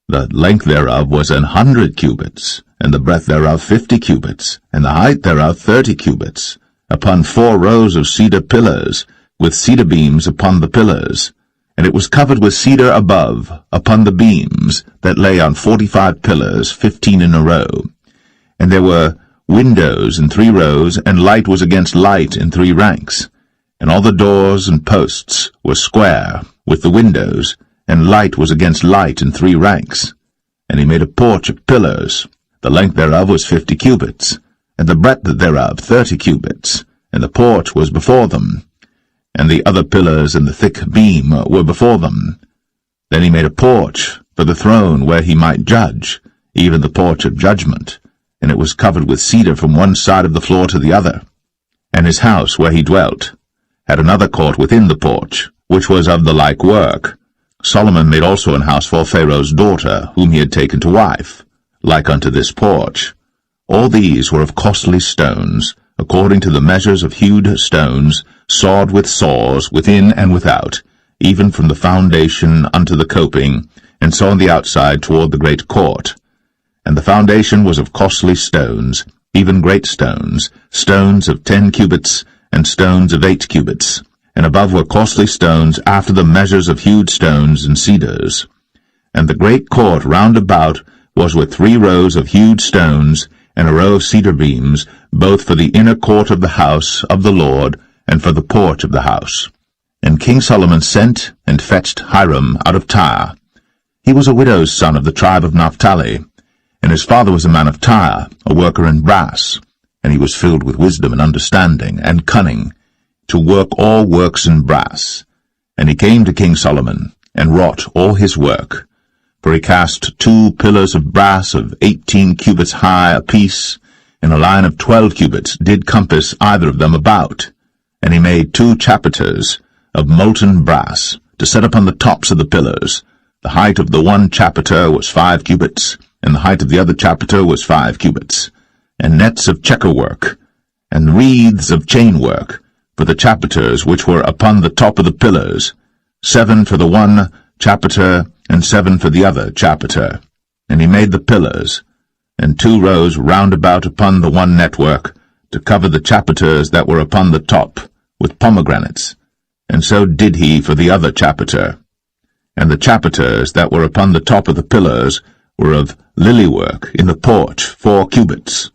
The length thereof was 100 cubits, and the breadth thereof 50 cubits, and the height thereof 30 cubits, upon 4 rows of cedar pillars, with cedar beams upon the pillars. And it was covered with cedar above, upon the beams, that lay on 45 pillars, 15 in a row. And there were windows in 3 rows, and light was against light in 3 ranks. And all the doors and posts were square, with the windows, and light was against light in 3 ranks. And he made a porch of pillars. The length thereof was 50 cubits, and the breadth thereof 30 cubits, and the porch was before them. And the other pillars and the thick beam were before them. Then he made a porch for the throne where he might judge, even the porch of judgment, and it was covered with cedar from one side of the floor to the other. And his house where he dwelt had another court within the porch, which was of the like work. Solomon made also an house for Pharaoh's daughter, whom he had taken to wife, like unto this porch. All these were of costly stones, according to the measures of hewed stones, sawed with saws, within and without, even from the foundation unto the coping, and so on the outside toward the great court. And the foundation was of costly stones, even great stones, stones of 10 cubits, and stones of 8 cubits. And above were costly stones after the measures of hewed stones and cedars. And the great court round about was with 3 rows of hewed stones, and a row of cedar beams, both for the inner court of the house of the Lord, and for the porch of the house. And King Solomon sent and fetched Hiram out of Tyre. He was a widow's son of the tribe of Naphtali, and his father was a man of Tyre, a worker in brass, and he was filled with wisdom and understanding and cunning, to work all works in brass. And he came to King Solomon, and wrought all his work. For he cast 2 pillars of brass of 18 cubits high apiece, and a line of 12 cubits did compass either of them about. And he made 2 chapiters of molten brass, to set upon the tops of the pillars. The height of the one chapiter was 5 cubits, and the height of the other chapiter was 5 cubits. And nets of checker work, and wreaths of chain work, for the chapiters which were upon the top of the pillars, 7 for the one chapiter, and 7 for the other chapiter. And he made the pillars, and 2 rows round about upon the one network, to cover the chapiters that were upon the top, with pomegranates. And so did he for the other chapiter. And the chapiters that were upon the top of the pillars were of lily work in the porch 4 cubits.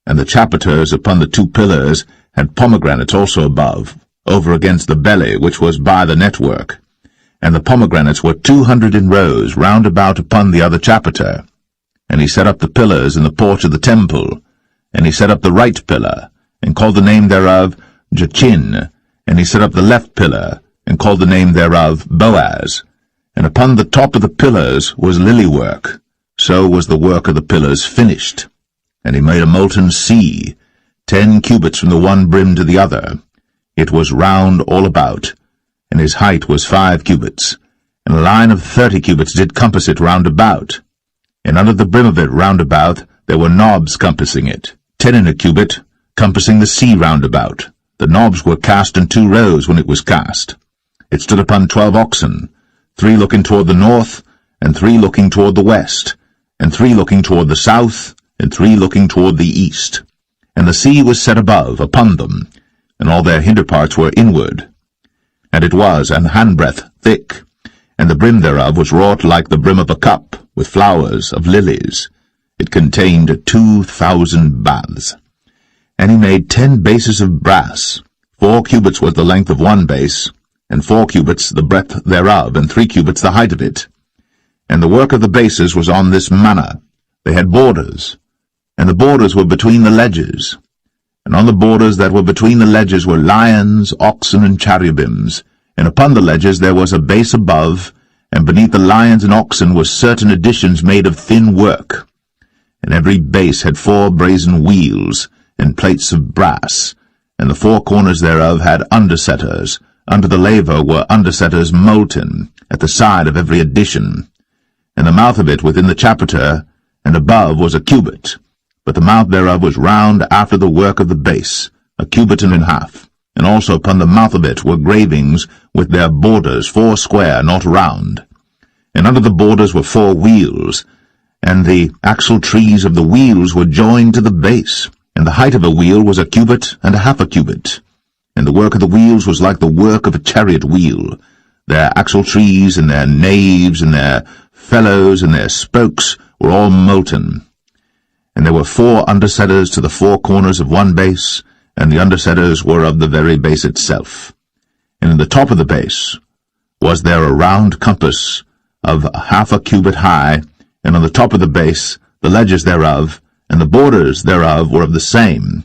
And the chapiters upon the 2 pillars had pomegranates also above, over against the belly which was by the network. And the pomegranates were 200 in rows round about upon the other chapiter. And he set up the pillars in the porch of the temple. And he set up the right pillar, and called the name thereof Jachin. And he set up the left pillar, and called the name thereof Boaz. And upon the top of the pillars was lily work. So was the work of the pillars finished. And he made a molten sea, 10 cubits from the one brim to the other. It was round all about, and his height was 5 cubits, and a line of 30 cubits did compass it round about. And under the brim of it round about there were knobs compassing it, 10 in a cubit, compassing the sea round about. The knobs were cast in 2 rows when it was cast. It stood upon 12 oxen, 3 looking toward the north, and 3 looking toward the west, and 3 looking toward the south, and 3 looking toward the east. And the sea was set above, upon them, and all their hinder parts were inward. And it was an handbreadth thick, and the brim thereof was wrought like the brim of a cup, with flowers of lilies. It contained 2,000 baths. And he made 10 bases of brass. 4 cubits was the length of one base, and 4 cubits the breadth thereof, and 3 cubits the height of it. And the work of the bases was on this manner. They had borders, and the borders were between the ledges. And on the borders that were between the ledges were lions, oxen, and cherubims. And upon the ledges there was a base above, and beneath the lions and oxen were certain additions made of thin work. And every base had 4 brazen wheels, and plates of brass, and the 4 corners thereof had undersetters. Under the laver were undersetters molten, at the side of every addition. And the mouth of it within the chapiter, and above was a cubit. But the mouth thereof was round after the work of the base, a cubit and an half. And also upon the mouth of it were gravings with their borders, 4 square, not round. And under the borders were 4 wheels, and the axle trees of the wheels were joined to the base. And the height of a wheel was a cubit and a half a cubit. And the work of the wheels was like the work of a chariot wheel. Their axle trees and their naves and their felloes and their spokes were all molten. And there were 4 undersetters to the 4 corners of one base, and the undersetters were of the very base itself. And in the top of the base was there a round compass of half a cubit high, and on the top of the base the ledges thereof, and the borders thereof were of the same.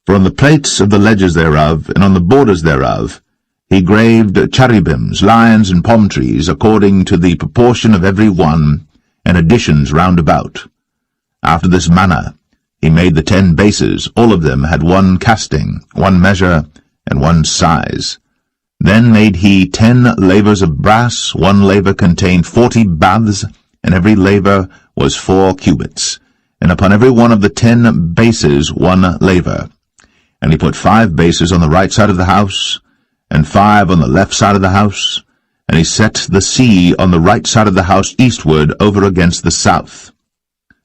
For on the plates of the ledges thereof, and on the borders thereof, he graved cherubims, lions, and palm trees, according to the proportion of every one, and additions round about. After this manner he made the 10 bases. All of them had 1 casting, 1 measure, and 1 size. Then made he 10 lavers of brass. 1 laver contained 40 baths, and every laver was 4 cubits. And upon every one of the 10 bases 1 laver. And he put 5 bases on the right side of the house, and 5 on the left side of the house. And he set the sea on the right side of the house eastward over against the south.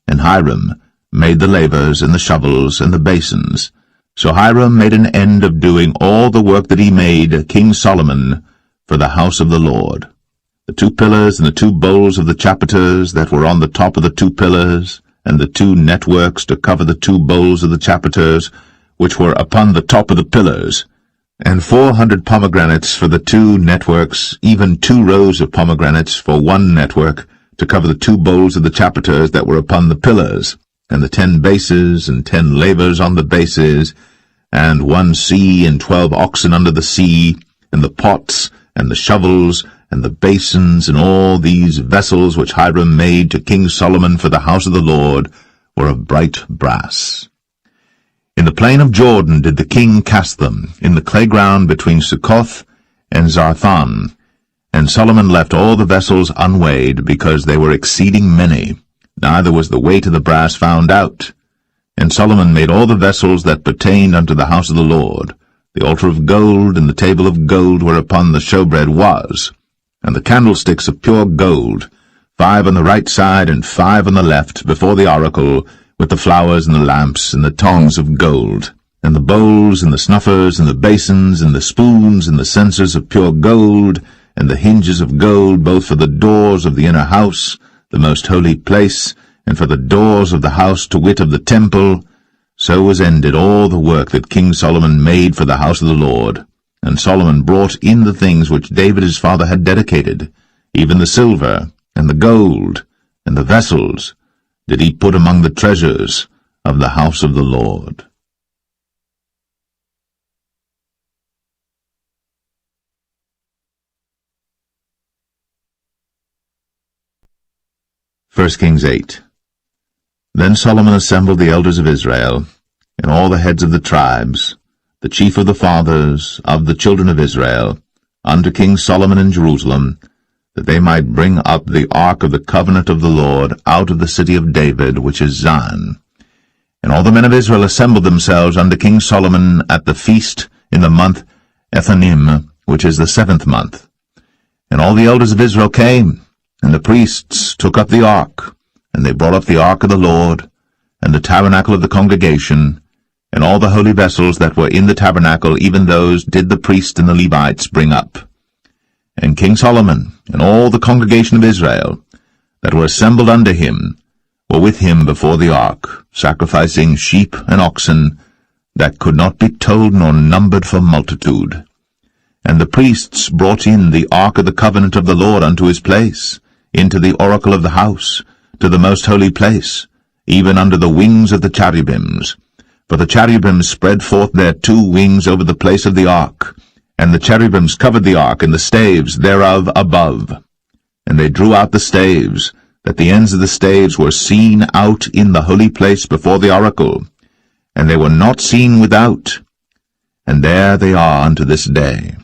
And Hiram made the lavers, and the shovels, and the basins. So Hiram made an end of doing all the work that he made, King Solomon, for the house of the Lord. The 2 pillars and the 2 bowls of the chapiters that were on the top of the 2 pillars, and the 2 networks to cover the 2 bowls of the chapiters, which were upon the top of the pillars, and 400 pomegranates for the 2 networks, even 2 rows of pomegranates for 1 network, to cover the 2 bowls of the chapiters that were upon the pillars, and the 10 bases, and 10 lavers on the bases, and 1 sea, and 12 oxen under the sea, and the pots, and the shovels, and the basins, and all these vessels which Hiram made to King Solomon for the house of the Lord, were of bright brass. In the plain of Jordan did the king cast them, in the clay ground between Succoth and Zarthan. And Solomon left all the vessels unweighed, because they were exceeding many, neither was the weight of the brass found out. And Solomon made all the vessels that pertained unto the house of the Lord, the altar of gold, and the table of gold whereupon the showbread was, and the candlesticks of pure gold, 5 on the right side and 5 on the left, before the oracle, with the flowers and the lamps and the tongs of gold, and the bowls and the snuffers and the basins and the spoons and the censers of pure gold, and the hinges of gold, both for the doors of the inner house, the most holy place, and for the doors of the house, to wit, of the temple. So was ended all the work that King Solomon made for the house of the Lord. And Solomon brought in the things which David his father had dedicated, even the silver, and the gold, and the vessels, did he put among the treasures of the house of the Lord. 1 1 Kings 8. Then Solomon assembled the elders of Israel, and all the heads of the tribes, the chief of the fathers of the children of Israel, unto King Solomon in Jerusalem, that they might bring up the ark of the covenant of the Lord out of the city of David, which is Zion. And all the men of Israel assembled themselves unto King Solomon at the feast in the month Ethanim, which is the 7th month. And all the elders of Israel came, and the priests took up the ark, and they brought up the ark of the Lord, and the tabernacle of the congregation, and all the holy vessels that were in the tabernacle, even those did the priests and the Levites bring up. And King Solomon and all the congregation of Israel that were assembled unto him were with him before the ark, sacrificing sheep and oxen that could not be told nor numbered for multitude. And the priests brought in the ark of the covenant of the Lord unto his place, into the oracle of the house, to the most holy place, even under the wings of the cherubims. For the cherubims spread forth their 2 wings over the place of the ark, and the cherubims covered the ark and the staves thereof above. And they drew out the staves, that the ends of the staves were seen out in the holy place before the oracle, and they were not seen without. And there they are unto this day.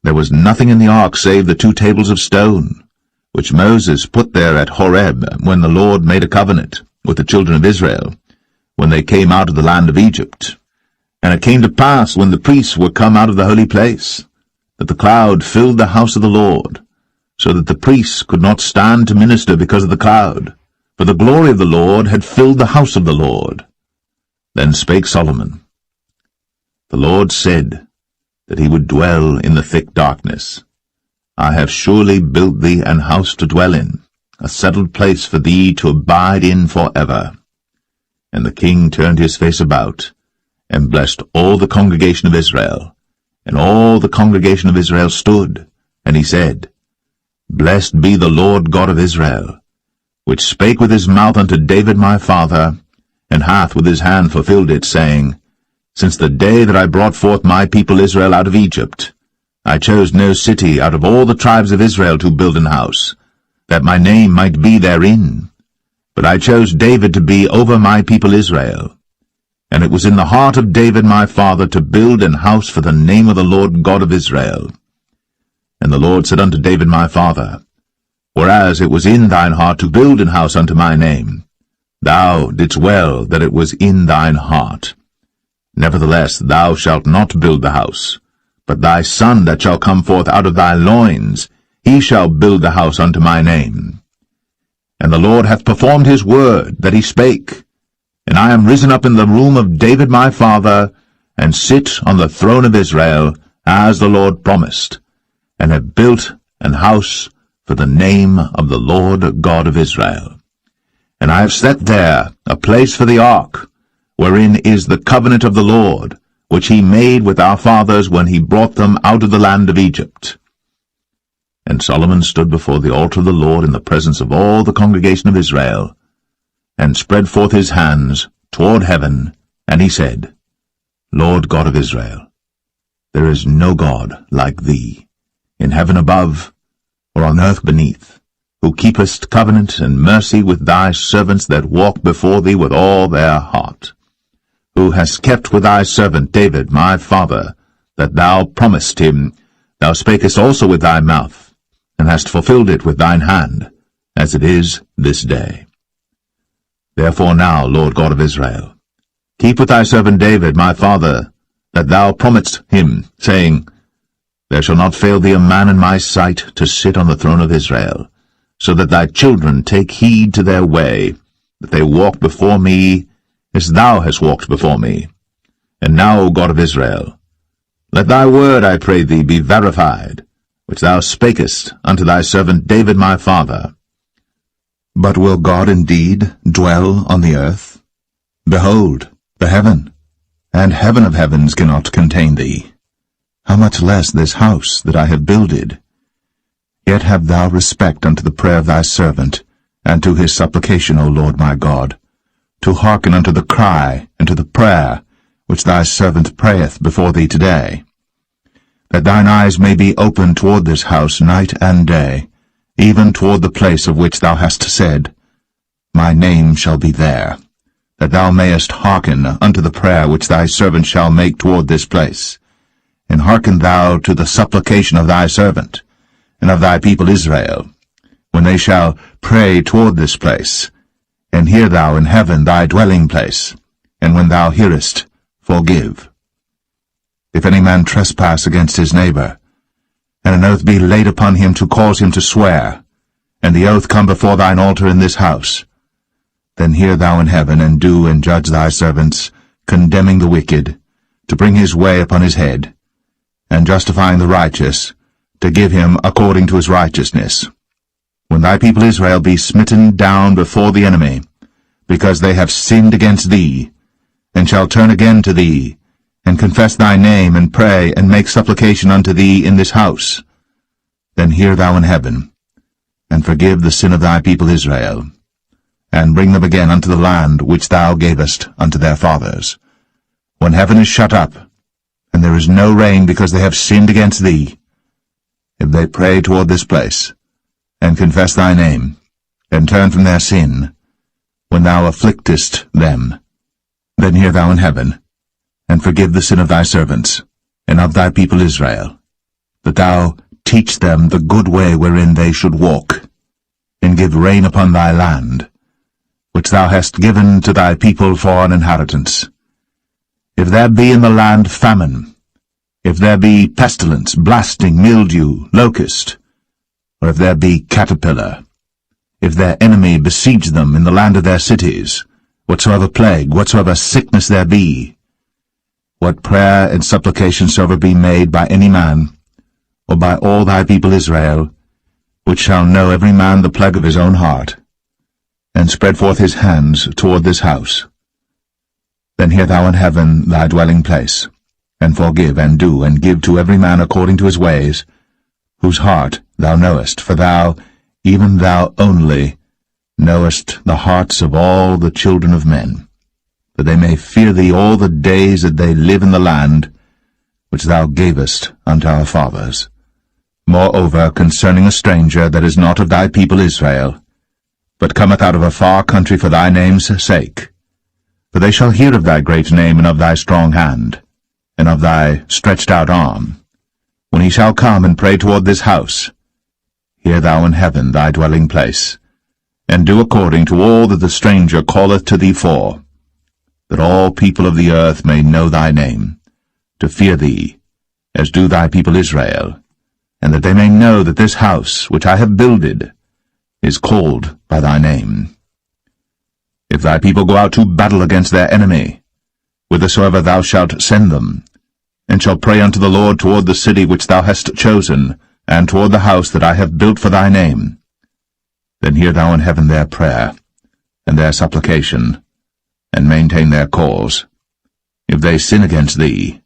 There was nothing in the ark save the 2 tables of stone, which Moses put there at Horeb, when the Lord made a covenant with the children of Israel, when they came out of the land of Egypt. And it came to pass, when the priests were come out of the holy place, that the cloud filled the house of the Lord, so that the priests could not stand to minister because of the cloud, for the glory of the Lord had filled the house of the Lord. Then spake Solomon, The Lord said that he would dwell in the thick darkness. I have surely built thee an house to dwell in, a settled place for thee to abide in for ever. And the king turned his face about, and blessed all the congregation of Israel. And all the congregation of Israel stood, and he said, Blessed be the Lord God of Israel, which spake with his mouth unto David my father, and hath with his hand fulfilled it, saying, Since the day that I brought forth my people Israel out of Egypt, I chose no city out of all the tribes of Israel to build an house, that my name might be therein. But I chose David to be over my people Israel. And it was in the heart of David my father to build an house for the name of the Lord God of Israel. And the Lord said unto David my father, Whereas it was in thine heart to build an house unto my name, thou didst well that it was in thine heart. Nevertheless thou shalt not build the house, but thy son that shall come forth out of thy loins, he shall build the house unto my name. And the Lord hath performed his word that he spake, and I am risen up in the room of David my father, and sit on the throne of Israel, as the Lord promised, and have built an house for the name of the Lord God of Israel. And I have set there a place for the ark, wherein is the covenant of the Lord, which he made with our fathers when he brought them out of the land of Egypt. And Solomon stood before the altar of the Lord in the presence of all the congregation of Israel, and spread forth his hands toward heaven, and he said, Lord God of Israel, there is no God like thee, in heaven above, or on earth beneath, who keepest covenant and mercy with thy servants that walk before thee with all their heart, who hast kept with thy servant David my father, that thou promised him, thou spakest also with thy mouth, and hast fulfilled it with thine hand, as it is this day. Therefore now, Lord God of Israel, keep with thy servant David my father, that thou promised him, saying, There shall not fail thee a man in my sight to sit on the throne of Israel, so that thy children take heed to their way, that they walk before me as thou hast walked before me. And now, O God of Israel, let thy word, I pray thee, be verified, which thou spakest unto thy servant David my father. But will God indeed dwell on the earth? Behold, the heaven, and heaven of heavens cannot contain thee. How much less this house that I have builded? Yet have thou respect unto the prayer of thy servant, and to his supplication, O Lord my God, to hearken unto the cry and to the prayer which thy servant prayeth before thee today, that thine eyes may be open toward this house night and day, even toward the place of which thou hast said, my name shall be there, that thou mayest hearken unto the prayer which thy servant shall make toward this place. And hearken thou to the supplication of thy servant, and of thy people Israel, when they shall pray toward this place. And hear thou in heaven thy dwelling place, and when thou hearest, forgive. If any man trespass against his neighbor, and an oath be laid upon him to cause him to swear, and the oath come before thine altar in this house, then hear thou in heaven, and do and judge thy servants, condemning the wicked, to bring his way upon his head, and justifying the righteous, to give him according to his righteousness. When thy people Israel be smitten down before the enemy, because they have sinned against thee, and shall turn again to thee, and confess thy name, and pray, and make supplication unto thee in this house, then hear thou in heaven, and forgive the sin of thy people Israel, and bring them again unto the land which thou gavest unto their fathers. When heaven is shut up, and there is no rain because they have sinned against thee, if they pray toward this place, and confess thy name, and turn from their sin, when thou afflictest them, then hear thou in heaven, and forgive the sin of thy servants, and of thy people Israel, that thou teach them the good way wherein they should walk, and give rain upon thy land, which thou hast given to thy people for an inheritance. If there be in the land famine, if there be pestilence, blasting, mildew, locust, or if there be caterpillar, if their enemy besiege them in the land of their cities, whatsoever plague, whatsoever sickness there be, what prayer and supplication soever be made by any man, or by all thy people Israel, which shall know every man the plague of his own heart, and spread forth his hands toward this house, then hear thou in heaven thy dwelling place, and forgive, and do, and give to every man according to his ways, whose heart thou knowest, for thou, even thou only, knowest the hearts of all the children of men, that they may fear thee all the days that they live in the land which thou gavest unto our fathers. Moreover, concerning a stranger that is not of thy people Israel, but cometh out of a far country for thy name's sake, for they shall hear of thy great name, and of thy strong hand, and of thy stretched out arm, when he shall come and pray toward this house, hear thou in heaven thy dwelling place, and do according to all that the stranger calleth to thee for, that all people of the earth may know thy name, to fear thee, as do thy people Israel, and that they may know that this house which I have builded is called by thy name. If thy people go out to battle against their enemy, whithersoever thou shalt send them, and shall pray unto the Lord toward the city which thou hast chosen, and toward the house that I have built for thy name, then hear thou in heaven their prayer, and their supplication, and maintain their cause. If they sin against thee,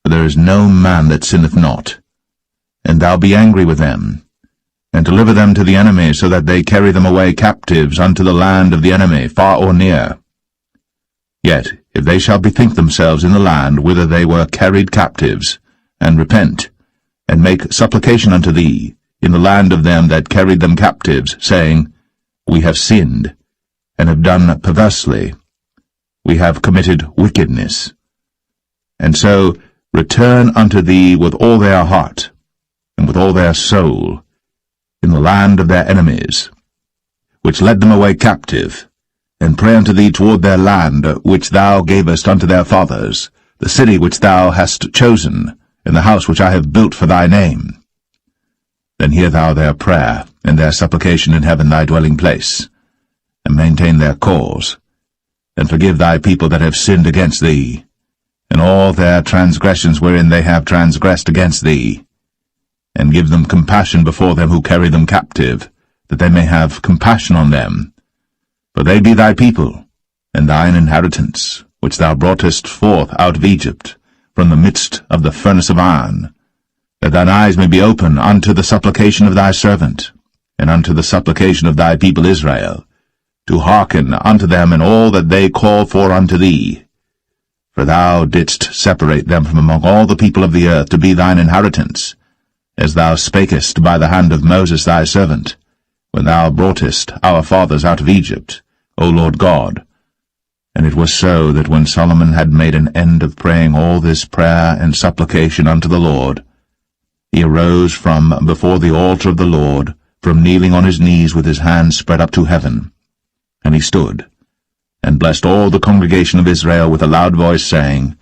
for there is no man that sinneth not, and thou be angry with them, and deliver them to the enemy, so that they carry them away captives unto the land of the enemy, far or near. Yet, if they shall bethink themselves in the land whither they were carried captives, and repent, and make supplication unto thee in the land of them that carried them captives, saying, We have sinned, and have done perversely, we have committed wickedness, and so return unto thee with all their heart, and with all their soul, in the land of their enemies, which led them away captive, and pray unto thee toward their land, which thou gavest unto their fathers, the city which thou hast chosen, and the house which I have built for thy name. Then hear thou their prayer, and their supplication in heaven thy dwelling place, and maintain their cause, and forgive thy people that have sinned against thee, and all their transgressions wherein they have transgressed against thee, and give them compassion before them who carry them captive, that they may have compassion on them. For they be thy people, and thine inheritance, which thou broughtest forth out of Egypt, from the midst of the furnace of iron, that thine eyes may be open unto the supplication of thy servant, and unto the supplication of thy people Israel, to hearken unto them in all that they call for unto thee. For thou didst separate them from among all the people of the earth to be thine inheritance, as thou spakest by the hand of Moses thy servant, when thou broughtest our fathers out of Egypt, O Lord God. And it was so that when Solomon had made an end of praying all this prayer and supplication unto the Lord, he arose from before the altar of the Lord, from kneeling on his knees with his hands spread up to heaven. And he stood, and blessed all the congregation of Israel with a loud voice, saying,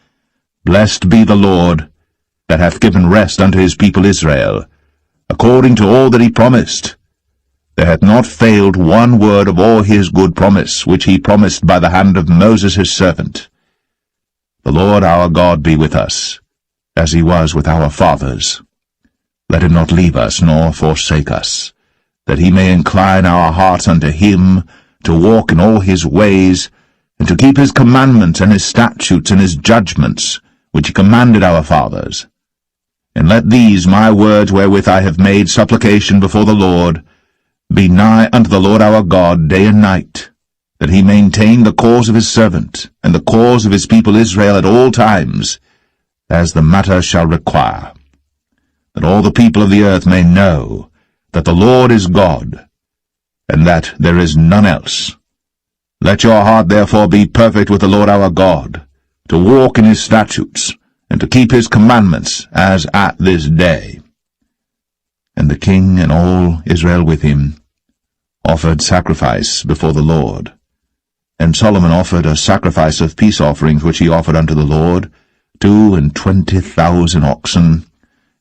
Blessed be the Lord, that hath given rest unto his people Israel, according to all that he promised. There hath not failed one word of all his good promise, which he promised by the hand of Moses his servant. The Lord our God be with us, as he was with our fathers. Let him not leave us, nor forsake us, that he may incline our hearts unto him, to walk in all his ways, and to keep his commandments and his statutes and his judgments, which he commanded our fathers. And let these my words wherewith I have made supplication before the Lord be nigh unto the Lord our God day and night, that he maintain the cause of his servant, and the cause of his people Israel at all times, as the matter shall require, that all the people of the earth may know that the Lord is God, and that there is none else. Let your heart therefore be perfect with the Lord our God, to walk in his statutes, and to keep his commandments, as at this day. And the king and all Israel with him offered sacrifice before the Lord. And Solomon offered a sacrifice of peace offerings which he offered unto the Lord, 22,000 oxen,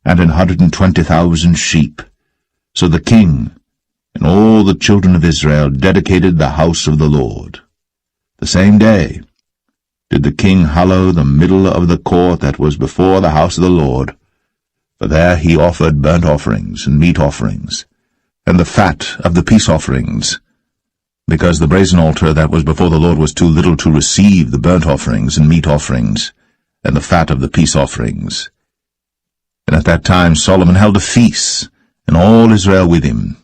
and 120,000 sheep. So the king and all the children of Israel dedicated the house of the Lord. The same day did the king hallow the middle of the court that was before the house of the Lord, for there he offered burnt offerings and meat offerings, and the fat of the peace offerings, because the brazen altar that was before the Lord was too little to receive the burnt offerings and meat offerings, and the fat of the peace offerings. And at that time Solomon held a feast, and all Israel with him,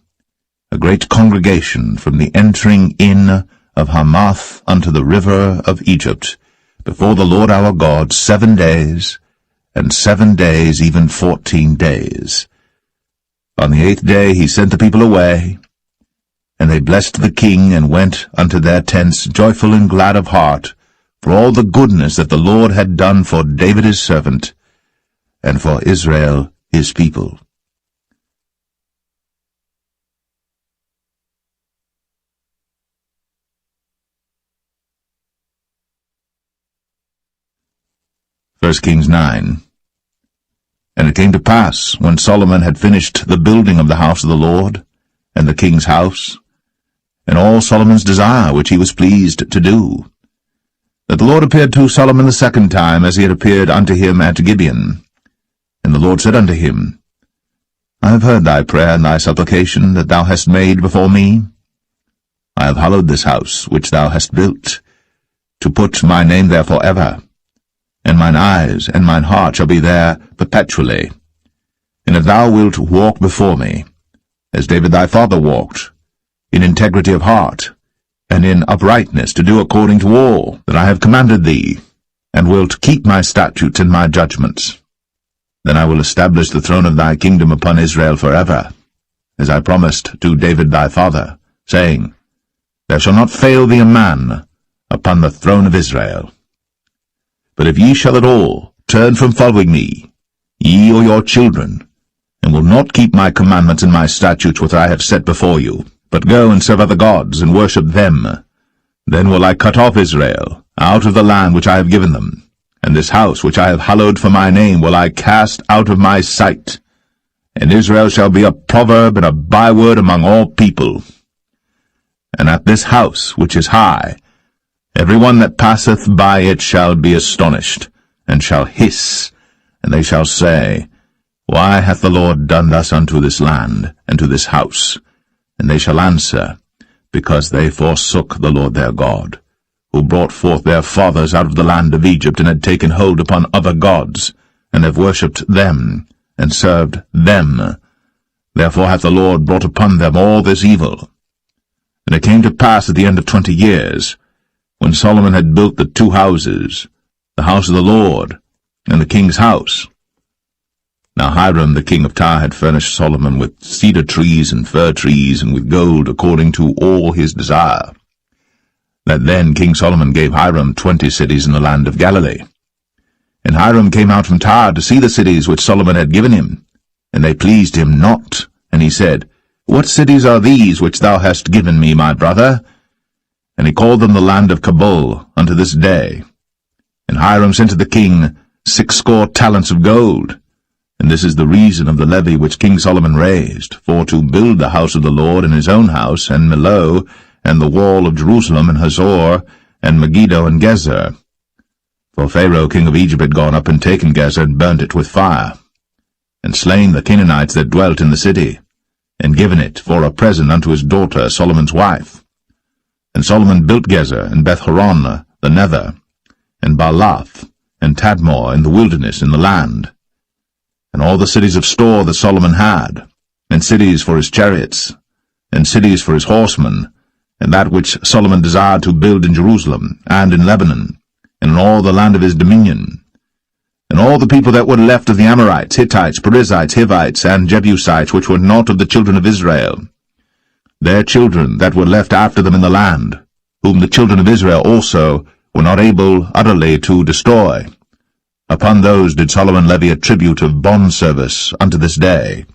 a great congregation from the entering in of Hamath unto the river of Egypt, before the Lord our God 7 days, and 7 days, even 14 days. On the 8th day he sent the people away, and they blessed the king, and went unto their tents joyful and glad of heart, for all the goodness that the Lord had done for David his servant, and for Israel his people. First Kings 9. And it came to pass, when Solomon had finished the building of the house of the Lord, and the king's house, and all Solomon's desire which he was pleased to do, that the Lord appeared to Solomon the second time, as he had appeared unto him at Gibeon. And the Lord said unto him, I have heard thy prayer and thy supplication that thou hast made before me. I have hallowed this house which thou hast built, to put my name there for ever. And mine eyes and mine heart shall be there perpetually. And if thou wilt walk before me, as David thy father walked, in integrity of heart, and in uprightness, to do according to all that I have commanded thee, and wilt keep my statutes and my judgments, then I will establish the throne of thy kingdom upon Israel forever, as I promised to David thy father, saying, There shall not fail thee a man upon the throne of Israel. But if ye shall at all turn from following me, ye or your children, and will not keep my commandments and my statutes which I have set before you, but go and serve other gods, and worship them, then will I cut off Israel out of the land which I have given them, and this house which I have hallowed for my name will I cast out of my sight, and Israel shall be a proverb and a byword among all people. And at this house which is high, every one that passeth by it shall be astonished, and shall hiss, and they shall say, Why hath the Lord done thus unto this land, and to this house? And they shall answer, Because they forsook the Lord their God, who brought forth their fathers out of the land of Egypt, and had taken hold upon other gods, and have worshipped them, and served them. Therefore hath the Lord brought upon them all this evil. And it came to pass at the end of 20 years, when Solomon had built the 2 houses, the house of the Lord, and the king's house. Now Hiram the king of Tyre had furnished Solomon with cedar trees and fir trees, and with gold according to all his desire. that then King Solomon gave Hiram 20 cities in the land of Galilee. And Hiram came out from Tyre to see the cities which Solomon had given him, and they pleased him not. And he said, What cities are these which thou hast given me, my brother? And he called them the land of Kabul unto this day. And Hiram sent to the king 60 talents of gold. And this is the reason of the levy which King Solomon raised, for to build the house of the Lord and his own house, and Millo, and the wall of Jerusalem, and Hazor, and Megiddo, and Gezer. For Pharaoh king of Egypt had gone up and taken Gezer, and burnt it with fire, and slain the Canaanites that dwelt in the city, and given it for a present unto his daughter Solomon's wife. And Solomon built Gezer, and Beth-horon the nether, and Baalath, and Tadmor in the wilderness in the land, and all the cities of store that Solomon had, and cities for his chariots, and cities for his horsemen, and that which Solomon desired to build in Jerusalem, and in Lebanon, and in all the land of his dominion. And all the people that were left of the Amorites, Hittites, Perizzites, Hivites, and Jebusites, which were not of the children of Israel, their children that were left after them in the land, whom the children of Israel also were not able utterly to destroy. Upon those did Solomon levy a tribute of bondservice unto this day.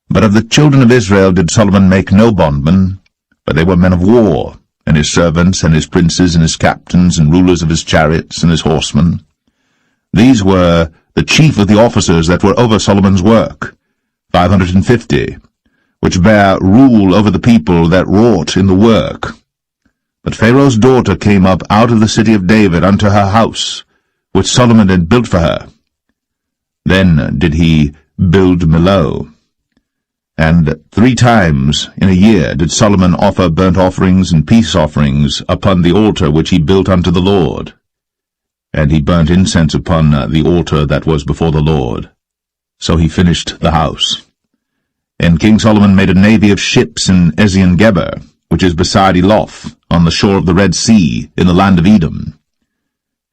But of the children of Israel did Solomon make no bondmen, but they were men of war, and his servants, and his princes, and his captains, and rulers of his chariots, and his horsemen. These were the chief of the officers that were over Solomon's work, 550, which bare rule over the people that wrought in the work. But Pharaoh's daughter came up out of the city of David unto her house, which Solomon had built for her. Then did he build Millo. And 3 times in a year did Solomon offer burnt offerings and peace offerings upon the altar which he built unto the Lord. And he burnt incense upon the altar that was before the Lord. So he finished the house. And King Solomon made a navy of ships in Ezion-Geber, which is beside Eloth, on the shore of the Red Sea, in the land of Edom.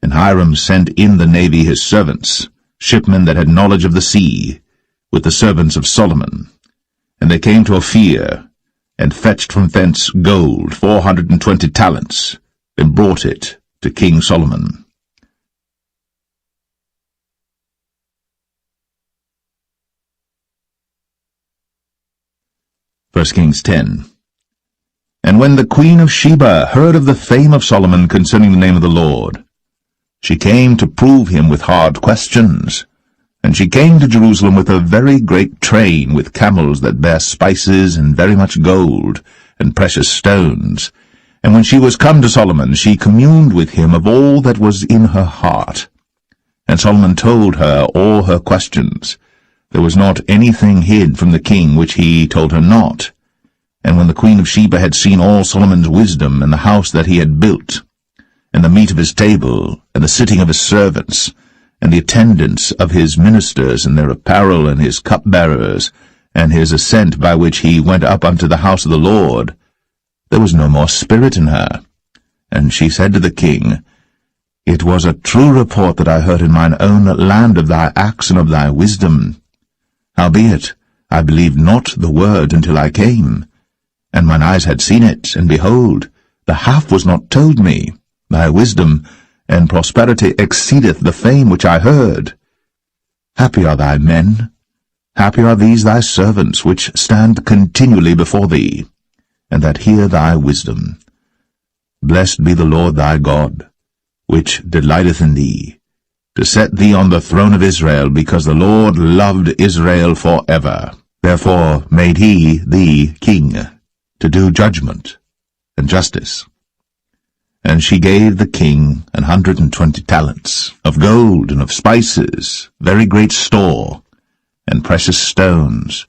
And Hiram sent in the navy his servants, shipmen that had knowledge of the sea, with the servants of Solomon. And they came to Ophir, and fetched from thence gold 420 talents, and brought it to King Solomon. 1 Kings 10. And when the queen of Sheba heard of the fame of Solomon concerning the name of the Lord, she came to prove him with hard questions. And she came to Jerusalem with a very great train, with camels that bare spices, and very much gold, and precious stones. And when she was come to Solomon, she communed with him of all that was in her heart. And Solomon told her all her questions. There was not anything hid from the king which he told her not. And when the queen of Sheba had seen all Solomon's wisdom, and the house that he had built, and the meat of his table, and the sitting of his servants, and the attendance of his ministers, and their apparel, and his cupbearers, and his ascent by which he went up unto the house of the Lord, there was no more spirit in her. And she said to the king, It was a true report that I heard in mine own land of thy acts and of thy wisdom. Howbeit, I believed not the word until I came, and mine eyes had seen it, and behold, the half was not told me. Thy wisdom and prosperity exceedeth the fame which I heard. Happy are thy men, happy are these thy servants, which stand continually before thee, and that hear thy wisdom. Blessed be the Lord thy God, which delighteth in thee, to set thee on the throne of Israel, because the Lord loved Israel for ever. Therefore made he thee king, to do judgment and justice. And she gave the king 120 talents of gold and of spices, very great store, and precious stones.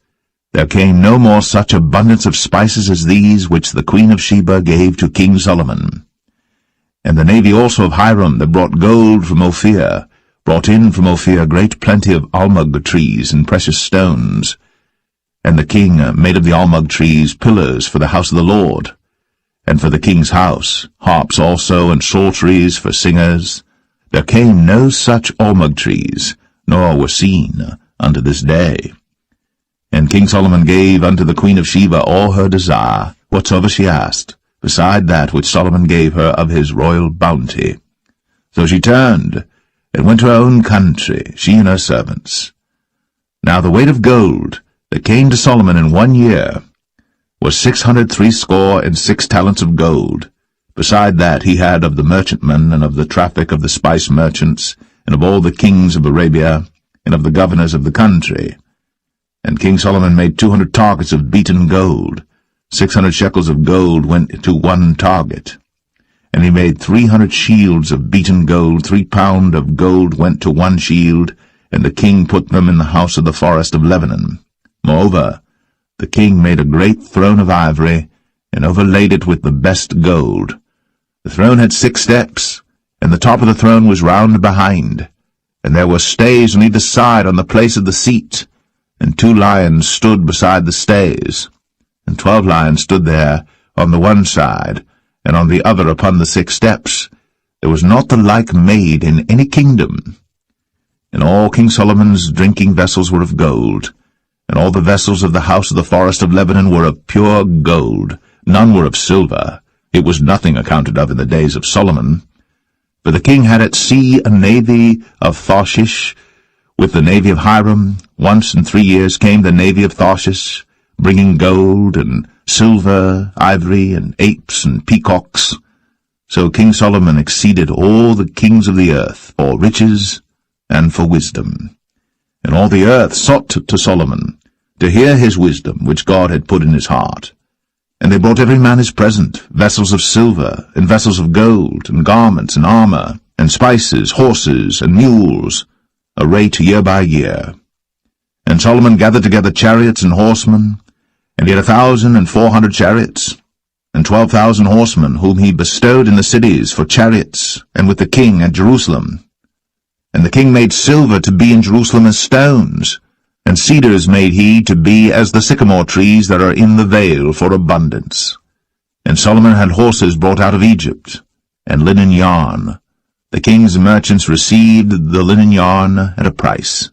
There came no more such abundance of spices as these which the queen of Sheba gave to King Solomon. And the navy also of Hiram that brought gold from Ophir, brought in from Ophir great plenty of almug trees and precious stones. And the king made of the almug trees pillars for the house of the Lord, and for the king's house, harps also, and psalteries for singers. There came no such almug trees, nor were seen unto this day. And King Solomon gave unto the queen of Sheba all her desire, whatsoever she asked, beside that which Solomon gave her of his royal bounty. So she turned, and went to her own country, she and her servants. Now the weight of gold that came to Solomon in 1 year was 666 talents of gold. Beside that he had of the merchantmen, and of the traffic of the spice merchants, and of all the kings of Arabia, and of the governors of the country. And King Solomon made 200 targets of beaten gold. 600 shekels of gold went to 1 target. And he made 300 shields of beaten gold. 3 pound of gold went to 1 shield, and the king put them in the house of the forest of Lebanon. Moreover, the king made a great throne of ivory, and overlaid it with the best gold. The throne had 6 steps, and the top of the throne was round behind, and there were stays on either side on the place of the seat, and 2 lions stood beside the stays, and 12 lions stood there on the one side, and on the other upon the 6 steps. There was not the like made in any kingdom. And all King Solomon's drinking vessels were of gold, and all the vessels of the house of the forest of Lebanon were of pure gold. None were of silver. It was nothing accounted of in the days of Solomon. For the king had at sea a navy of Tarshish, with the navy of Hiram. Once in 3 years came the navy of Tarshish, bringing gold and silver, ivory, and apes and peacocks. So King Solomon exceeded all the kings of the earth for riches and for wisdom. And all the earth sought to Solomon, to hear his wisdom, which God had put in his heart. And they brought every man his present, vessels of silver, and vessels of gold, and garments, and armor, and spices, horses, and mules, a rate year by year. And Solomon gathered together chariots and horsemen, and he had 1,400 chariots, and 12,000 horsemen, whom he bestowed in the cities for chariots, and with the king at Jerusalem. And the king made silver to be in Jerusalem as stones, and cedars made he to be as the sycamore trees that are in the vale for abundance. And Solomon had horses brought out of Egypt, and linen yarn. The king's merchants received the linen yarn at a price.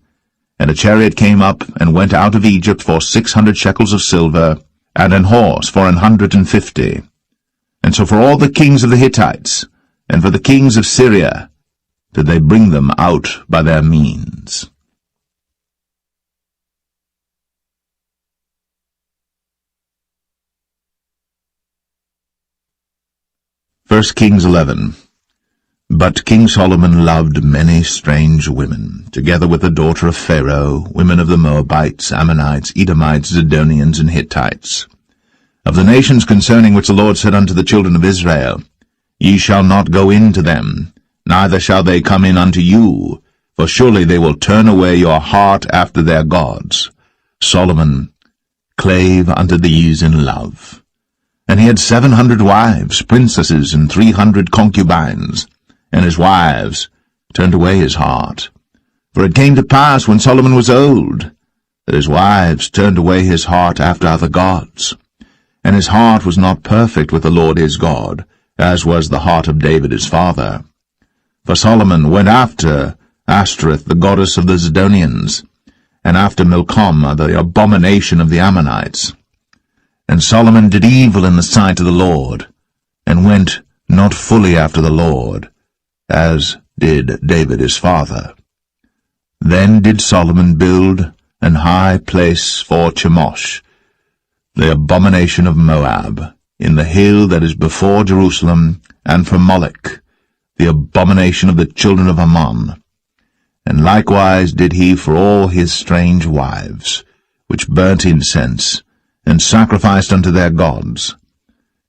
And a chariot came up and went out of Egypt for 600 shekels of silver, and an horse for 150. And so for all the kings of the Hittites, and for the kings of Syria, did they bring them out by their means. 1 Kings 11. But King Solomon loved many strange women, together with the daughter of Pharaoh, women of the Moabites, Ammonites, Edomites, Zidonians, and Hittites. Of the nations concerning which the Lord said unto the children of Israel, Ye shall not go in to them, neither shall they come in unto you, for surely they will turn away your heart after their gods. Solomon clave unto these in love. And he had 700 wives, princesses, and 300 concubines, and his wives turned away his heart. For it came to pass, when Solomon was old, that his wives turned away his heart after other gods. And his heart was not perfect with the Lord his God, as was the heart of David his father. For Solomon went after Ashtoreth, the goddess of the Zidonians, and after Milcom, the abomination of the Ammonites. And Solomon did evil in the sight of the Lord, and went not fully after the Lord, as did David his father. Then did Solomon build an high place for Chemosh, the abomination of Moab, in the hill that is before Jerusalem, and for Molech, the abomination of the children of Ammon. And likewise did he for all his strange wives, which burnt incense, and sacrificed unto their gods.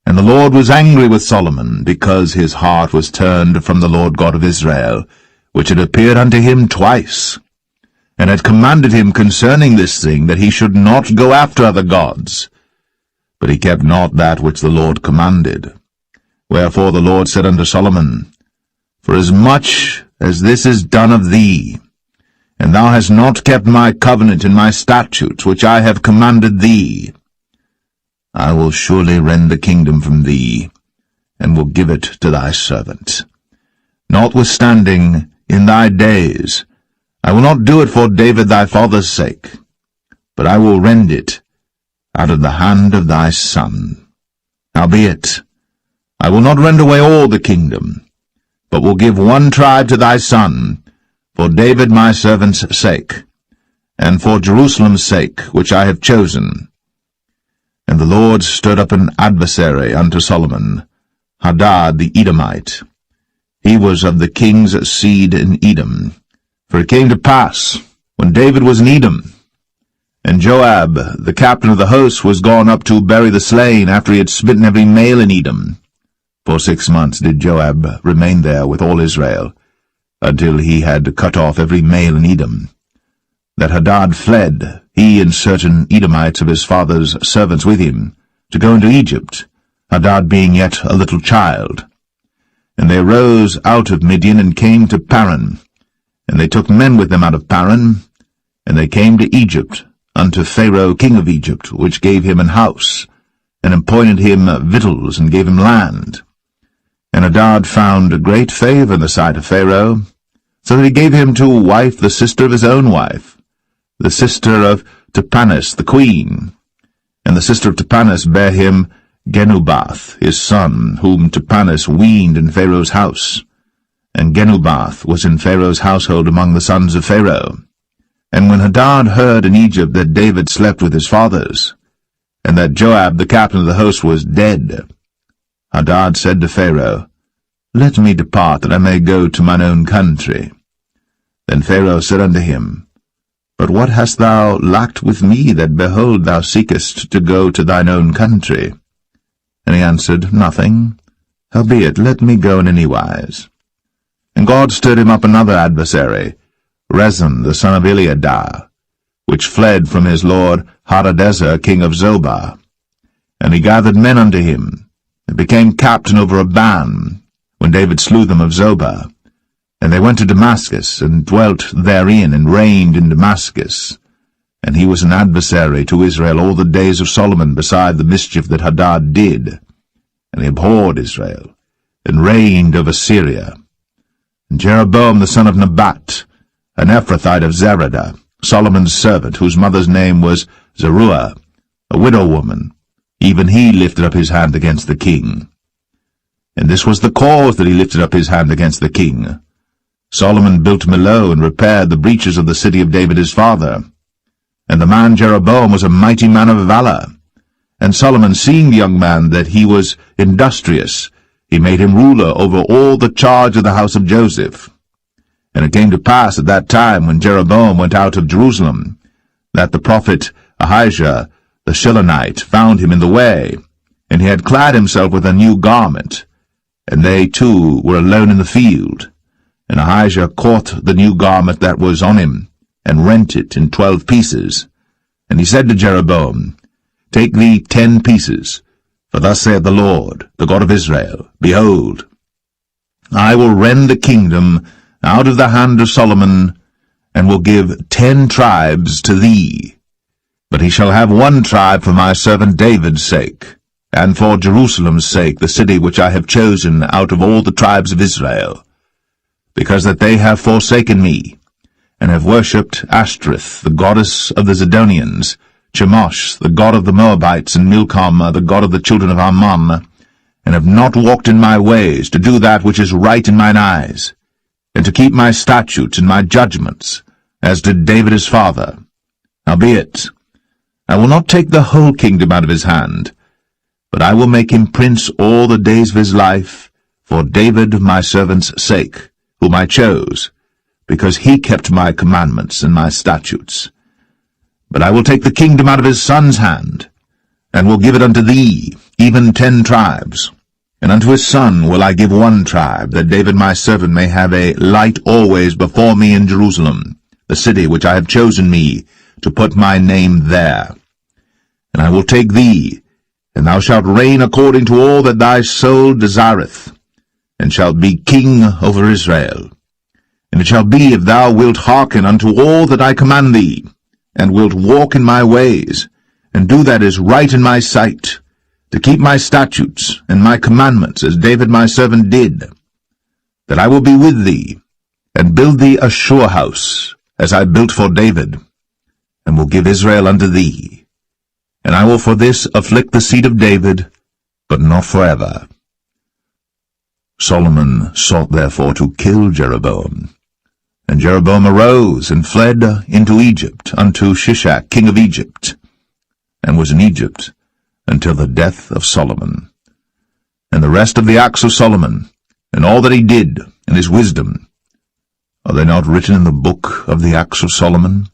And the Lord was angry with Solomon, because his heart was turned from the Lord God of Israel, which had appeared unto him twice, and had commanded him concerning this thing, that he should not go after other gods. But he kept not that which the Lord commanded. Wherefore the Lord said unto Solomon, Forasmuch as this is done of thee, and thou hast not kept my covenant and my statutes, which I have commanded thee, I will surely rend the kingdom from thee, and will give it to thy servant. Notwithstanding, in thy days, I will not do it for David thy father's sake, but I will rend it out of the hand of thy son. Howbeit, I will not rend away all the kingdom, but will give one tribe to thy son, for David my servant's sake, and for Jerusalem's sake, which I have chosen. And the Lord stirred up an adversary unto Solomon, Hadad the Edomite. He was of the king's seed in Edom. For it came to pass, when David was in Edom, and Joab, the captain of the host, was gone up to bury the slain, after he had smitten every male in Edom. For 6 months did Joab remain there with all Israel, until he had cut off every male in Edom. That Hadad fled, he and certain Edomites of his father's servants with him, to go into Egypt, Hadad being yet a little child. And they rose out of Midian and came to Paran, and they took men with them out of Paran, and they came to Egypt, unto Pharaoh king of Egypt, which gave him an house, and appointed him victuals, and gave him land. And Hadad found great favour in the sight of Pharaoh, so that he gave him to wife the sister of his own wife, the sister of Tahpenes the queen. And the sister of Tahpenes bare him Genubath, his son, whom Tahpenes weaned in Pharaoh's house. And Genubath was in Pharaoh's household among the sons of Pharaoh. And when Hadad heard in Egypt that David slept with his fathers, and that Joab the captain of the host was dead, Hadad said to Pharaoh, Let me depart, that I may go to mine own country. Then Pharaoh said unto him, But what hast thou lacked with me, that, behold, thou seekest to go to thine own country? And he answered, Nothing. Howbeit, let me go in any wise. And God stirred him up another adversary, Rezin the son of Eliadah, which fled from his lord Hadadezer king of Zobah. And he gathered men unto him, and became captain over a band, when David slew them of Zobah. And they went to Damascus, and dwelt therein, and reigned in Damascus. And he was an adversary to Israel all the days of Solomon, beside the mischief that Hadad did. And he abhorred Israel, and reigned over Syria. And Jeroboam the son of Nebat, an Ephrathite of Zeradah, Solomon's servant, whose mother's name was Zeruiah, a widow woman, even he lifted up his hand against the king. And this was the cause that he lifted up his hand against the king. Solomon built Millo, and repaired the breaches of the city of David his father. And the man Jeroboam was a mighty man of valor. And Solomon, seeing the young man that he was industrious, he made him ruler over all the charge of the house of Joseph. And it came to pass at that time, when Jeroboam went out of Jerusalem, that the prophet Ahijah the Shilonite found him in the way, and he had clad himself with a new garment, and they two were alone in the field. And Ahijah caught the new garment that was on him, and rent it in 12 pieces. And he said to Jeroboam, Take thee 10 pieces, for thus saith the Lord, the God of Israel, Behold, I will rend the kingdom out of the hand of Solomon, and will give 10 tribes to thee. But he shall have 1 tribe for my servant David's sake, and for Jerusalem's sake, the city which I have chosen out of all the tribes of Israel, because that they have forsaken me, and have worshipped Ashtoreth, the goddess of the Zidonians, Chemosh, the god of the Moabites, and Milcom, the god of the children of Ammon, and have not walked in my ways, to do that which is right in mine eyes, and to keep my statutes and my judgments, as did David his father. Howbeit, I will not take the whole kingdom out of his hand, but I will make him prince all the days of his life, for David my servant's sake, whom I chose, because he kept my commandments and my statutes. But I will take the kingdom out of his son's hand, and will give it unto thee, even 10 tribes. And unto his son will I give 1 tribe, that David my servant may have a light always before me in Jerusalem, the city which I have chosen me, to put my name there. And I will take thee, and thou shalt reign according to all that thy soul desireth, and shalt be king over Israel. And it shall be, if thou wilt hearken unto all that I command thee, and wilt walk in my ways, and do that is right in my sight, to keep my statutes and my commandments, as David my servant did, that I will be with thee, and build thee a sure house, as I built for David, and will give Israel unto thee. And I will for this afflict the seed of David, but not forever. Solomon sought therefore to kill Jeroboam. And Jeroboam arose and fled into Egypt unto Shishak king of Egypt, and was in Egypt until the death of Solomon. And the rest of the acts of Solomon, and all that he did, and his wisdom, are they not written in the book of the acts of Solomon?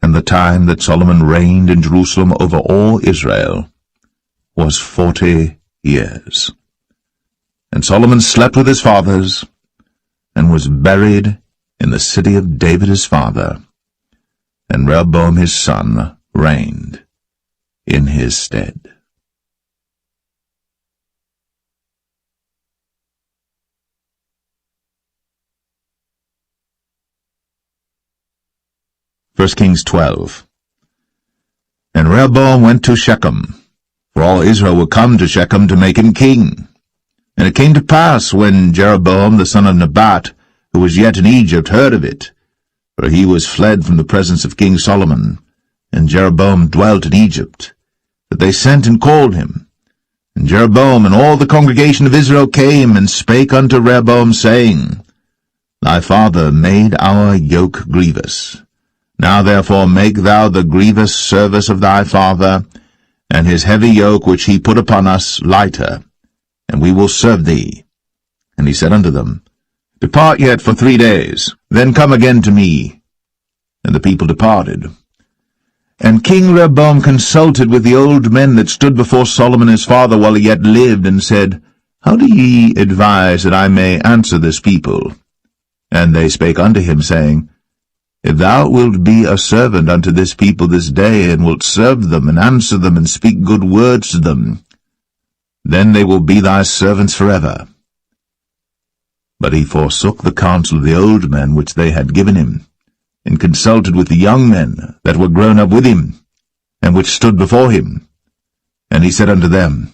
And the time that Solomon reigned in Jerusalem over all Israel was 40 years. And Solomon slept with his fathers, and was buried in the city of David his father, and Rehoboam his son reigned in his stead. First Kings 12. And Rehoboam went to Shechem, for all Israel were come to Shechem to make him king. And it came to pass, when Jeroboam the son of Nebat, who was yet in Egypt, heard of it, for he was fled from the presence of King Solomon, and Jeroboam dwelt in Egypt, that they sent and called him. And Jeroboam and all the congregation of Israel came and spake unto Rehoboam, saying, Thy father made our yoke grievous. Now therefore make thou the grievous service of thy father, and his heavy yoke which he put upon us lighter, and we will serve thee. And he said unto them, Depart yet for 3 days, then come again to me. And the people departed. And King Rehoboam consulted with the old men that stood before Solomon his father while he yet lived, and said, How do ye advise that I may answer this people? And they spake unto him, saying, If thou wilt be a servant unto this people this day, and wilt serve them, and answer them, and speak good words to them, then they will be thy servants forever. But he forsook the counsel of the old men which they had given him, and consulted with the young men that were grown up with him, and which stood before him. And he said unto them,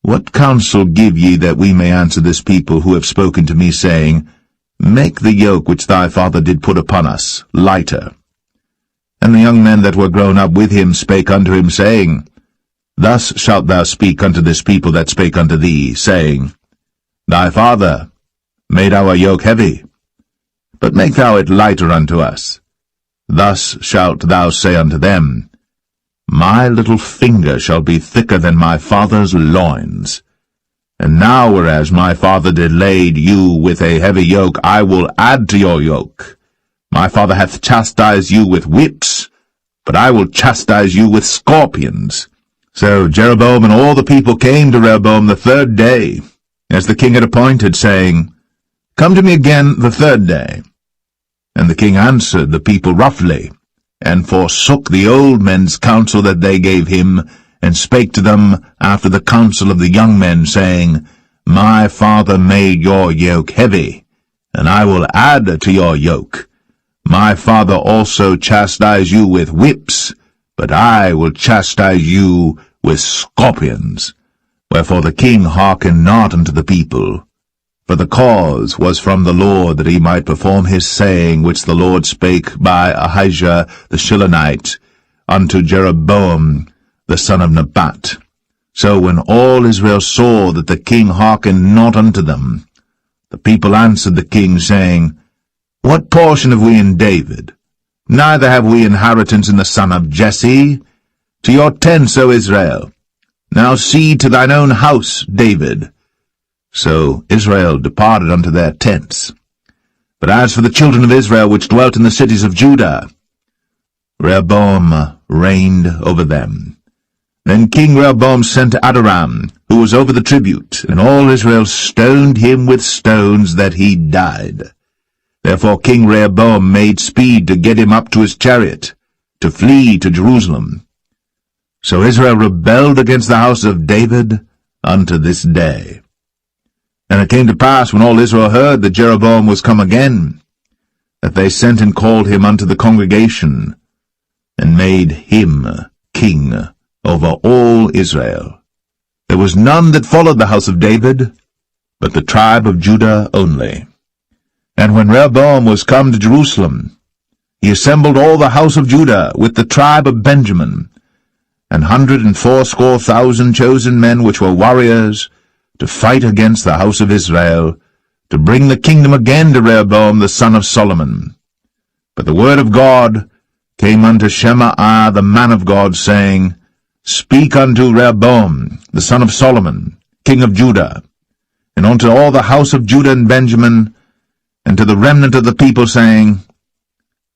What counsel give ye that we may answer this people who have spoken to me, saying, Make the yoke which thy father did put upon us lighter? And the young men that were grown up with him spake unto him, saying, Thus shalt thou speak unto this people that spake unto thee, saying, Thy father made our yoke heavy, but make thou it lighter unto us. Thus shalt thou say unto them, My little finger shall be thicker than my father's loins. And now, whereas my father did lade you with a heavy yoke, I will add to your yoke. My father hath chastised you with whips, but I will chastise you with scorpions. So Jeroboam and all the people came to Rehoboam the 3rd day, as the king had appointed, saying, Come to me again the 3rd day. And the king answered the people roughly, and forsook the old men's counsel that they gave him, and spake to them after the counsel of the young men, saying, My father made your yoke heavy, and I will add to your yoke. My father also chastised you with whips, but I will chastise you with scorpions. Wherefore the king hearkened not unto the people, for the cause was from the Lord, that he might perform his saying, which the Lord spake by Ahijah the Shilonite unto Jeroboam the son of Nebat. So when all Israel saw that the king hearkened not unto them, the people answered the king, saying, What portion have we in David? Neither have we inheritance in the son of Jesse. To your tents, O Israel. Now see to thine own house, David. So Israel departed unto their tents. But as for the children of Israel which dwelt in the cities of Judah, Rehoboam reigned over them. Then King Rehoboam sent to Adoram, who was over the tribute, and all Israel stoned him with stones that he died. Therefore King Rehoboam made speed to get him up to his chariot, to flee to Jerusalem. So Israel rebelled against the house of David unto this day. And it came to pass, when all Israel heard that Jeroboam was come again, that they sent and called him unto the congregation, and made him king over all Israel. There was none that followed the house of David, but the tribe of Judah only. And when Rehoboam was come to Jerusalem, he assembled all the house of Judah with the tribe of Benjamin, 180,000 chosen men which were warriors, to fight against the house of Israel, to bring the kingdom again to Rehoboam the son of Solomon. But the word of God came unto Shemaiah the man of God, saying, Speak unto Rehoboam the son of Solomon, king of Judah, and unto all the house of Judah and Benjamin, and to the remnant of the people, saying,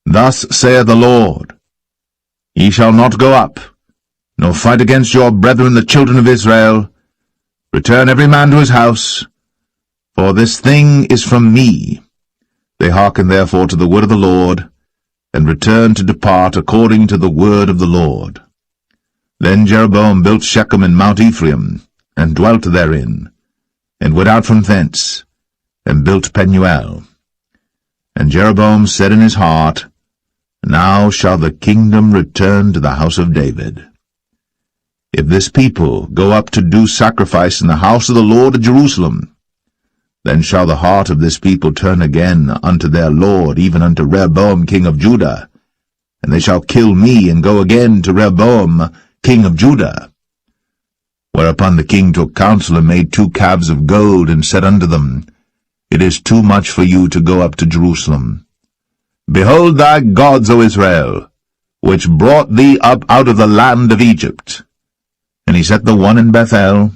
Thus saith the Lord, Ye shall not go up, nor fight against your brethren the children of Israel. Return every man to his house, for this thing is from me. They hearkened therefore to the word of the Lord, and returned to depart according to the word of the Lord. Then Jeroboam built Shechem in Mount Ephraim, and dwelt therein, and went out from thence, and built Penuel. And Jeroboam said in his heart, Now shall the kingdom return to the house of David. If this people go up to do sacrifice in the house of the Lord at Jerusalem, then shall the heart of this people turn again unto their Lord, even unto Rehoboam king of Judah, and they shall kill me, and go again to Rehoboam king of Judah. Whereupon the king took counsel, and made 2 calves of gold, and said unto them, It is too much for you to go up to Jerusalem. Behold thy gods, O Israel, which brought thee up out of the land of Egypt. And he set the one in Bethel,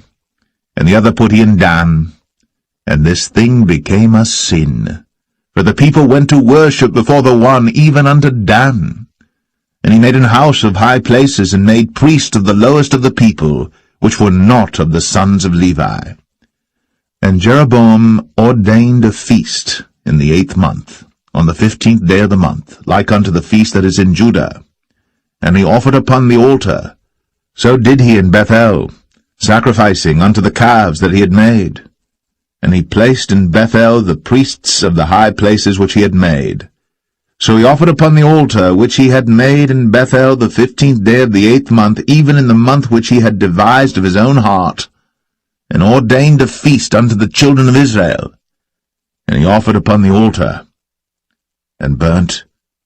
and the other put he in Dan. And this thing became a sin, for the people went to worship before the one, even unto Dan. And he made an house of high places, and made priests of the lowest of the people, which were not of the sons of Levi. And Jeroboam ordained a feast in the 8th month, on the 15th day of the month, like unto the feast that is in Judah. And he offered upon the altar. So did he in Bethel, sacrificing unto the calves that he had made. And he placed in Bethel the priests of the high places which he had made. So he offered upon the altar which he had made in Bethel the 15th day of the 8th month, even in the month which he had devised of his own heart, and ordained a feast unto the children of Israel. And he offered upon the altar, and burnt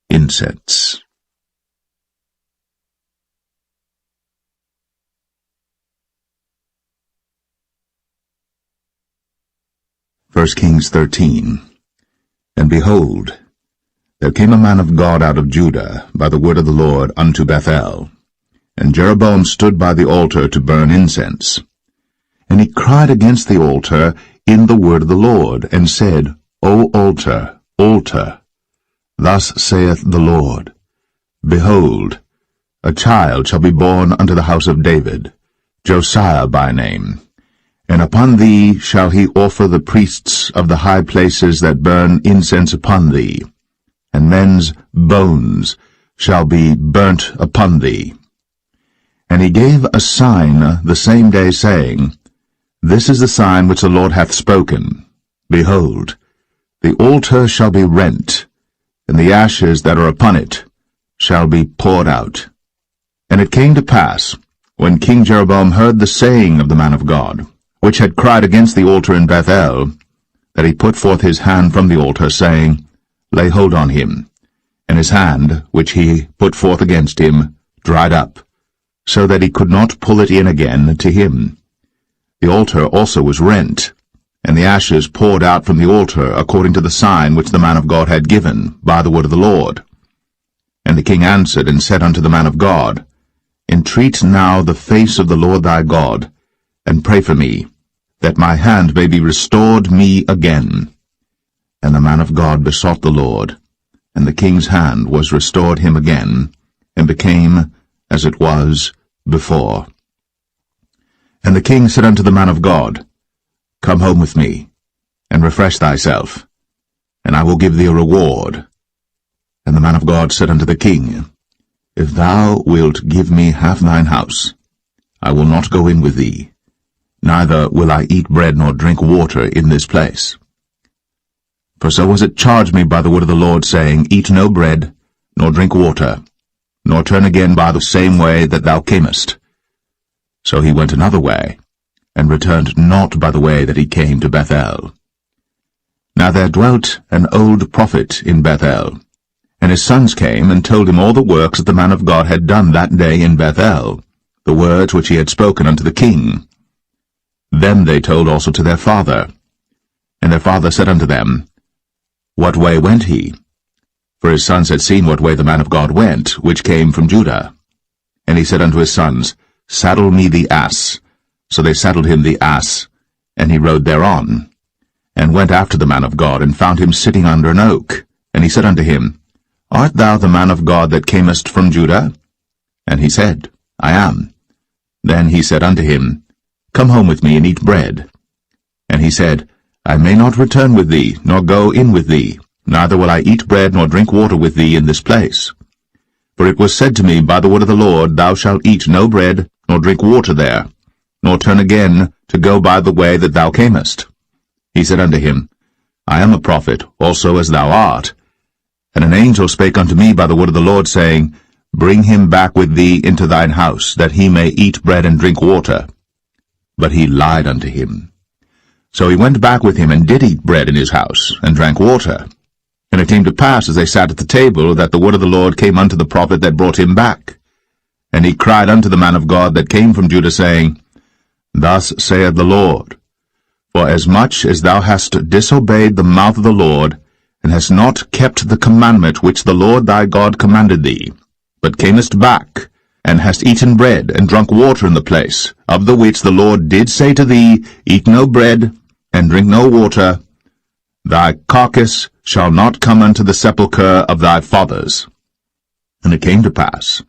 incense. 1 Kings 13. And behold, there came a man of God out of Judah by the word of the Lord unto Bethel. And Jeroboam stood by the altar to burn incense. And he cried against the altar in the word of the Lord, and said, O altar, altar, thus saith the Lord, Behold, a child shall be born unto the house of David, Josiah by name. And upon thee shall he offer the priests of the high places that burn incense upon thee, and men's bones shall be burnt upon thee. And he gave a sign the same day, saying, This is the sign which the Lord hath spoken. Behold, the altar shall be rent, and the ashes that are upon it shall be poured out. And it came to pass, when King Jeroboam heard the saying of the man of God, which had cried against the altar in Bethel, that he put forth his hand from the altar, saying, Lay hold on him. And his hand, which he put forth against him, dried up, so that he could not pull it in again to him. The altar also was rent, and the ashes poured out from the altar, according to the sign which the man of God had given, by the word of the Lord. And the king answered and said unto the man of God, Entreat now the face of the Lord thy God, and pray for me, that my hand may be restored me again. And the man of God besought the Lord, and the king's hand was restored him again, and became as it was before. And the king said unto the man of God, Come home with me, and refresh thyself, and I will give thee a reward. And the man of God said unto the king, If thou wilt give me half thine house, I will not go in with thee, neither will I eat bread nor drink water in this place. For so was it charged me by the word of the Lord, saying, Eat no bread, nor drink water, nor turn again by the same way that thou camest. So he went another way, and returned not by the way that he came to Bethel. Now there dwelt an old prophet in Bethel, and his sons came and told him all the works that the man of God had done that day in Bethel, the words which he had spoken unto the king. Them they told also to their father. And their father said unto them, What way went he? For his sons had seen what way the man of God went, which came from Judah. And he said unto his sons, Saddle me the ass. So they saddled him the ass, and he rode thereon, and went after the man of God, and found him sitting under an oak. And he said unto him, Art thou the man of God that camest from Judah? And he said, I am. Then he said unto him, Come home with me, and eat bread. And he said, I may not return with thee, nor go in with thee, neither will I eat bread nor drink water with thee in this place. For it was said to me by the word of the Lord, Thou shalt eat no bread, nor drink water there, nor turn again to go by the way that thou camest. He said unto him, I am a prophet, also as thou art. And an angel spake unto me by the word of the Lord, saying, Bring him back with thee into thine house, that he may eat bread and drink water. But he lied unto him. So he went back with him, and did eat bread in his house, and drank water. And it came to pass, as they sat at the table, that the word of the Lord came unto the prophet that brought him back. And he cried unto the man of God that came from Judah, saying, Thus saith the Lord, For as much as thou hast disobeyed the mouth of the Lord, and hast not kept the commandment which the Lord thy God commanded thee, but camest back, and hast eaten bread, and drunk water in the place, of the which the Lord did say to thee, Eat no bread, and drink no water, thy carcass shall not come unto the sepulchre of thy fathers. And it came to pass,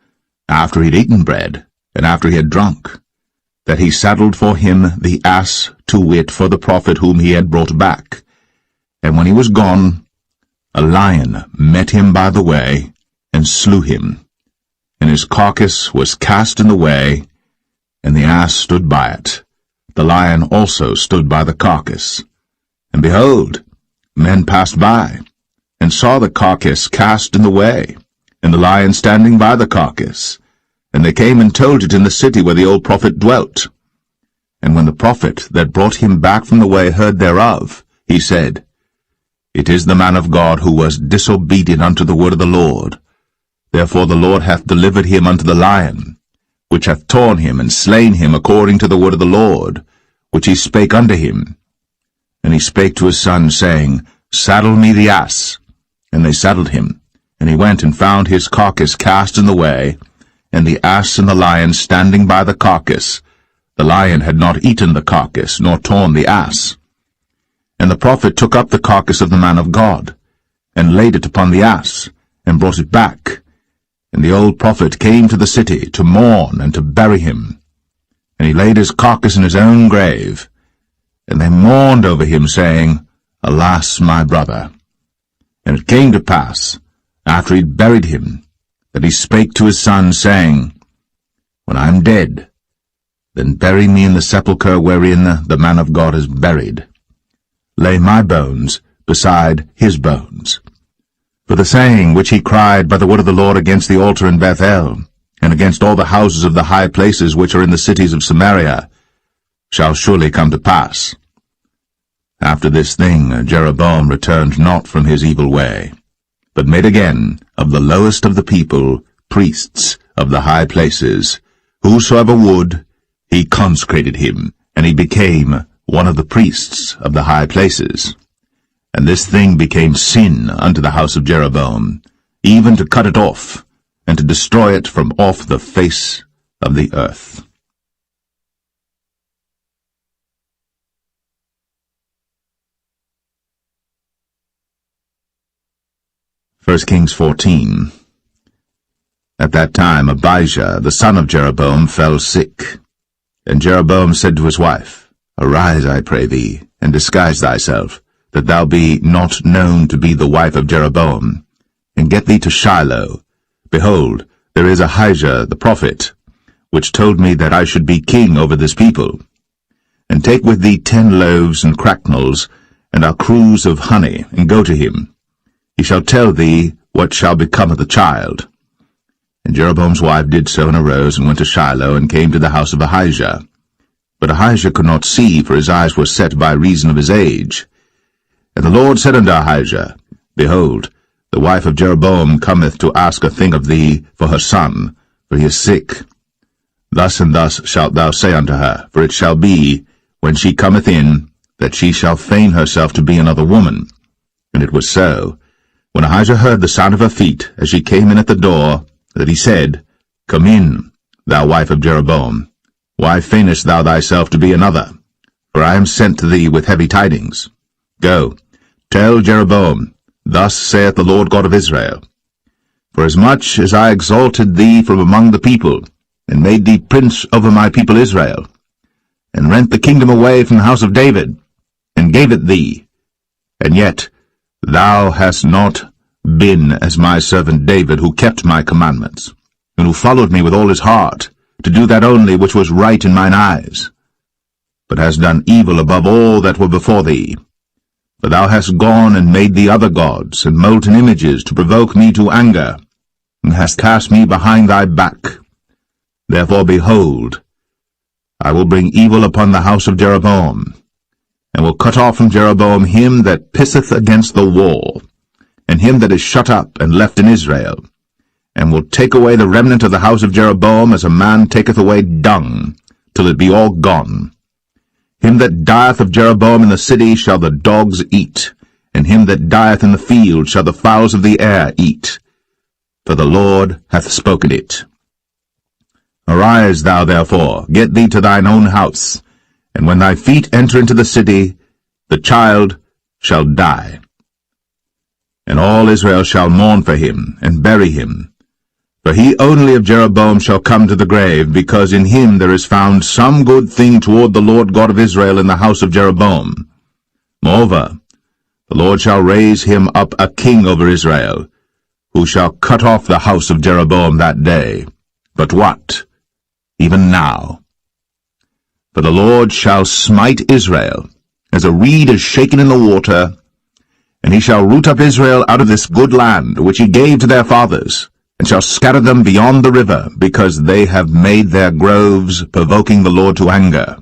after he had eaten bread, and after he had drunk, that he saddled for him the ass, to wit, for the prophet whom he had brought back. And when he was gone, a lion met him by the way, and slew him. And his carcass was cast in the way, and the ass stood by it. The lion also stood by the carcass. And behold, men passed by, and saw the carcass cast in the way, and the lion standing by the carcass. And they came and told it in the city where the old prophet dwelt. And when the prophet that brought him back from the way heard thereof, he said, It is the man of God who was disobedient unto the word of the Lord. Therefore the Lord hath delivered him unto the lion, which hath torn him and slain him according to the word of the Lord, which he spake unto him. And he spake to his son, saying, Saddle me the ass. And they saddled him. And he went and found his carcass cast in the way, and the ass and the lion standing by the carcass. The lion had not eaten the carcass, nor torn the ass. And the prophet took up the carcass of the man of God, and laid it upon the ass, and brought it back. And the old prophet came to the city to mourn and to bury him. And he laid his carcass in his own grave. And they mourned over him, saying, Alas, my brother. And it came to pass, after he had buried him, that he spake to his son, saying, When I am dead, then bury me in the sepulchre wherein the man of God is buried. Lay my bones beside his bones. For the saying which he cried by the word of the Lord against the altar in Bethel, and against all the houses of the high places which are in the cities of Samaria, shall surely come to pass. After this thing Jeroboam returned not from his evil way, but made again of the lowest of the people priests of the high places. Whosoever would, he consecrated him, and he became one of the priests of the high places. And this thing became sin unto the house of Jeroboam, even to cut it off, and to destroy it from off the face of the earth. 1 Kings 14. At that time Abijah, the son of Jeroboam, fell sick. And Jeroboam said to his wife, Arise, I pray thee, and disguise thyself, that thou be not known to be the wife of Jeroboam, and get thee to Shiloh. Behold, there is Ahijah the prophet, which told me that I should be king over this people. And take with thee 10 loaves and cracknels, and a cruse of honey, and go to him. He shall tell thee what shall become of the child. And Jeroboam's wife did so, and arose, and went to Shiloh, and came to the house of Ahijah. But Ahijah could not see, for his eyes were set by reason of his age. And the Lord said unto Ahijah, Behold, the wife of Jeroboam cometh to ask a thing of thee for her son, for he is sick. Thus and thus shalt thou say unto her, for it shall be, when she cometh in, that she shall feign herself to be another woman. And it was so, when Ahijah heard the sound of her feet, as she came in at the door, that he said, Come in, thou wife of Jeroboam. Why feignest thou thyself to be another? For I am sent to thee with heavy tidings. Go, tell Jeroboam, Thus saith the Lord God of Israel, Forasmuch as I exalted thee from among the people, and made thee prince over my people Israel, and rent the kingdom away from the house of David, and gave it thee, and yet thou hast not been as my servant David, who kept my commandments, and who followed me with all his heart, to do that only which was right in mine eyes, but hast done evil above all that were before thee. For thou hast gone and made thee other gods, and molten images, to provoke me to anger, and hast cast me behind thy back. Therefore, behold, I will bring evil upon the house of Jeroboam, and will cut off from Jeroboam him that pisseth against the wall, and him that is shut up and left in Israel, and will take away the remnant of the house of Jeroboam as a man taketh away dung, till it be all gone. Him that dieth of Jeroboam in the city shall the dogs eat, and him that dieth in the field shall the fowls of the air eat. For the Lord hath spoken it. Arise thou therefore, get thee to thine own house, and when thy feet enter into the city, the child shall die. And all Israel shall mourn for him, and bury him. For he only of Jeroboam shall come to the grave, because in him there is found some good thing toward the Lord God of Israel in the house of Jeroboam. Moreover, the Lord shall raise him up a king over Israel, who shall cut off the house of Jeroboam that day. But what? Even now. For the Lord shall smite Israel, as a reed is shaken in the water, and he shall root up Israel out of this good land, which he gave to their fathers, and shall scatter them beyond the river, because they have made their groves, provoking the Lord to anger.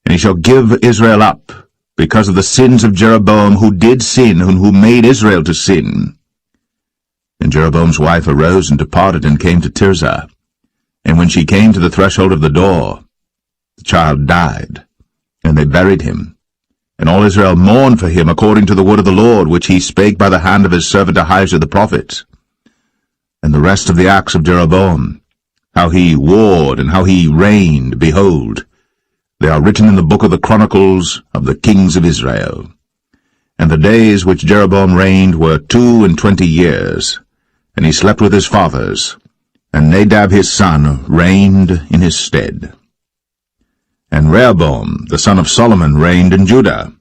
And he shall give Israel up, because of the sins of Jeroboam, who did sin, and who made Israel to sin. And Jeroboam's wife arose and departed, and came to Tirzah. And when she came to the threshold of the door, the child died, and they buried him. And all Israel mourned for him according to the word of the Lord, which he spake by the hand of his servant Ahijah the prophet. And the rest of the acts of Jeroboam, how he warred and how he reigned, behold, they are written in the book of the Chronicles of the kings of Israel. And the days which Jeroboam reigned were 22 years, and he slept with his fathers, and Nadab his son reigned in his stead. And Rehoboam the son of Solomon reigned in Judah.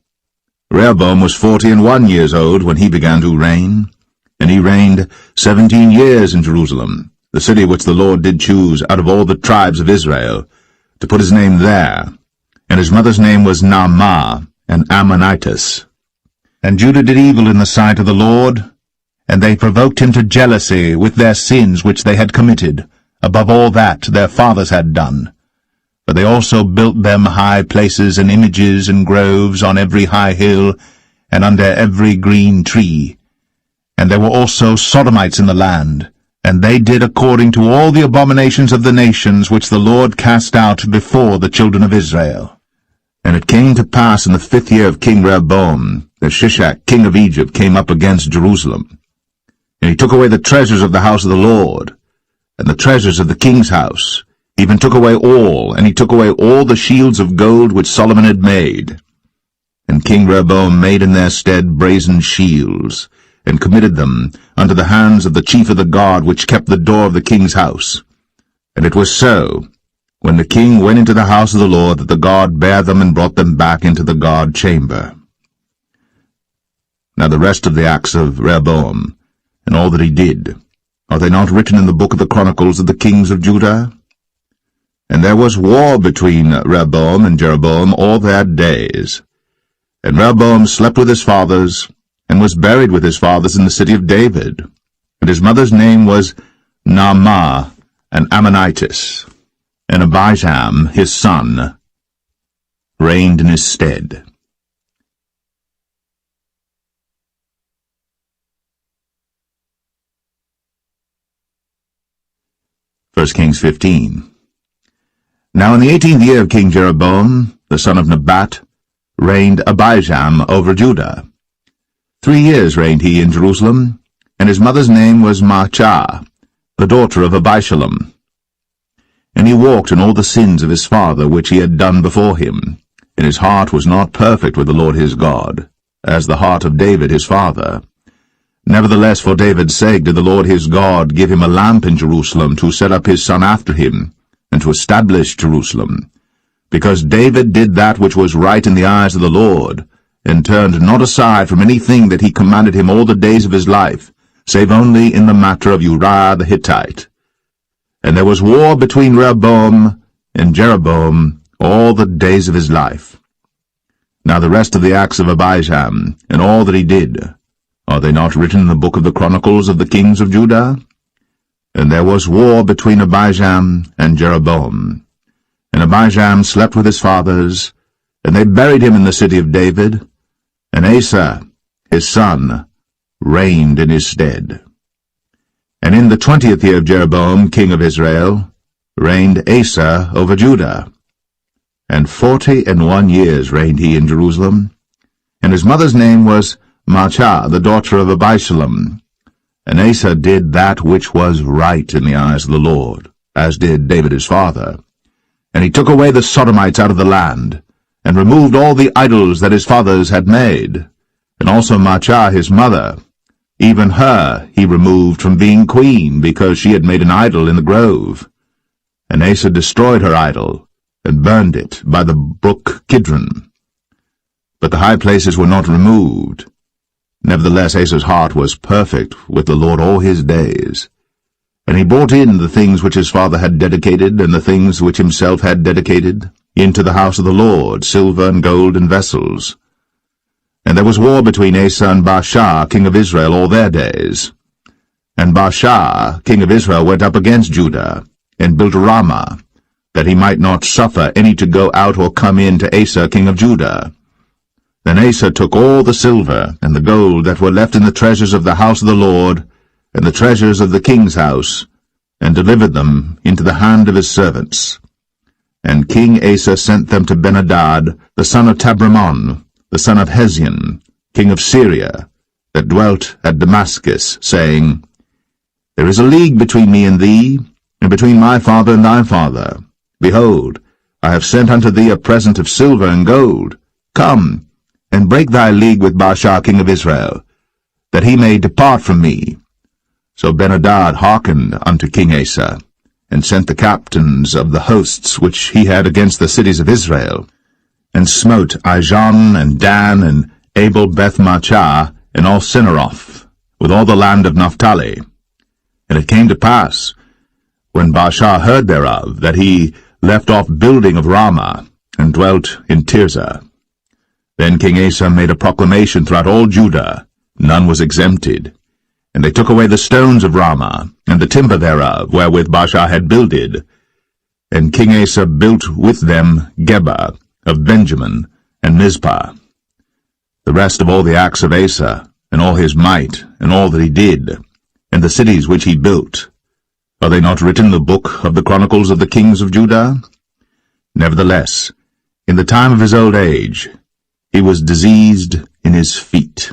Rehoboam was 41 years old when he began to reign, and he reigned 17 years in Jerusalem, the city which the Lord did choose out of all the tribes of Israel, to put his name there. And his mother's name was Naamah, an Ammonitess. And Judah did evil in the sight of the Lord, and they provoked him to jealousy with their sins which they had committed, above all that their fathers had done. For they also built them high places and images and groves on every high hill, and under every green tree. And there were also Sodomites in the land, and they did according to all the abominations of the nations which the Lord cast out before the children of Israel. And it came to pass in the 5th year of King Rehoboam, that Shishak king of Egypt came up against Jerusalem. And he took away the treasures of the house of the Lord, and the treasures of the king's house, even took away all, and he took away all the shields of gold which Solomon had made. And King Rehoboam made in their stead brazen shields, and committed them unto the hands of the chief of the guard which kept the door of the king's house. And it was so, when the king went into the house of the Lord, that the guard bare them and brought them back into the guard chamber. Now the rest of the acts of Rehoboam, and all that he did, are they not written in the book of the Chronicles of the kings of Judah? And there was war between Rehoboam and Jeroboam all their days. And Rehoboam slept with his fathers, and was buried with his fathers in the city of David. And his mother's name was Naamah, an Ammonitess. And Abijam, his son, reigned in his stead. 1 Kings 15. Now in the 18th year of King Jeroboam, the son of Nebat, reigned Abijam over Judah. 3 years reigned he in Jerusalem, and his mother's name was Maachah, the daughter of Abishalom. And he walked in all the sins of his father which he had done before him, and his heart was not perfect with the Lord his God, as the heart of David his father. Nevertheless, for David's sake did the Lord his God give him a lamp in Jerusalem to set up his son after him, and to establish Jerusalem, because David did that which was right in the eyes of the Lord, and turned not aside from anything that he commanded him all the days of his life, save only in the matter of Uriah the Hittite. And there was war between Rehoboam and Jeroboam all the days of his life. Now the rest of the acts of Abijam, and all that he did, are they not written in the book of the Chronicles of the kings of Judah? And there was war between Abijam and Jeroboam. And Abijam slept with his fathers, and they buried him in the city of David, and Asa, his son, reigned in his stead. And in the 20th year of Jeroboam, king of Israel, reigned Asa over Judah. And 41 years reigned he in Jerusalem. And his mother's name was Maachah, the daughter of Abishalom. And Asa did that which was right in the eyes of the Lord, as did David his father. And he took away the Sodomites out of the land, and removed all the idols that his fathers had made. And also Maachah his mother, even her he removed from being queen, because she had made an idol in the grove. And Asa destroyed her idol, and burned it by the brook Kidron. But the high places were not removed. Nevertheless Asa's heart was perfect with the Lord all his days. And he brought in the things which his father had dedicated, and the things which himself had dedicated, into the house of the Lord, silver and gold and vessels. And there was war between Asa and Baasha, king of Israel, all their days. And Baasha, king of Israel, went up against Judah, and built Ramah, that he might not suffer any to go out or come in to Asa, king of Judah. Then Asa took all the silver and the gold that were left in the treasures of the house of the Lord, and the treasures of the king's house, and delivered them into the hand of his servants. And King Asa sent them to Ben-Hadad, the son of Tabrimon, the son of Hezion, king of Syria, that dwelt at Damascus, saying, There is a league between me and thee, and between my father and thy father. Behold, I have sent unto thee a present of silver and gold. Come, and break thy league with Baasha king of Israel, that he may depart from me. So Ben-Hadad hearkened unto King Asa, and sent the captains of the hosts which he had against the cities of Israel, and smote Ijon and Dan and Abel-Beth-Maachah and all Cinneroth, with all the land of Naphtali. And it came to pass, when Baasha heard thereof, that he left off building of Ramah, and dwelt in Tirzah. Then King Asa made a proclamation throughout all Judah, none was exempted. And they took away the stones of Ramah, and the timber thereof, wherewith Baasha had builded. And King Asa built with them Geba of Benjamin, and Mizpah. The rest of all the acts of Asa, and all his might, and all that he did, and the cities which he built, are they not written in the book of the Chronicles of the kings of Judah? Nevertheless, in the time of his old age, he was diseased in his feet.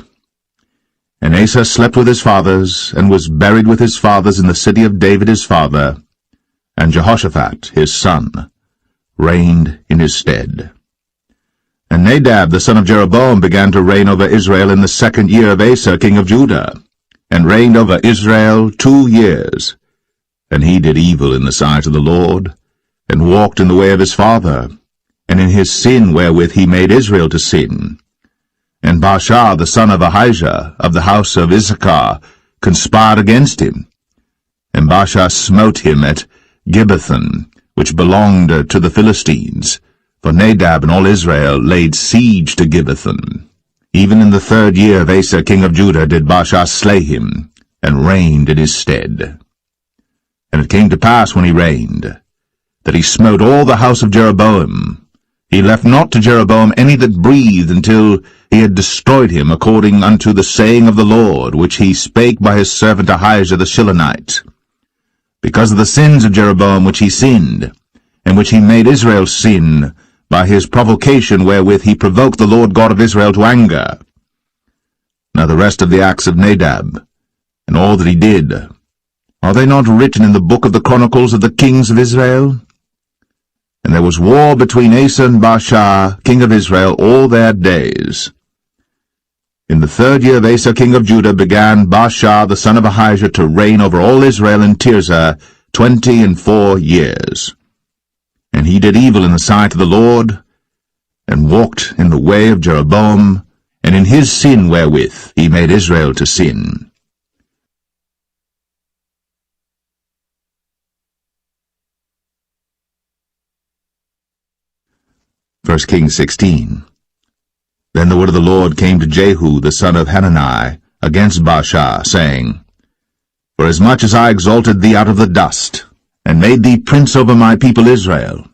And Asa slept with his fathers, and was buried with his fathers in the city of David his father, and Jehoshaphat his son reigned in his stead. And Nadab the son of Jeroboam began to reign over Israel in the 2nd year of Asa king of Judah, and reigned over Israel 2 years. And he did evil in the sight of the Lord, and walked in the way of his father, and in his sin wherewith he made Israel to sin. And Baasha the son of Ahijah of the house of Issachar conspired against him. And Baasha smote him at Gibbethon, which belonged to the Philistines, for Nadab and all Israel laid siege to Gibbethon. Even in the 3rd year of Asa king of Judah did Baasha slay him, and reigned in his stead. And it came to pass when he reigned, that he smote all the house of Jeroboam. He left not to Jeroboam any that breathed, until he had destroyed him, according unto the saying of the Lord, which he spake by his servant Ahijah the Shilonite. Because of the sins of Jeroboam which he sinned, and which he made Israel sin, by his provocation wherewith he provoked the Lord God of Israel to anger. Now the rest of the acts of Nadab, and all that he did, are they not written in the book of the Chronicles of the kings of Israel? And there was war between Asa and Baasha, king of Israel, all their days. In the 3rd year of Asa, king of Judah, began Baasha the son of Ahijah to reign over all Israel in Tirzah 24 years. And he did evil in the sight of the Lord, and walked in the way of Jeroboam, and in his sin wherewith he made Israel to sin. 1 Kings 16. Then the word of the Lord came to Jehu the son of Hanani against Baasha, saying, Forasmuch as I exalted thee out of the dust, and made thee prince over my people Israel,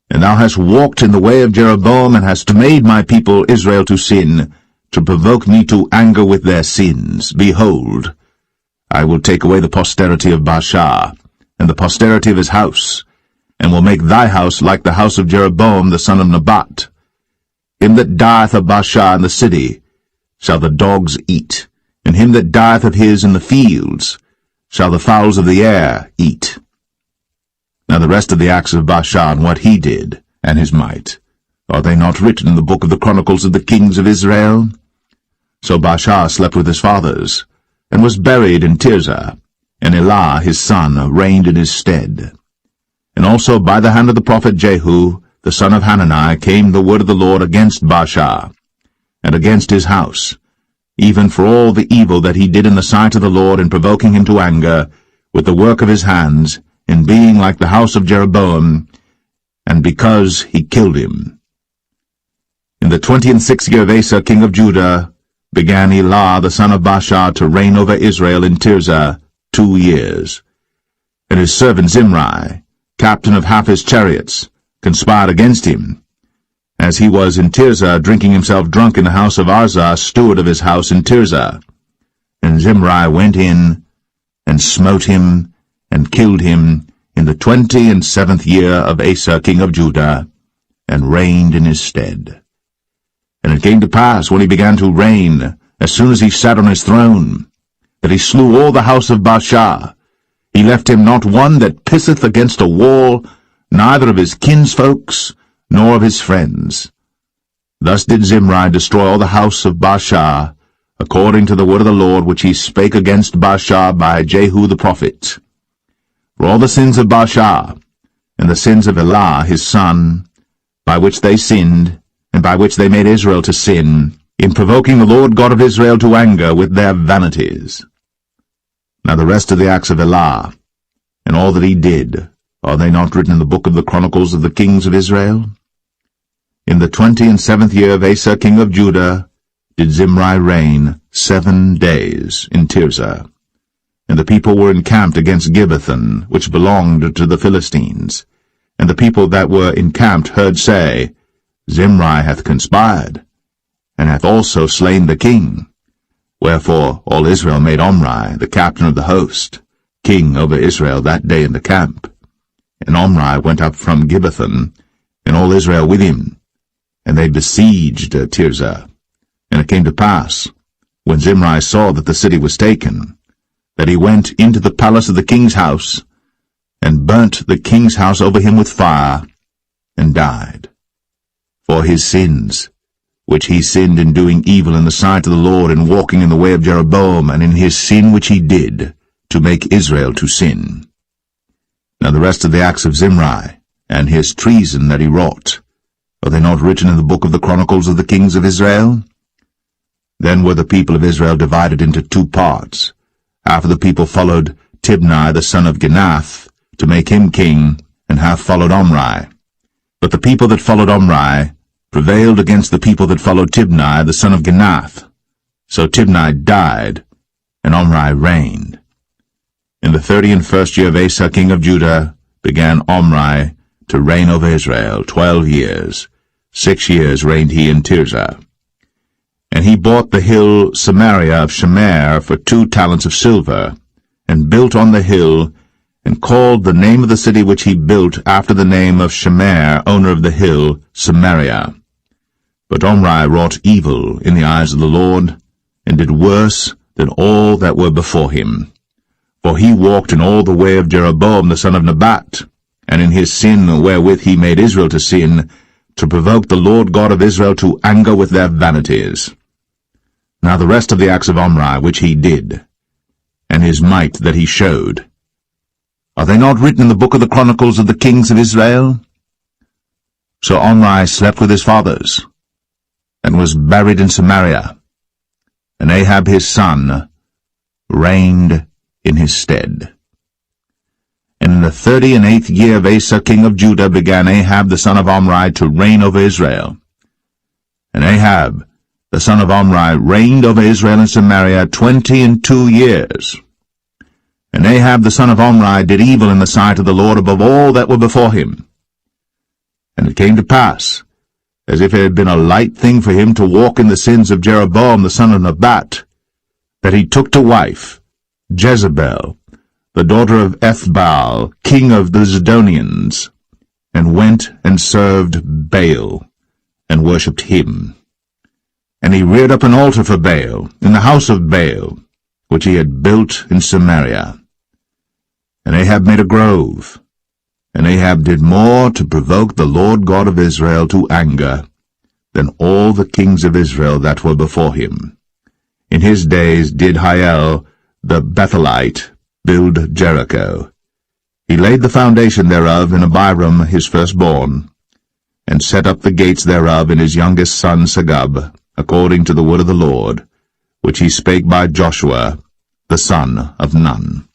and thou hast walked in the way of Jeroboam, and hast made my people Israel to sin, to provoke me to anger with their sins, behold, I will take away the posterity of Baasha, and the posterity of his house, and will make thy house like the house of Jeroboam the son of Nebat. Him that dieth of Baasha in the city shall the dogs eat, and him that dieth of his in the fields shall the fowls of the air eat. Now the rest of the acts of Baasha, and what he did, and his might, are they not written in the book of the Chronicles of the kings of Israel? So Baasha slept with his fathers, and was buried in Tirzah, and Elah his son reigned in his stead. And also by the hand of the prophet Jehu, the son of Hanani, came the word of the Lord against Baasha, and against his house, even for all the evil that he did in the sight of the Lord, in provoking him to anger with the work of his hands, in being like the house of Jeroboam, and because he killed him. In the 26th year of Asa, king of Judah, began Elah the son of Baasha to reign over Israel in Tirzah 2 years. And his servant Zimri, captain of half his chariots, conspired against him, as he was in Tirzah, drinking himself drunk in the house of Arzah, steward of his house in Tirzah. And Zimri went in, and smote him, and killed him, in the 27th year of Asa king of Judah, and reigned in his stead. And it came to pass, when he began to reign, as soon as he sat on his throne, that he slew all the house of Baasha. He left him not one that pisseth against a wall, neither of his kinsfolks, nor of his friends. Thus did Zimri destroy all the house of Baasha, according to the word of the Lord which he spake against Baasha by Jehu the prophet. For all the sins of Baasha, and the sins of Elah his son, by which they sinned, and by which they made Israel to sin, in provoking the Lord God of Israel to anger with their vanities. Now the rest of the acts of Elah, and all that he did, are they not written in the book of the Chronicles of the kings of Israel? In the 27th year of Asa king of Judah did Zimri reign 7 days in Tirzah. And the people were encamped against Gibbethon, which belonged to the Philistines. And the people that were encamped heard say, Zimri hath conspired, and hath also slain the king. Wherefore all Israel made Omri, the captain of the host, king over Israel that day in the camp. And Omri went up from Gibbethon, and all Israel with him, and they besieged Tirzah. And it came to pass, when Zimri saw that the city was taken, that he went into the palace of the king's house, and burnt the king's house over him with fire, and died. For his sins, which he sinned in doing evil in the sight of the Lord, in walking in the way of Jeroboam, and in his sin which he did, to make Israel to sin. Now the rest of the acts of Zimri, and his treason that he wrought, are they not written in the book of the Chronicles of the kings of Israel? Then were the people of Israel divided into 2 parts. Half of the people followed Tibni the son of Ginath, to make him king, and half followed Omri. But the people that followed Omri prevailed against the people that followed Tibni the son of Ginath. So Tibni died, and Omri reigned. In the 31st year of Asa king of Judah began Omri to reign over Israel 12 years. 6 years reigned he in Tirzah. And he bought the hill Samaria of Shemer for 2 talents of silver, and built on the hill, and called the name of the city which he built after the name of Shemer, owner of the hill, Samaria. But Omri wrought evil in the eyes of the Lord, and did worse than all that were before him. For he walked in all the way of Jeroboam the son of Nebat, and in his sin wherewith he made Israel to sin, to provoke the Lord God of Israel to anger with their vanities. Now the rest of the acts of Omri which he did, and his might that he showed, are they not written in the book of the Chronicles of the kings of Israel? So Omri slept with his fathers, and was buried in Samaria, and Ahab his son reigned in his stead. And in the 38th year of Asa king of Judah began Ahab the son of Omri to reign over Israel. And Ahab the son of Omri reigned over Israel in Samaria 22 years. And Ahab the son of Omri did evil in the sight of the Lord above all that were before him. And it came to pass, as if it had been a light thing for him to walk in the sins of Jeroboam the son of Nebat, that he took to wife Jezebel, the daughter of Ethbaal, king of the Zidonians, and went and served Baal, and worshipped him. And he reared up an altar for Baal in the house of Baal, which he had built in Samaria. And Ahab made a grove, and Ahab did more to provoke the Lord God of Israel to anger than all the kings of Israel that were before him. In his days did Hiel the Bethelite build Jericho. He laid the foundation thereof in Abiram his firstborn, and set up the gates thereof in his youngest son Segub, according to the word of the Lord, which he spake by Joshua the son of Nun.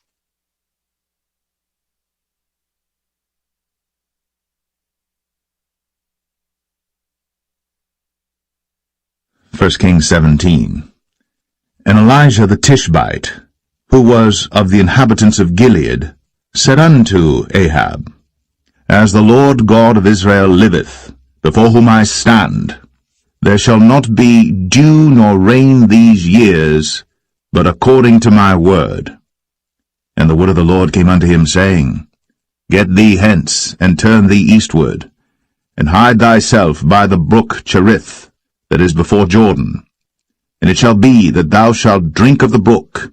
1 Kings 17. And Elijah the Tishbite, who was of the inhabitants of Gilead, said unto Ahab, As the Lord God of Israel liveth, before whom I stand, there shall not be dew nor rain these years, but according to my word. And the word of the Lord came unto him, saying, Get thee hence, and turn thee eastward, and hide thyself by the brook Cherith, that is before Jordan. And it shall be that thou shalt drink of the brook,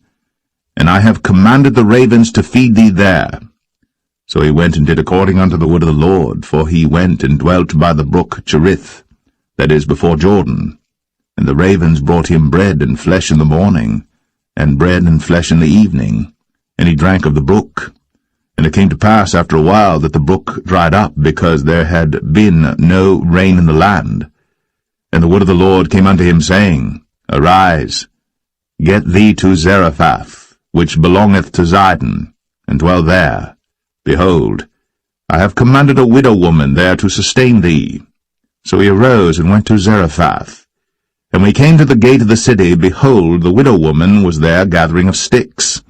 and I have commanded the ravens to feed thee there. So he went and did according unto the word of the Lord, for he went and dwelt by the brook Cherith, that is before Jordan. And the ravens brought him bread and flesh in the morning, and bread and flesh in the evening, and he drank of the brook. And it came to pass after a while that the brook dried up, because there had been no rain in the land. And the word of the Lord came unto him, saying, Arise, get thee to Zarephath, which belongeth to Zidon, and dwell there. Behold, I have commanded a widow woman there to sustain thee. So he arose and went to Zarephath. And when he came to the gate of the city, behold, the widow woman was there gathering of sticks.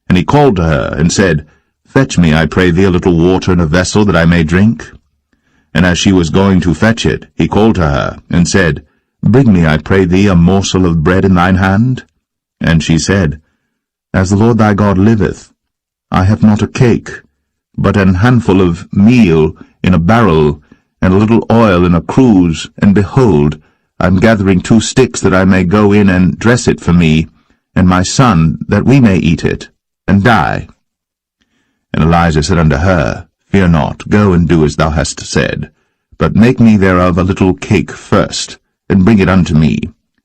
And he called to her, and said, Fetch me, I pray thee, a little water in a vessel, that I may drink. And as she was going to fetch it, he called to her, and said, Bring me, I pray thee, a morsel of bread in thine hand. And she said, As the Lord thy God liveth, I have not a cake, but an handful of meal in a barrel, and a little oil in a cruse, and behold, I am gathering 2 sticks, that I may go in and dress it for me, and my son, that we may eat it, and die. And Elijah said unto her, Fear not, go and do as thou hast said, but make me thereof a little cake first, and bring it unto me,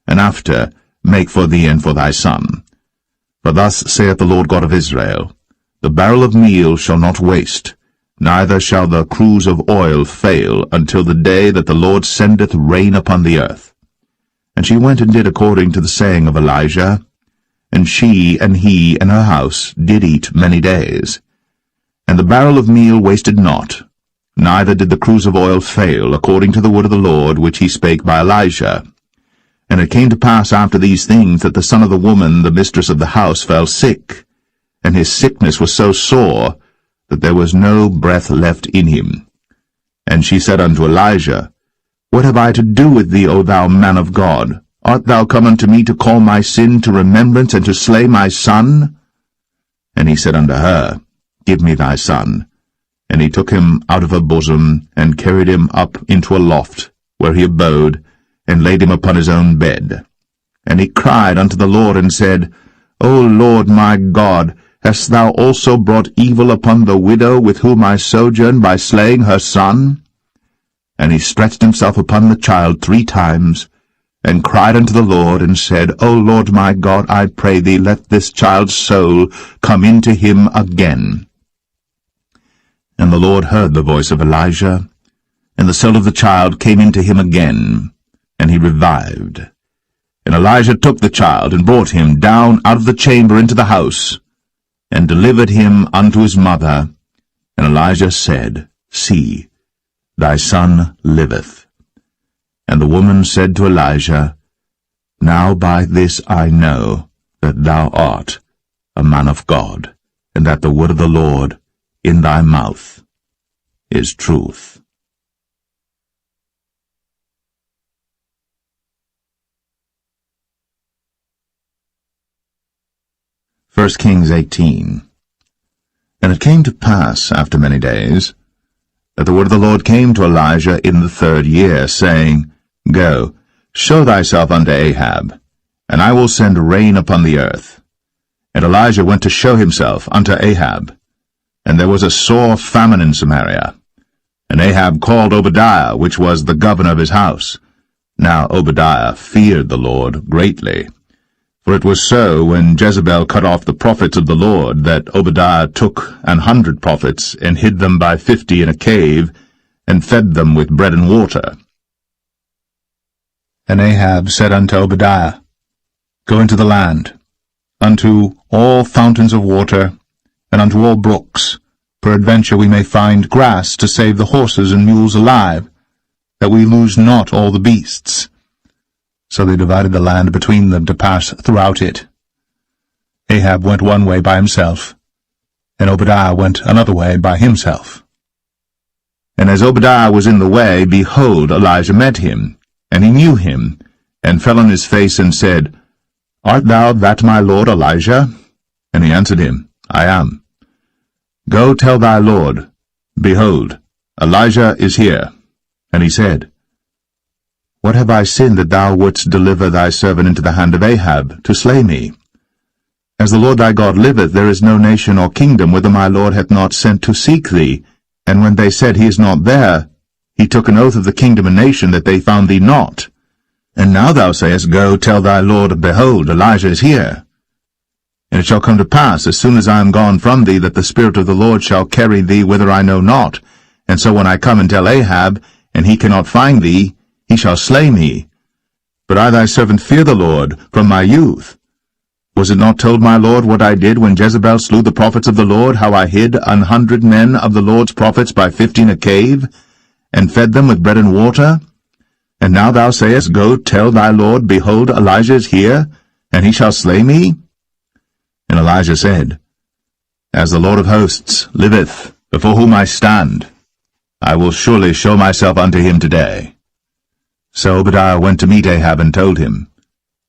and after make for thee and for thy son. For thus saith the Lord God of Israel, The barrel of meal shall not waste, neither shall the cruse of oil fail, until the day that the Lord sendeth rain upon the earth. And she went and did according to the saying of Elijah, and she and he and her house did eat many days. And the barrel of meal wasted not, neither did the cruse of oil fail, according to the word of the Lord, which he spake by Elijah. And it came to pass after these things, that the son of the woman, the mistress of the house, fell sick, and his sickness was so sore, that there was no breath left in him. And she said unto Elijah, What have I to do with thee, O thou man of God? Art thou come unto me to call my sin to remembrance, and to slay my son? And he said unto her, Give me thy son. And he took him out of her bosom, and carried him up into a loft, where he abode, and laid him upon his own bed. And he cried unto the Lord, and said, O Lord my God, hast thou also brought evil upon the widow with whom I sojourn by slaying her son? And he stretched himself upon the child 3 times, and cried unto the Lord, and said, O Lord my God, I pray thee, let this child's soul come into him again. And the Lord heard the voice of Elijah, and the soul of the child came into him again, and he revived. And Elijah took the child, and brought him down out of the chamber into the house, and delivered him unto his mother. And Elijah said, See, thy son liveth. And the woman said to Elijah, Now by this I know that thou art a man of God, and that the word of the Lord in thy mouth is truth. First Kings 18. And it came to pass after many days, that the word of the Lord came to Elijah in the 3rd year, saying, Go, show thyself unto Ahab, and I will send rain upon the earth. And Elijah went to show himself unto Ahab. And there was a sore famine in Samaria. And Ahab called Obadiah, which was the governor of his house. Now Obadiah feared the Lord greatly. For it was so, when Jezebel cut off the prophets of the Lord, that Obadiah took 100 prophets, and hid them by 50 in a cave, and fed them with bread and water. And Ahab said unto Obadiah, Go into the land, unto all fountains of water, and unto all brooks. Peradventure we may find grass to save the horses and mules alive, that we lose not all the beasts. So they divided the land between them to pass throughout it. Ahab went one way by himself, and Obadiah went another way by himself. And as Obadiah was in the way, behold, Elijah met him, and he knew him, and fell on his face, and said, Art thou that my lord Elijah? And he answered him, I am. Go tell thy lord, Behold, Elijah is here. And he said, What have I sinned that thou wouldst deliver thy servant into the hand of Ahab, to slay me? As the Lord thy God liveth, there is no nation or kingdom whither my lord hath not sent to seek thee. And when they said, He is not there, he took an oath of the kingdom and nation that they found thee not. And now thou sayest, Go tell thy lord, Behold, Elijah is here. And it shall come to pass, as soon as I am gone from thee, that the Spirit of the Lord shall carry thee whither I know not. And so when I come and tell Ahab, and he cannot find thee, he shall slay me. But I thy servant fear the Lord from my youth. Was it not told my Lord what I did when Jezebel slew the prophets of the Lord, how I hid 100 men of the Lord's prophets by 50 in a cave, and fed them with bread and water? And now thou sayest, Go tell thy Lord, Behold, Elijah is here, and he shall slay me? And Elijah said, As the Lord of hosts liveth, before whom I stand, I will surely show myself unto him today. So Obadiah went to meet Ahab, and told him.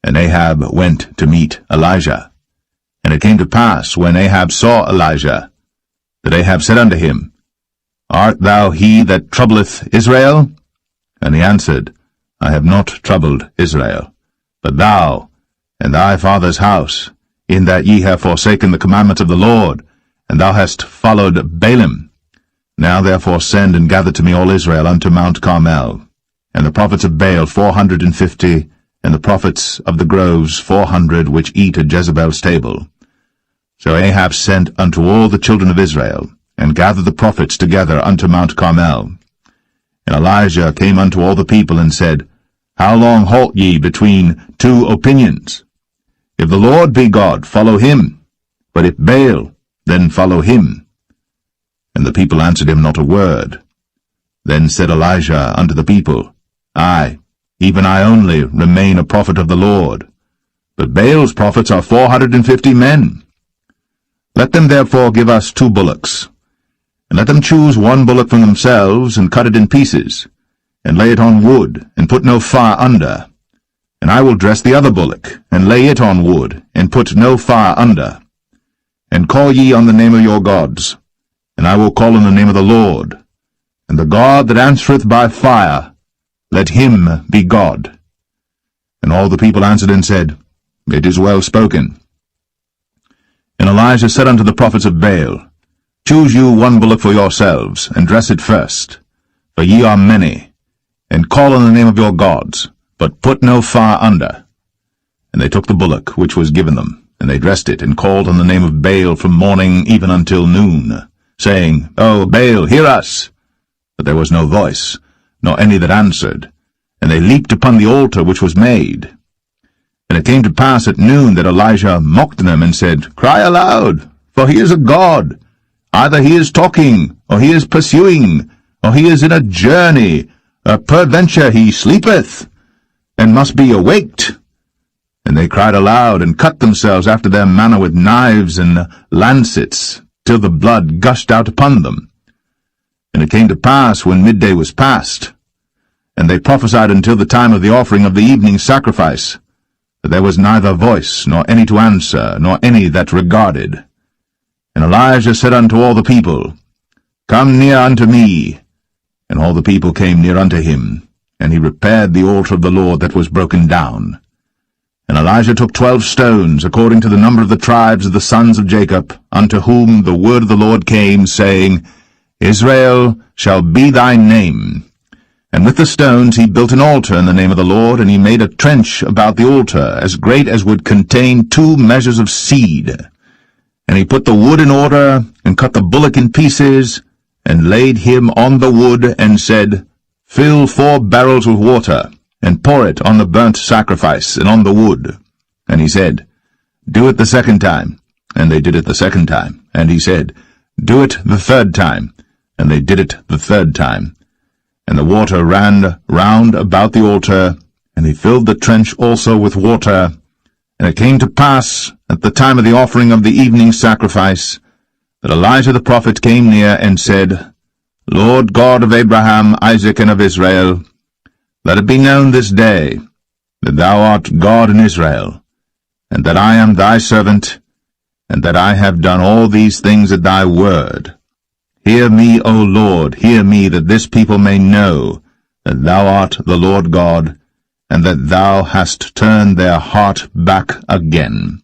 And Ahab went to meet Elijah. And it came to pass, when Ahab saw Elijah, that Ahab said unto him, Art thou he that troubleth Israel? And he answered, I have not troubled Israel, but thou, and thy father's house, in that ye have forsaken the commandments of the Lord, and thou hast followed Baalim. Now therefore send and gather to me all Israel unto Mount Carmel, and the prophets of Baal 450, and the prophets of the groves 400, which eat at Jezebel's table. So Ahab sent unto all the children of Israel, and gathered the prophets together unto Mount Carmel. And Elijah came unto all the people, and said, How long halt ye between 2 opinions? If the Lord be God, follow him, but if Baal, then follow him. And the people answered him not a word. Then said Elijah unto the people, I, even I only, remain a prophet of the Lord, but Baal's prophets are 450 men. Let them therefore give us 2 bullocks, and let them choose 1 bullock from themselves, and cut it in pieces, and lay it on wood, and put no fire under. And I will dress the other bullock, and lay it on wood, and put no fire under. and call ye on the name of your gods, and I will call on the name of the Lord, and the God that answereth by fire, let him be God. And all the people answered and said, It is well spoken. And Elijah said unto the prophets of Baal, Choose you one bullock for yourselves, and dress it first, for ye are many, and call on the name of your gods, but put no fire under. And they took the bullock which was given them, and they dressed it, and called on the name of Baal from morning even until noon, saying, O Baal, hear us! But there was no voice, nor any that answered, and they leaped upon the altar which was made. And it came to pass at noon that Elijah mocked them, and said, Cry aloud, for he is a god. Either he is talking, or he is pursuing, or he is in a journey, or peradventure he sleepeth, and must be awaked. And they cried aloud, and cut themselves after their manner with knives and lancets, till the blood gushed out upon them. And it came to pass, when midday was past, and they prophesied until the time of the offering of the evening sacrifice, that there was neither voice, nor any to answer, nor any that regarded. And Elijah said unto all the people, Come near unto me. And all the people came near unto him, and he repaired the altar of the Lord that was broken down. And Elijah took 12 stones, according to the number of the tribes of the sons of Jacob, unto whom the word of the Lord came, saying, Israel shall be thy name. And with the stones he built an altar in the name of the Lord, and he made a trench about the altar, as great as would contain 2 measures of seed. And he put the wood in order, and cut the bullock in pieces, and laid him on the wood, and said, Fill 4 barrels with water, and pour it on the burnt sacrifice, and on the wood. And he said, Do it the second time. And they did it the second time. And he said, Do it the third time. And they did it the third time. And the water ran round about the altar, and he filled the trench also with water. And it came to pass, at the time of the offering of the evening sacrifice, that Elijah the prophet came near, and said, Lord God of Abraham, Isaac, and of Israel, let it be known this day that thou art God in Israel, and that I am thy servant, and that I have done all these things at thy word. Hear me, O Lord, hear me, that this people may know that thou art the Lord God, and that thou hast turned their heart back again.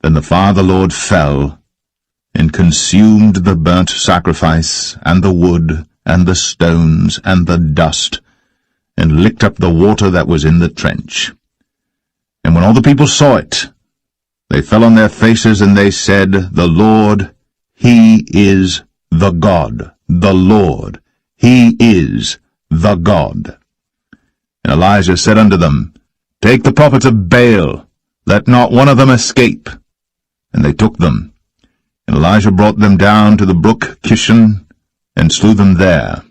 Then the fire of the Lord fell, and consumed the burnt sacrifice, and the wood, and the stones, and the dust, and licked up the water that was in the trench. And when all the people saw it, they fell on their faces, and they said, The Lord, He is the God. The Lord, He is the God. And Elijah said unto them, Take the prophets of Baal, let not one of them escape. And they took them. And Elijah brought them down to the brook Kishon, and slew them there.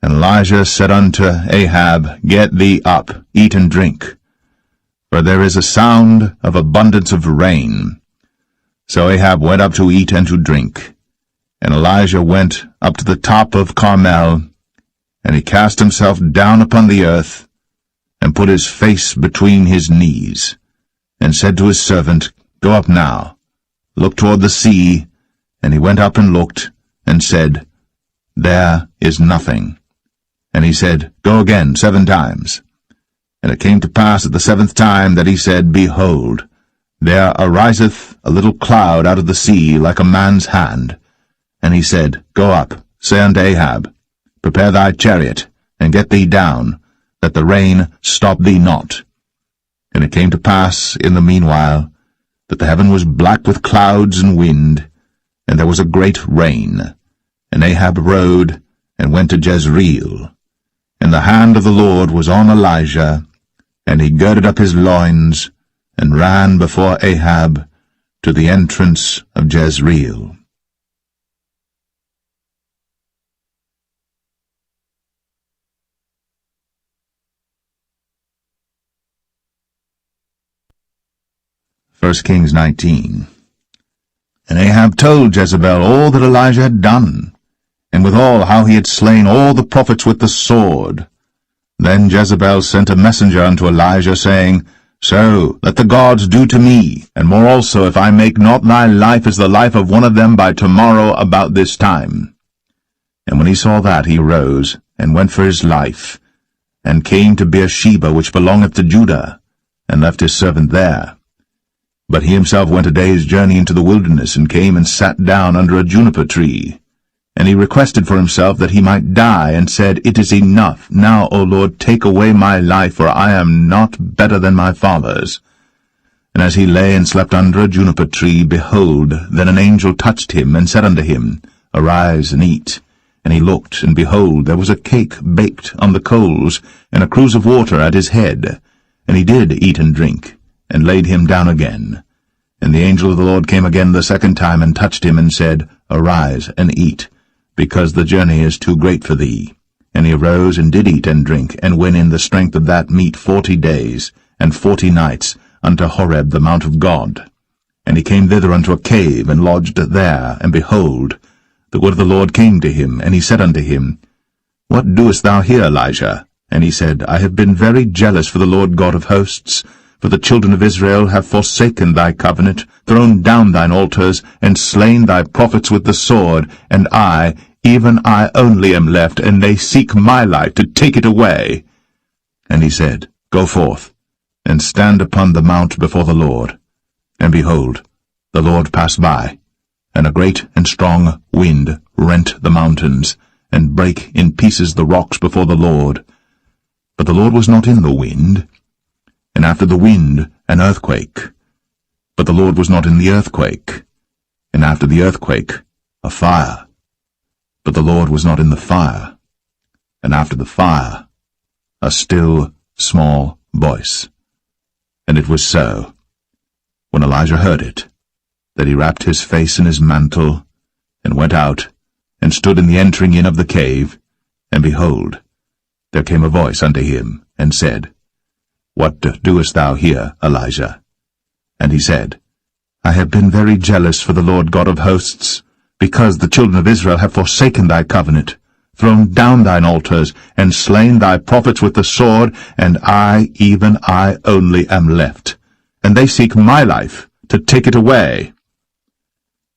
And Elijah said unto Ahab, Get thee up, eat and drink, for there is a sound of abundance of rain. So Ahab went up to eat and to drink. And Elijah went up to the top of Carmel, and he cast himself down upon the earth, and put his face between his knees, and said to his servant, Go up now, look toward the sea. And he went up and looked, and said, There is nothing. And he said, Go again 7 times. And it came to pass at the 7th time that he said, Behold, there ariseth a little cloud out of the sea like a man's hand. And he said, Go up, say unto Ahab, Prepare thy chariot, and get thee down, that the rain stop thee not. And it came to pass in the meanwhile, that the heaven was black with clouds and wind, and there was a great rain. And Ahab rode, and went to Jezreel. And the hand of the Lord was on Elijah, and he girded up his loins, and ran before Ahab to the entrance of Jezreel. First Kings 19. And Ahab told Jezebel all that Elijah had done, and withal how he had slain all the prophets with the sword. Then Jezebel sent a messenger unto Elijah, saying, So let the gods do to me, and more also, if I make not thy life as the life of one of them by tomorrow about this time. And when he saw that, he rose, and went for his life, and came to Beersheba, which belongeth to Judah, and left his servant there. But he himself went a day's journey into the wilderness, and came and sat down under a juniper tree. And he requested for himself that he might die, and said, It is enough. Now, O Lord, take away my life, for I am not better than my fathers. And as he lay and slept under a juniper tree, behold, then an angel touched him, and said unto him, Arise and eat. And he looked, and behold, there was a cake baked on the coals, and a cruse of water at his head. And he did eat and drink, and laid him down again. And the angel of the Lord came again the second time, and touched him, and said, Arise and eat, because the journey is too great for thee. And he arose, and did eat and drink, and went in the strength of that meat 40 days, and 40 nights, unto Horeb the mount of God. And he came thither unto a cave, and lodged there, and behold, the word of the Lord came to him, and he said unto him, What doest thou here, Elijah? And he said, I have been very jealous for the Lord God of hosts, for the children of Israel have forsaken thy covenant, thrown down thine altars, and slain thy prophets with the sword, and I, even I only am left, and they seek my life to take it away. And he said, Go forth, and stand upon the mount before the Lord. And behold, the Lord passed by, and a great and strong wind rent the mountains, and brake in pieces the rocks before the Lord. But the Lord was not in the wind. And after the wind, an earthquake. But the Lord was not in the earthquake. And after the earthquake, a fire. But the Lord was not in the fire. And after the fire, a still, small voice. And it was so, when Elijah heard it, that he wrapped his face in his mantle, and went out, and stood in the entering in of the cave, and behold, there came a voice unto him, and said, What doest thou here, Elijah? And he said, I have been very jealous for the Lord God of hosts, because the children of Israel have forsaken thy covenant, thrown down thine altars, and slain thy prophets with the sword, and I, even I only, am left. And they seek my life, to take it away.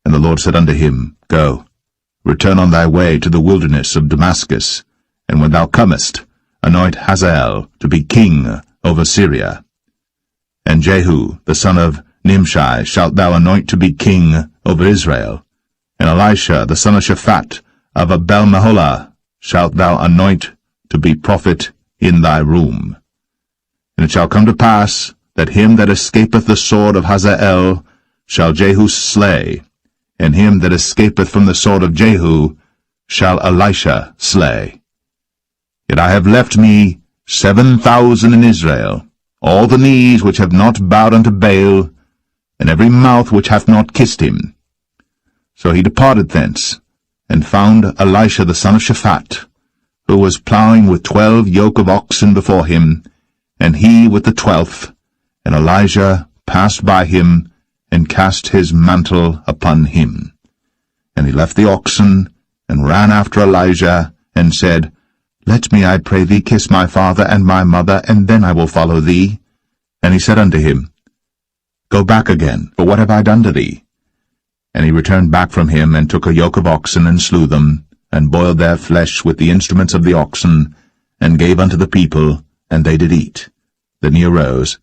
And the Lord said unto him, Go, return on thy way to the wilderness of Damascus, and when thou comest, anoint Hazael to be king over Syria. And Jehu, the son of Nimshi, shalt thou anoint to be king over Israel. And Elisha, the son of Shaphat, of Abel-Meholah, shalt thou anoint to be prophet in thy room. And it shall come to pass, that him that escapeth the sword of Hazael shall Jehu slay, and him that escapeth from the sword of Jehu shall Elisha slay. Yet I have left me 7,000 in Israel, all the knees which have not bowed unto Baal, and every mouth which hath not kissed him. So he departed thence, and found Elisha the son of Shaphat, who was plowing with 12 yoke of oxen before him, and he with the 12th, and Elijah passed by him, and cast his mantle upon him. And he left the oxen, and ran after Elijah, and said, Let me, I pray thee, kiss my father and my mother, and then I will follow thee. And he said unto him, Go back again, for what have I done to thee? And he returned back from him, and took a yoke of oxen, and slew them, and boiled their flesh with the instruments of the oxen, and gave unto the people, and they did eat. Then he arose,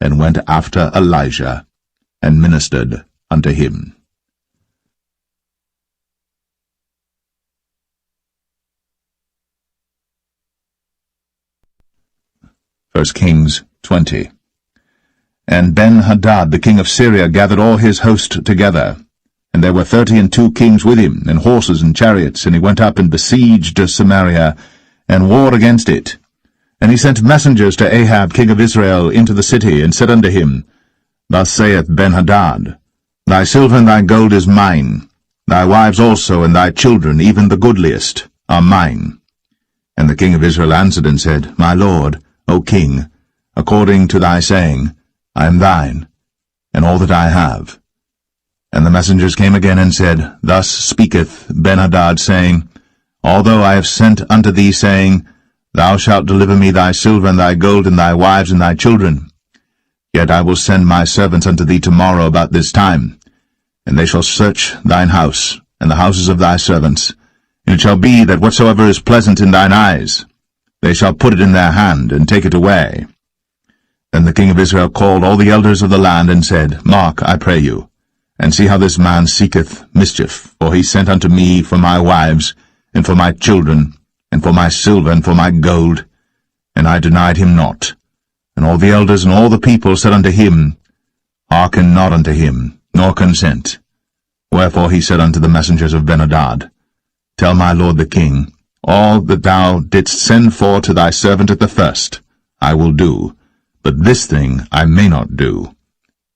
and went after Elijah, and ministered unto him. 1 Kings 20. And Ben-Hadad the king of Syria gathered all his host together, and there were 32 kings with him, and horses and chariots, and he went up and besieged Samaria, and warred against it. And he sent messengers to Ahab king of Israel into the city, and said unto him, Thus saith Ben-Hadad, Thy silver and thy gold is mine, thy wives also and thy children, even the goodliest, are mine. And the king of Israel answered and said, My lord, O king, according to thy saying, I am thine, and all that I have. And the messengers came again and said, Thus speaketh Ben-Hadad, saying, Although I have sent unto thee, saying, Thou shalt deliver me thy silver and thy gold and thy wives and thy children, Yet I will send my servants unto thee tomorrow about this time, and they shall search thine house, and the houses of thy servants. And it shall be that whatsoever is pleasant in thine eyes, they shall put it in their hand, and take it away. Then the king of Israel called all the elders of the land, and said, Mark, I pray you, and see how this man seeketh mischief, for he sent unto me for my wives, and for my children, and for my silver, and for my gold, and I denied him not. And all the elders and all the people said unto him, Hearken not unto him, nor consent. Wherefore he said unto the messengers of Ben-hadad, Tell my lord the king, all that thou didst send for to thy servant at the first, I will do, but this thing I may not do.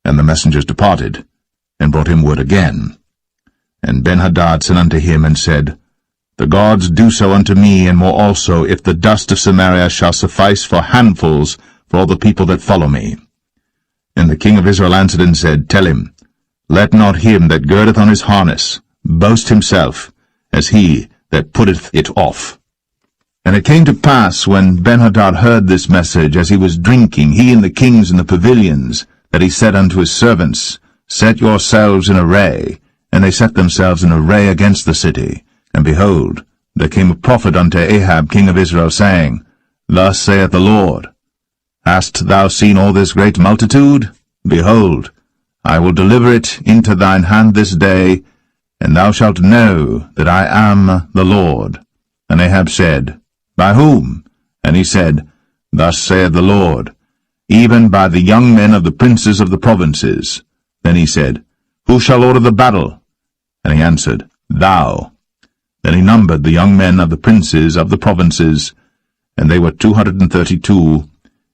And the messengers departed, and brought him word again. And Ben-hadad sent unto him, and said, The gods do so unto me, and more also, if the dust of Samaria shall suffice for handfuls for all the people that follow me. And the king of Israel answered and said, Tell him, Let not him that girdeth on his harness boast himself, as he that putteth it off. And it came to pass, when Ben-hadad heard this message, as he was drinking, he and the kings in the pavilions, that he said unto his servants, Set yourselves in array. And they set themselves in array against the city. And behold, there came a prophet unto Ahab king of Israel, saying, Thus saith the Lord, Hast thou seen all this great multitude? Behold, I will deliver it into thine hand this day, and thou shalt know that I am the Lord. And Ahab said, By whom? And he said, Thus saith the Lord, Even by the young men of the princes of the provinces. Then he said, Who shall order the battle? And he answered, Thou. Then he numbered the young men of the princes of the provinces, and they were 232,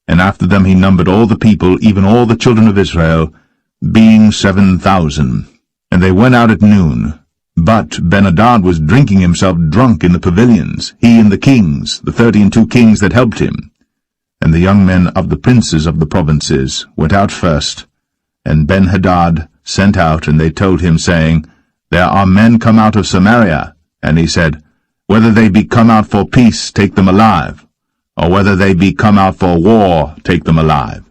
and after them he numbered all the people, even all the children of Israel, being 7,000. And they went out at noon. But Ben-hadad was drinking himself drunk in the pavilions, he and the kings, the 32 kings that helped him. And the young men of the princes of the provinces went out first, and Ben-hadad sent out, and they told him, saying, There are men come out of Samaria. And he said, Whether they be come out for peace, take them alive, or whether they be come out for war, take them alive.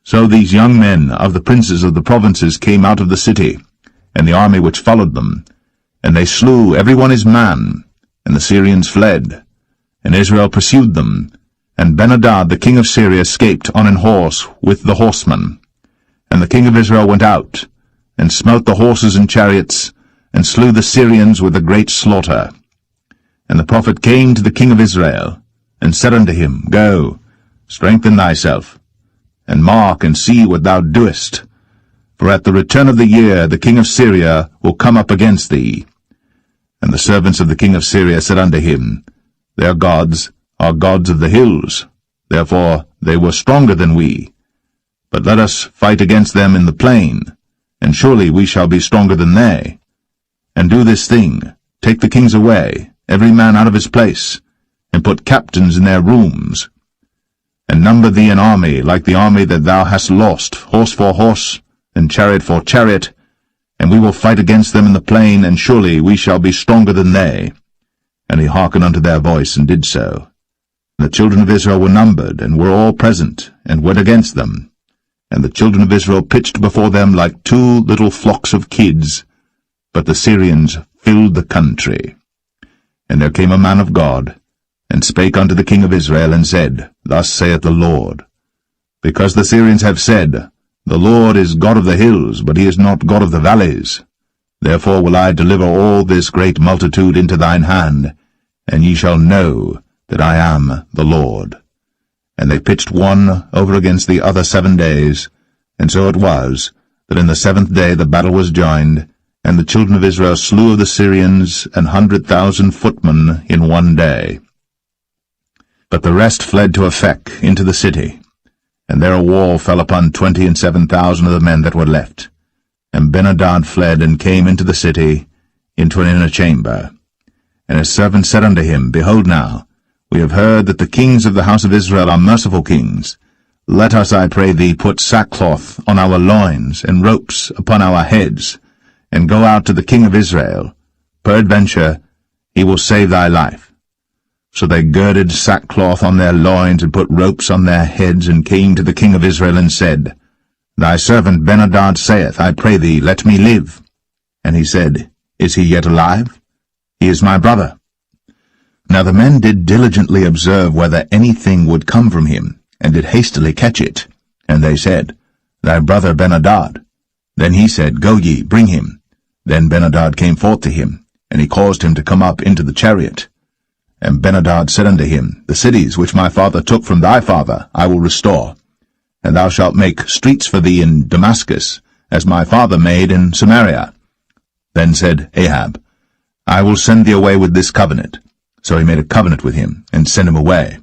So these young men of the princes of the provinces came out of the city, and the army which followed them, and they slew every one his man, and the Syrians fled, and Israel pursued them, and Ben-hadad the king of Syria escaped on an horse with the horsemen. And the king of Israel went out, and smote the horses and chariots, and slew the Syrians with a great slaughter. And the prophet came to the king of Israel, and said unto him, Go, strengthen thyself, and mark and see what thou doest. For at the return of the year the king of Syria will come up against thee. And the servants of the king of Syria said unto him, Their gods are gods of the hills, therefore they were stronger than we. But let us fight against them in the plain, and surely we shall be stronger than they. And do this thing, take the kings away, every man out of his place, and put captains in their rooms. And number thee an army like the army that thou hast lost, horse for horse, and chariot for chariot, and we will fight against them in the plain, and surely we shall be stronger than they. And he hearkened unto their voice, and did so. And the children of Israel were numbered, and were all present, and went against them. And the children of Israel pitched before them like 2 little flocks of kids, but the Syrians filled the country. And there came a man of God, and spake unto the king of Israel, and said, Thus saith the Lord, Because the Syrians have said, The Lord is God of the hills, but he is not God of the valleys. Therefore will I deliver all this great multitude into thine hand, and ye shall know that I am the Lord. And they pitched one over against the other 7 days, and so it was, that in the 7th day the battle was joined, and the children of Israel slew of the Syrians 100,000 footmen in 1 day. But the rest fled to Aphek into the city, and there a wall fell upon 27,000 of the men that were left. And Ben-hadad fled, and came into the city, into an inner chamber. And his servants said unto him, Behold now, we have heard that the kings of the house of Israel are merciful kings. Let us, I pray thee, put sackcloth on our loins, and ropes upon our heads, and go out to the king of Israel. Peradventure he will save thy life. So they girded sackcloth on their loins, and put ropes on their heads, and came to the king of Israel, and said, Thy servant Ben-hadad saith, I pray thee, let me live. And he said, Is he yet alive? He is my brother. Now the men did diligently observe whether anything would come from him, and did hastily catch it. And they said, Thy brother Ben-hadad. Then he said, Go ye, bring him. Then Ben-hadad came forth to him, and he caused him to come up into the chariot. And Ben-hadad said unto him, The cities which my father took from thy father I will restore, and thou shalt make streets for thee in Damascus, as my father made in Samaria. Then said Ahab, I will send thee away with this covenant. So he made a covenant with him, and sent him away.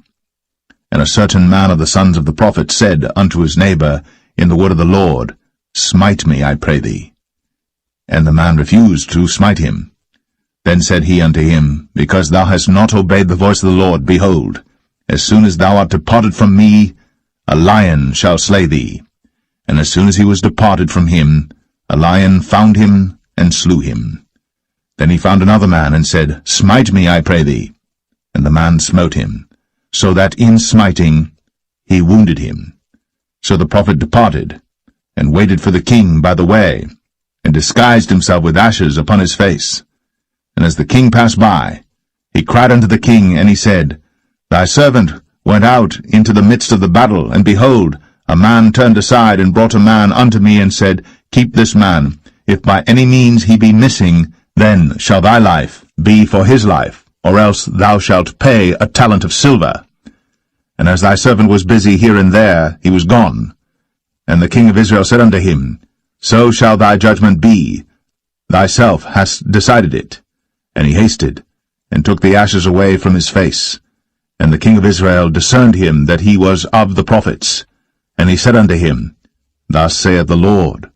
And a certain man of the sons of the prophets said unto his neighbor in the word of the Lord, Smite me, I pray thee. And the man refused to smite him. Then said he unto him, Because thou hast not obeyed the voice of the Lord, behold, as soon as thou art departed from me, a lion shall slay thee. And as soon as he was departed from him, a lion found him and slew him. Then he found another man, and said, Smite me, I pray thee. And the man smote him, so that in smiting he wounded him. So the prophet departed, and waited for the king by the way, and disguised himself with ashes upon his face. And as the king passed by, he cried unto the king, and he said, Thy servant went out into the midst of the battle, and behold, a man turned aside, and brought a man unto me, and said, Keep this man. If by any means he be missing, then shall thy life be for his life, or else thou shalt pay a talent of silver. And as thy servant was busy here and there, he was gone. And the king of Israel said unto him, So shall thy judgment be. Thyself hast decided it. And he hasted, and took the ashes away from his face. And the king of Israel discerned him that he was of the prophets. And he said unto him, Thus saith the Lord,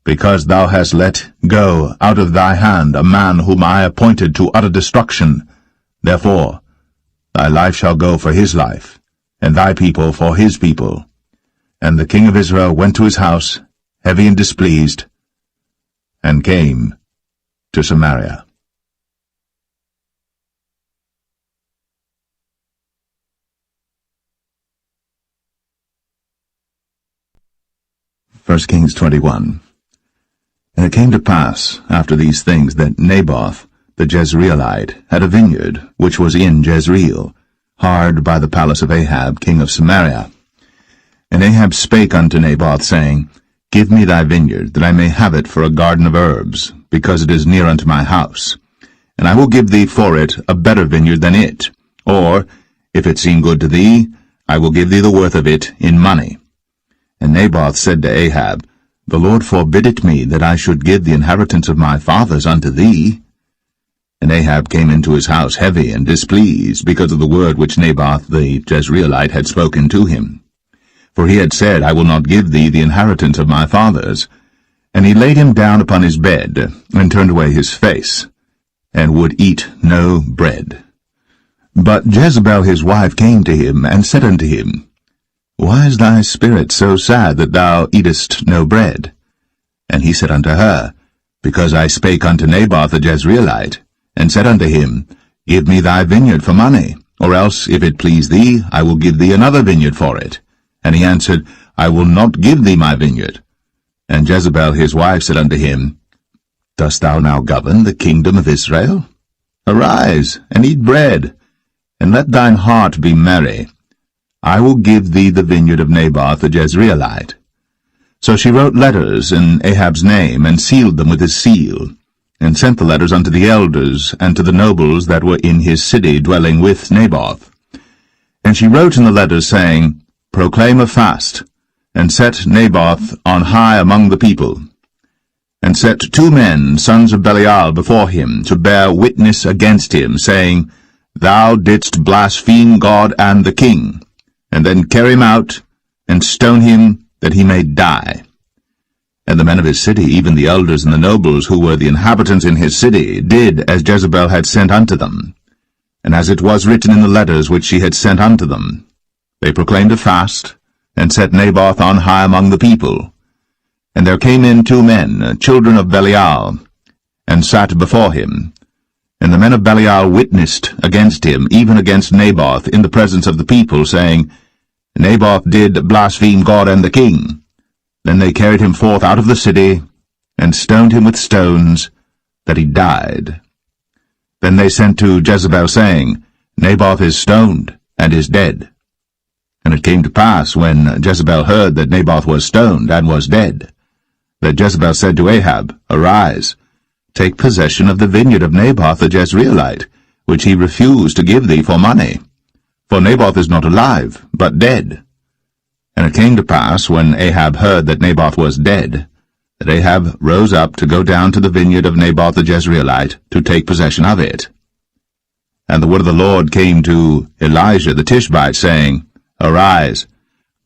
Because thou hast let go out of thy hand a man whom I appointed to utter destruction, therefore thy life shall go for his life, and thy people for his people. And the king of Israel went to his house, heavy and displeased, and came to Samaria. 1 Kings 21. And it came to pass, after these things, that Naboth the Jezreelite had a vineyard, which was in Jezreel, hard by the palace of Ahab king of Samaria. And Ahab spake unto Naboth, saying, Give me thy vineyard, that I may have it for a garden of herbs, because it is near unto my house. And I will give thee for it a better vineyard than it. Or, if it seem good to thee, I will give thee the worth of it in money. And Naboth said to Ahab, The Lord forbid it me, that I should give the inheritance of my fathers unto thee. And Ahab came into his house heavy and displeased, because of the word which Naboth the Jezreelite had spoken to him. For he had said, I will not give thee the inheritance of my fathers. And he laid him down upon his bed, and turned away his face, and would eat no bread. But Jezebel his wife came to him, and said unto him, Why is thy spirit so sad that thou eatest no bread? And he said unto her, Because I spake unto Naboth the Jezreelite, and said unto him, Give me thy vineyard for money, or else, if it please thee, I will give thee another vineyard for it. And he answered, I will not give thee my vineyard. And Jezebel his wife said unto him, Dost thou now govern the kingdom of Israel? Arise, and eat bread, and let thine heart be merry. I will give thee the vineyard of Naboth the Jezreelite. So she wrote letters in Ahab's name, and sealed them with his seal, and sent the letters unto the elders, and to the nobles that were in his city dwelling with Naboth. And she wrote in the letters, saying, Proclaim a fast, and set Naboth on high among the people, and set 2 men, sons of Belial, before him, to bear witness against him, saying, Thou didst blaspheme God and the king. And then carry him out, and stone him, that he may die. And the men of his city, even the elders and the nobles, who were the inhabitants in his city, did as Jezebel had sent unto them, and as it was written in the letters which she had sent unto them. They proclaimed a fast, and set Naboth on high among the people. And there came in 2 men, children of Belial, and sat before him. And the men of Belial witnessed against him, even against Naboth, in the presence of the people, saying, Naboth did blaspheme God and the king. Then they carried him forth out of the city, and stoned him with stones, that he died. Then they sent to Jezebel, saying, Naboth is stoned, and is dead. And it came to pass, when Jezebel heard that Naboth was stoned, and was dead, that Jezebel said to Ahab, Arise, take possession of the vineyard of Naboth the Jezreelite, which he refused to give thee for money. For Naboth is not alive, but dead. And it came to pass, when Ahab heard that Naboth was dead, that Ahab rose up to go down to the vineyard of Naboth the Jezreelite, to take possession of it. And the word of the Lord came to Elijah the Tishbite, saying, Arise,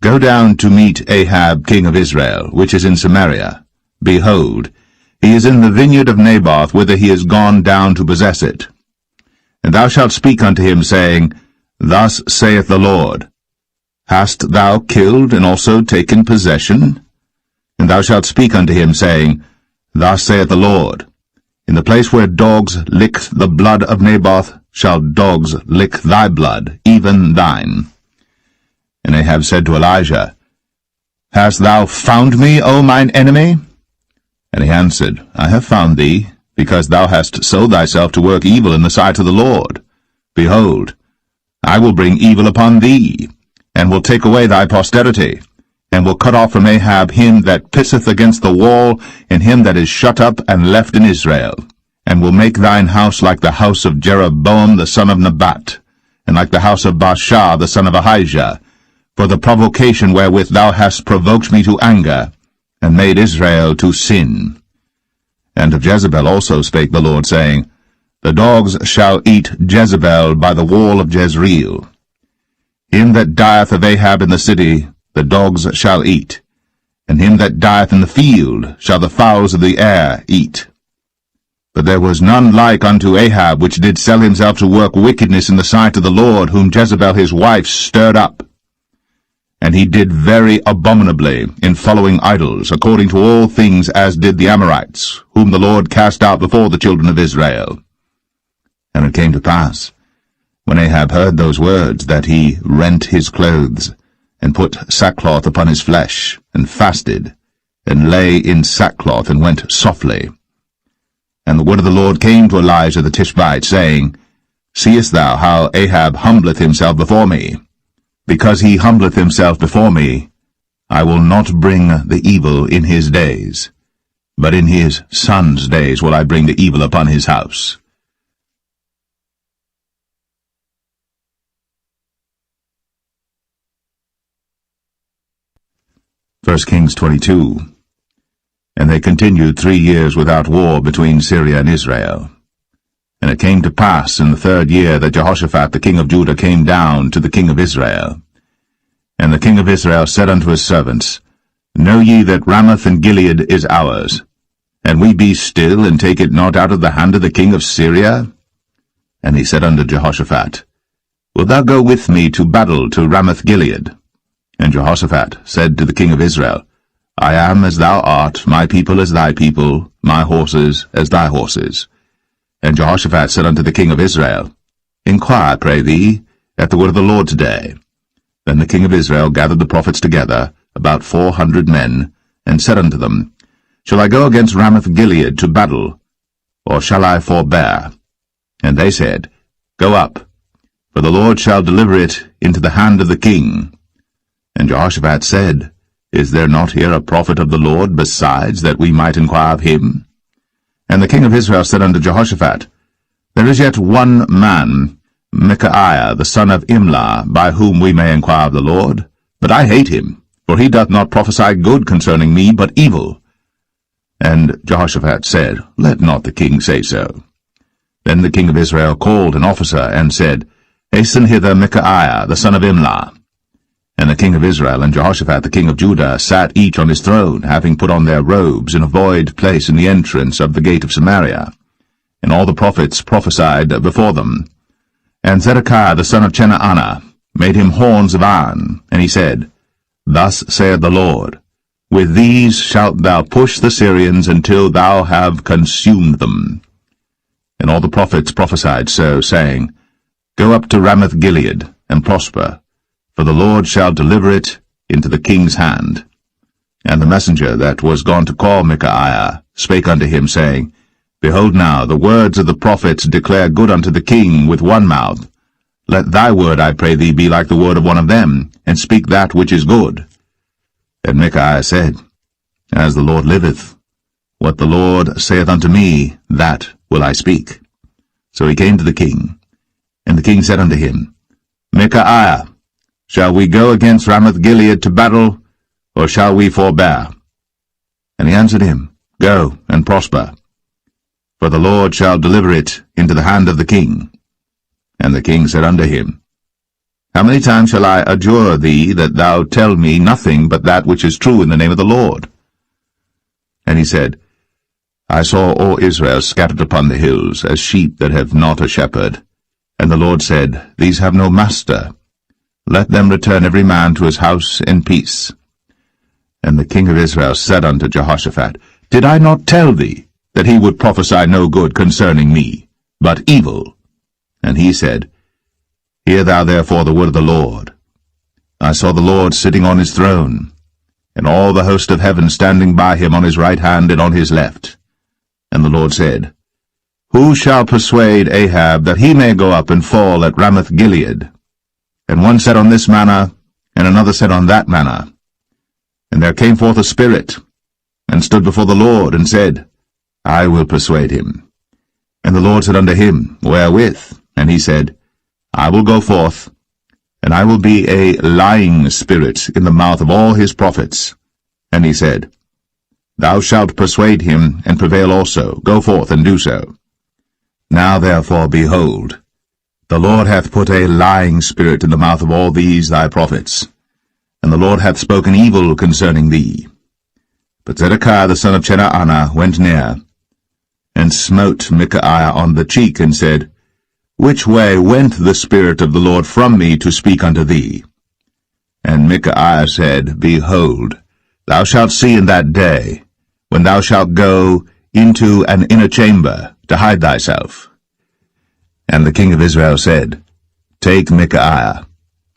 go down to meet Ahab king of Israel, which is in Samaria. Behold, he is in the vineyard of Naboth, whither he is gone down to possess it. And thou shalt speak unto him, saying, Thus saith the Lord, Hast thou killed and also taken possession? And thou shalt speak unto him, saying, Thus saith the Lord, In the place where dogs licked the blood of Naboth, shall dogs lick thy blood, even thine. And Ahab said to Elijah, Hast thou found me, O mine enemy? And he answered, I have found thee, because thou hast sold thyself to work evil in the sight of the Lord. Behold, I will bring evil upon thee, and will take away thy posterity, and will cut off from Ahab him that pisseth against the wall, and him that is shut up and left in Israel, and will make thine house like the house of Jeroboam the son of Nebat, and like the house of Baasha the son of Ahijah, for the provocation wherewith thou hast provoked me to anger, and made Israel to sin. And of Jezebel also spake the Lord, saying, The dogs shall eat Jezebel by the wall of Jezreel. Him that dieth of Ahab in the city the dogs shall eat, and him that dieth in the field shall the fowls of the air eat. But there was none like unto Ahab, which did sell himself to work wickedness in the sight of the Lord, whom Jezebel his wife stirred up. And he did very abominably in following idols, according to all things as did the Amorites, whom the Lord cast out before the children of Israel. And it came to pass, when Ahab heard those words, that he rent his clothes, and put sackcloth upon his flesh, and fasted, and lay in sackcloth, and went softly. And the word of the Lord came to Elijah the Tishbite, saying, Seest thou how Ahab humbleth himself before me? Because he humbleth himself before me, I will not bring the evil in his days, but in his son's days will I bring the evil upon his house. First Kings 22. And they continued 3 years without war between Syria and Israel. And it came to pass in the 3rd year that Jehoshaphat the king of Judah came down to the king of Israel. And the king of Israel said unto his servants, Know ye that Ramoth and Gilead is ours, and we be still, and take it not out of the hand of the king of Syria? And he said unto Jehoshaphat, Wilt thou go with me to battle to Ramoth Gilead? And Jehoshaphat said to the king of Israel, I am as thou art, my people as thy people, my horses as thy horses. And Jehoshaphat said unto the king of Israel, Inquire, pray thee, at the word of the Lord today. Then the king of Israel gathered the prophets together, about 400 men, and said unto them, Shall I go against Ramoth Gilead to battle, or shall I forbear? And they said, Go up, for the Lord shall deliver it into the hand of the king. And Jehoshaphat said, Is there not here a prophet of the Lord besides, that we might inquire of him? And the king of Israel said unto Jehoshaphat, There is yet one man, Micaiah the son of Imlah, by whom we may inquire of the Lord. But I hate him, for he doth not prophesy good concerning me, but evil. And Jehoshaphat said, Let not the king say so. Then the king of Israel called an officer, and said, Hasten hither Micaiah the son of Imlah. And the king of Israel and Jehoshaphat the king of Judah sat each on his throne, having put on their robes in a void place in the entrance of the gate of Samaria. And all the prophets prophesied before them. And Zedekiah the son of Chenaanah made him horns of iron, and he said, Thus saith the Lord, With these shalt thou push the Syrians until thou have consumed them. And all the prophets prophesied so, saying, Go up to Ramoth Gilead, and prosper, for the Lord shall deliver it into the king's hand. And the messenger that was gone to call Micaiah spake unto him, saying, Behold now, the words of the prophets declare good unto the king with one mouth. Let thy word, I pray thee, be like the word of one of them, and speak that which is good. And Micaiah said, As the Lord liveth, what the Lord saith unto me, that will I speak. So he came to the king. And the king said unto him, Micaiah, shall we go against Ramoth-Gilead to battle, or shall we forbear? And he answered him, Go, and prosper, for the Lord shall deliver it into the hand of the king. And the king said unto him, How many times shall I adjure thee that thou tell me nothing but that which is true in the name of the Lord? And he said, I saw all Israel scattered upon the hills, as sheep that have not a shepherd. And the Lord said, These have no master. Let them return every man to his house in peace. And the king of Israel said unto Jehoshaphat, Did I not tell thee that he would prophesy no good concerning me, but evil? And he said, Hear thou therefore the word of the Lord. I saw the Lord sitting on his throne, and all the host of heaven standing by him on his right hand and on his left. And the Lord said, Who shall persuade Ahab that he may go up and fall at Ramoth-Gilead? And one said on this manner, and another said on that manner. And there came forth a spirit, and stood before the Lord, and said, I will persuade him. And the Lord said unto him, Wherewith? And he said, I will go forth, and I will be a lying spirit in the mouth of all his prophets. And he said, Thou shalt persuade him, and prevail also. Go forth, and do so. Now therefore, behold, the Lord hath put a lying spirit in the mouth of all these thy prophets, and the Lord hath spoken evil concerning thee. But Zedekiah the son of Chenaanah went near, and smote Micaiah on the cheek, and said, Which way went the Spirit of the Lord from me to speak unto thee? And Micaiah said, Behold, thou shalt see in that day, when thou shalt go into an inner chamber to hide thyself. And the king of Israel said, Take Micaiah,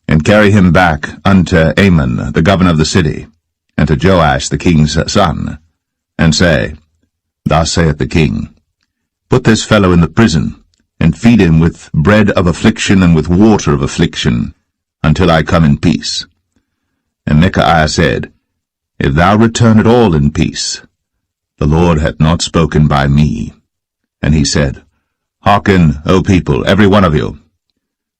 and carry him back unto Amon, the governor of the city, and to Joash the king's son, and say, Thus saith the king, Put this fellow in the prison, and feed him with bread of affliction and with water of affliction, until I come in peace. And Micaiah said, If thou return at all in peace, the Lord hath not spoken by me. And he said, Hearken, O people, every one of you.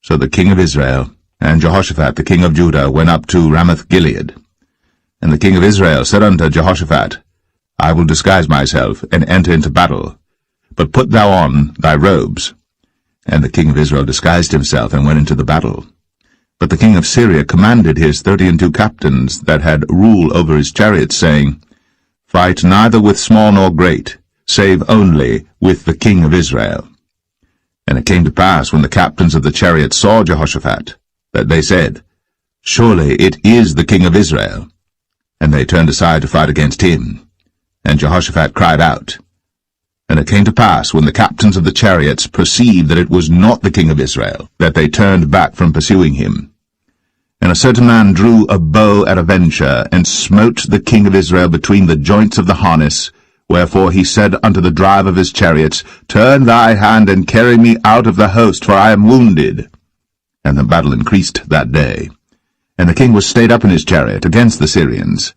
So the king of Israel and Jehoshaphat the king of Judah went up to Ramoth-Gilead. And the king of Israel said unto Jehoshaphat, I will disguise myself, and enter into battle, but put thou on thy robes. And the king of Israel disguised himself, and went into the battle. But the king of Syria commanded his 32 captains that had rule over his chariots, saying, Fight neither with small nor great, save only with the king of Israel. And it came to pass, when the captains of the chariots saw Jehoshaphat, that they said, Surely it is the king of Israel. And they turned aside to fight against him. And Jehoshaphat cried out. And it came to pass, when the captains of the chariots perceived that it was not the king of Israel, that they turned back from pursuing him. And a certain man drew a bow at a venture, and smote the king of Israel between the joints of the harness. Wherefore he said unto the driver of his chariots, Turn thy hand, and carry me out of the host, for I am wounded. And the battle increased that day. And the king was stayed up in his chariot against the Syrians,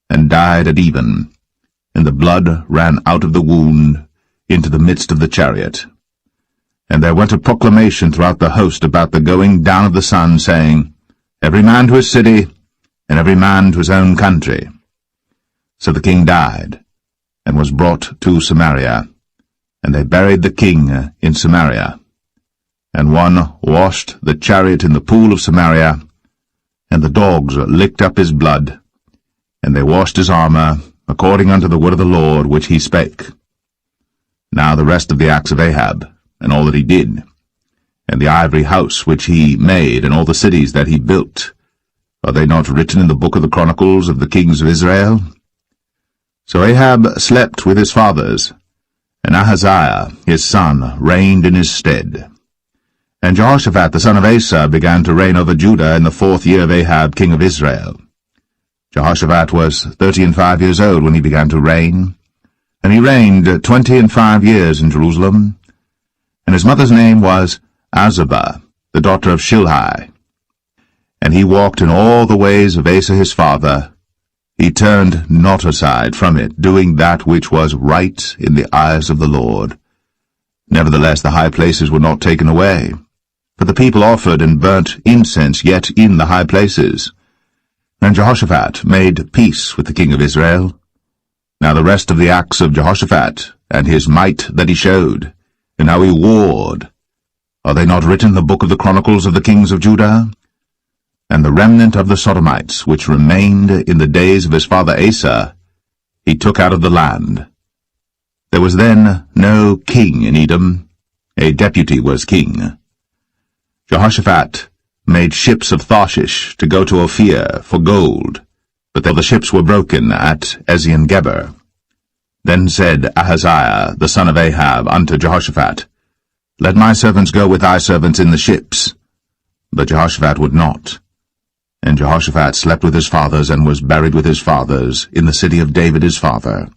and died at even. And the blood ran out of the wound into the midst of the chariot. And there went a proclamation throughout the host about the going down of the sun, saying, Every man to his city, and every man to his own country. So the king died, and was brought to Samaria, and they buried the king in Samaria. And one washed the chariot in the pool of Samaria, and the dogs licked up his blood, and they washed his armor, according unto the word of the Lord which he spake. Now the rest of the acts of Ahab, and all that he did, and the ivory house which he made, and all the cities that he built, are they not written in the book of the Chronicles of the kings of Israel? So Ahab slept with his fathers, and Ahaziah his son reigned in his stead. And Jehoshaphat the son of Asa began to reign over Judah in the 4th year of Ahab king of Israel. Jehoshaphat was 35 years old when he began to reign, and he reigned 25 years in Jerusalem, and his mother's name was Azubah, the daughter of Shilhi. And he walked in all the ways of Asa his father. He turned not aside from it, doing that which was right in the eyes of the Lord. Nevertheless the high places were not taken away, for the people offered and burnt incense yet in the high places. And Jehoshaphat made peace with the king of Israel. Now the rest of the acts of Jehoshaphat, and his might that he showed, and how he warred, are they not written in the book of the Chronicles of the kings of Judah? And the remnant of the Sodomites, which remained in the days of his father Asa, he took out of the land. There was then no king in Edom, a deputy was king. Jehoshaphat made ships of Tarshish to go to Ophir for gold, but the ships were broken at Ezion-Geber. Then said Ahaziah the son of Ahab unto Jehoshaphat, Let my servants go with thy servants in the ships. But Jehoshaphat would not. And Jehoshaphat slept with his fathers, and was buried with his fathers in the city of David his father.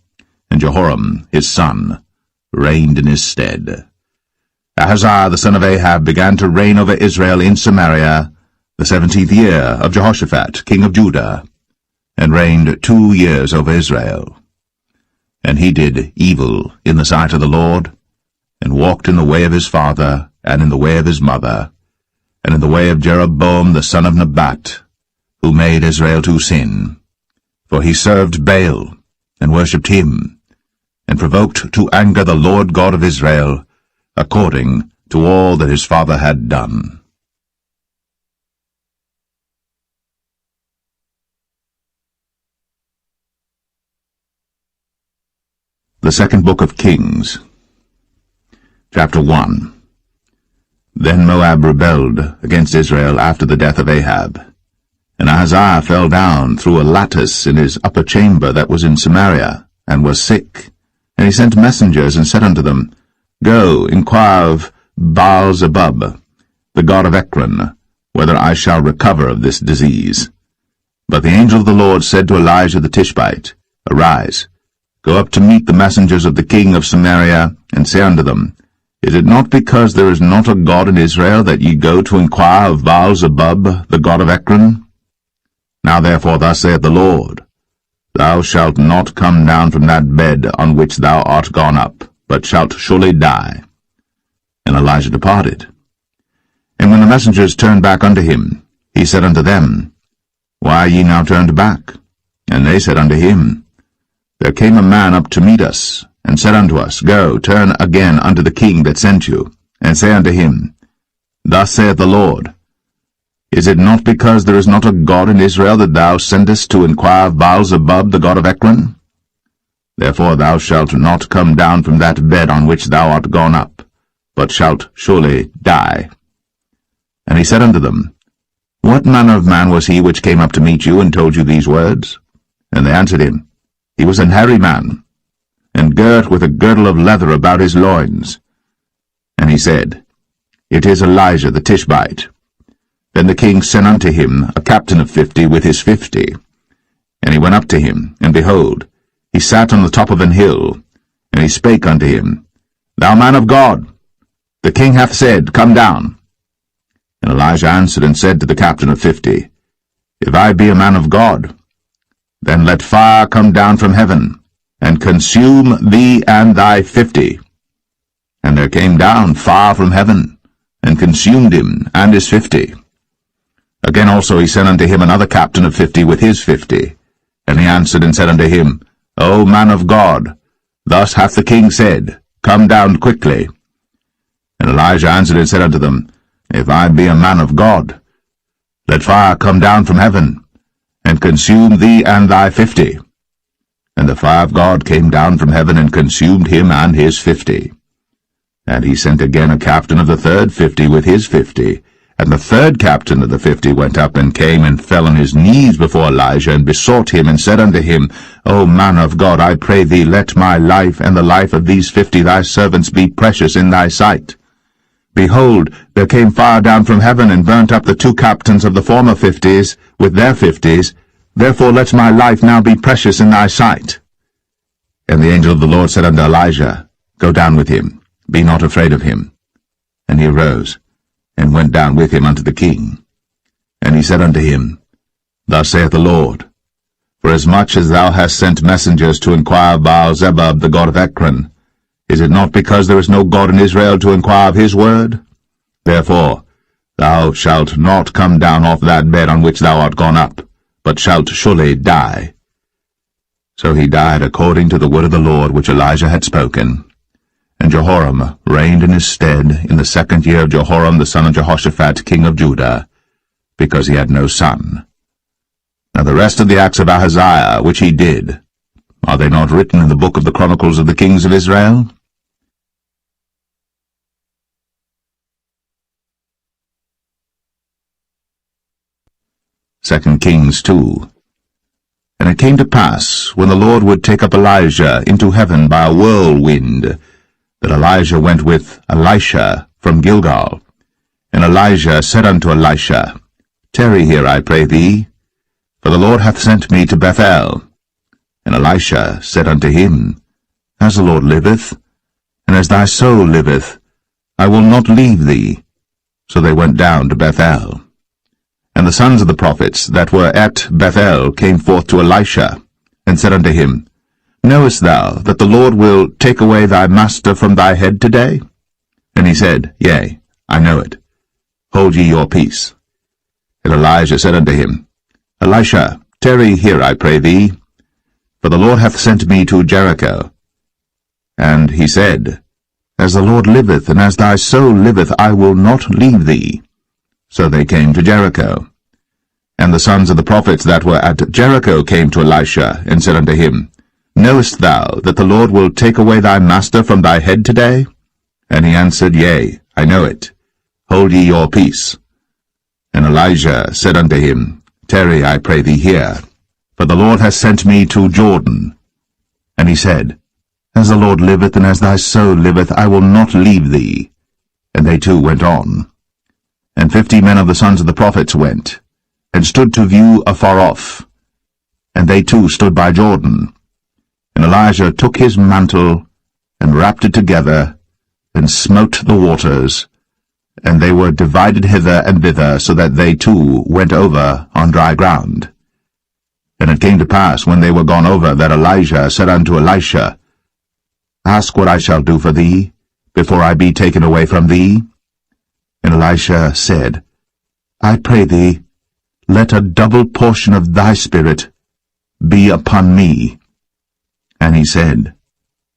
And Jehoram his son reigned in his stead. Ahaziah the son of Ahab began to reign over Israel in Samaria the 17th year of Jehoshaphat king of Judah, and reigned 2 years over Israel. And he did evil in the sight of the Lord, and walked in the way of his father, and in the way of his mother, and in the way of Jeroboam the son of Nebat, who made Israel to sin. For he served Baal, and worshipped him, and provoked to anger the Lord God of Israel, according to all that his father had done. The second book of Kings, chapter 1. Then Moab rebelled against Israel after the death of Ahab. And Ahaziah fell down through a lattice in his upper chamber that was in Samaria, and was sick. And he sent messengers, and said unto them, Go, inquire of Baal-zebub, the god of Ekron, whether I shall recover of this disease. But the angel of the Lord said to Elijah the Tishbite, Arise, go up to meet the messengers of the king of Samaria, and say unto them, Is it not because there is not a God in Israel that ye go to inquire of Baal-zebub, the god of Ekron? Now therefore thus saith the Lord, Thou shalt not come down from that bed on which thou art gone up, but shalt surely die. And Elijah departed. And when the messengers turned back unto him, he said unto them, Why are ye now turned back? And they said unto him, There came a man up to meet us, and said unto us, Go, turn again unto the king that sent you, and say unto him, Thus saith the Lord, Is it not because there is not a God in Israel that thou sendest to inquire of Baal-zebub, the god of Ekron? Therefore thou shalt not come down from that bed on which thou art gone up, but shalt surely die. And he said unto them, What manner of man was he which came up to meet you, and told you these words? And they answered him, He was an hairy man, and girt with a girdle of leather about his loins. And he said, It is Elijah the Tishbite. Then the king sent unto him a captain of 50 with his 50. And he went up to him, and behold, he sat on the top of an hill, and he spake unto him, Thou man of God, the king hath said, Come down. And Elijah answered and said to the captain of 50, If I be a man of God, then let fire come down from heaven, and consume thee and thy 50. And there came down fire from heaven, and consumed him and his 50. Again also he sent unto him another captain of 50 with his 50. And he answered and said unto him, O man of God, thus hath the king said, Come down quickly. And Elijah answered and said unto them, If I be a man of God, let fire come down from heaven, and consume thee and thy 50. And the fire of God came down from heaven, and consumed him and his 50. And he sent again a captain of the third 50 with his 50. And the third captain of the 50 went up, and came and fell on his knees before Elijah, and besought him, and said unto him, O man of God, I pray thee, let my life and the life of these 50 thy servants be precious in thy sight. Behold, there came fire down from heaven, and burnt up the 2 captains of the former 50s with their 50s, Therefore let my life now be precious in thy sight. And the angel of the Lord said unto Elijah, Go down with him, be not afraid of him. And he arose, and went down with him unto the king. And he said unto him, Thus saith the Lord, Forasmuch as thou hast sent messengers to inquire of Baal-zebub the god of Ekron, is it not because there is no God in Israel to inquire of his word? Therefore thou shalt not come down off that bed on which thou art gone up, but shalt surely die. So he died according to the word of the Lord which Elijah had spoken. And Jehoram reigned in his stead in the 2nd year of Jehoram the son of Jehoshaphat king of Judah, because he had no son. Now the rest of the acts of Ahaziah which he did, are they not written in the book of the Chronicles of the kings of Israel? Second Kings 2. And it came to pass, when the Lord would take up Elijah into heaven by a whirlwind, that Elijah went with Elisha from Gilgal. And Elijah said unto Elisha, Tarry here, I pray thee, for the Lord hath sent me to Bethel. And Elisha said unto him, As the Lord liveth, and as thy soul liveth, I will not leave thee. So they went down to Bethel. And the sons of the prophets that were at Bethel came forth to Elisha, and said unto him, Knowest thou that the Lord will take away thy master from thy head today? And he said, Yea, I know it. Hold ye your peace. And Elijah said unto him, Elisha, tarry here, I pray thee, for the Lord hath sent me to Jericho. And he said, As the Lord liveth, and as thy soul liveth, I will not leave thee. So they came to Jericho. And the sons of the prophets that were at Jericho came to Elisha, and said unto him, Knowest thou that the Lord will take away thy master from thy head today? And he answered, Yea, I know it. Hold ye your peace. And Elijah said unto him, Tarry, I pray thee here, for the Lord hath sent me to Jordan. And he said, As the Lord liveth, and as thy soul liveth, I will not leave thee. And they two went on. And 50 men of the sons of the prophets went, and stood to view afar off. And they too stood by Jordan. And Elijah took his mantle, and wrapped it together, and smote the waters, and they were divided hither and thither, so that they too went over on dry ground. And it came to pass, when they were gone over, that Elijah said unto Elisha, Ask what I shall do for thee, before I be taken away from thee. And Elisha said, I pray thee, let a double portion of thy spirit be upon me. And he said,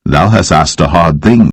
Thou hast asked a hard thing.